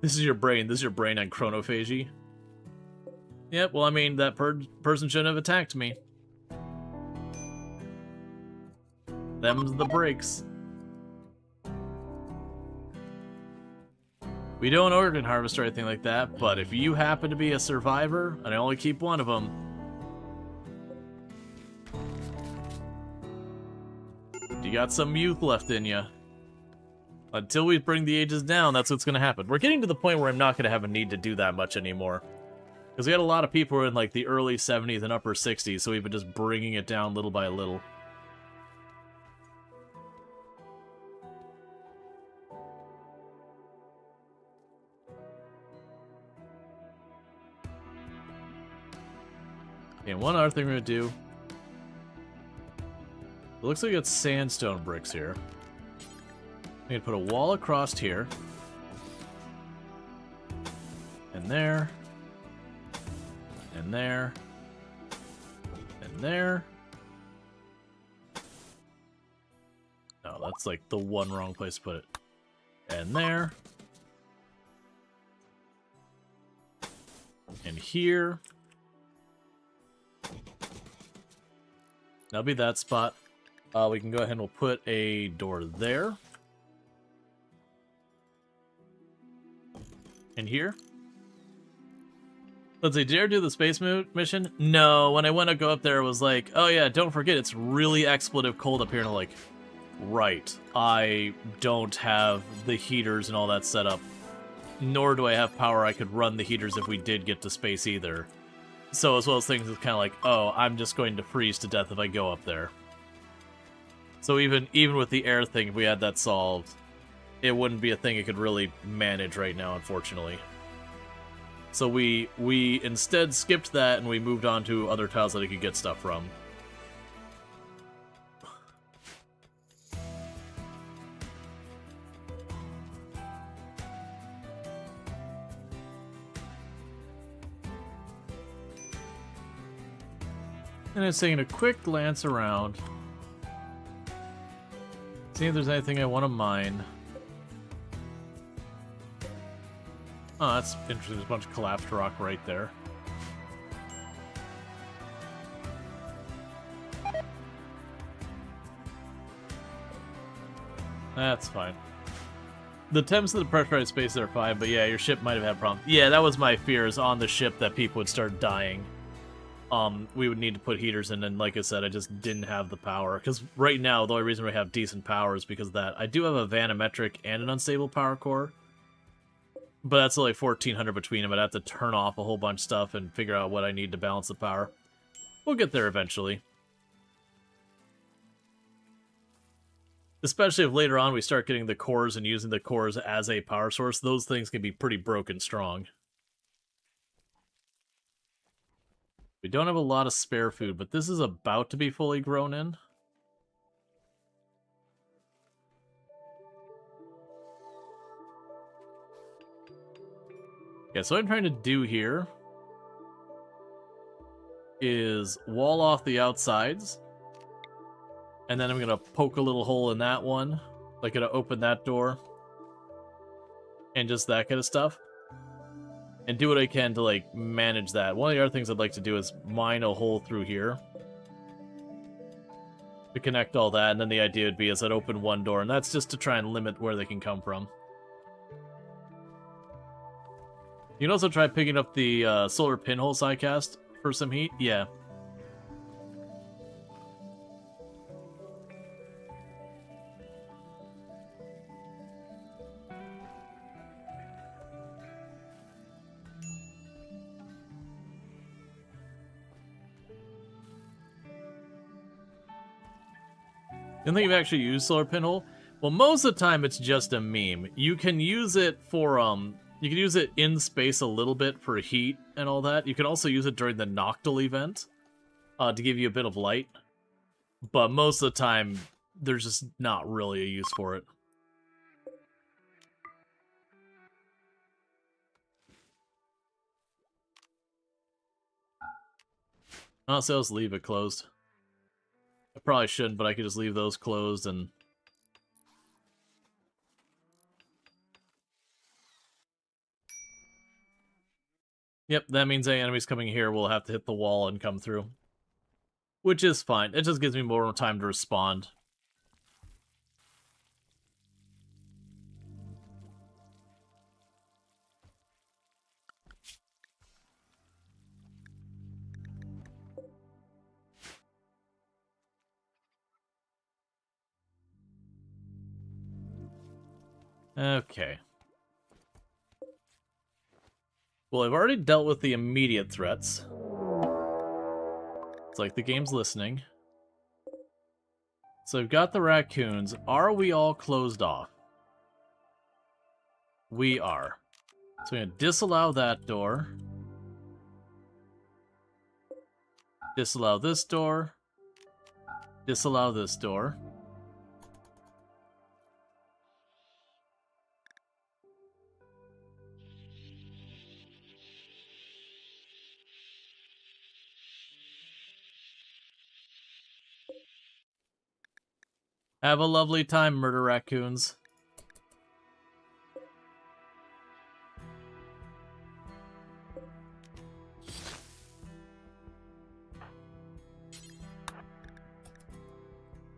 This is your brain. This is your brain on chronophagy. Yep, well, I mean, that person shouldn't have attacked me. Them's the breaks. We don't organ harvest or anything like that, but if you happen to be a survivor, and I only keep one of them, you got some youth left in you. Until we bring the ages down, that's what's going to happen. We're getting to the point where I'm not going to have a need to do that much anymore. Because we had a lot of people in like the early 70s and upper 60s, so we've been just bringing it down little by little. And one other thing we're going to do. It looks like it's sandstone bricks here. I'm going to put a wall across here. And there. And there. And there. No, that's like the one wrong place to put it. And there. And here. That'll be that spot. We can go ahead and we'll put a door there. And here. Let's see, did you ever do the space mission? No, when I went to go up there, it was like, oh yeah, don't forget, it's really expletive cold up here. And I'm like, right, I don't have the heaters and all that set up. Nor do I have power I could run the heaters if we did get to space either. So as well as things, it's kind of like, oh, I'm just going to freeze to death if I go up there. So even with the air thing, if we had that solved, it wouldn't be a thing it could really manage right now, unfortunately. So we instead skipped that and we moved on to other tiles that it could get stuff from. And it's taking a quick glance around. See if there's anything I want to mine. Oh, that's interesting. There's a bunch of collapsed rock right there. That's fine. The temps of the pressurized space are fine, but yeah, your ship might have had problems. Yeah, that was my fears on the ship, that people would start dying. We would need to put heaters in, and like I said, I just didn't have the power. Because right now, the only reason we have decent power is because of that. I do have a vanometric and an unstable power core, but that's only 1400 between them. I'd have to turn off a whole bunch of stuff and figure out what I need to balance the power. We'll get there eventually. Especially if later on we start getting the cores and using the cores as a power source, those things can be pretty broken strong. We don't have a lot of spare food, but this is about to be fully grown in. Yeah, so what I'm trying to do here is wall off the outsides. And then I'm going to poke a little hole in that one. Like, going to open that door. And just that kind of stuff. And do what I can to, like, manage that. One of the other things I'd like to do is mine a hole through here to connect all that, and then the idea would be is I'd open one door, and that's just to try and limit where they can come from. You can also try picking up the solar pinhole sidecast for some heat. Yeah. You think you've actually used solar pinhole? Well, most of the time it's just a meme. You can use it for you can use it in space a little bit for heat and all that. You can also use it during the Noctil event to give you a bit of light. But most of the time, there's just not really a use for it. Honestly, I'll just leave it closed. I probably shouldn't, but I could just leave those closed and... Yep, that means any enemies coming here will have to hit the wall and come through. Which is fine. It just gives me more time to respond. Okay. Well, I've already dealt with the immediate threats. It's like the game's listening. So I've got the raccoons. Are we all closed off? We are. So I'm going to disallow that door. Disallow this door. Disallow this door. Have a lovely time, murder raccoons.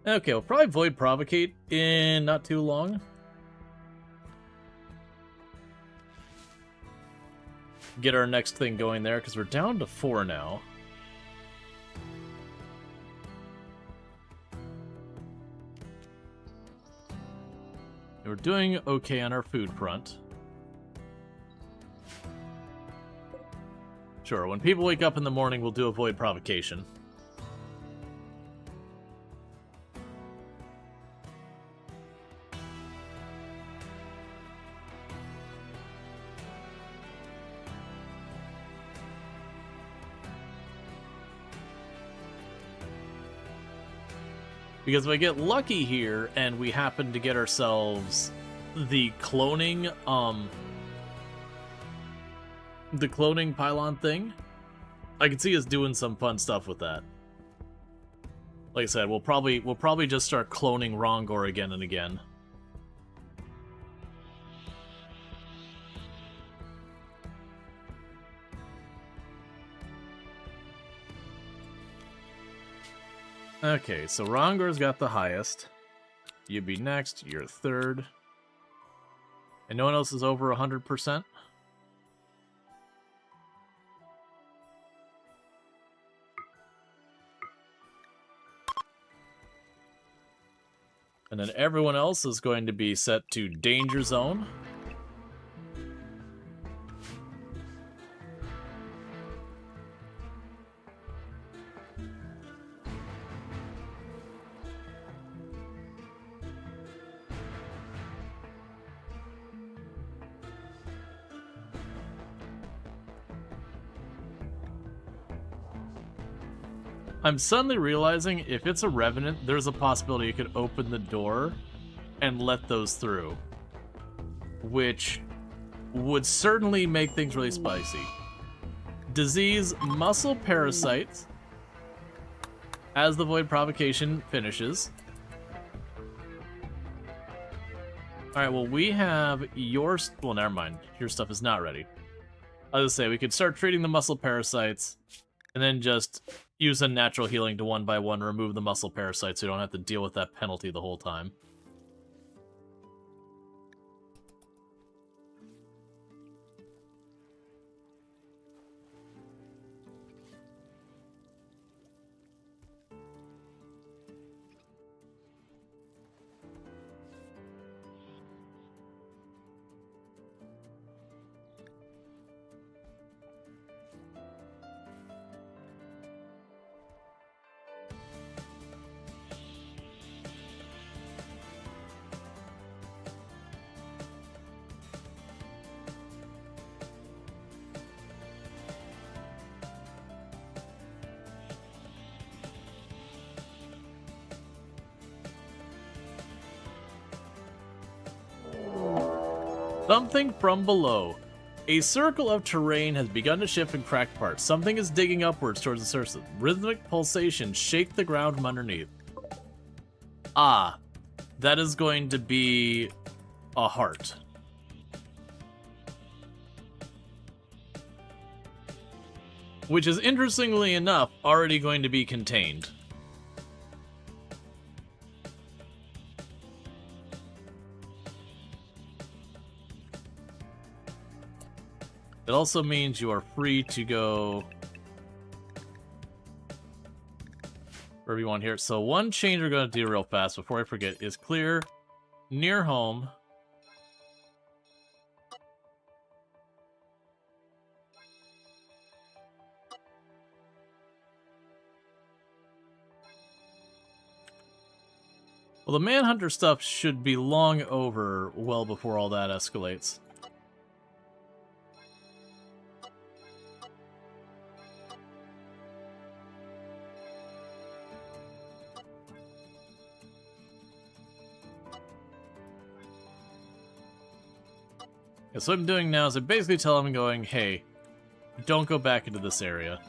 Okay, we'll probably void provocate in not too long. Get our next thing going there, because we're down to 4 now. We're doing okay on our food front. Sure, when people wake up in the morning, we'll do avoid provocation. Because if I get lucky here and we happen to get ourselves the cloning pylon thing, I can see us doing some fun stuff with that. Like I said, we'll probably just start cloning Rongor again and again. Okay, so Rongor's got the highest. You'd be next, you're third. And no one else is over 100%? And then everyone else is going to be set to danger zone. I'm suddenly realizing if it's a Revenant, there's a possibility you could open the door and let those through. Which would certainly make things really spicy. Disease, muscle parasites, as the Void Provocation finishes. Alright, well we have your... Well, never mind. Your stuff is not ready. I was gonna say, we could start treating the muscle parasites, and then just use a natural healing to one by one remove the muscle parasites so you don't have to deal with that penalty the whole time. Something from below. A circle of terrain has begun to shift and crack apart. Something is digging upwards towards the surface. Rhythmic pulsations shake the ground from underneath. Ah, that is going to be a heart. Which is, interestingly enough, already going to be contained. It also means you are free to go wherever you want here. So one change we're going to do real fast before I forget is clear near home. Well, the Manhunter stuff should be long over well before all that escalates. Yeah, so what I'm doing now is I basically tell him going, hey, don't go back into this area.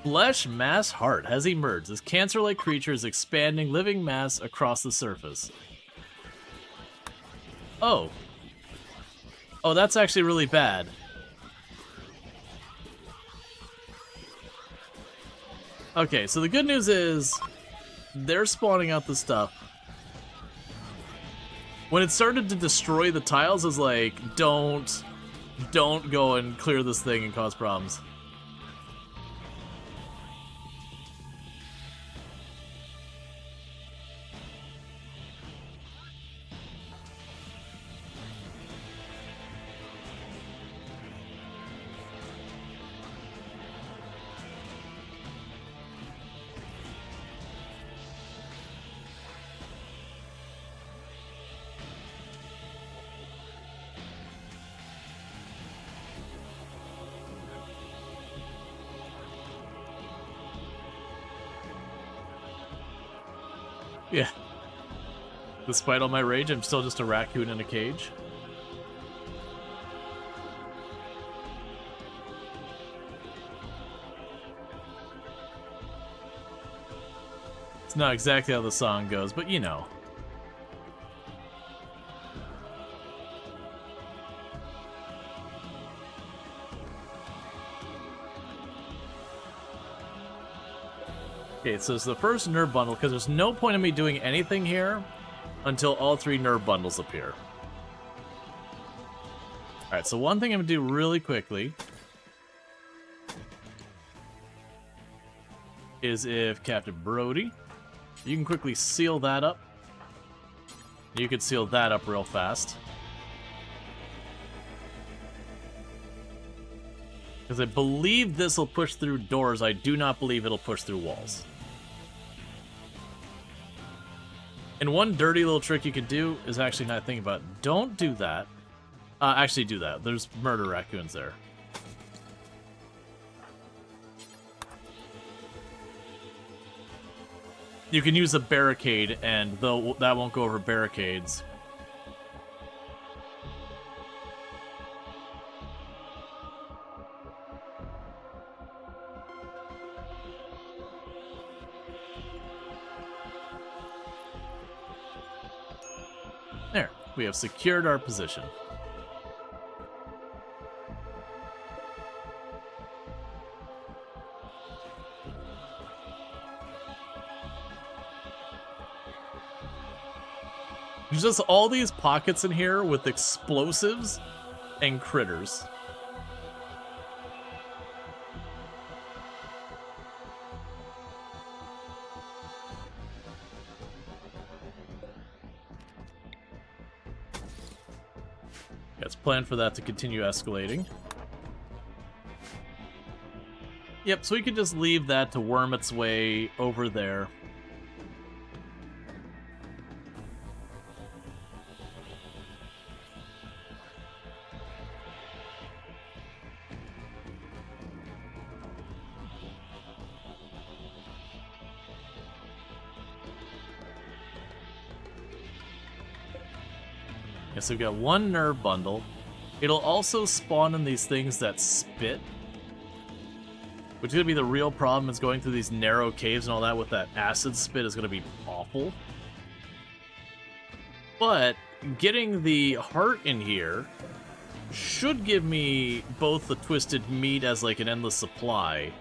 Flesh mass heart has emerged. This cancer-like creature is expanding living mass across the surface. Oh. Oh, that's actually really bad. Okay, so the good news is they're spawning out the stuff. When it started to destroy the tiles, I was like, don't go and clear this thing and cause problems. Yeah. Despite all my rage, I'm still just a raccoon in a cage. It's not exactly how the song goes, but you know. Okay, so it's the first nerve bundle, because there's no point in me doing anything here until all 3 nerve bundles appear. Alright, so one thing I'm going to do really quickly is if Captain Brody, you can quickly seal that up. You could seal that up real fast. Because I believe this will push through doors. I do not believe it'll push through walls. And one dirty little trick you could do is actually not thinking about it. Don't do that. Actually do that. There's murder raccoons there. You can use a barricade, and though that won't go over barricades. There, we have secured our position. There's just all these pockets in here with explosives and critters. It's planned for that to continue escalating. Yep, so we could just leave that to worm its way over there. So we've got one nerve bundle. It'll also spawn in these things that spit, which is going to be the real problem, is going through these narrow caves and all that with that acid spit is going to be awful. But getting the heart in here should give me both the twisted meat as like an endless supply,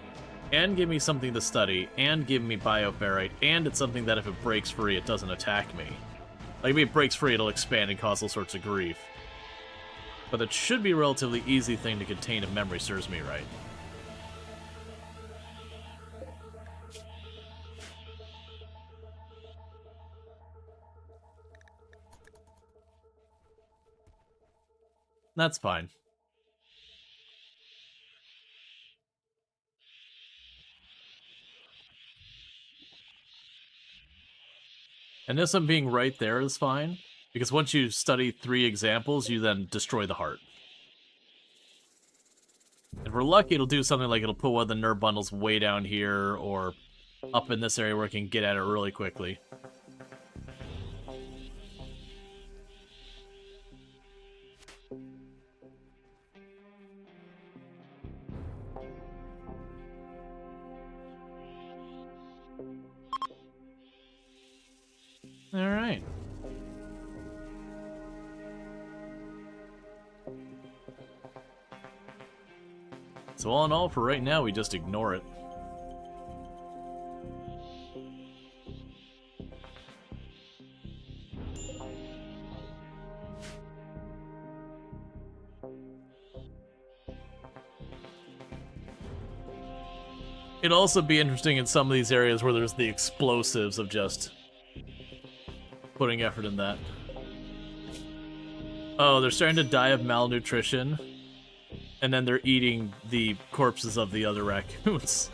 and give me something to study, and give me bioferrite, and it's something that if it breaks free, it doesn't attack me. Like, if it breaks free, it'll expand and cause all sorts of grief. But it should be a relatively easy thing to contain if memory serves me right. That's fine. And this one being right there is fine, because once you study 3 examples, you then destroy the heart. If we're lucky, it'll do something like it'll put one of the nerve bundles way down here, or up in this area where it can get at it really quickly. Alright. So all in all, for right now, we just ignore it. It'd also be interesting in some of these areas where there's the explosives of just putting effort in that. Oh, they're starting to die of malnutrition, and then they're eating the corpses of the other raccoons.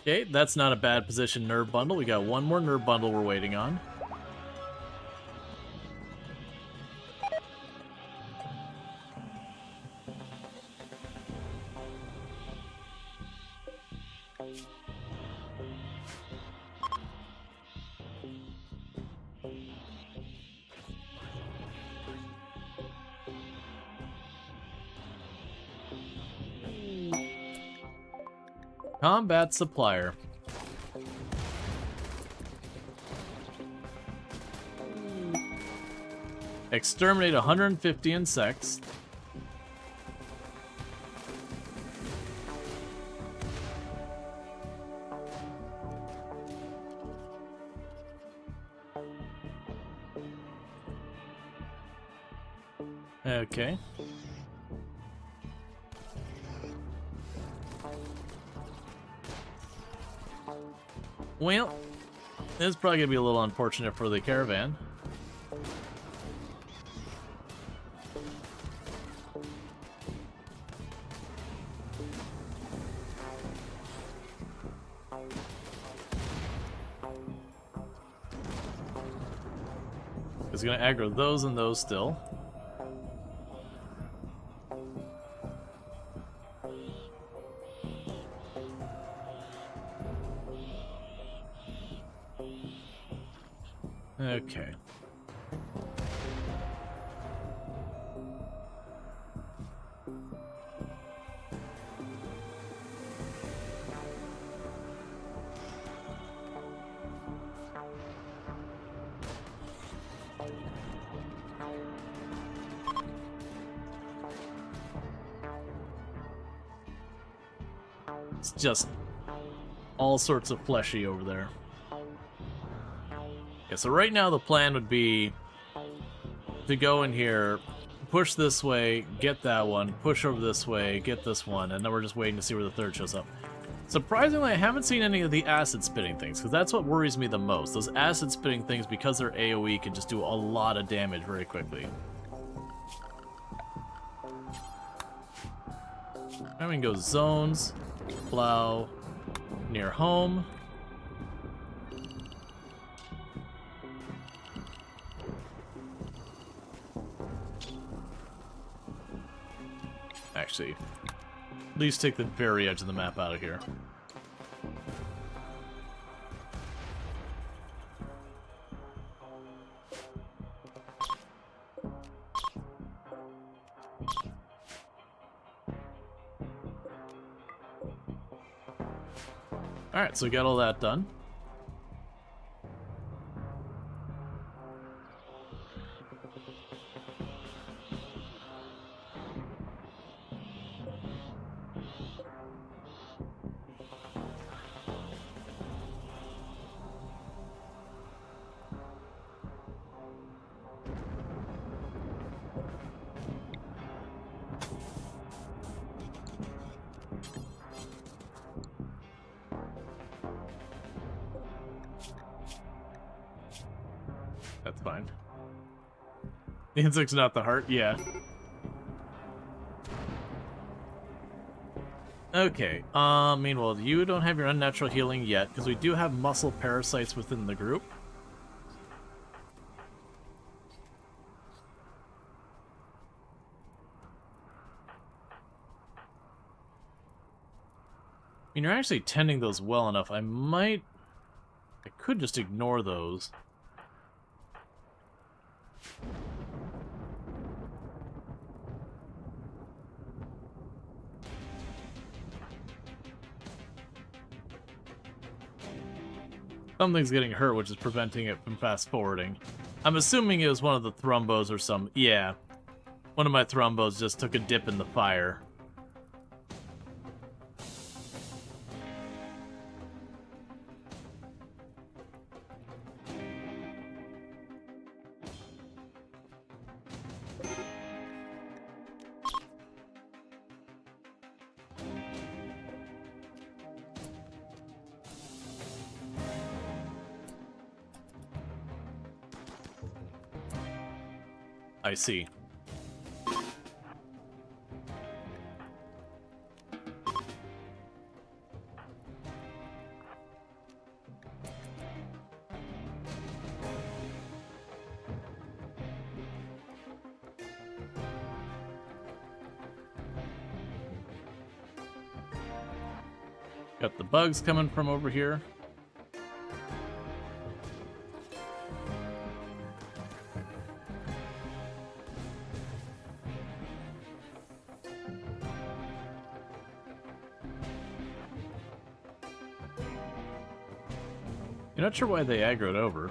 Okay, that's not a bad position nerve bundle. We got one more nerve bundle we're waiting on. Combat supplier. Exterminate 150 insects. Okay. Well, this is probably gonna be a little unfortunate for the caravan. It's gonna aggro those and those still. Okay. It's just all sorts of fleshy over there. Yeah, so right now the plan would be to go in here, push this way, get that one, push over this way, get this one, and then we're just waiting to see where the third shows up. Surprisingly, I haven't seen any of the acid-spitting things, because that's what worries me the most. Those acid-spitting things, because they're AoE, can just do a lot of damage very quickly. Now we can go zones, plow, near home. Actually, at least take the very edge of the map out of here. Alright, so we got all that done. That's fine. The insect's not the heart? Yeah. Okay, meanwhile, you don't have your unnatural healing yet, because we do have muscle parasites within the group. I mean, you're actually tending those well enough. I could just ignore those. Something's getting hurt, which is preventing it from fast-forwarding. I'm assuming it was one of the thrombos or some... Yeah. One of my thrombos just took a dip in the fire. I see. Got the bugs coming from over here. You're not sure why they aggroed over.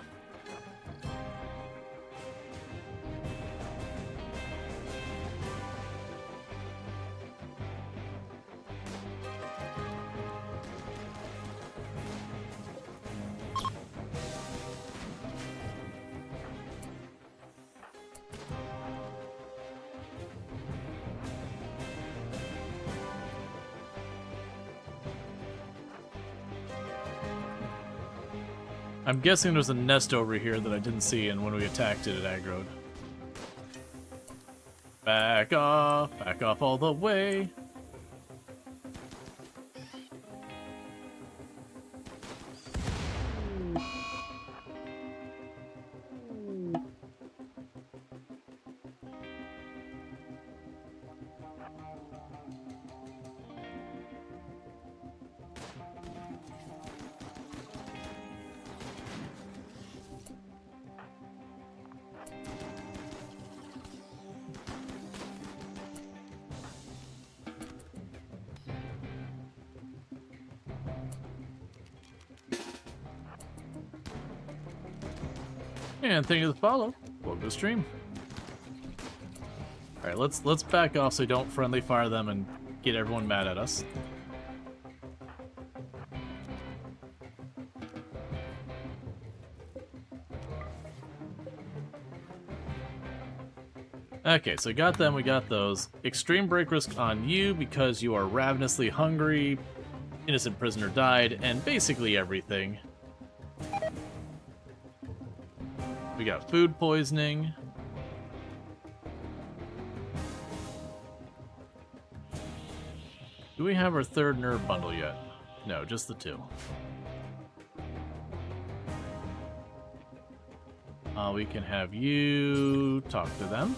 I'm guessing there's a nest over here that I didn't see, and when we attacked it, it aggroed. Back off all the way. And thank you for the follow. Welcome to the stream. Alright, let's back off so we don't friendly fire them and get everyone mad at us. Okay, so we got them, we got those. Extreme break risk on you because you are ravenously hungry, innocent prisoner died, and basically everything. We got food poisoning. Do we have our third nerve bundle yet? No, just the two. We can have you talk to them.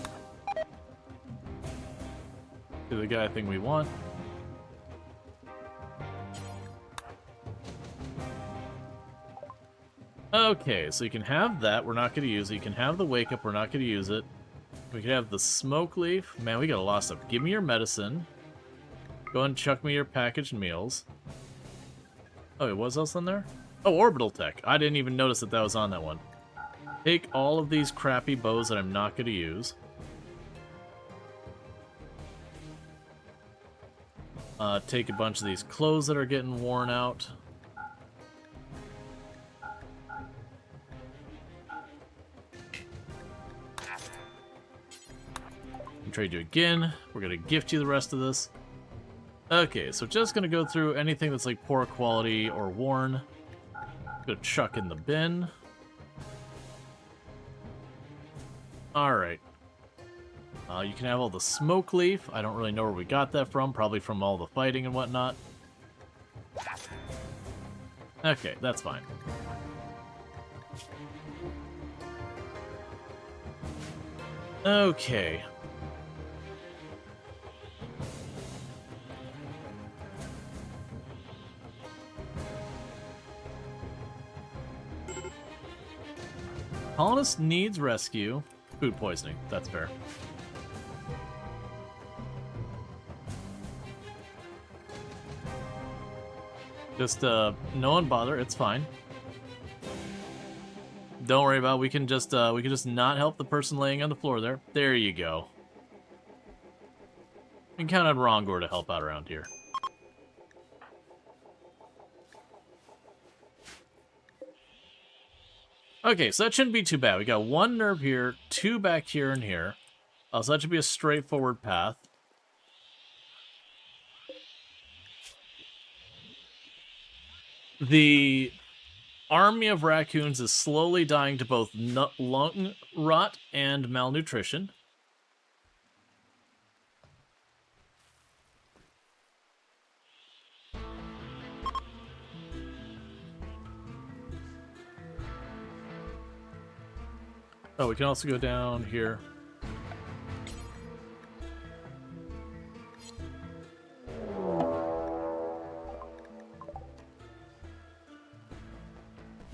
To the guy thing we want. Okay, so you can have that, we're not going to use it. You can have the wake up, we're not going to use it. We can have the smoke leaf. Man, we got a lot of stuff. Give me your medicine. Go ahead and chuck me your packaged meals. Oh, wait, what was else on there? Oh, orbital tech. I didn't even notice that was on that one. Take all of these crappy bows that I'm not going to use. Take a bunch of these clothes that are getting worn out. Trade you again. We're gonna gift you the rest of this. Okay, so just gonna go through anything that's like poor quality or worn. Gonna chuck in the bin. Alright. You can have all the smoke leaf. I don't really know where we got that from. Probably from all the fighting and whatnot. Okay, that's fine. Okay. Colonist needs rescue. Food poisoning. That's fair. Just, no one bother. It's fine. Don't worry about it. We can just not help the person laying on the floor there. There you go. We can count on Rongor to help out around here. Okay, so that shouldn't be too bad. We got one nerve here, two back here and here. So that should be a straightforward path. The army of raccoons is slowly dying to both lung rot and malnutrition. Oh, we can also go down here.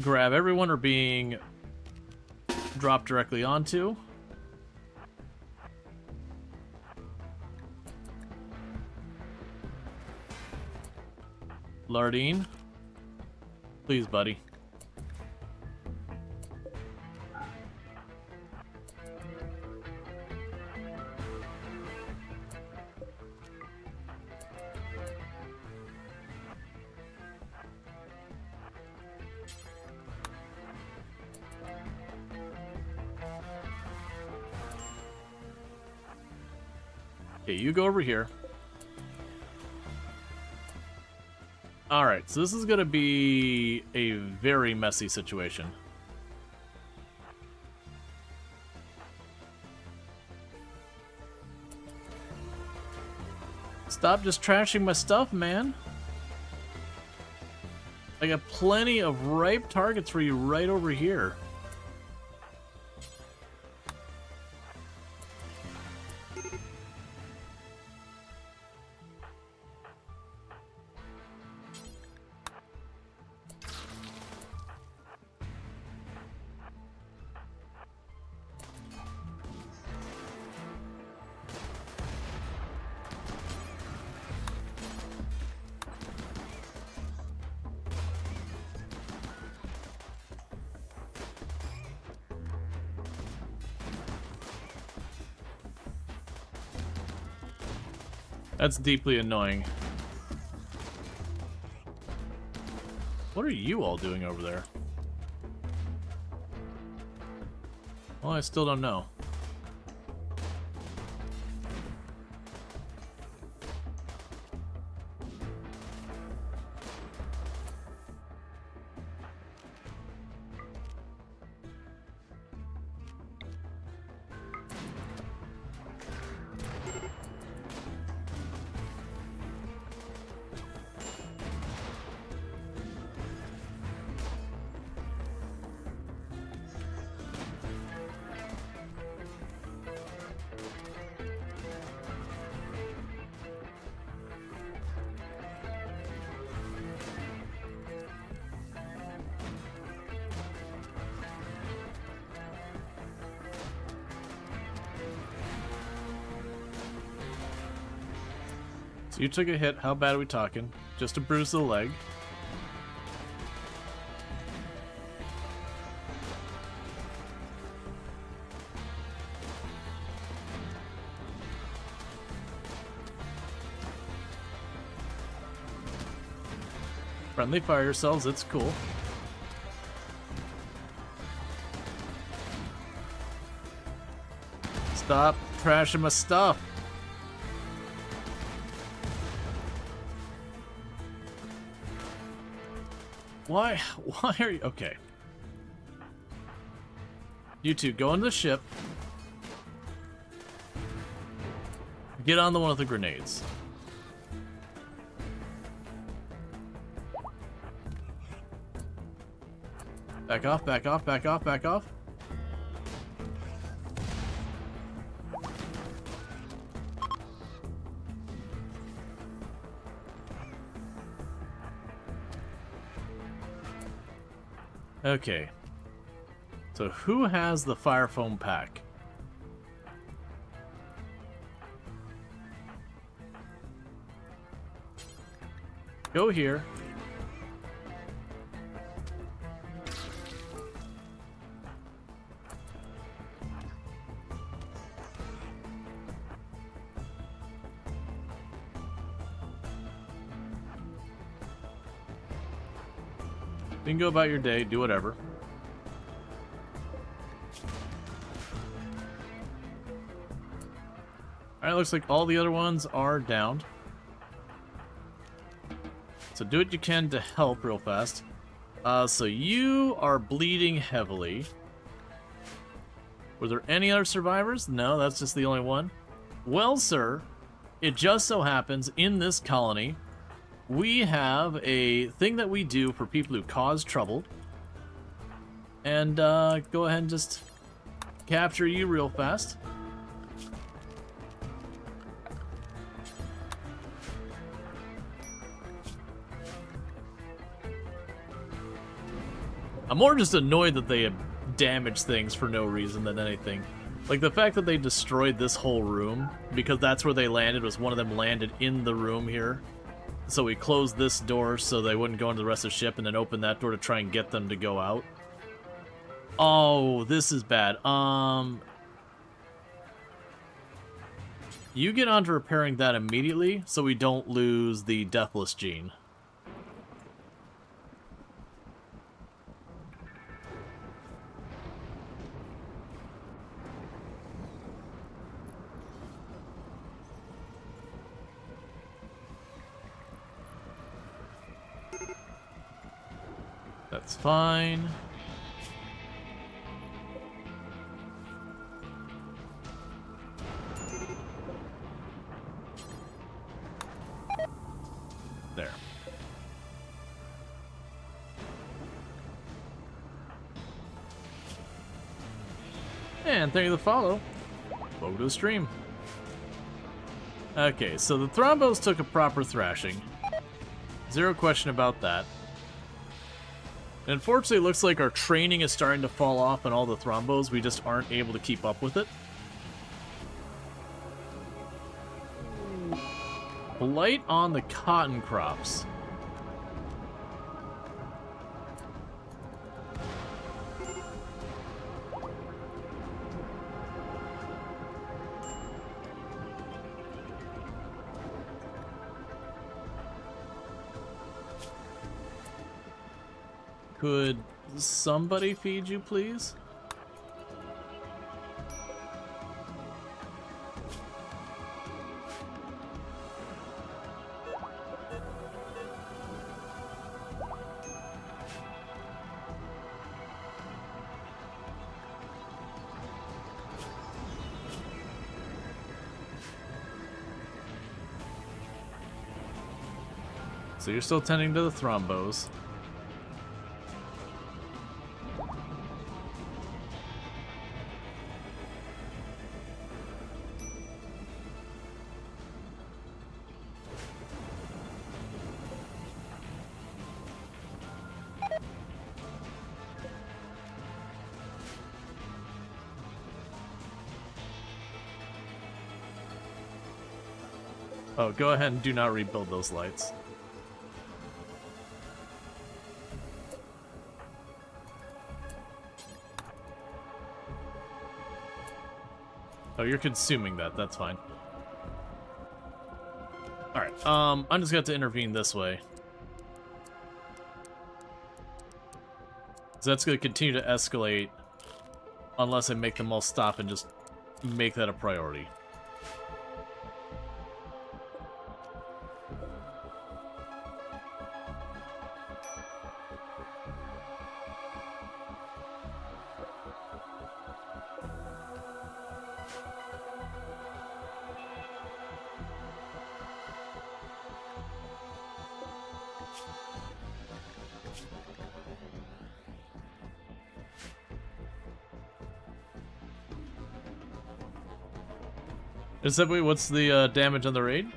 Grab everyone or being dropped directly onto. Lardine. Please, buddy. Okay, you go over here. Alright, so this is going to be a very messy situation. Stop just trashing my stuff, man. I got plenty of ripe targets for you right over here. That's deeply annoying. What are you all doing over there? Well, I still don't know. So you took a hit. How bad are we talking? Just a bruise to the leg. Friendly fire yourselves, it's cool. Stop trashing my stuff. Why are you... Okay. You two, go into the ship. Get on the one with the grenades. Back off, back off, back off, back off. Okay. So who has the fire foam pack? Go here. You can go about your day, do whatever. Alright, looks like all the other ones are downed. So do what you can to help real fast. So you are bleeding heavily. Were there any other survivors? No, that's just the only one. Well, sir, it just so happens in this colony we have a thing that we do for people who cause trouble. And go ahead and just capture you real fast. I'm more just annoyed that they have damaged things for no reason than anything. Like, the fact that they destroyed this whole room, because that's where they landed, was one of them landed in the room here. So we closed this door so they wouldn't go into the rest of the ship, and then opened that door to try and get them to go out. Oh, this is bad. You get on to repairing that immediately, so we don't lose the Deathless Gene. That's fine. There. And thank you for the follow. Welcome to the stream. Okay, so the Thrombos took a proper thrashing. Zero question about that. Unfortunately, it looks like our training is starting to fall off on all the Thrombos. We just aren't able to keep up with it. Blight on the cotton crops. Could somebody feed you, please? So you're still tending to the Thrombos. Oh, go ahead and do not rebuild those lights. Oh, you're consuming that. That's fine. Alright, I'm just going to intervene this way. So that's going to continue to escalate unless I make them all stop and just make that a priority. What's the damage on the raid?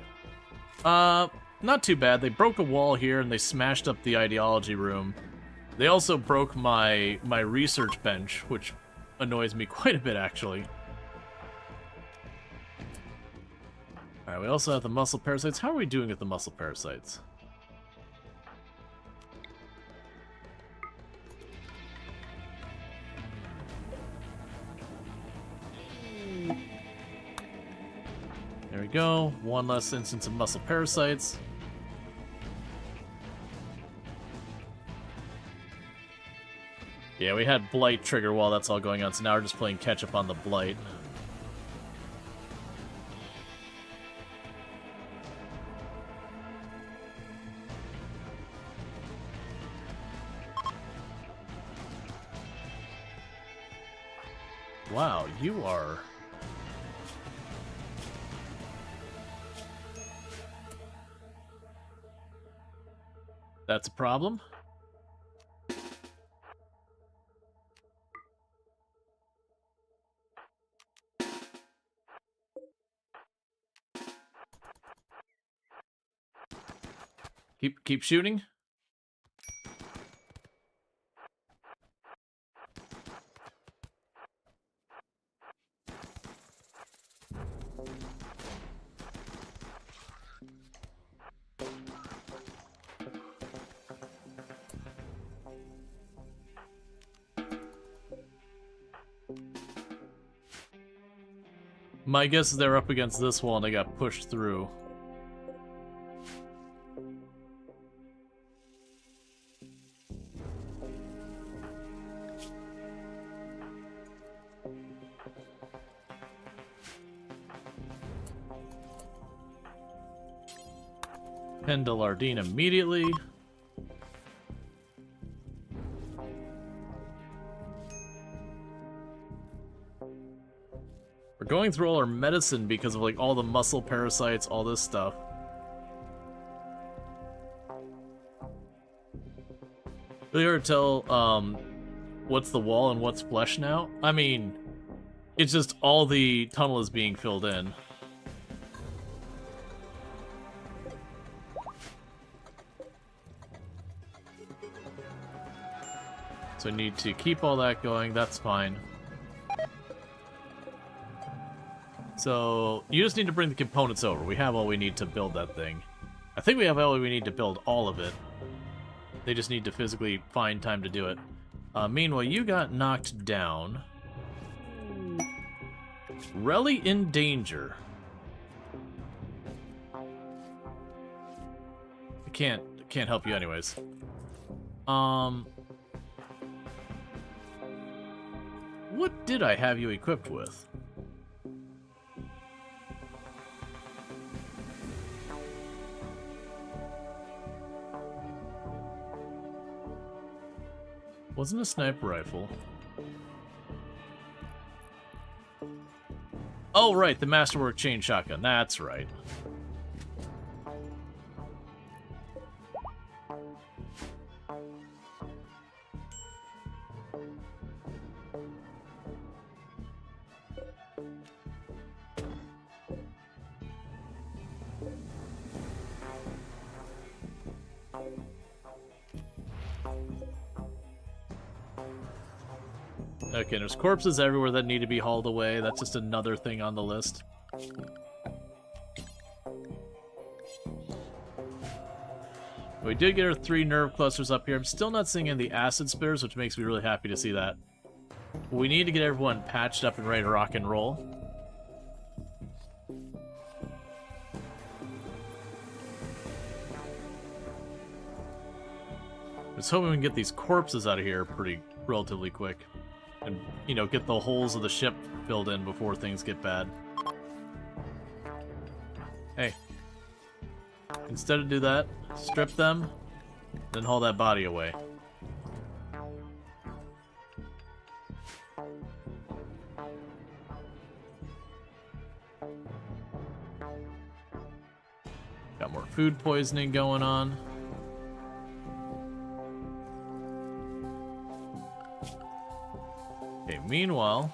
Not too bad. They broke a wall here and they smashed up the ideology room. They also broke my research bench, which annoys me quite a bit, actually. Alright, we also have the muscle parasites. How are we doing with the muscle parasites? There we go. One less instance of muscle parasites. Yeah, we had Blight trigger while that's all going on, so now we're just playing catch up on the Blight. Wow, you are... That's a problem. Keep shooting. My guess is they're up against this wall and they got pushed through. Pendalardine immediately. We're going through all our medicine because of like all the muscle parasites, all this stuff. Really hard to tell what's the wall and what's flesh now. I mean, it's just all the tunnel is being filled in. So I need to keep all that going, that's fine. So, you just need to bring the components over. We have all we need to build that thing. I think we have all we need to build all of it. They just need to physically find time to do it. Meanwhile, you got knocked down. Really in danger. I can't help you anyways. What did I have you equipped with? Wasn't a sniper rifle. Oh, right, the Masterwork chain shotgun. That's right. Okay, there's corpses everywhere that need to be hauled away. That's just another thing on the list. We did get our 3 nerve clusters up here. I'm still not seeing any acid spitters, which makes me really happy to see that. We need to get everyone patched up and ready to rock and roll. I was hoping we can get these corpses out of here relatively quick. And, you know, get the holes of the ship filled in before things get bad. Hey. Instead of do that, strip them, then haul that body away. Got more food poisoning going on. Okay, meanwhile...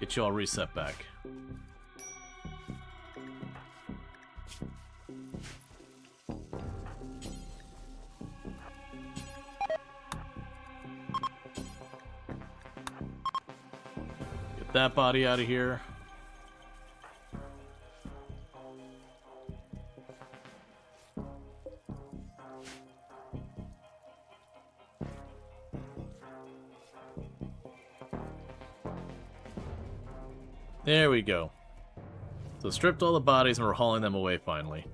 get you all reset back. Get that body out of here. There we go. So stripped all the bodies and we're hauling them away finally.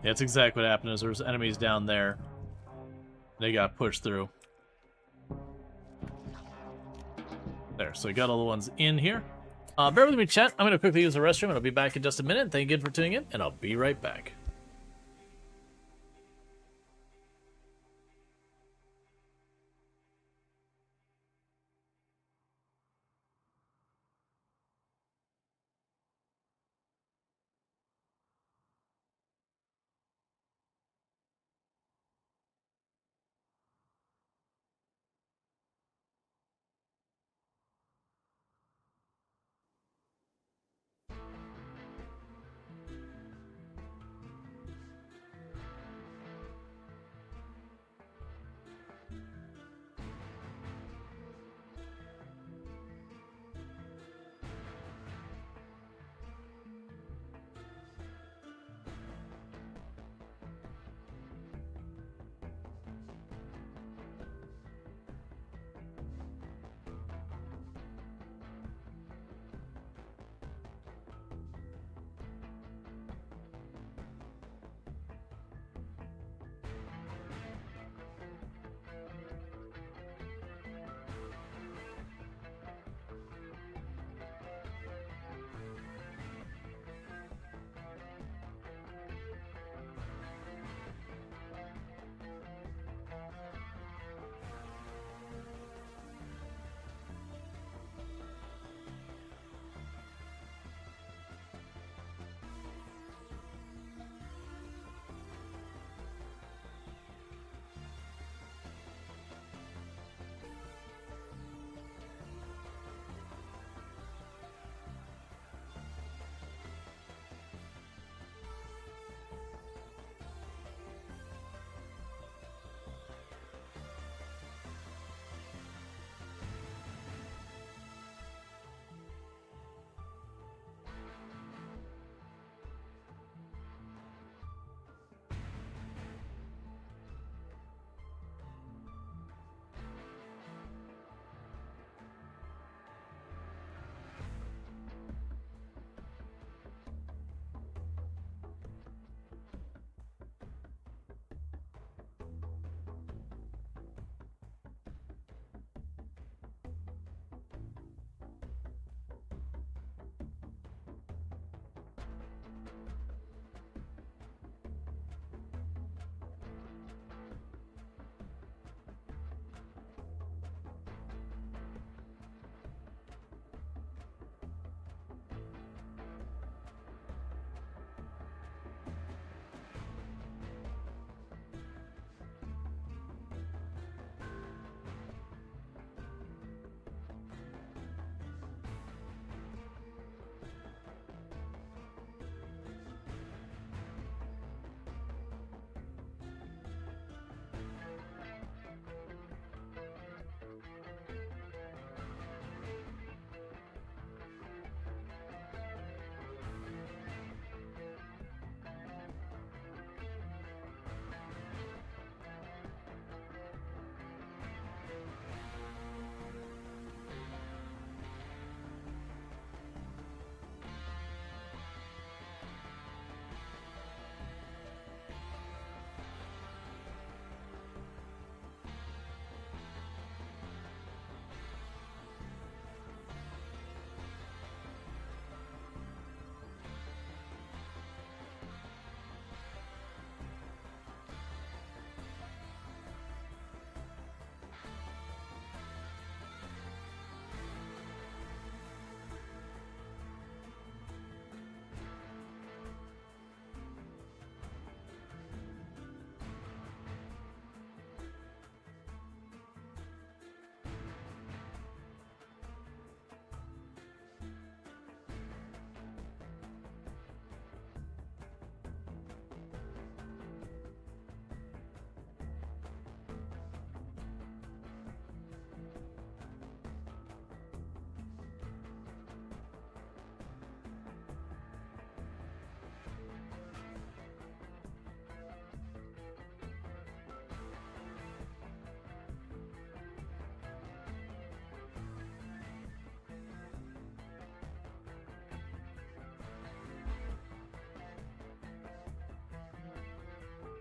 Yeah, that's exactly what happened. Is there was enemies down there. They got pushed through. There, so we got all the ones in here. Bear with me, chat. I'm going to quickly use the restroom, and I'll be back in just a minute. Thank you again for tuning in, and I'll be right back.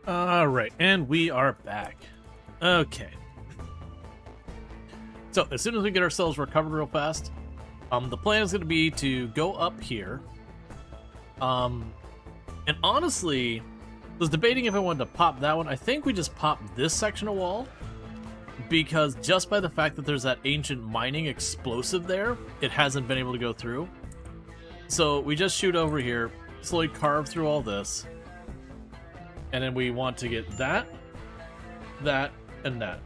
Alright, and we are back. Okay. So, as soon as we get ourselves recovered real fast, The plan is going to be to go up here. And honestly, I was debating if I wanted to pop that one. I think we just pop this section of wall, because just by the fact that there's that ancient mining explosive there, it hasn't been able to go through. So we just shoot over here, slowly carve through all this, and then we want to get that, that, and that.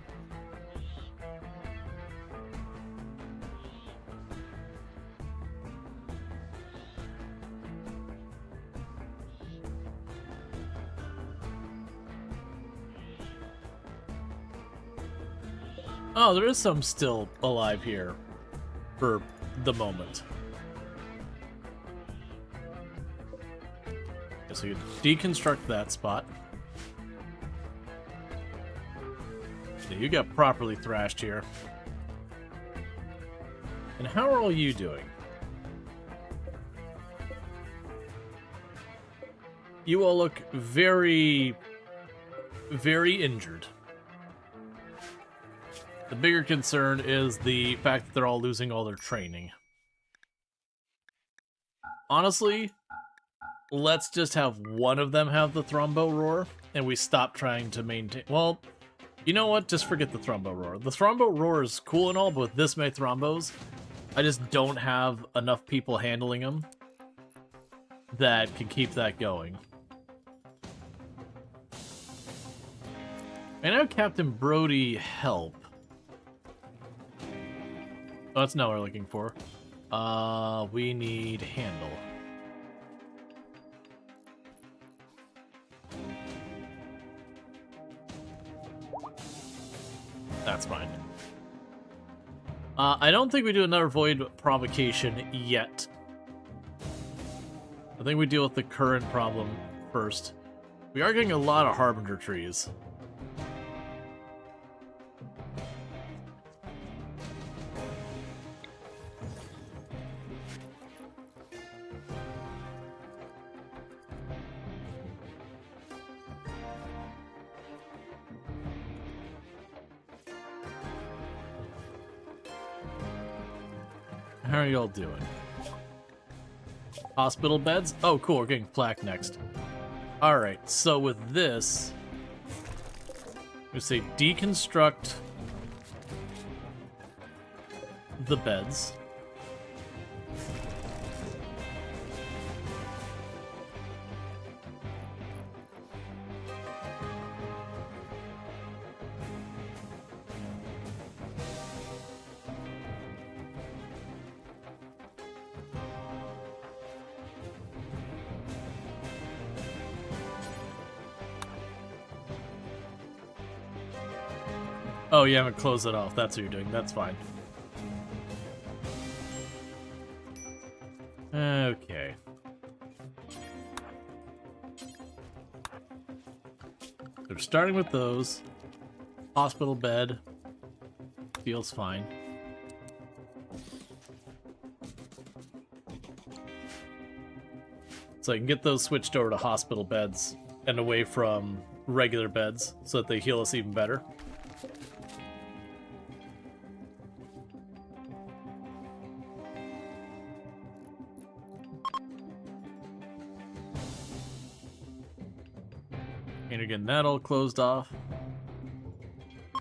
Oh, there is some still alive here for the moment. Okay, so you deconstruct that spot. So you got properly thrashed here. And how are all you doing? You all look very, very injured. The bigger concern is the fact that they're all losing all their training. Honestly, let's just have one of them have the Thrombo Roar, and we stop trying to maintain... Well, you know what? Just forget the Thrombo Roar. The Thrombo Roar is cool and all, but with this many Thrombos, I just don't have enough people handling them that can keep that going. I know Captain Brody help. Oh, that's not what we're looking for. We need handle. That's fine. I don't think we do another void provocation yet. I think we deal with the current problem first. We are getting a lot of Harbinger trees. How are y'all doing? Hospital beds? Oh, cool. We're getting plaque next. Alright, so with this, we say deconstruct the beds. Oh, you haven't closed it off. That's what you're doing. That's fine. Okay. So we're starting with those. Hospital bed. Feels fine. So I can get those switched over to hospital beds and away from regular beds so that they heal us even better. And again, that all closed off.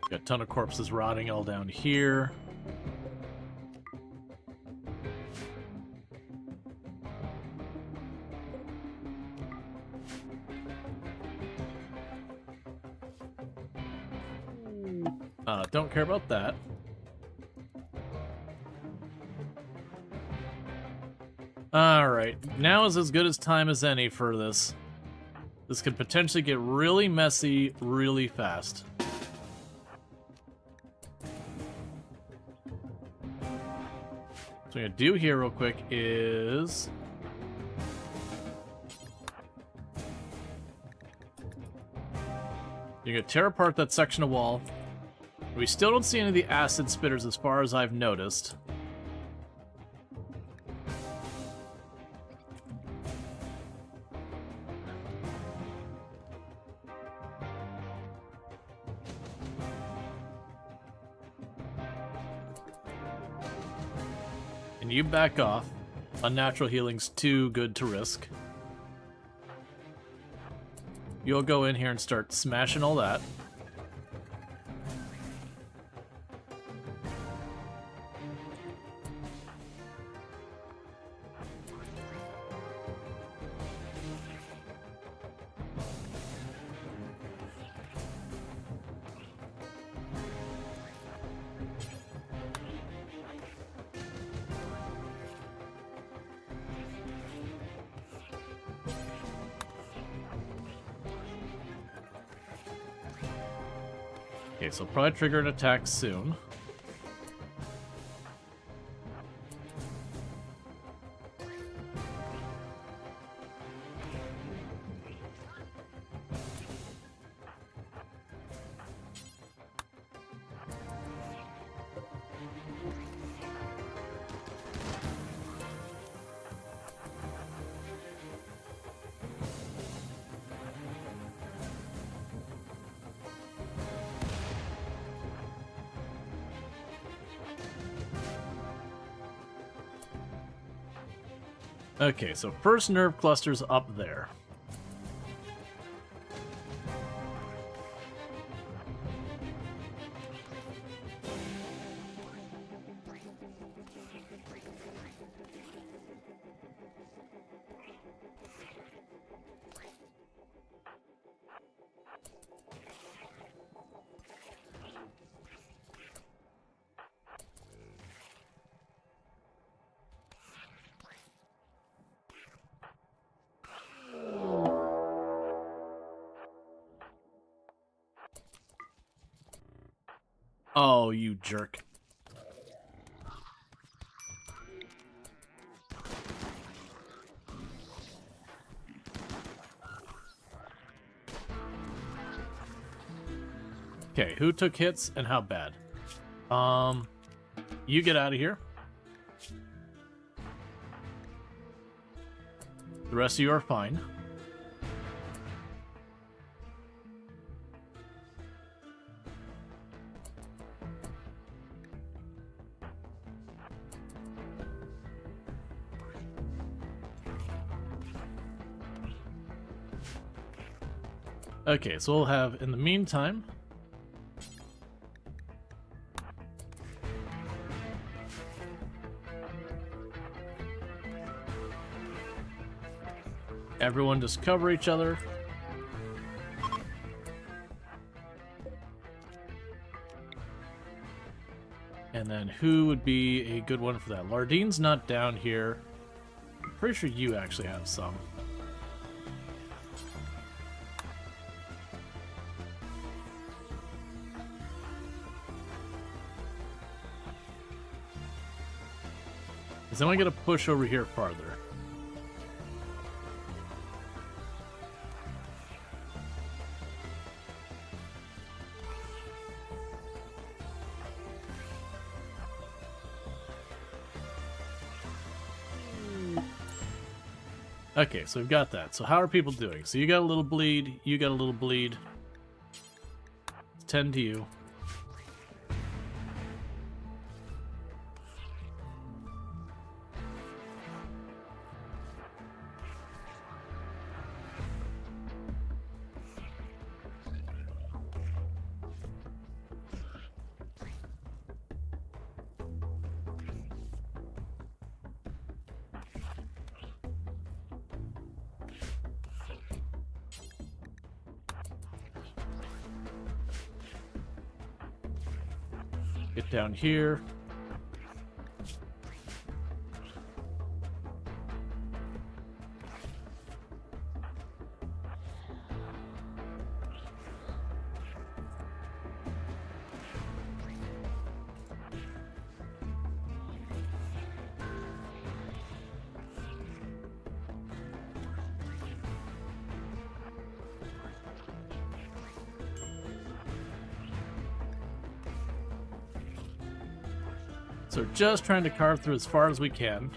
Got a ton of corpses rotting all down here. Don't care about that. Alright, now is as good as time as any for this. This could potentially get really messy really fast. So what I'm gonna do here real quick is... you're gonna tear apart that section of wall. We still don't see any of the acid spitters as far as I've noticed. and you back off. Unnatural healing's too good to risk. You'll go in here and start smashing all that. Okay, so probably trigger an attack soon. Okay, so first nerve cluster's up there. Oh, you jerk. Okay, who took hits and how bad? You get out of here. The rest of you are fine. Okay, so we'll have, in the meantime, everyone just cover each other. And then who would be a good one for that? Lardine's not down here. I'm pretty sure you actually have some. Then I gotta push over here farther. Okay, so we've got that. So how are people doing? So you got a little bleed, you got a little bleed. 10 to you. Get down here. So just trying to carve through as far as we can.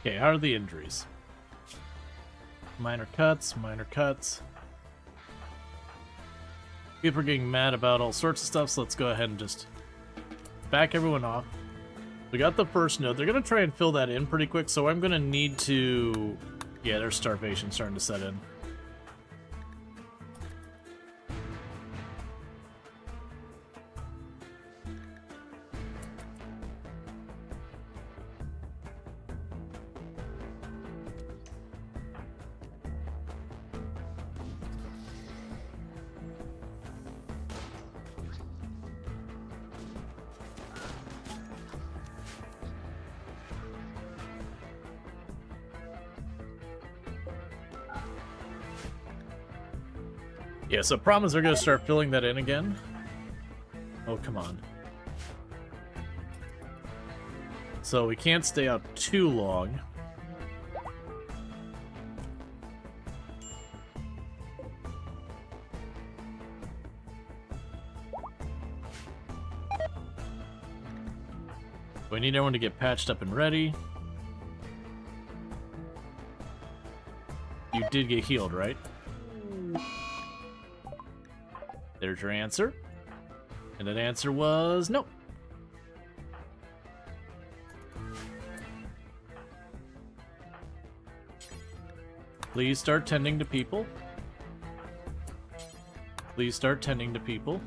Okay, how are the injuries? Minor cuts, minor cuts. People are getting mad about all sorts of stuff, so let's go ahead and just back everyone off. We got the first node. They're going to try and fill that in pretty quick, so I'm going to need to... Yeah, there's starvation starting to set in. Yeah, so problem is they're going to start filling that in again. Oh, come on. So we can't stay out too long. We need everyone to get patched up and ready. You did get healed, right? There's your answer. And that answer was no. Please start tending to people. Please start tending to people.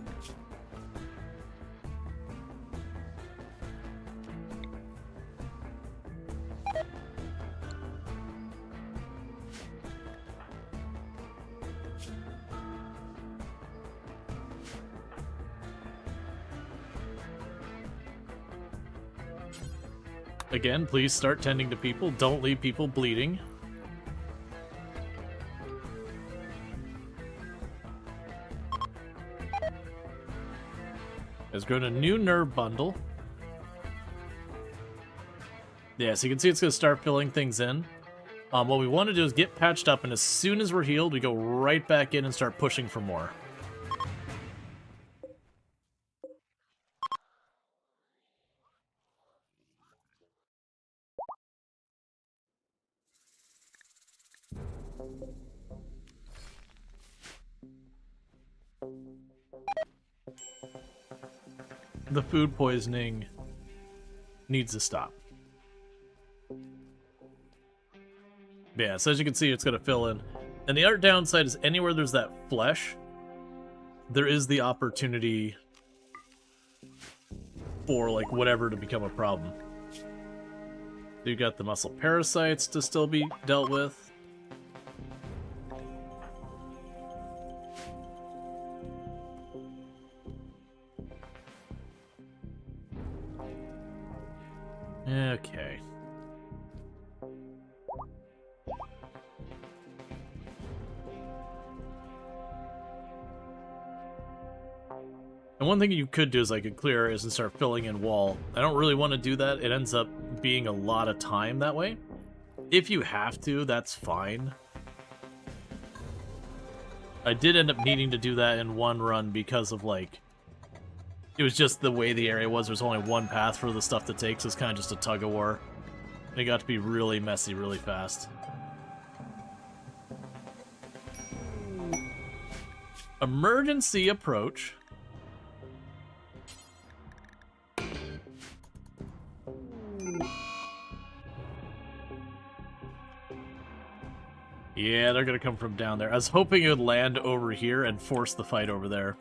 Again, please start tending to people. Don't leave people bleeding. Has grown a new nerve bundle. Yeah, so you can see it's going to start filling things in. What we want to do is get patched up, and as soon as we're healed, we go right back in and start pushing for more. The food poisoning needs to stop. Yeah, so as you can see, it's going to fill in. And the other downside is anywhere there's that flesh, there is the opportunity for, like, whatever to become a problem. You got the muscle parasites to still be dealt with. Okay. And one thing you could do is I could clear areas and start filling in wall. I don't really want to do that. It ends up being a lot of time that way. If you have to, that's fine. I did end up needing to do that in one run because of, like, it was just the way the area was. There's only one path for the stuff to take, so it's kind of just a tug-of-war. And it got to be really messy really fast. Emergency approach. Yeah, they're gonna come from down there. I was hoping it would land over here and force the fight over there.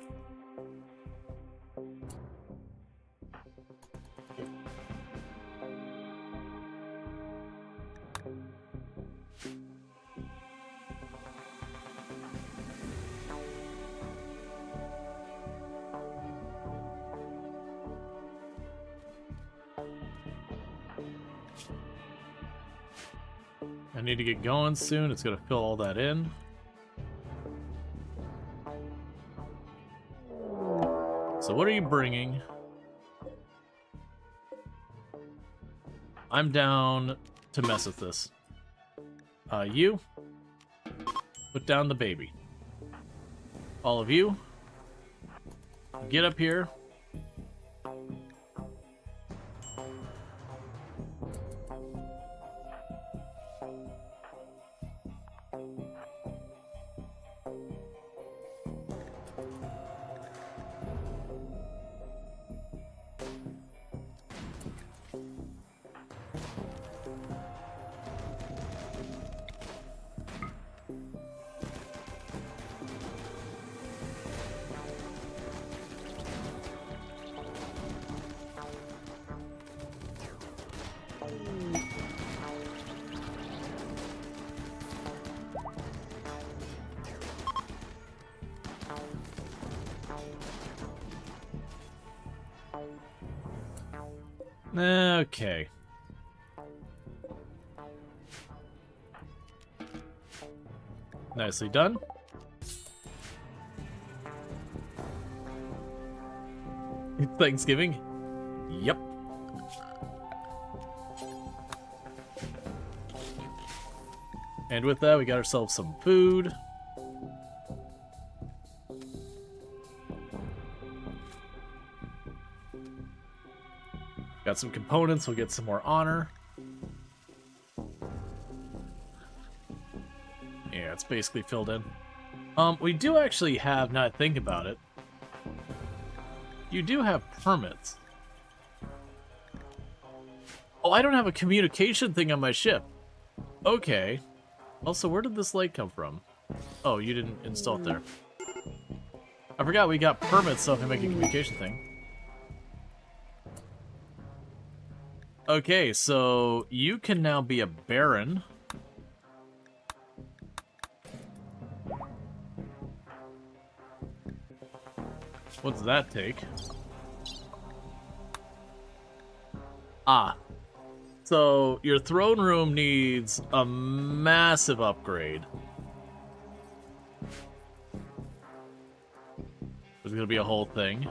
I need to get going soon. It's going to fill all that in. So what are you bringing? I'm down to mess with this. You, put down the baby. All of you, get up here. Okay. Nicely done. Thanksgiving? Yep. And with that, we got ourselves some food. Got some components, we'll get some more honor. Yeah, it's basically filled in. We do actually have, now that I think about it, you do have permits. Oh, I don't have a communication thing on my ship. Okay. Also, where did this light come from? Oh, you didn't install it there. I forgot we got permits, so I can make a communication thing. Okay, so you can now be a baron. What's that take? Ah. So, your throne room needs a massive upgrade. There's gonna be a whole thing.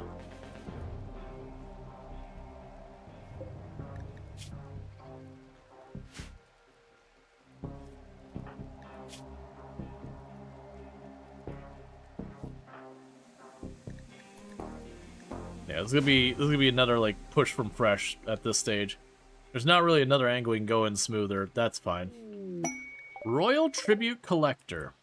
Yeah, this is gonna be another like push from fresh at this stage. There's not really another angle we can go in smoother. That's fine. Royal Tribute Collector.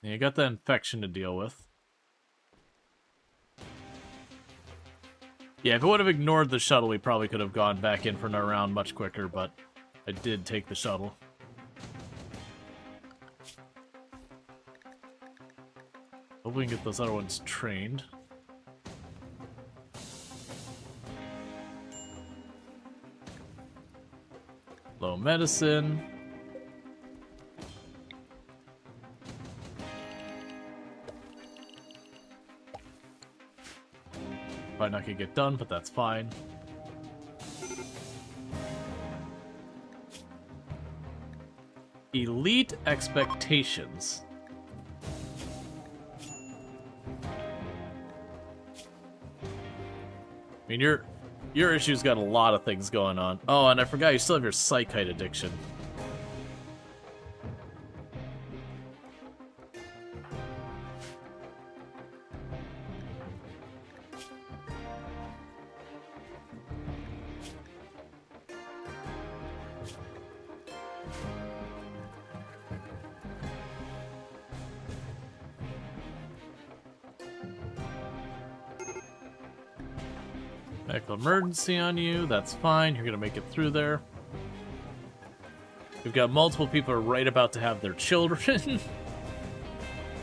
Yeah, you got the infection to deal with. Yeah, if it would have ignored the shuttle, we probably could have gone back in for another round much quicker, but I did take the shuttle. Hope we can get those other ones trained. Low medicine. Probably not gonna get done, but that's fine. Elite Expectations. I mean, your issue's got a lot of things going on. Oh, and I forgot you still have your psychite addiction. Medical emergency on you, that's fine, you're gonna make it through there. We've got multiple people who are right about to have their children,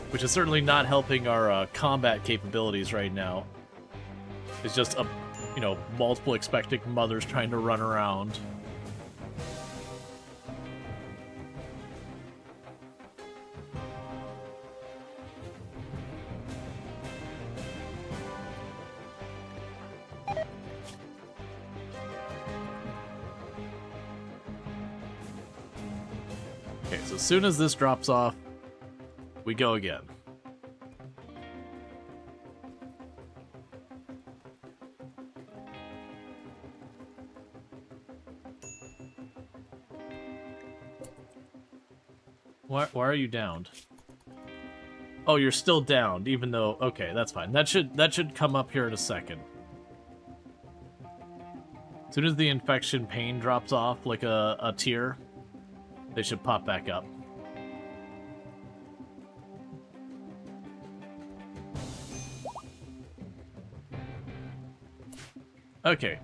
which is certainly not helping our combat capabilities right now. It's just, you know, multiple expectant mothers trying to run around. Okay, so as soon as this drops off, we go again. Why are you downed? Oh, you're still downed, even though... Okay, that's fine. That should come up here in a second. As soon as the infection pain drops off, like a tear, they should pop back up. Okay.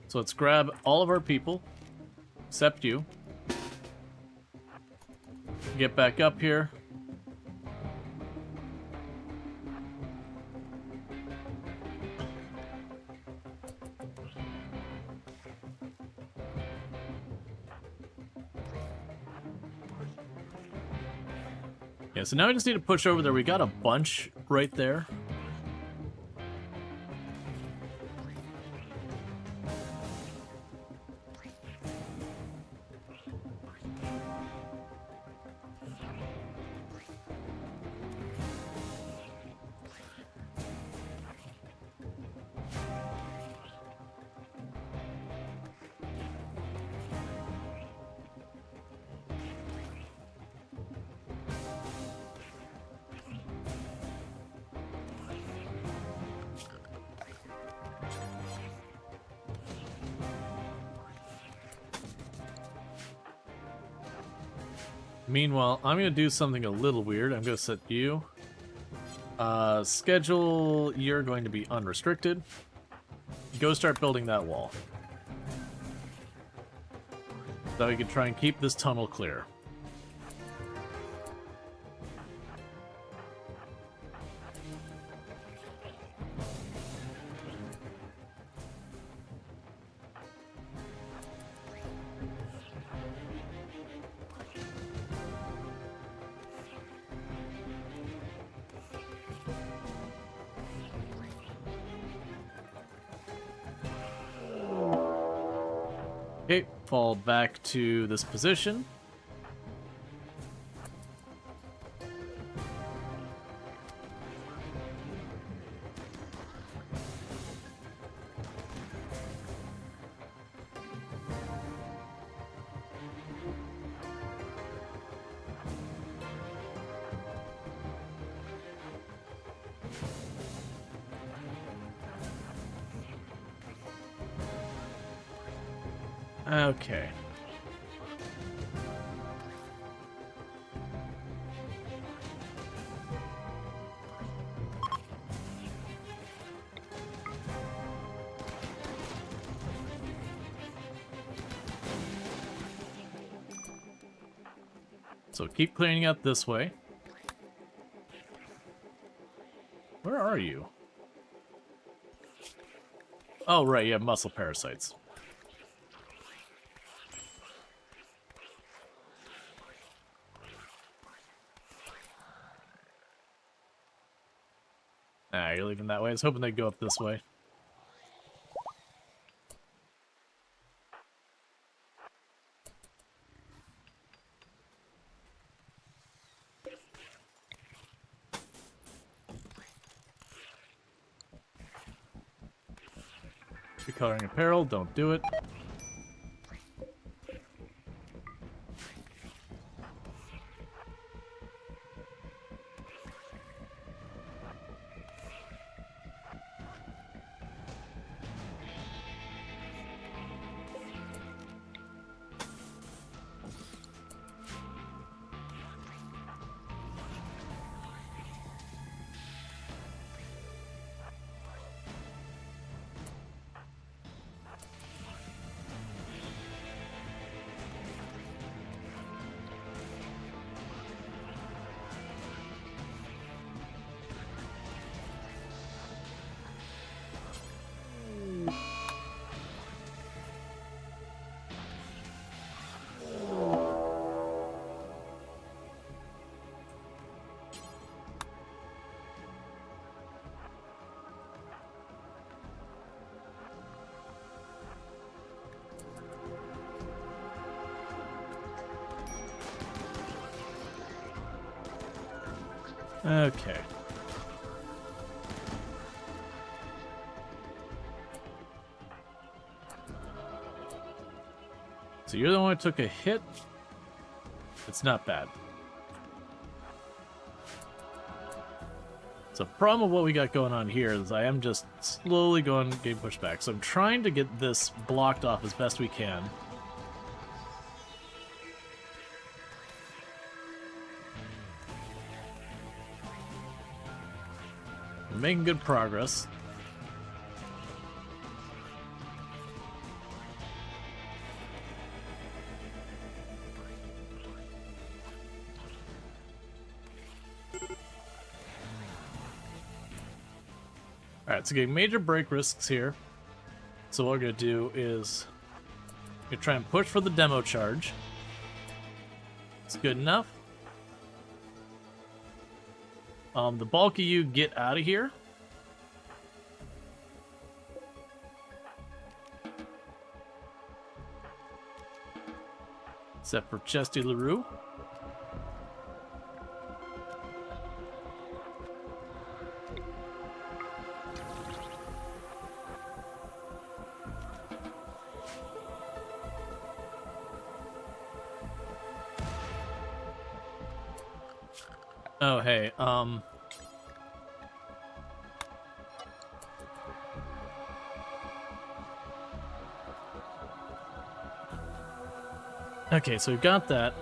So let's grab all of our people, except you. Get back up here. Yeah, so now we just need to push over there. We got a bunch right there. Meanwhile, I'm going to do something a little weird. I'm going to set you. Schedule, you're going to be unrestricted. Go start building that wall. So we can try and keep this tunnel clear. Okay, fall back to this position. Okay. So keep cleaning up this way. Where are you? Oh, right, you have muscle parasites. Ah, you're leaving that way. I was hoping they'd go up this way. Recoloring apparel, don't do it. Okay. So you're the one who took a hit? It's not bad. So problem with what we got going on here is I am just slowly getting pushed back. So I'm trying to get this blocked off as best we can. We're making good progress. Alright, so getting major break risks here. So what we're going to do is we're going to try and push for the demo charge. It's good enough. The bulk of you get out of here. Except for Chesty LaRue. Oh, hey, okay, so we've got that.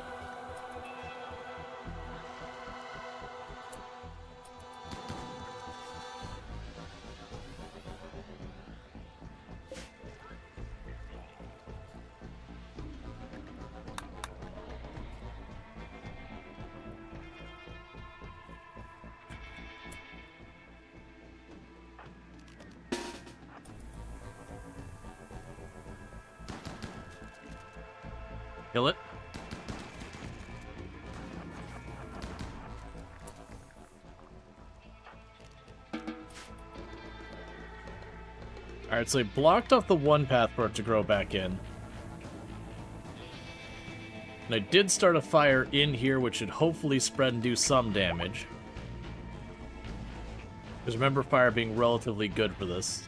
Kill it. Alright, so he blocked off the one path for it to grow back in. And I did start a fire in here, which should hopefully spread and do some damage. Because remember fire being relatively good for this.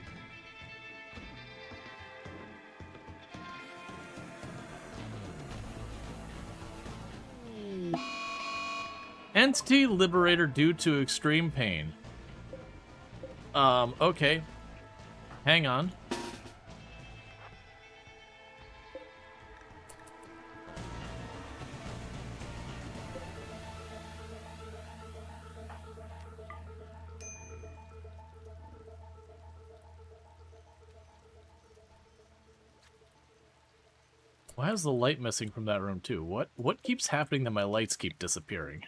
Entity Liberator due to extreme pain. Okay. Hang on. Why is the light missing from that room too? What keeps happening that my lights keep disappearing?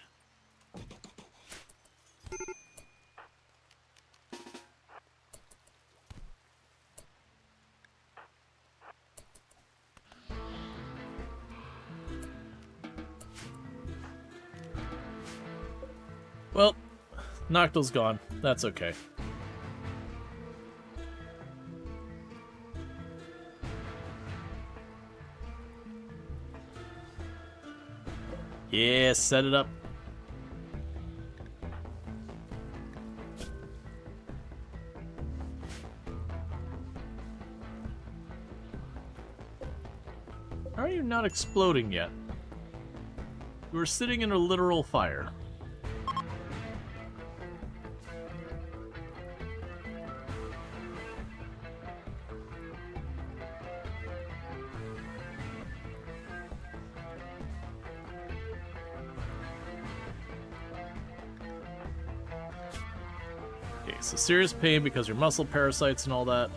Well, Noctil's gone. That's okay. Yeah, set it up. How are you not exploding yet? You were sitting in a literal fire. So serious pain because your muscle parasites and all that.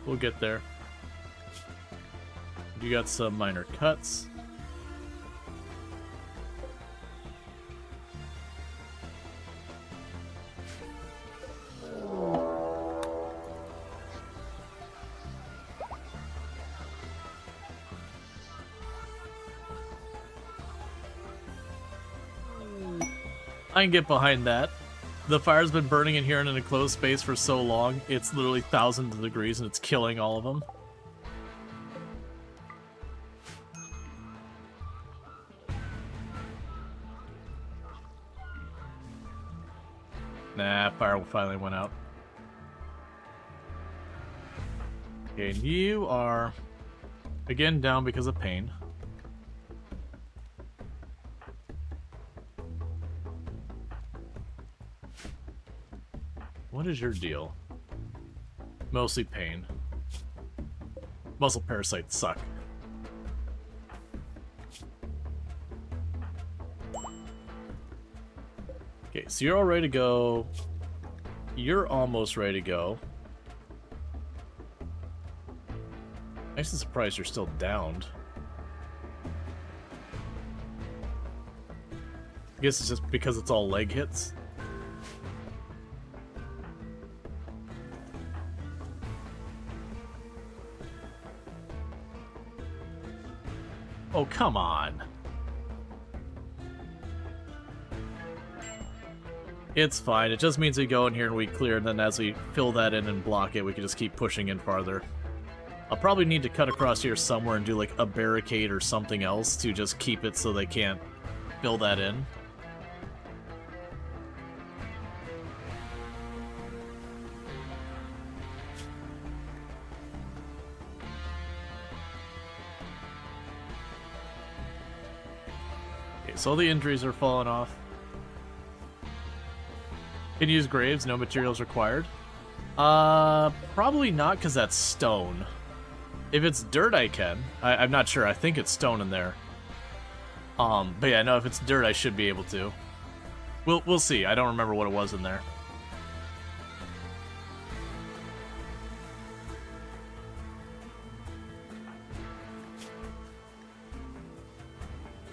We'll get there. You got some minor cuts. I can get behind that. The fire's been burning in here in an enclosed space for so long, it's literally thousands of degrees and it's killing all of them. Nah, fire finally went out. Okay, and you are, again, down because of pain. What is your deal? Mostly pain. Muscle parasites suck. Okay, so you're all ready to go. You're almost ready to go. I'm actually surprised you're still downed. I guess it's just because it's all leg hits. Oh, come on. It's fine. It just means we go in here and we clear, and then as we fill that in and block it, we can just keep pushing in farther. I'll probably need to cut across here somewhere and do like a barricade or something else to just keep it so they can't fill that in. Okay, so all the injuries are falling off. Can use graves, no materials required. Probably not, because that's stone. If it's dirt, I can. I'm not sure. I think it's stone in there. But yeah, no, if it's dirt, I should be able to. We'll see. I don't remember what it was in there.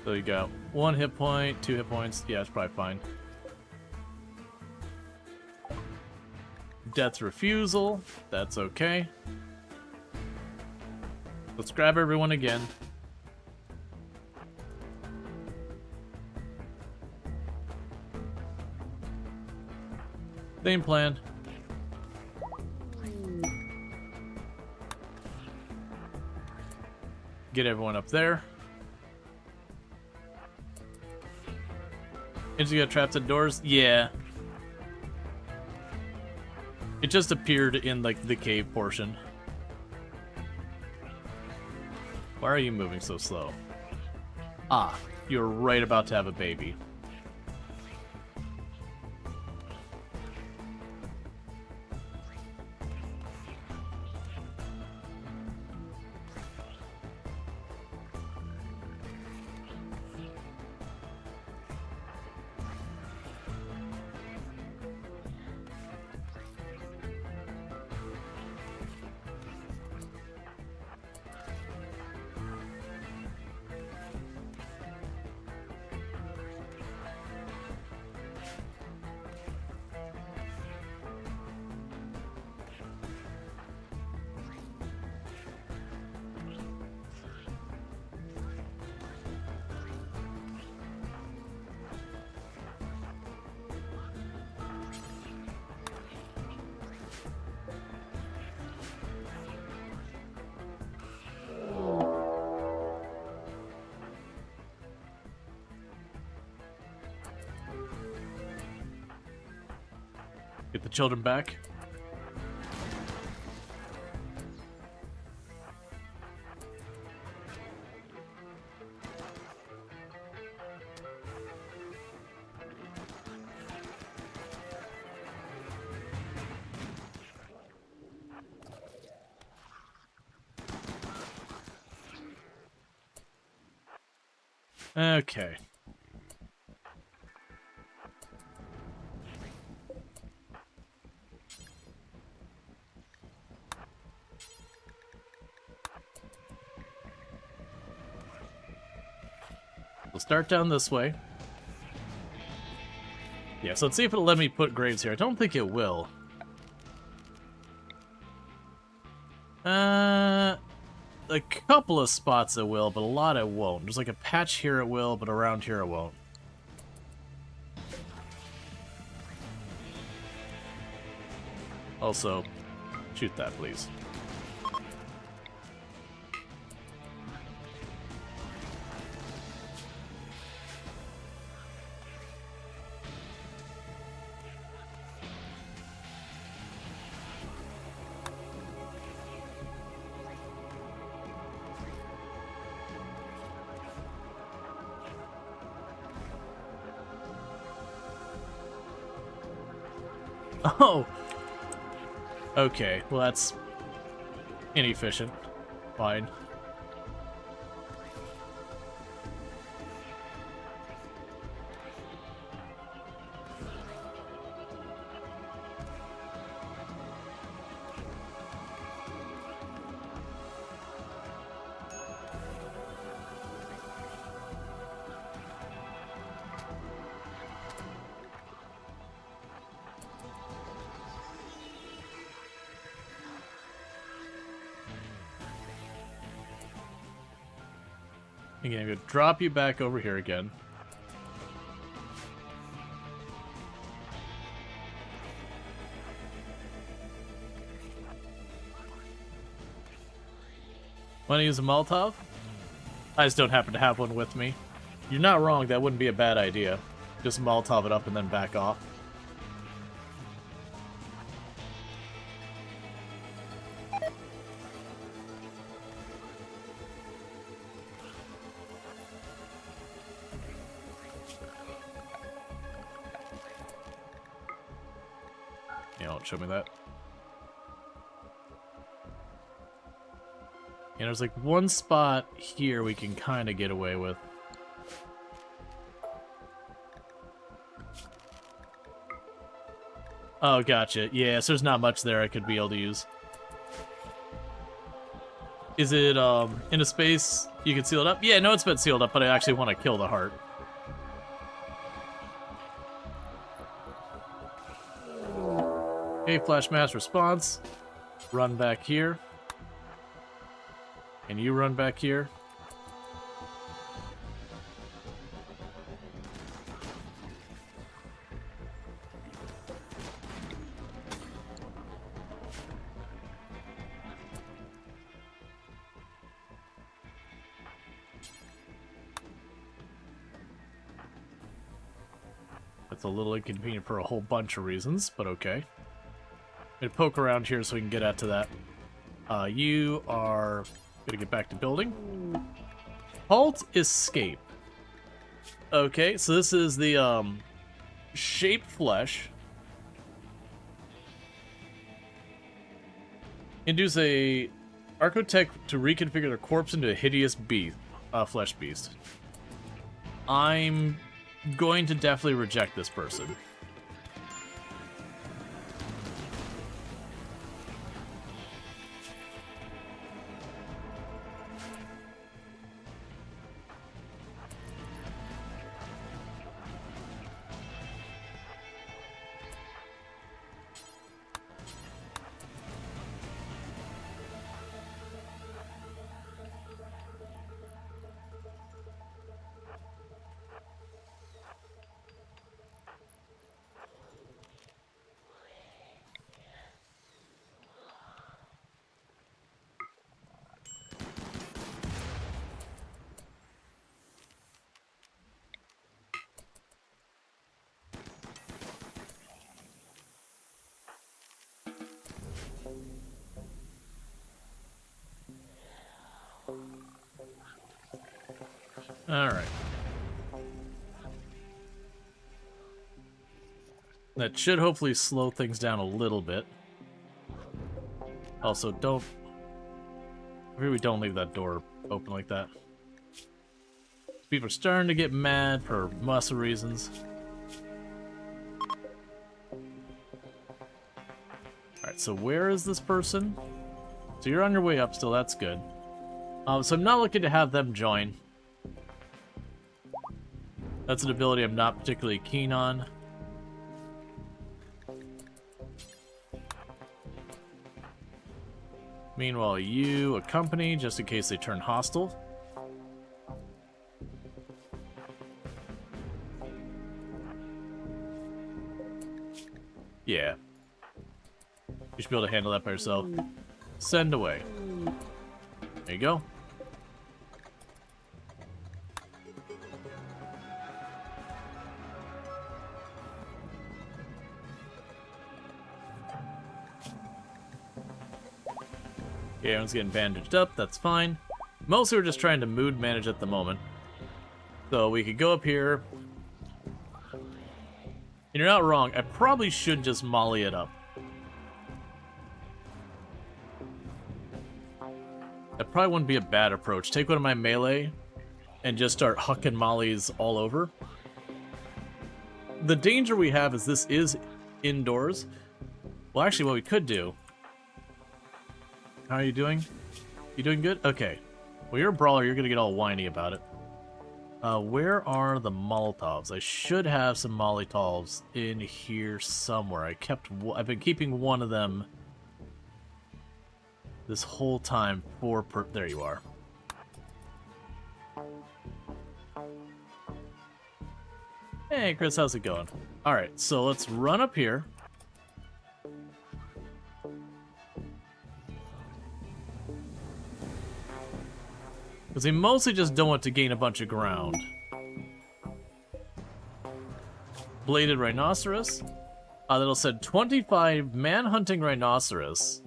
So you got 1 hit point, 2 hit points. Yeah, it's probably fine. Death's refusal. That's okay. Let's grab everyone again. Same plan. Get everyone up there. Did you get trapped indoors? Yeah. It just appeared in, like, the cave portion. Why are you moving so slow? Ah, you're right about to have a baby. Get the children back. Okay. We'll start down this way. Yeah, so let's see if it'll let me put graves here. I don't think it will. A couple of spots it will, but a lot it won't. There's like a patch here it will, but around here it won't. Also, shoot that, please. Oh! Okay, well that's inefficient. Fine. Again, I'm gonna drop you back over here again. Want to use a Molotov? I just don't happen to have one with me. You're not wrong, that wouldn't be a bad idea. Just Molotov it up and then back off. Yeah, don't show me that. And there's like one spot here we can kind of get away with. Oh, gotcha. Yeah, so there's not much there I could be able to use. Is it in a space you can seal it up? Yeah, no, it's been sealed up, but I actually want to kill the heart. Okay, flash mass response. Run back here. And you run back here. That's a little inconvenient for a whole bunch of reasons, but okay. I'm gonna poke around here so we can get out to that. You are gonna get back to building. Halt, escape. Okay, so this is the shaped flesh. Induce a architect to reconfigure their corpse into a hideous beast, flesh beast. I'm going to definitely reject this person. Alright. That should hopefully slow things down a little bit. Also, maybe we don't leave that door open like that. People are starting to get mad for lots of reasons. Alright, so where is this person? So you're on your way up still, that's good. So I'm not looking to have them join. That's an ability I'm not particularly keen on. Meanwhile, you accompany just in case they turn hostile. Yeah. You should be able to handle that by yourself. Send away. There you go. Yeah, everyone's getting bandaged up, that's fine. Mostly we're just trying to mood manage at the moment. So we could go up here. And you're not wrong, I probably should just molly it up. That probably wouldn't be a bad approach. Take one of my melee and just start hucking mollies all over. The danger we have is this is indoors. Well, actually what we could do... How are you doing? You doing good? Okay. Well, you're a brawler. You're going to get all whiny about it. Where are the Molotovs? I should have some Molotovs in here somewhere. I've been keeping one of them this whole time there you are. Hey, Chris, how's it going? Alright, so let's run up here. Because we mostly just don't want to gain a bunch of ground. Bladed rhinoceros. That'll said 25 man-hunting rhinoceros.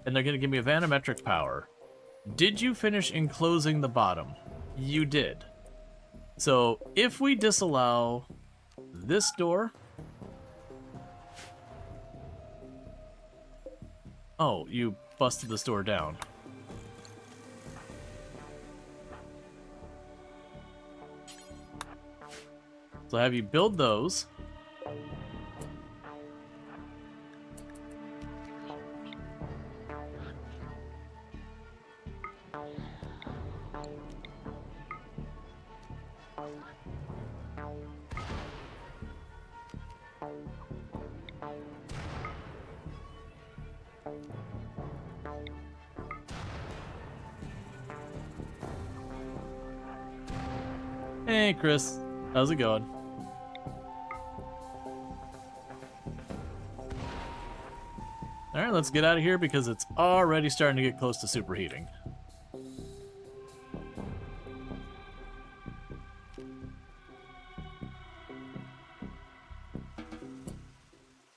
And they're going to give me a vanometric power. Did you finish enclosing the bottom? You did. So, if we disallow this door... Oh, you busted this door down. So have you build those. Hey, Chris. How's it going? Alright, let's get out of here because it's already starting to get close to superheating.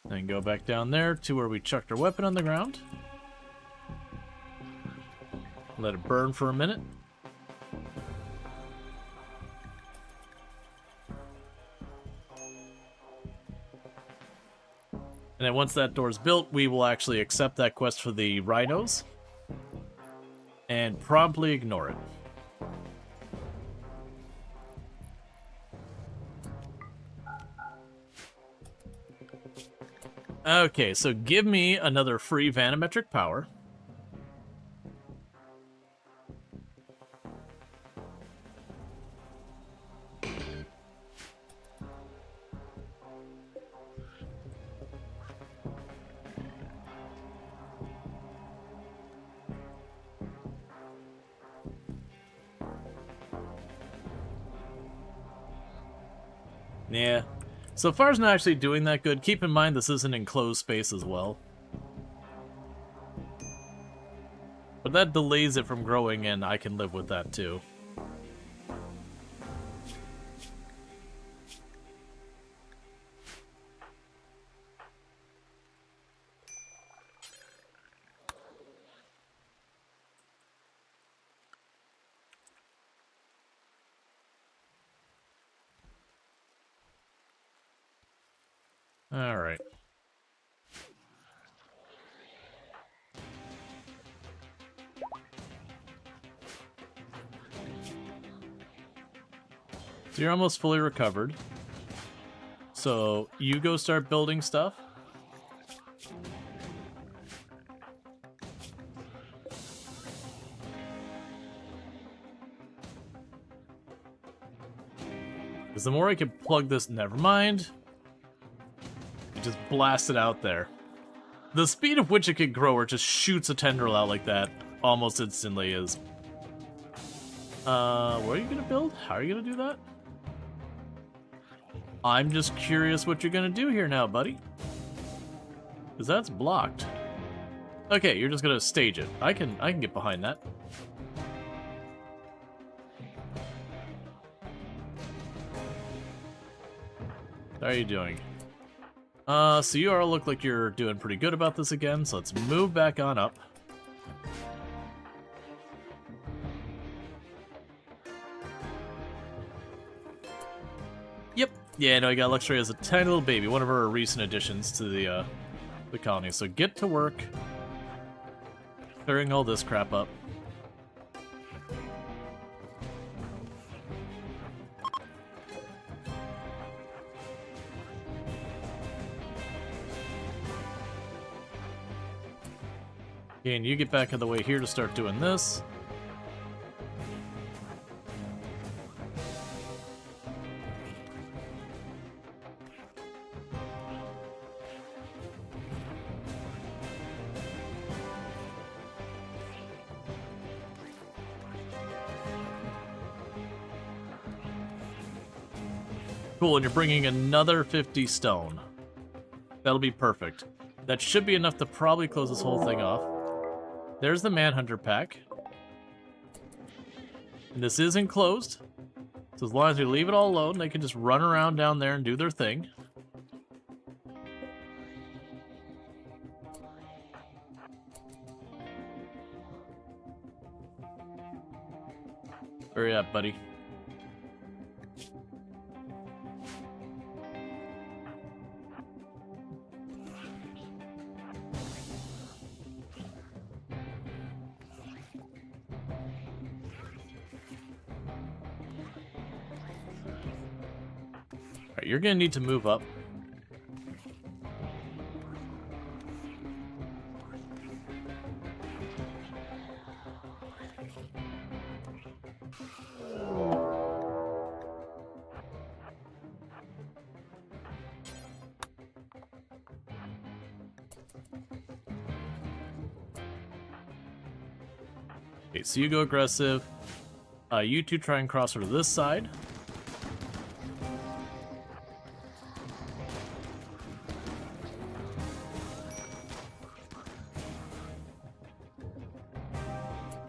Then go back down there to where we chucked our weapon on the ground. Let it burn for a minute. And then once that door's built, we will actually accept that quest for the rhinos and promptly ignore it. Okay, so give me another free vanometric power. Yeah. So far, it's not actually doing that good. Keep in mind, this is an enclosed space as well. But that delays it from growing, and I can live with that too. All right. So you're almost fully recovered. So you go start building stuff. Because the more I can plug this, never mind. Just blast it out there. The speed of which it can grow or just shoots a tendril out like that almost instantly is... where are you gonna build? How are you gonna do that? I'm just curious what you're gonna do here now, buddy. Because that's blocked. Okay, you're just gonna stage it. I can get behind that. How are you doing? So you all look like you're doing pretty good about this again, so let's move back on up. Yep. Yeah, no, I got Luxury as a tiny little baby, one of our recent additions to the colony. So get to work clearing all this crap up. Okay, and you get back in the way here to start doing this. Cool, and you're bringing another 50 stone. That'll be perfect. That should be enough to probably close this whole thing off. There's the Manhunter pack. And this is enclosed. So as long as we leave it all alone, they can just run around down there and do their thing. Where you at, buddy? Alright, you're gonna need to move up. Okay, so you go aggressive. You two try and cross over to this side.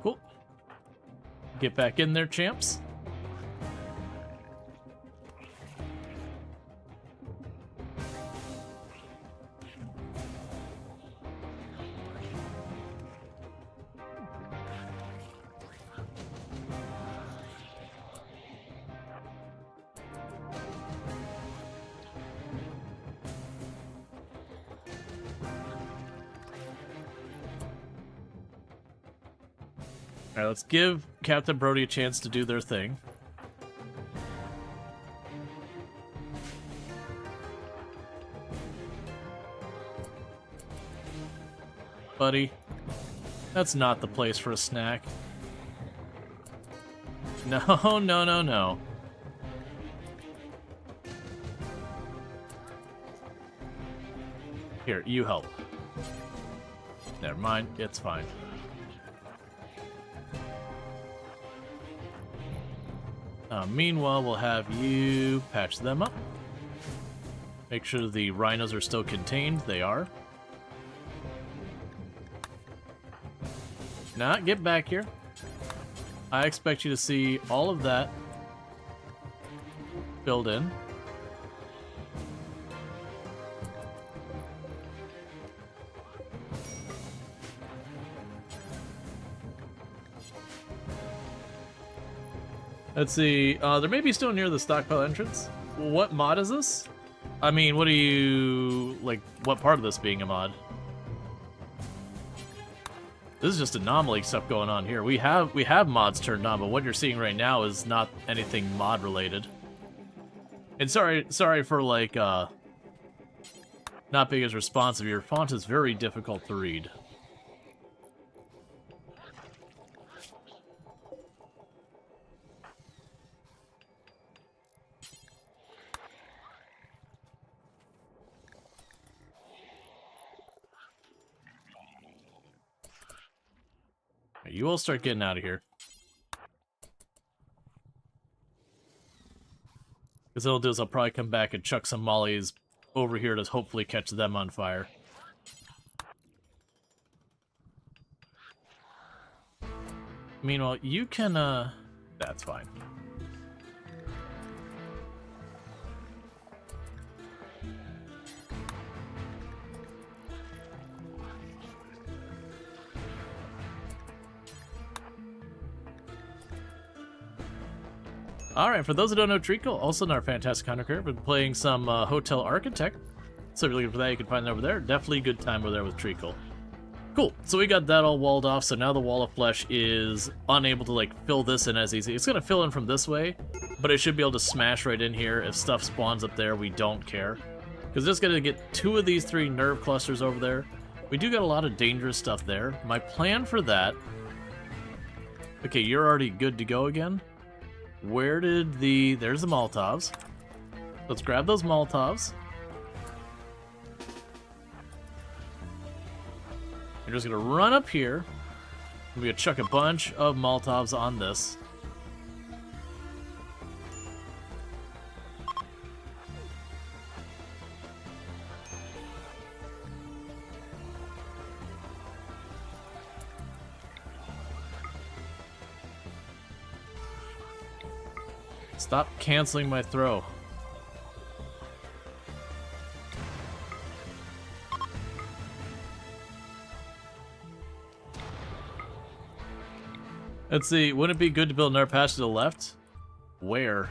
Cool. Get back in there, champs. Alright, let's give Captain Brody a chance to do their thing. Buddy, that's not the place for a snack. No, no, no, no. Here, you help. Never mind, it's fine. Meanwhile, we'll have you patch them up. Make sure the rhinos are still contained. They are. Now, get back here. I expect you to see all of that filled in. Let's see, there may be still near the stockpile entrance. What mod is this? I mean, what do you, like, what part of this being a mod? This is just anomaly stuff going on here. We have mods turned on, but what you're seeing right now is not anything mod related. And sorry for, like, not being as responsive. Your font is very difficult to read. You all start getting out of here. Because what I'll do is I'll probably come back and chuck some mollies over here to hopefully catch them on fire. Meanwhile, you can, that's fine. Alright, for those who don't know, Treacle, also in our fantastic content creator, been playing some Hotel Architect. So if you're looking for that, you can find it over there. Definitely a good time over there with Treacle. Cool, so we got that all walled off, so now the Wall of Flesh is unable to, like, fill this in as easy. It's going to fill in from this way, but it should be able to smash right in here. If stuff spawns up there, we don't care. Because just going to get 2 of these 3 nerve clusters over there. We do got a lot of dangerous stuff there. My plan for that... Okay, you're already good to go again. Where did the... There's the Molotovs. Let's grab those Molotovs. You're just gonna run up here. We're gonna chuck a bunch of Molotovs on this. Stop canceling my throw. Let's see, wouldn't it be good to build another patch to the left? Where?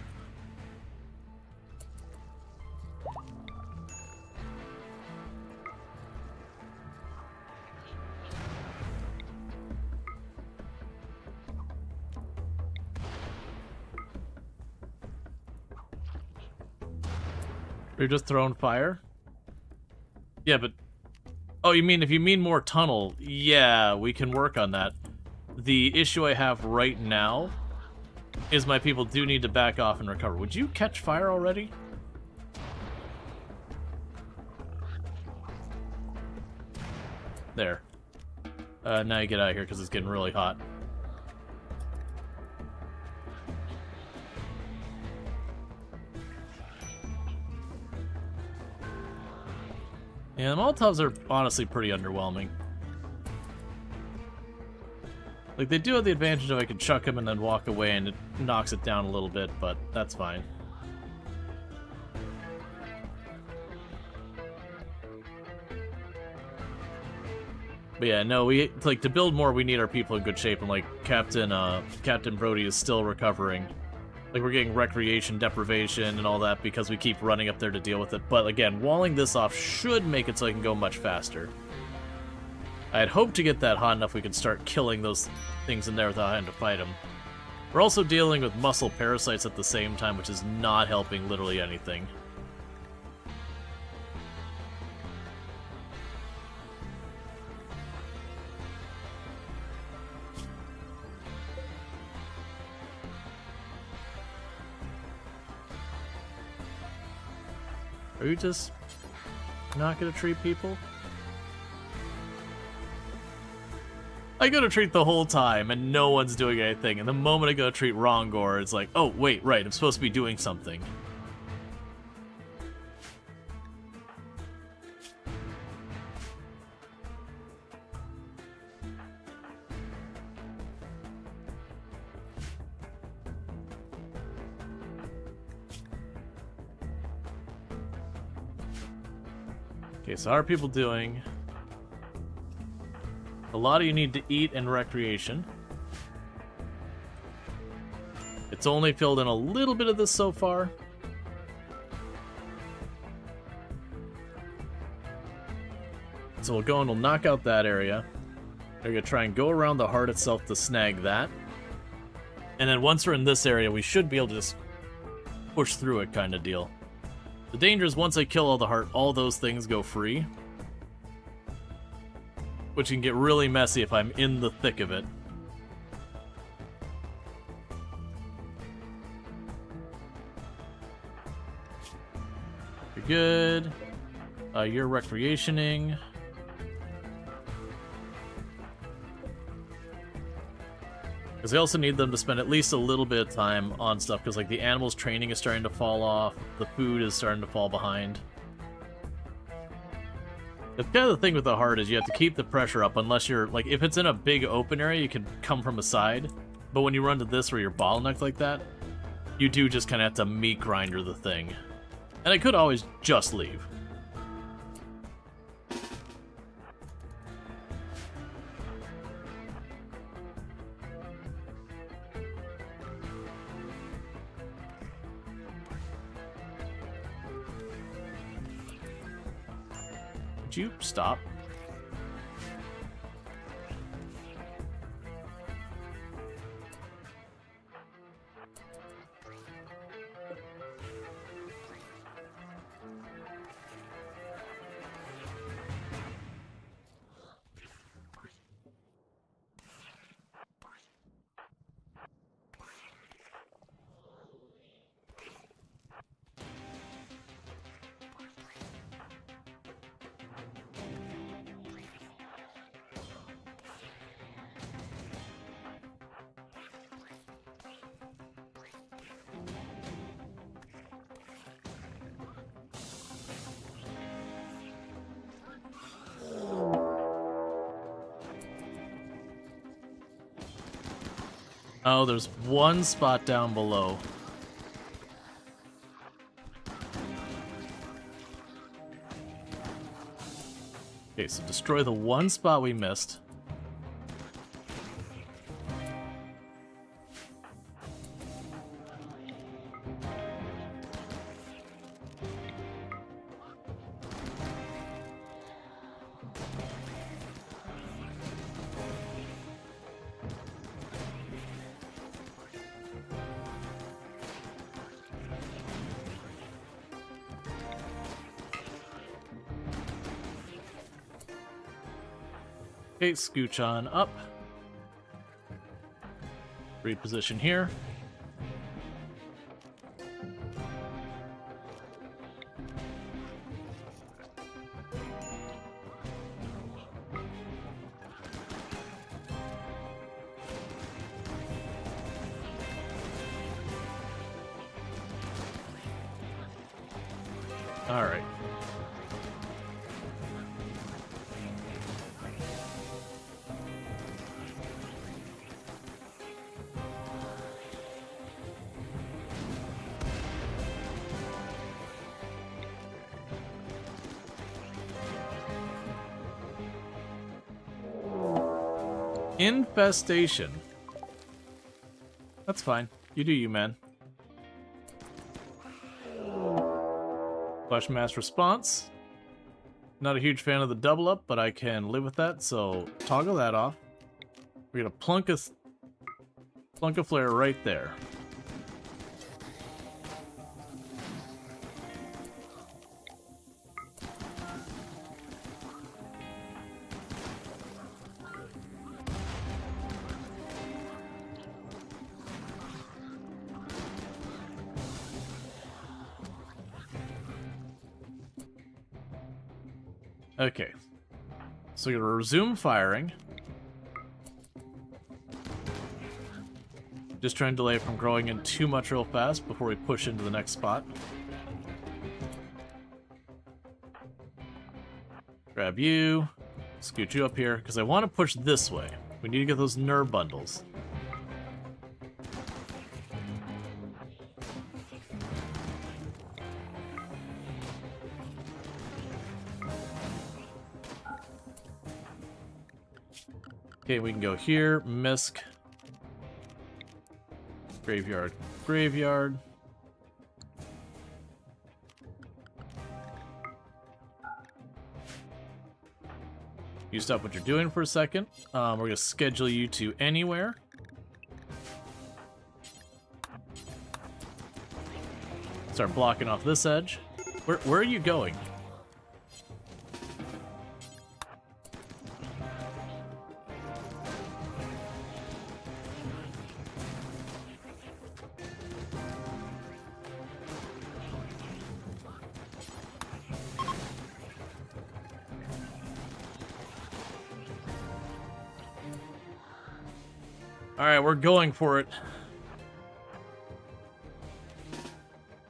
You're just throwing fire? Yeah, but... Oh, you mean, if you mean more tunnel, yeah, we can work on that. The issue I have right now is my people do need to back off and recover. Would you catch fire already? There. Now you get out of here because it's getting really hot. Yeah, the Molotovs are honestly pretty underwhelming. Like, they do have the advantage of I can chuck them and then walk away and it knocks it down a little bit, but that's fine. But yeah, no, we like to build more. We need our people in good shape, and like Captain Brody is still recovering. Like, we're getting recreation deprivation and all that because we keep running up there to deal with it. But again, walling this off should make it so I can go much faster. I had hoped to get that hot enough we could start killing those things in there without having to fight them. We're also dealing with muscle parasites at the same time, which is not helping literally anything. Are you just not gonna treat people? I go to treat the whole time and no one's doing anything, and the moment I go to treat Rongor, it's like, oh wait, right, I'm supposed to be doing something. Okay, so how are people doing? A lot of you need to eat and recreation. It's only filled in a little bit of this so far. So we'll go and we'll knock out that area. We're gonna try and go around the heart itself to snag that. And then once we're in this area, we should be able to just push through it kind of deal. The danger is once I kill all the heart, all those things go free. Which can get really messy if I'm in the thick of it. You're good. You're recreationing. Because I also need them to spend at least a little bit of time on stuff, because like the animals' training is starting to fall off, the food is starting to fall behind. The kind of the thing with the heart is you have to keep the pressure up unless you're, like, if it's in a big open area, you can come from a side. But when you run to this where you're bottlenecked like that, you do just kind of have to meat grinder the thing. And I could always just leave. Would you stop? Oh, there's one spot down below. Okay, so destroy the one spot we missed. Okay, scooch on up. Reposition here. All right. Infestation. That's fine. You do you, man. Flash mass response. Not a huge fan of the double up, but I can live with that, so toggle that off. We're gonna plunk a flare right there. Okay, so you're gonna resume firing. Just trying to delay it from growing in too much real fast before we push into the next spot. Grab you, scoot you up here, because I want to push this way. We need to get those nerve bundles. Okay, we can go here, Misk, Graveyard, Graveyard. You stop what you're doing for a second. We're going to schedule you to anywhere. Start blocking off this edge. Where are you going? Alright, we're going for it.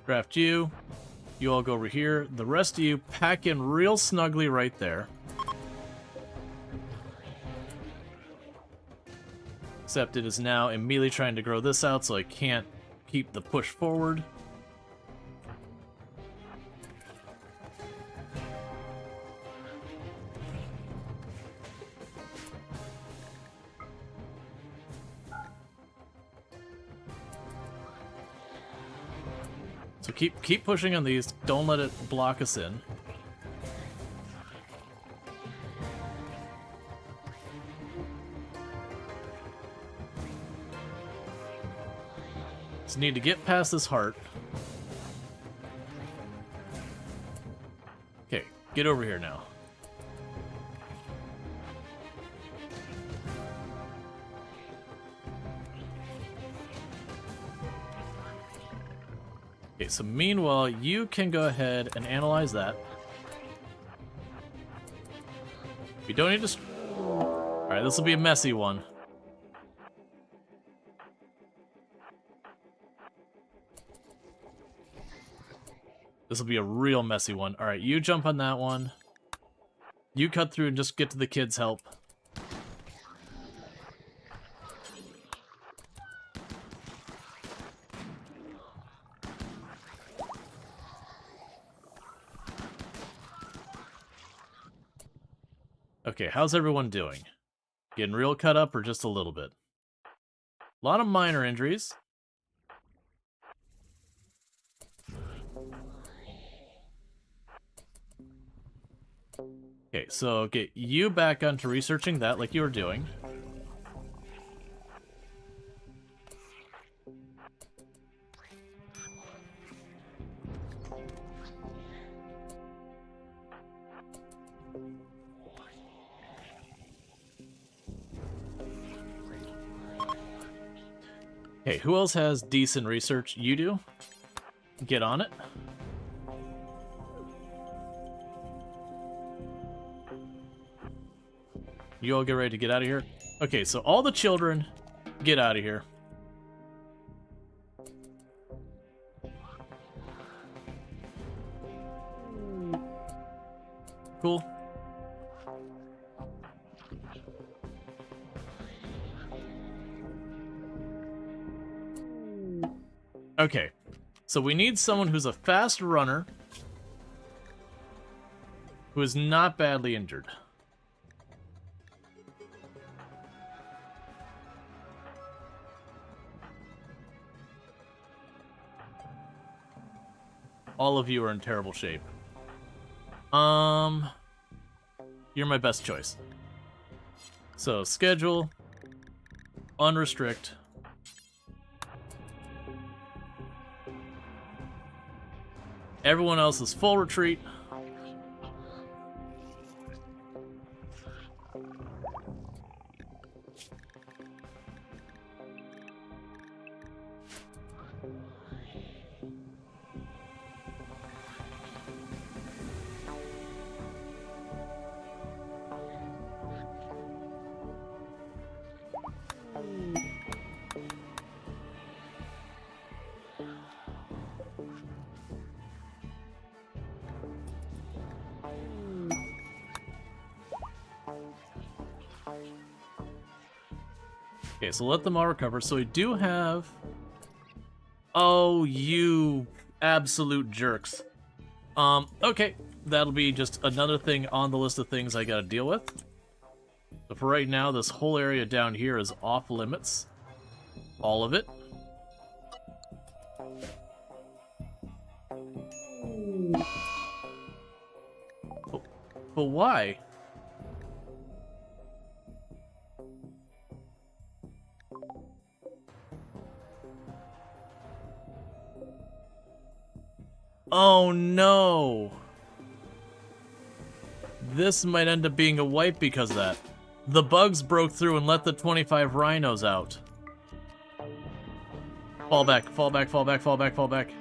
Draft you. You all go over here. The rest of you pack in real snugly right there. Except it is now immediately trying to grow this out, so I can't keep the push forward. So keep pushing on these. Don't let it block us in. Just need to get past this heart. Okay, get over here now. Okay, so meanwhile, you can go ahead and analyze that. We don't need to... Alright, this will be a messy one. This will be a real messy one. Alright, you jump on that one. You cut through and just get to the kids' help. Okay, how's everyone doing? Getting real cut up or just a little bit? A lot of minor injuries. Okay, so get you back onto researching that like you were doing. Okay, who else has decent research? You do? Get on it. You all get ready to get out of here? Okay, so all the children, get out of here. Cool. Okay, so we need someone who's a fast runner, who is not badly injured. All of you are in terrible shape. You're my best choice. So, schedule, unrestrict. Everyone else is full retreat. Okay, so let them all recover. So we do have... Oh, you absolute jerks. Okay. That'll be just another thing on the list of things I gotta deal with. So for right now, this whole area down here is off limits. All of it. But why? Oh no! This might end up being a wipe because of that. The bugs broke through and let the 25 rhinos out. Fall back, fall back, fall back, fall back, fall back.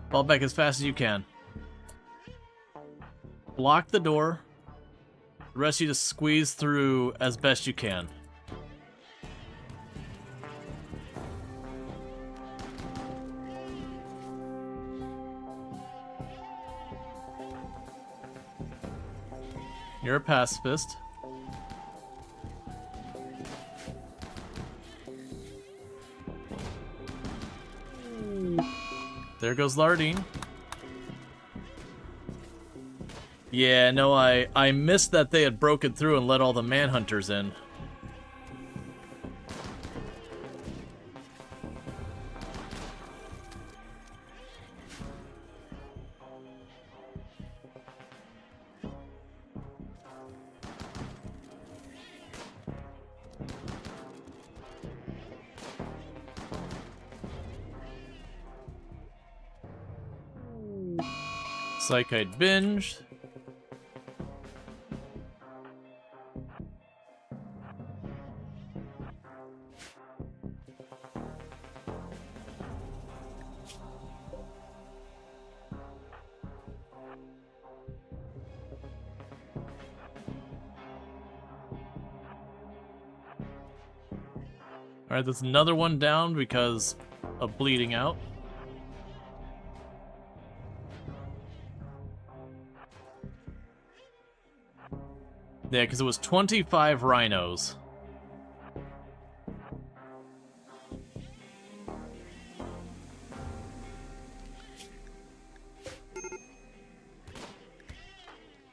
Fall back as fast as you can. Block the door. The rest of you just squeeze through as best you can. You're a pacifist. There goes Lardine. Yeah, no, I missed that they had broken through and let all the manhunters in. Psychite binge. Alright, there's another one down because of bleeding out. Yeah, because it was 25 rhinos.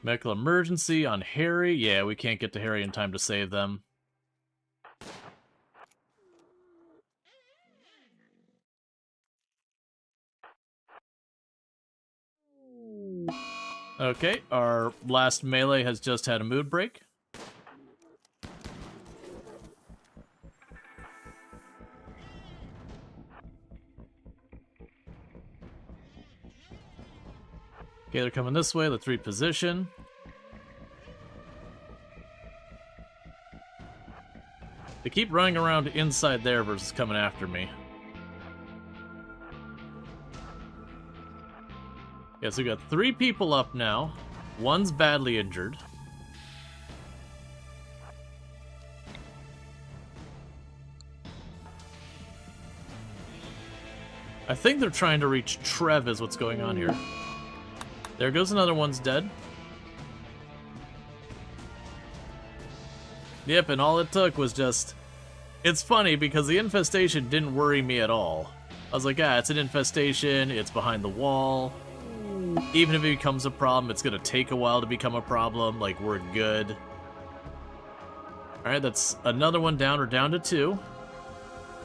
Medical emergency on Harry. Yeah, we can't get to Harry in time to save them. Okay, our last melee has just had a mood break. Okay, they're coming this way. Let's reposition. They keep running around inside there versus coming after me. Yeah, so we got 3 people up now. One's badly injured. I think they're trying to reach Trev is what's going on here. There goes another one's dead. Yep, and all it took was just... It's funny because the infestation didn't worry me at all. I was like, it's an infestation, it's behind the wall. Even if it becomes a problem, it's gonna take a while to become a problem. Like, we're good. Alright, that's another one down. We're down to 2.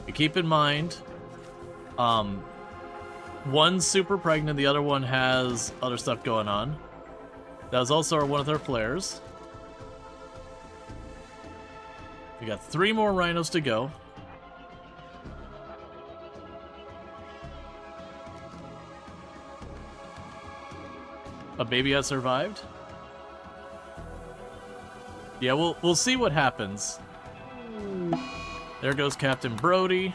But keep in mind, one's super pregnant, the other one has other stuff going on. That was also one of their flares. We got 3 more rhinos to go. A baby has survived. Yeah, we'll see what happens. There goes Captain Brody.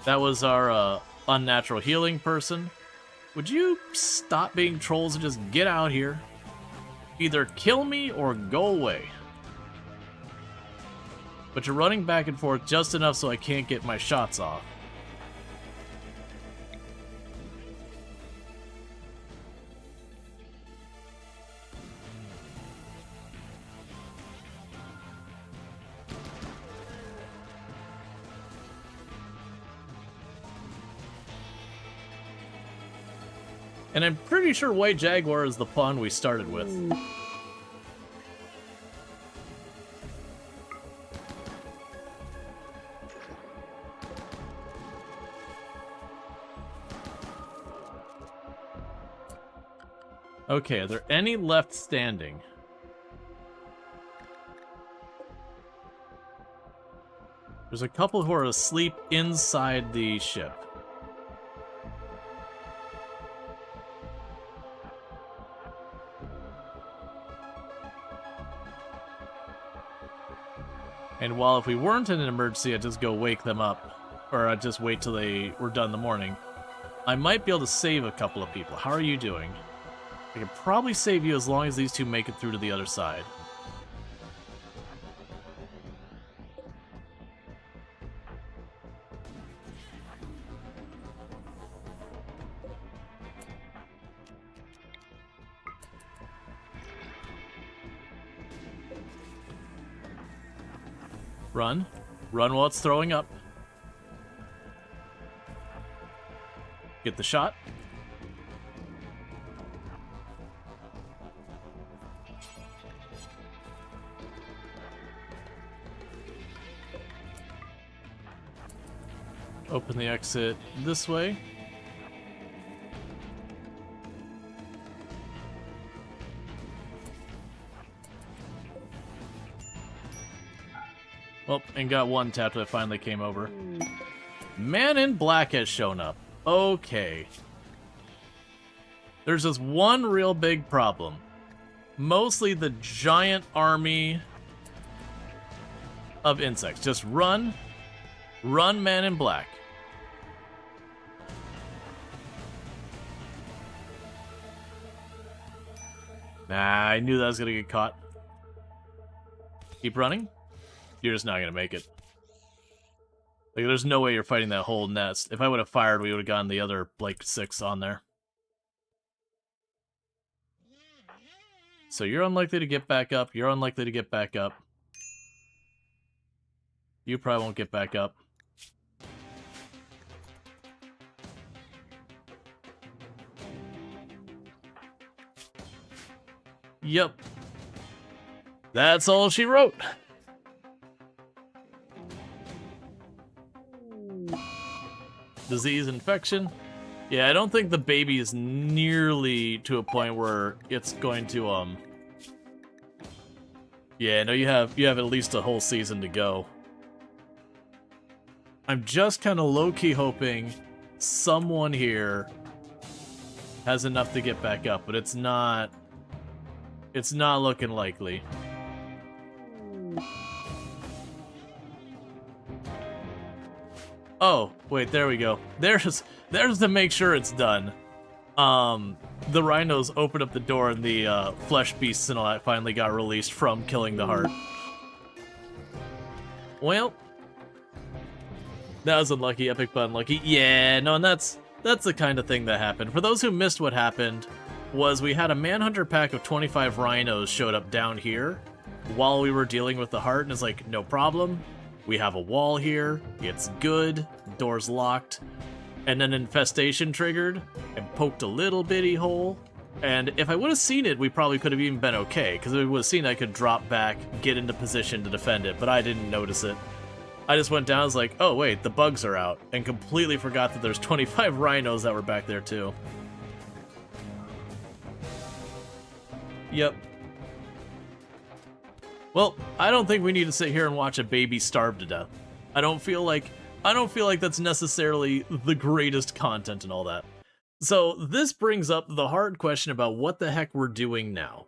That was our unnatural healing person. Would you stop being trolls and just get out here? Either kill me or go away. But you're running back and forth just enough so I can't get my shots off. And I'm pretty sure White Jaguar is the pawn we started with. Okay, are there any left standing? There's a couple who are asleep inside the ship. And while if we weren't in an emergency, I'd just go wake them up. Or I'd just wait till they were done in the morning. I might be able to save a couple of people. How are you doing? I can probably save you as long as these 2 make it through to the other side. Run. Run while it's throwing up. Get the shot. Open the exit this way. Well, and got one tapped when I finally came over. Man in Black has shown up. Okay. There's just one real big problem. Mostly the giant army of insects. Just run. Run, Man in Black. Nah, I knew that was gonna get caught. Keep running. You're just not gonna make it. Like, there's no way you're fighting that whole nest. If I would have fired, we would have gotten the other, like, 6 on there. So you're unlikely to get back up. You're unlikely to get back up. You probably won't get back up. Yep. That's all she wrote. Disease infection. Yeah, I don't think the baby is nearly to a point where it's going to, Yeah, no, you have at least a whole season to go. I'm just kind of low-key hoping someone here has enough to get back up, but it's not looking likely. Oh, wait, there we go. There's to make sure it's done. The rhinos opened up the door and the flesh beasts and all that finally got released from killing the heart. Well, that was unlucky, epic but unlucky. Yeah, no, and that's the kind of thing that happened. For those who missed what happened, was we had a manhunter pack of 25 rhinos showed up down here while we were dealing with the heart, and it's like, no problem. We have a wall here, it's good, door's locked, and then infestation triggered and poked a little bitty hole. And if I would have seen it, we probably could have even been okay, because if we would have seen it, I could drop back, get into position to defend it, but I didn't notice it. I just went down, I was like, oh wait, the bugs are out, and completely forgot that there's 25 rhinos that were back there too. Yep. Well, I don't think we need to sit here and watch a baby starve to death. I don't feel like that's necessarily the greatest content and all that. So this brings up the hard question about what the heck we're doing now.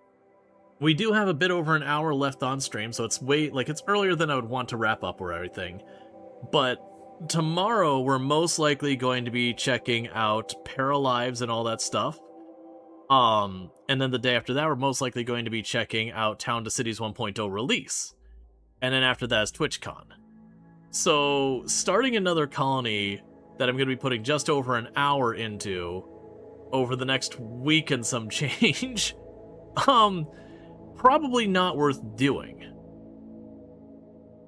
We do have a bit over an hour left on stream, so it's it's earlier than I would want to wrap up or everything. But tomorrow we're most likely going to be checking out Paralives and all that stuff. And then the day after that, we're most likely going to be checking out Town to Cities 1.0 release. And then after that is TwitchCon. So, starting another colony that I'm going to be putting just over an hour into over the next week and some change, probably not worth doing.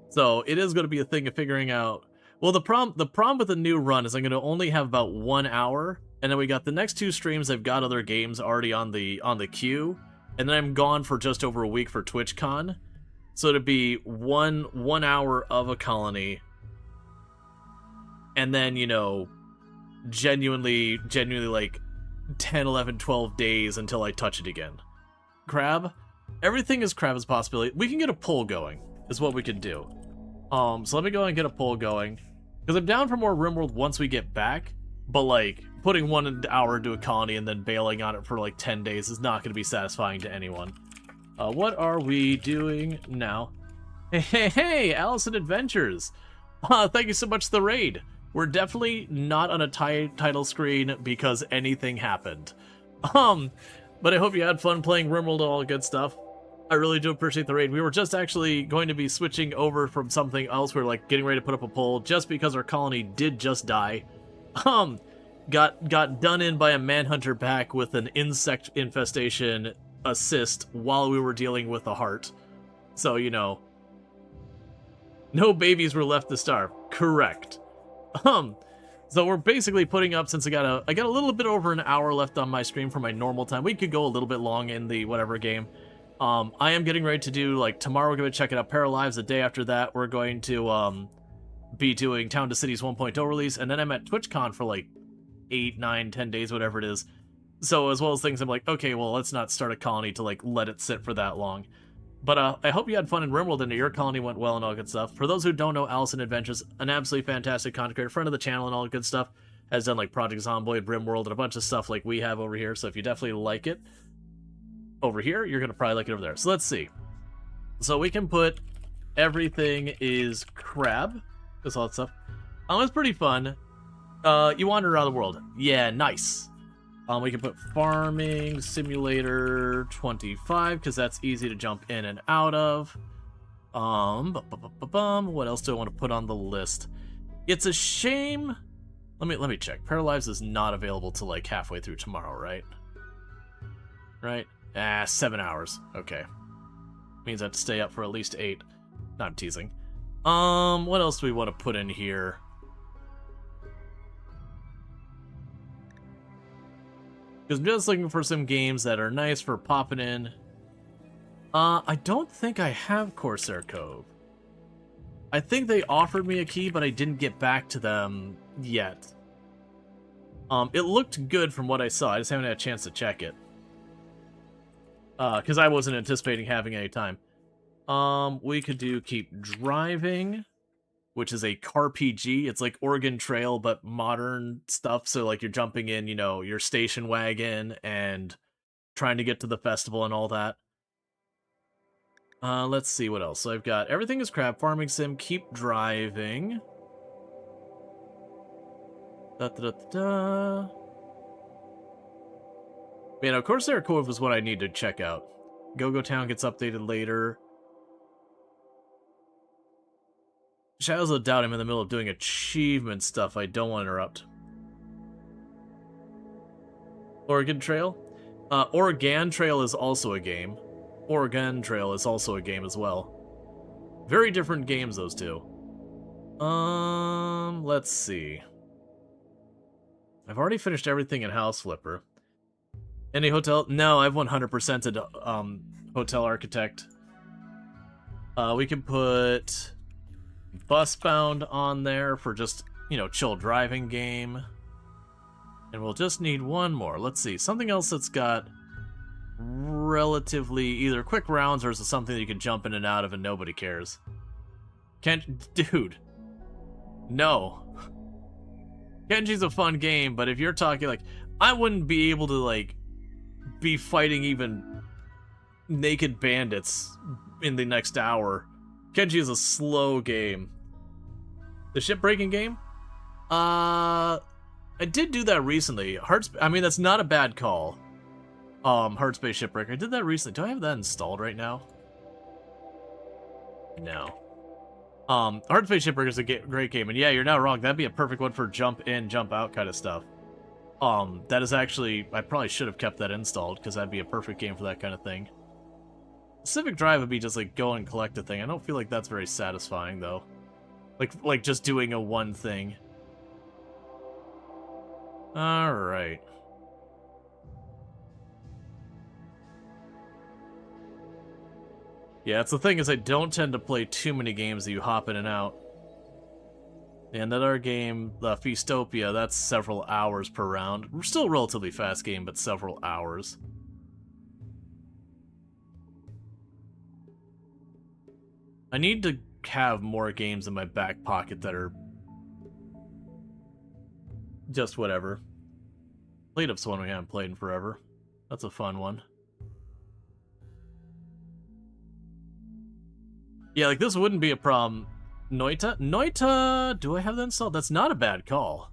So, it is going to be a thing of figuring out... Well, the problem with the new run is I'm going to only have about 1 hour. And then we got the next 2 streams, I've got other games already on the queue. And then I'm gone for just over a week for TwitchCon. So it'd be one hour of a colony. And then, you know, genuinely like 10, 11, 12 days until I touch it again. Crab? Everything is crab as a possibility. We can get a poll going, is what we can do. So let me go and get a poll going. Because I'm down for more RimWorld once we get back. But, like, putting 1 hour into a colony and then bailing on it for, like, 10 days is not going to be satisfying to anyone. What are we doing now? Hey, Allison Adventures! Thank you so much for the raid. We're definitely not on a title screen because anything happened. But I hope you had fun playing RimWorld and all the good stuff. I really do appreciate the raid. We were just actually going to be switching over from something else. We were, like, getting ready to put up a poll just because our colony did just die. Got done in by a manhunter pack with an insect infestation assist while we were dealing with a heart. So, you know, no babies were left to starve. Correct. So we're basically putting up, since I got a little bit over an hour left on my stream for my normal time. We could go a little bit long in the whatever game. I am getting ready to do, like, tomorrow we're going to check it out Paralives. The day after that, we're going to, be doing Town to Cities 1.0 release, and then I'm at TwitchCon for like 8, 9, 10 days, whatever it is. So as well as things, I'm like, okay, well, let's not start a colony to like let it sit for that long. But I hope you had fun in RimWorld and your colony went well and all good stuff. For those who don't know, Allison Adventures, an absolutely fantastic content creator, friend of the channel and all good stuff, has done like Project Zomboid, RimWorld, and a bunch of stuff like we have over here. So if you definitely like it over here, you're going to probably like it over there. So let's see. So we can put everything is crab. Just all that stuff. It's pretty fun. You wander around the world. Yeah, nice. We can put Farming Simulator 25, because that's easy to jump in and out of. What else do I want to put on the list? It's a shame... Let me check. Paralives is not available till like halfway through tomorrow, right? Right? 7 hours. Okay. Means I have to stay up for at least 8. No, I'm teasing. What else do we want to put in here? Because I'm just looking for some games that are nice for popping in I don't think I have Corsair Cove. I think they offered me a key, but I didn't get back to them yet. It looked good from what I saw. I just haven't had a chance to check it. Because I wasn't anticipating having any time. We could do Keep Driving, which is a CarPG. It's like Oregon Trail, but modern stuff. So, like, you're jumping in, you know, your station wagon and trying to get to the festival and all that. Let's see what else. So I've got Everything is Crap, Farming Sim, Keep Driving. Man, of course, Corsair Cove is what I need to check out. Go-Go Town gets updated later. Shadows of Doubt, I'm in the middle of doing achievement stuff. I don't want to interrupt. Oregon Trail? Oregon Trail is also a game. Oregon Trail is also a game as well. Very different games, those two. Let's see. I've already finished everything in House Flipper. Any hotel? No, I've 100%ed Hotel Architect. We can put Busbound on there for just, you know, chill driving game. And we'll just need one more. Let's see. Something else that's got relatively either quick rounds or is it something that you can jump in and out of and nobody cares? Dude. No. Kenji's a fun game, but if you're talking like, I wouldn't be able to like be fighting even naked bandits in the next hour. Kenji is a slow game. The shipbreaking game? I did do that recently. I mean, that's not a bad call. Hardspace Shipbreaker. I did that recently. Do I have that installed right now? No. Hardspace Shipbreaker is a great game, and yeah, you're not wrong. That'd be a perfect one for jump in, jump out kind of stuff. That is actually, I probably should have kept that installed because that'd be a perfect game for that kind of thing. Civic Drive would be just like go and collect a thing. I don't feel like that's very satisfying though. Like just doing a one thing. All right. Yeah, that's the thing is I don't tend to play too many games that you hop in and out. And that other game, the Feastopia, that's several hours per round. We're still a relatively fast game, but several hours. I need to have more games in my back pocket that are just whatever. Plate Up's one we haven't played in forever. That's a fun one. Yeah, like this wouldn't be a problem. Noita? Noita, do I have that installed? That's not a bad call.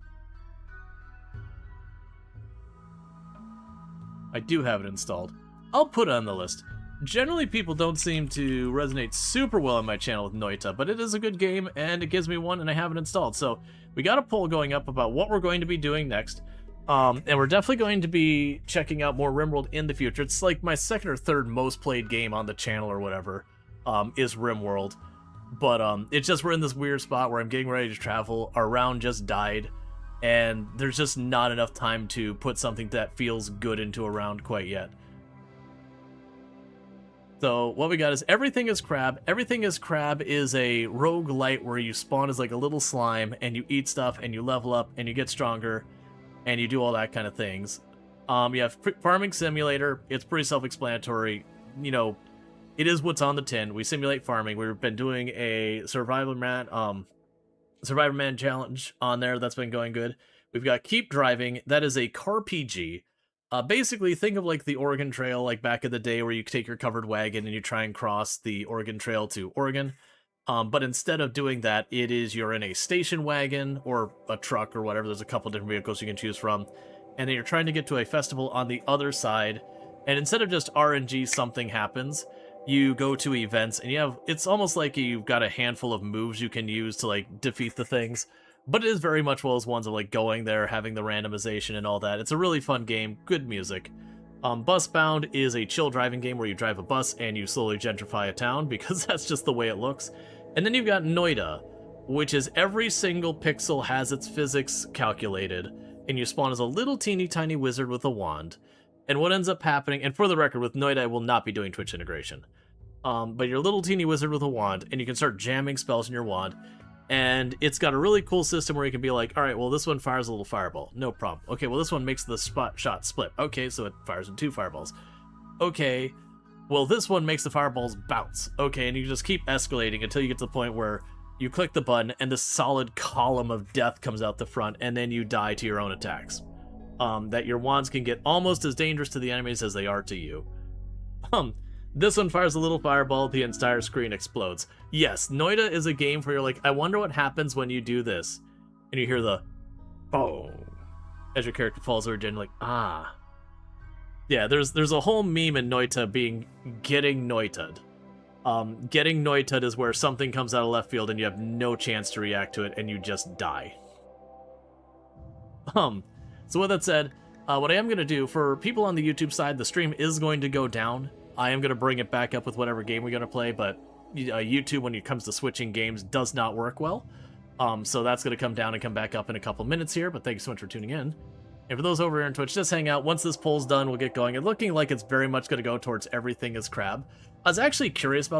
I do have it installed. I'll put it on the list. Generally, people don't seem to resonate super well on my channel with Noita, but it is a good game, and it gives me one, and I have it installed. So, we got a poll going up about what we're going to be doing next. And we're definitely going to be checking out more RimWorld in the future. It's like my second or third most played game on the channel or whatever, is RimWorld. But it's just we're in this weird spot where I'm getting ready to travel. Our round just died, and there's just not enough time to put something that feels good into a round quite yet. So what we got is Everything is Crab. Everything is Crab is a roguelite where you spawn as like a little slime, and you eat stuff, and you level up, and you get stronger, and you do all that kind of things. You have Farming Simulator. It's pretty self-explanatory. You know, it is what's on the tin. We simulate farming. We've been doing a Survivor Man challenge on there. That's been going good. We've got Keep Driving. That is a CarPG. Basically, think of like the Oregon Trail, like back in the day where you take your covered wagon and you try and cross the Oregon Trail to Oregon. But instead of doing that, it is you're in a station wagon or a truck or whatever. There's a couple different vehicles you can choose from. And then you're trying to get to a festival on the other side. And instead of just RNG something happens, you go to events and you have, it's almost like you've got a handful of moves you can use to like defeat the things. But it is very much one of those ones of like going there, having the randomization and all that. It's a really fun game, good music. Busbound is a chill driving game where you drive a bus and you slowly gentrify a town because that's just the way it looks. And then you've got Noita, which is every single pixel has its physics calculated, and you spawn as a little teeny tiny wizard with a wand. And what ends up happening, and for the record, with Noita I will not be doing Twitch integration. but you're a little teeny wizard with a wand, and you can start jamming spells in your wand. And it's got a really cool system where you can be like, all right, well, this one fires a little fireball. No problem. Okay, well, this one makes the shot split. Okay, so it fires in 2 fireballs. Okay, well, this one makes the fireballs bounce. Okay, and you just keep escalating until you get to the point where you click the button and this solid column of death comes out the front, and then you die to your own attacks. That your wands can get almost as dangerous to the enemies as they are to you. This one fires a little fireball, the entire screen explodes. Yes, Noita is a game where you're like, I wonder what happens when you do this. And you hear the boom as your character falls over and like, ah. Yeah, there's a whole meme in Noita being getting Noita'd. Getting Noita'd is where something comes out of left field and you have no chance to react to it and you just die. So with that said, what I am going to do, for people on the YouTube side, the stream is going to go down. I am going to bring it back up with whatever game we're going to play, but YouTube, when it comes to switching games, does not work well. So that's going to come down and come back up in a couple minutes here, but thank you so much for tuning in. And for those over here on Twitch, just hang out. Once this poll's done, we'll get going. And looking like it's very much going to go towards everything is crab. I was actually curious about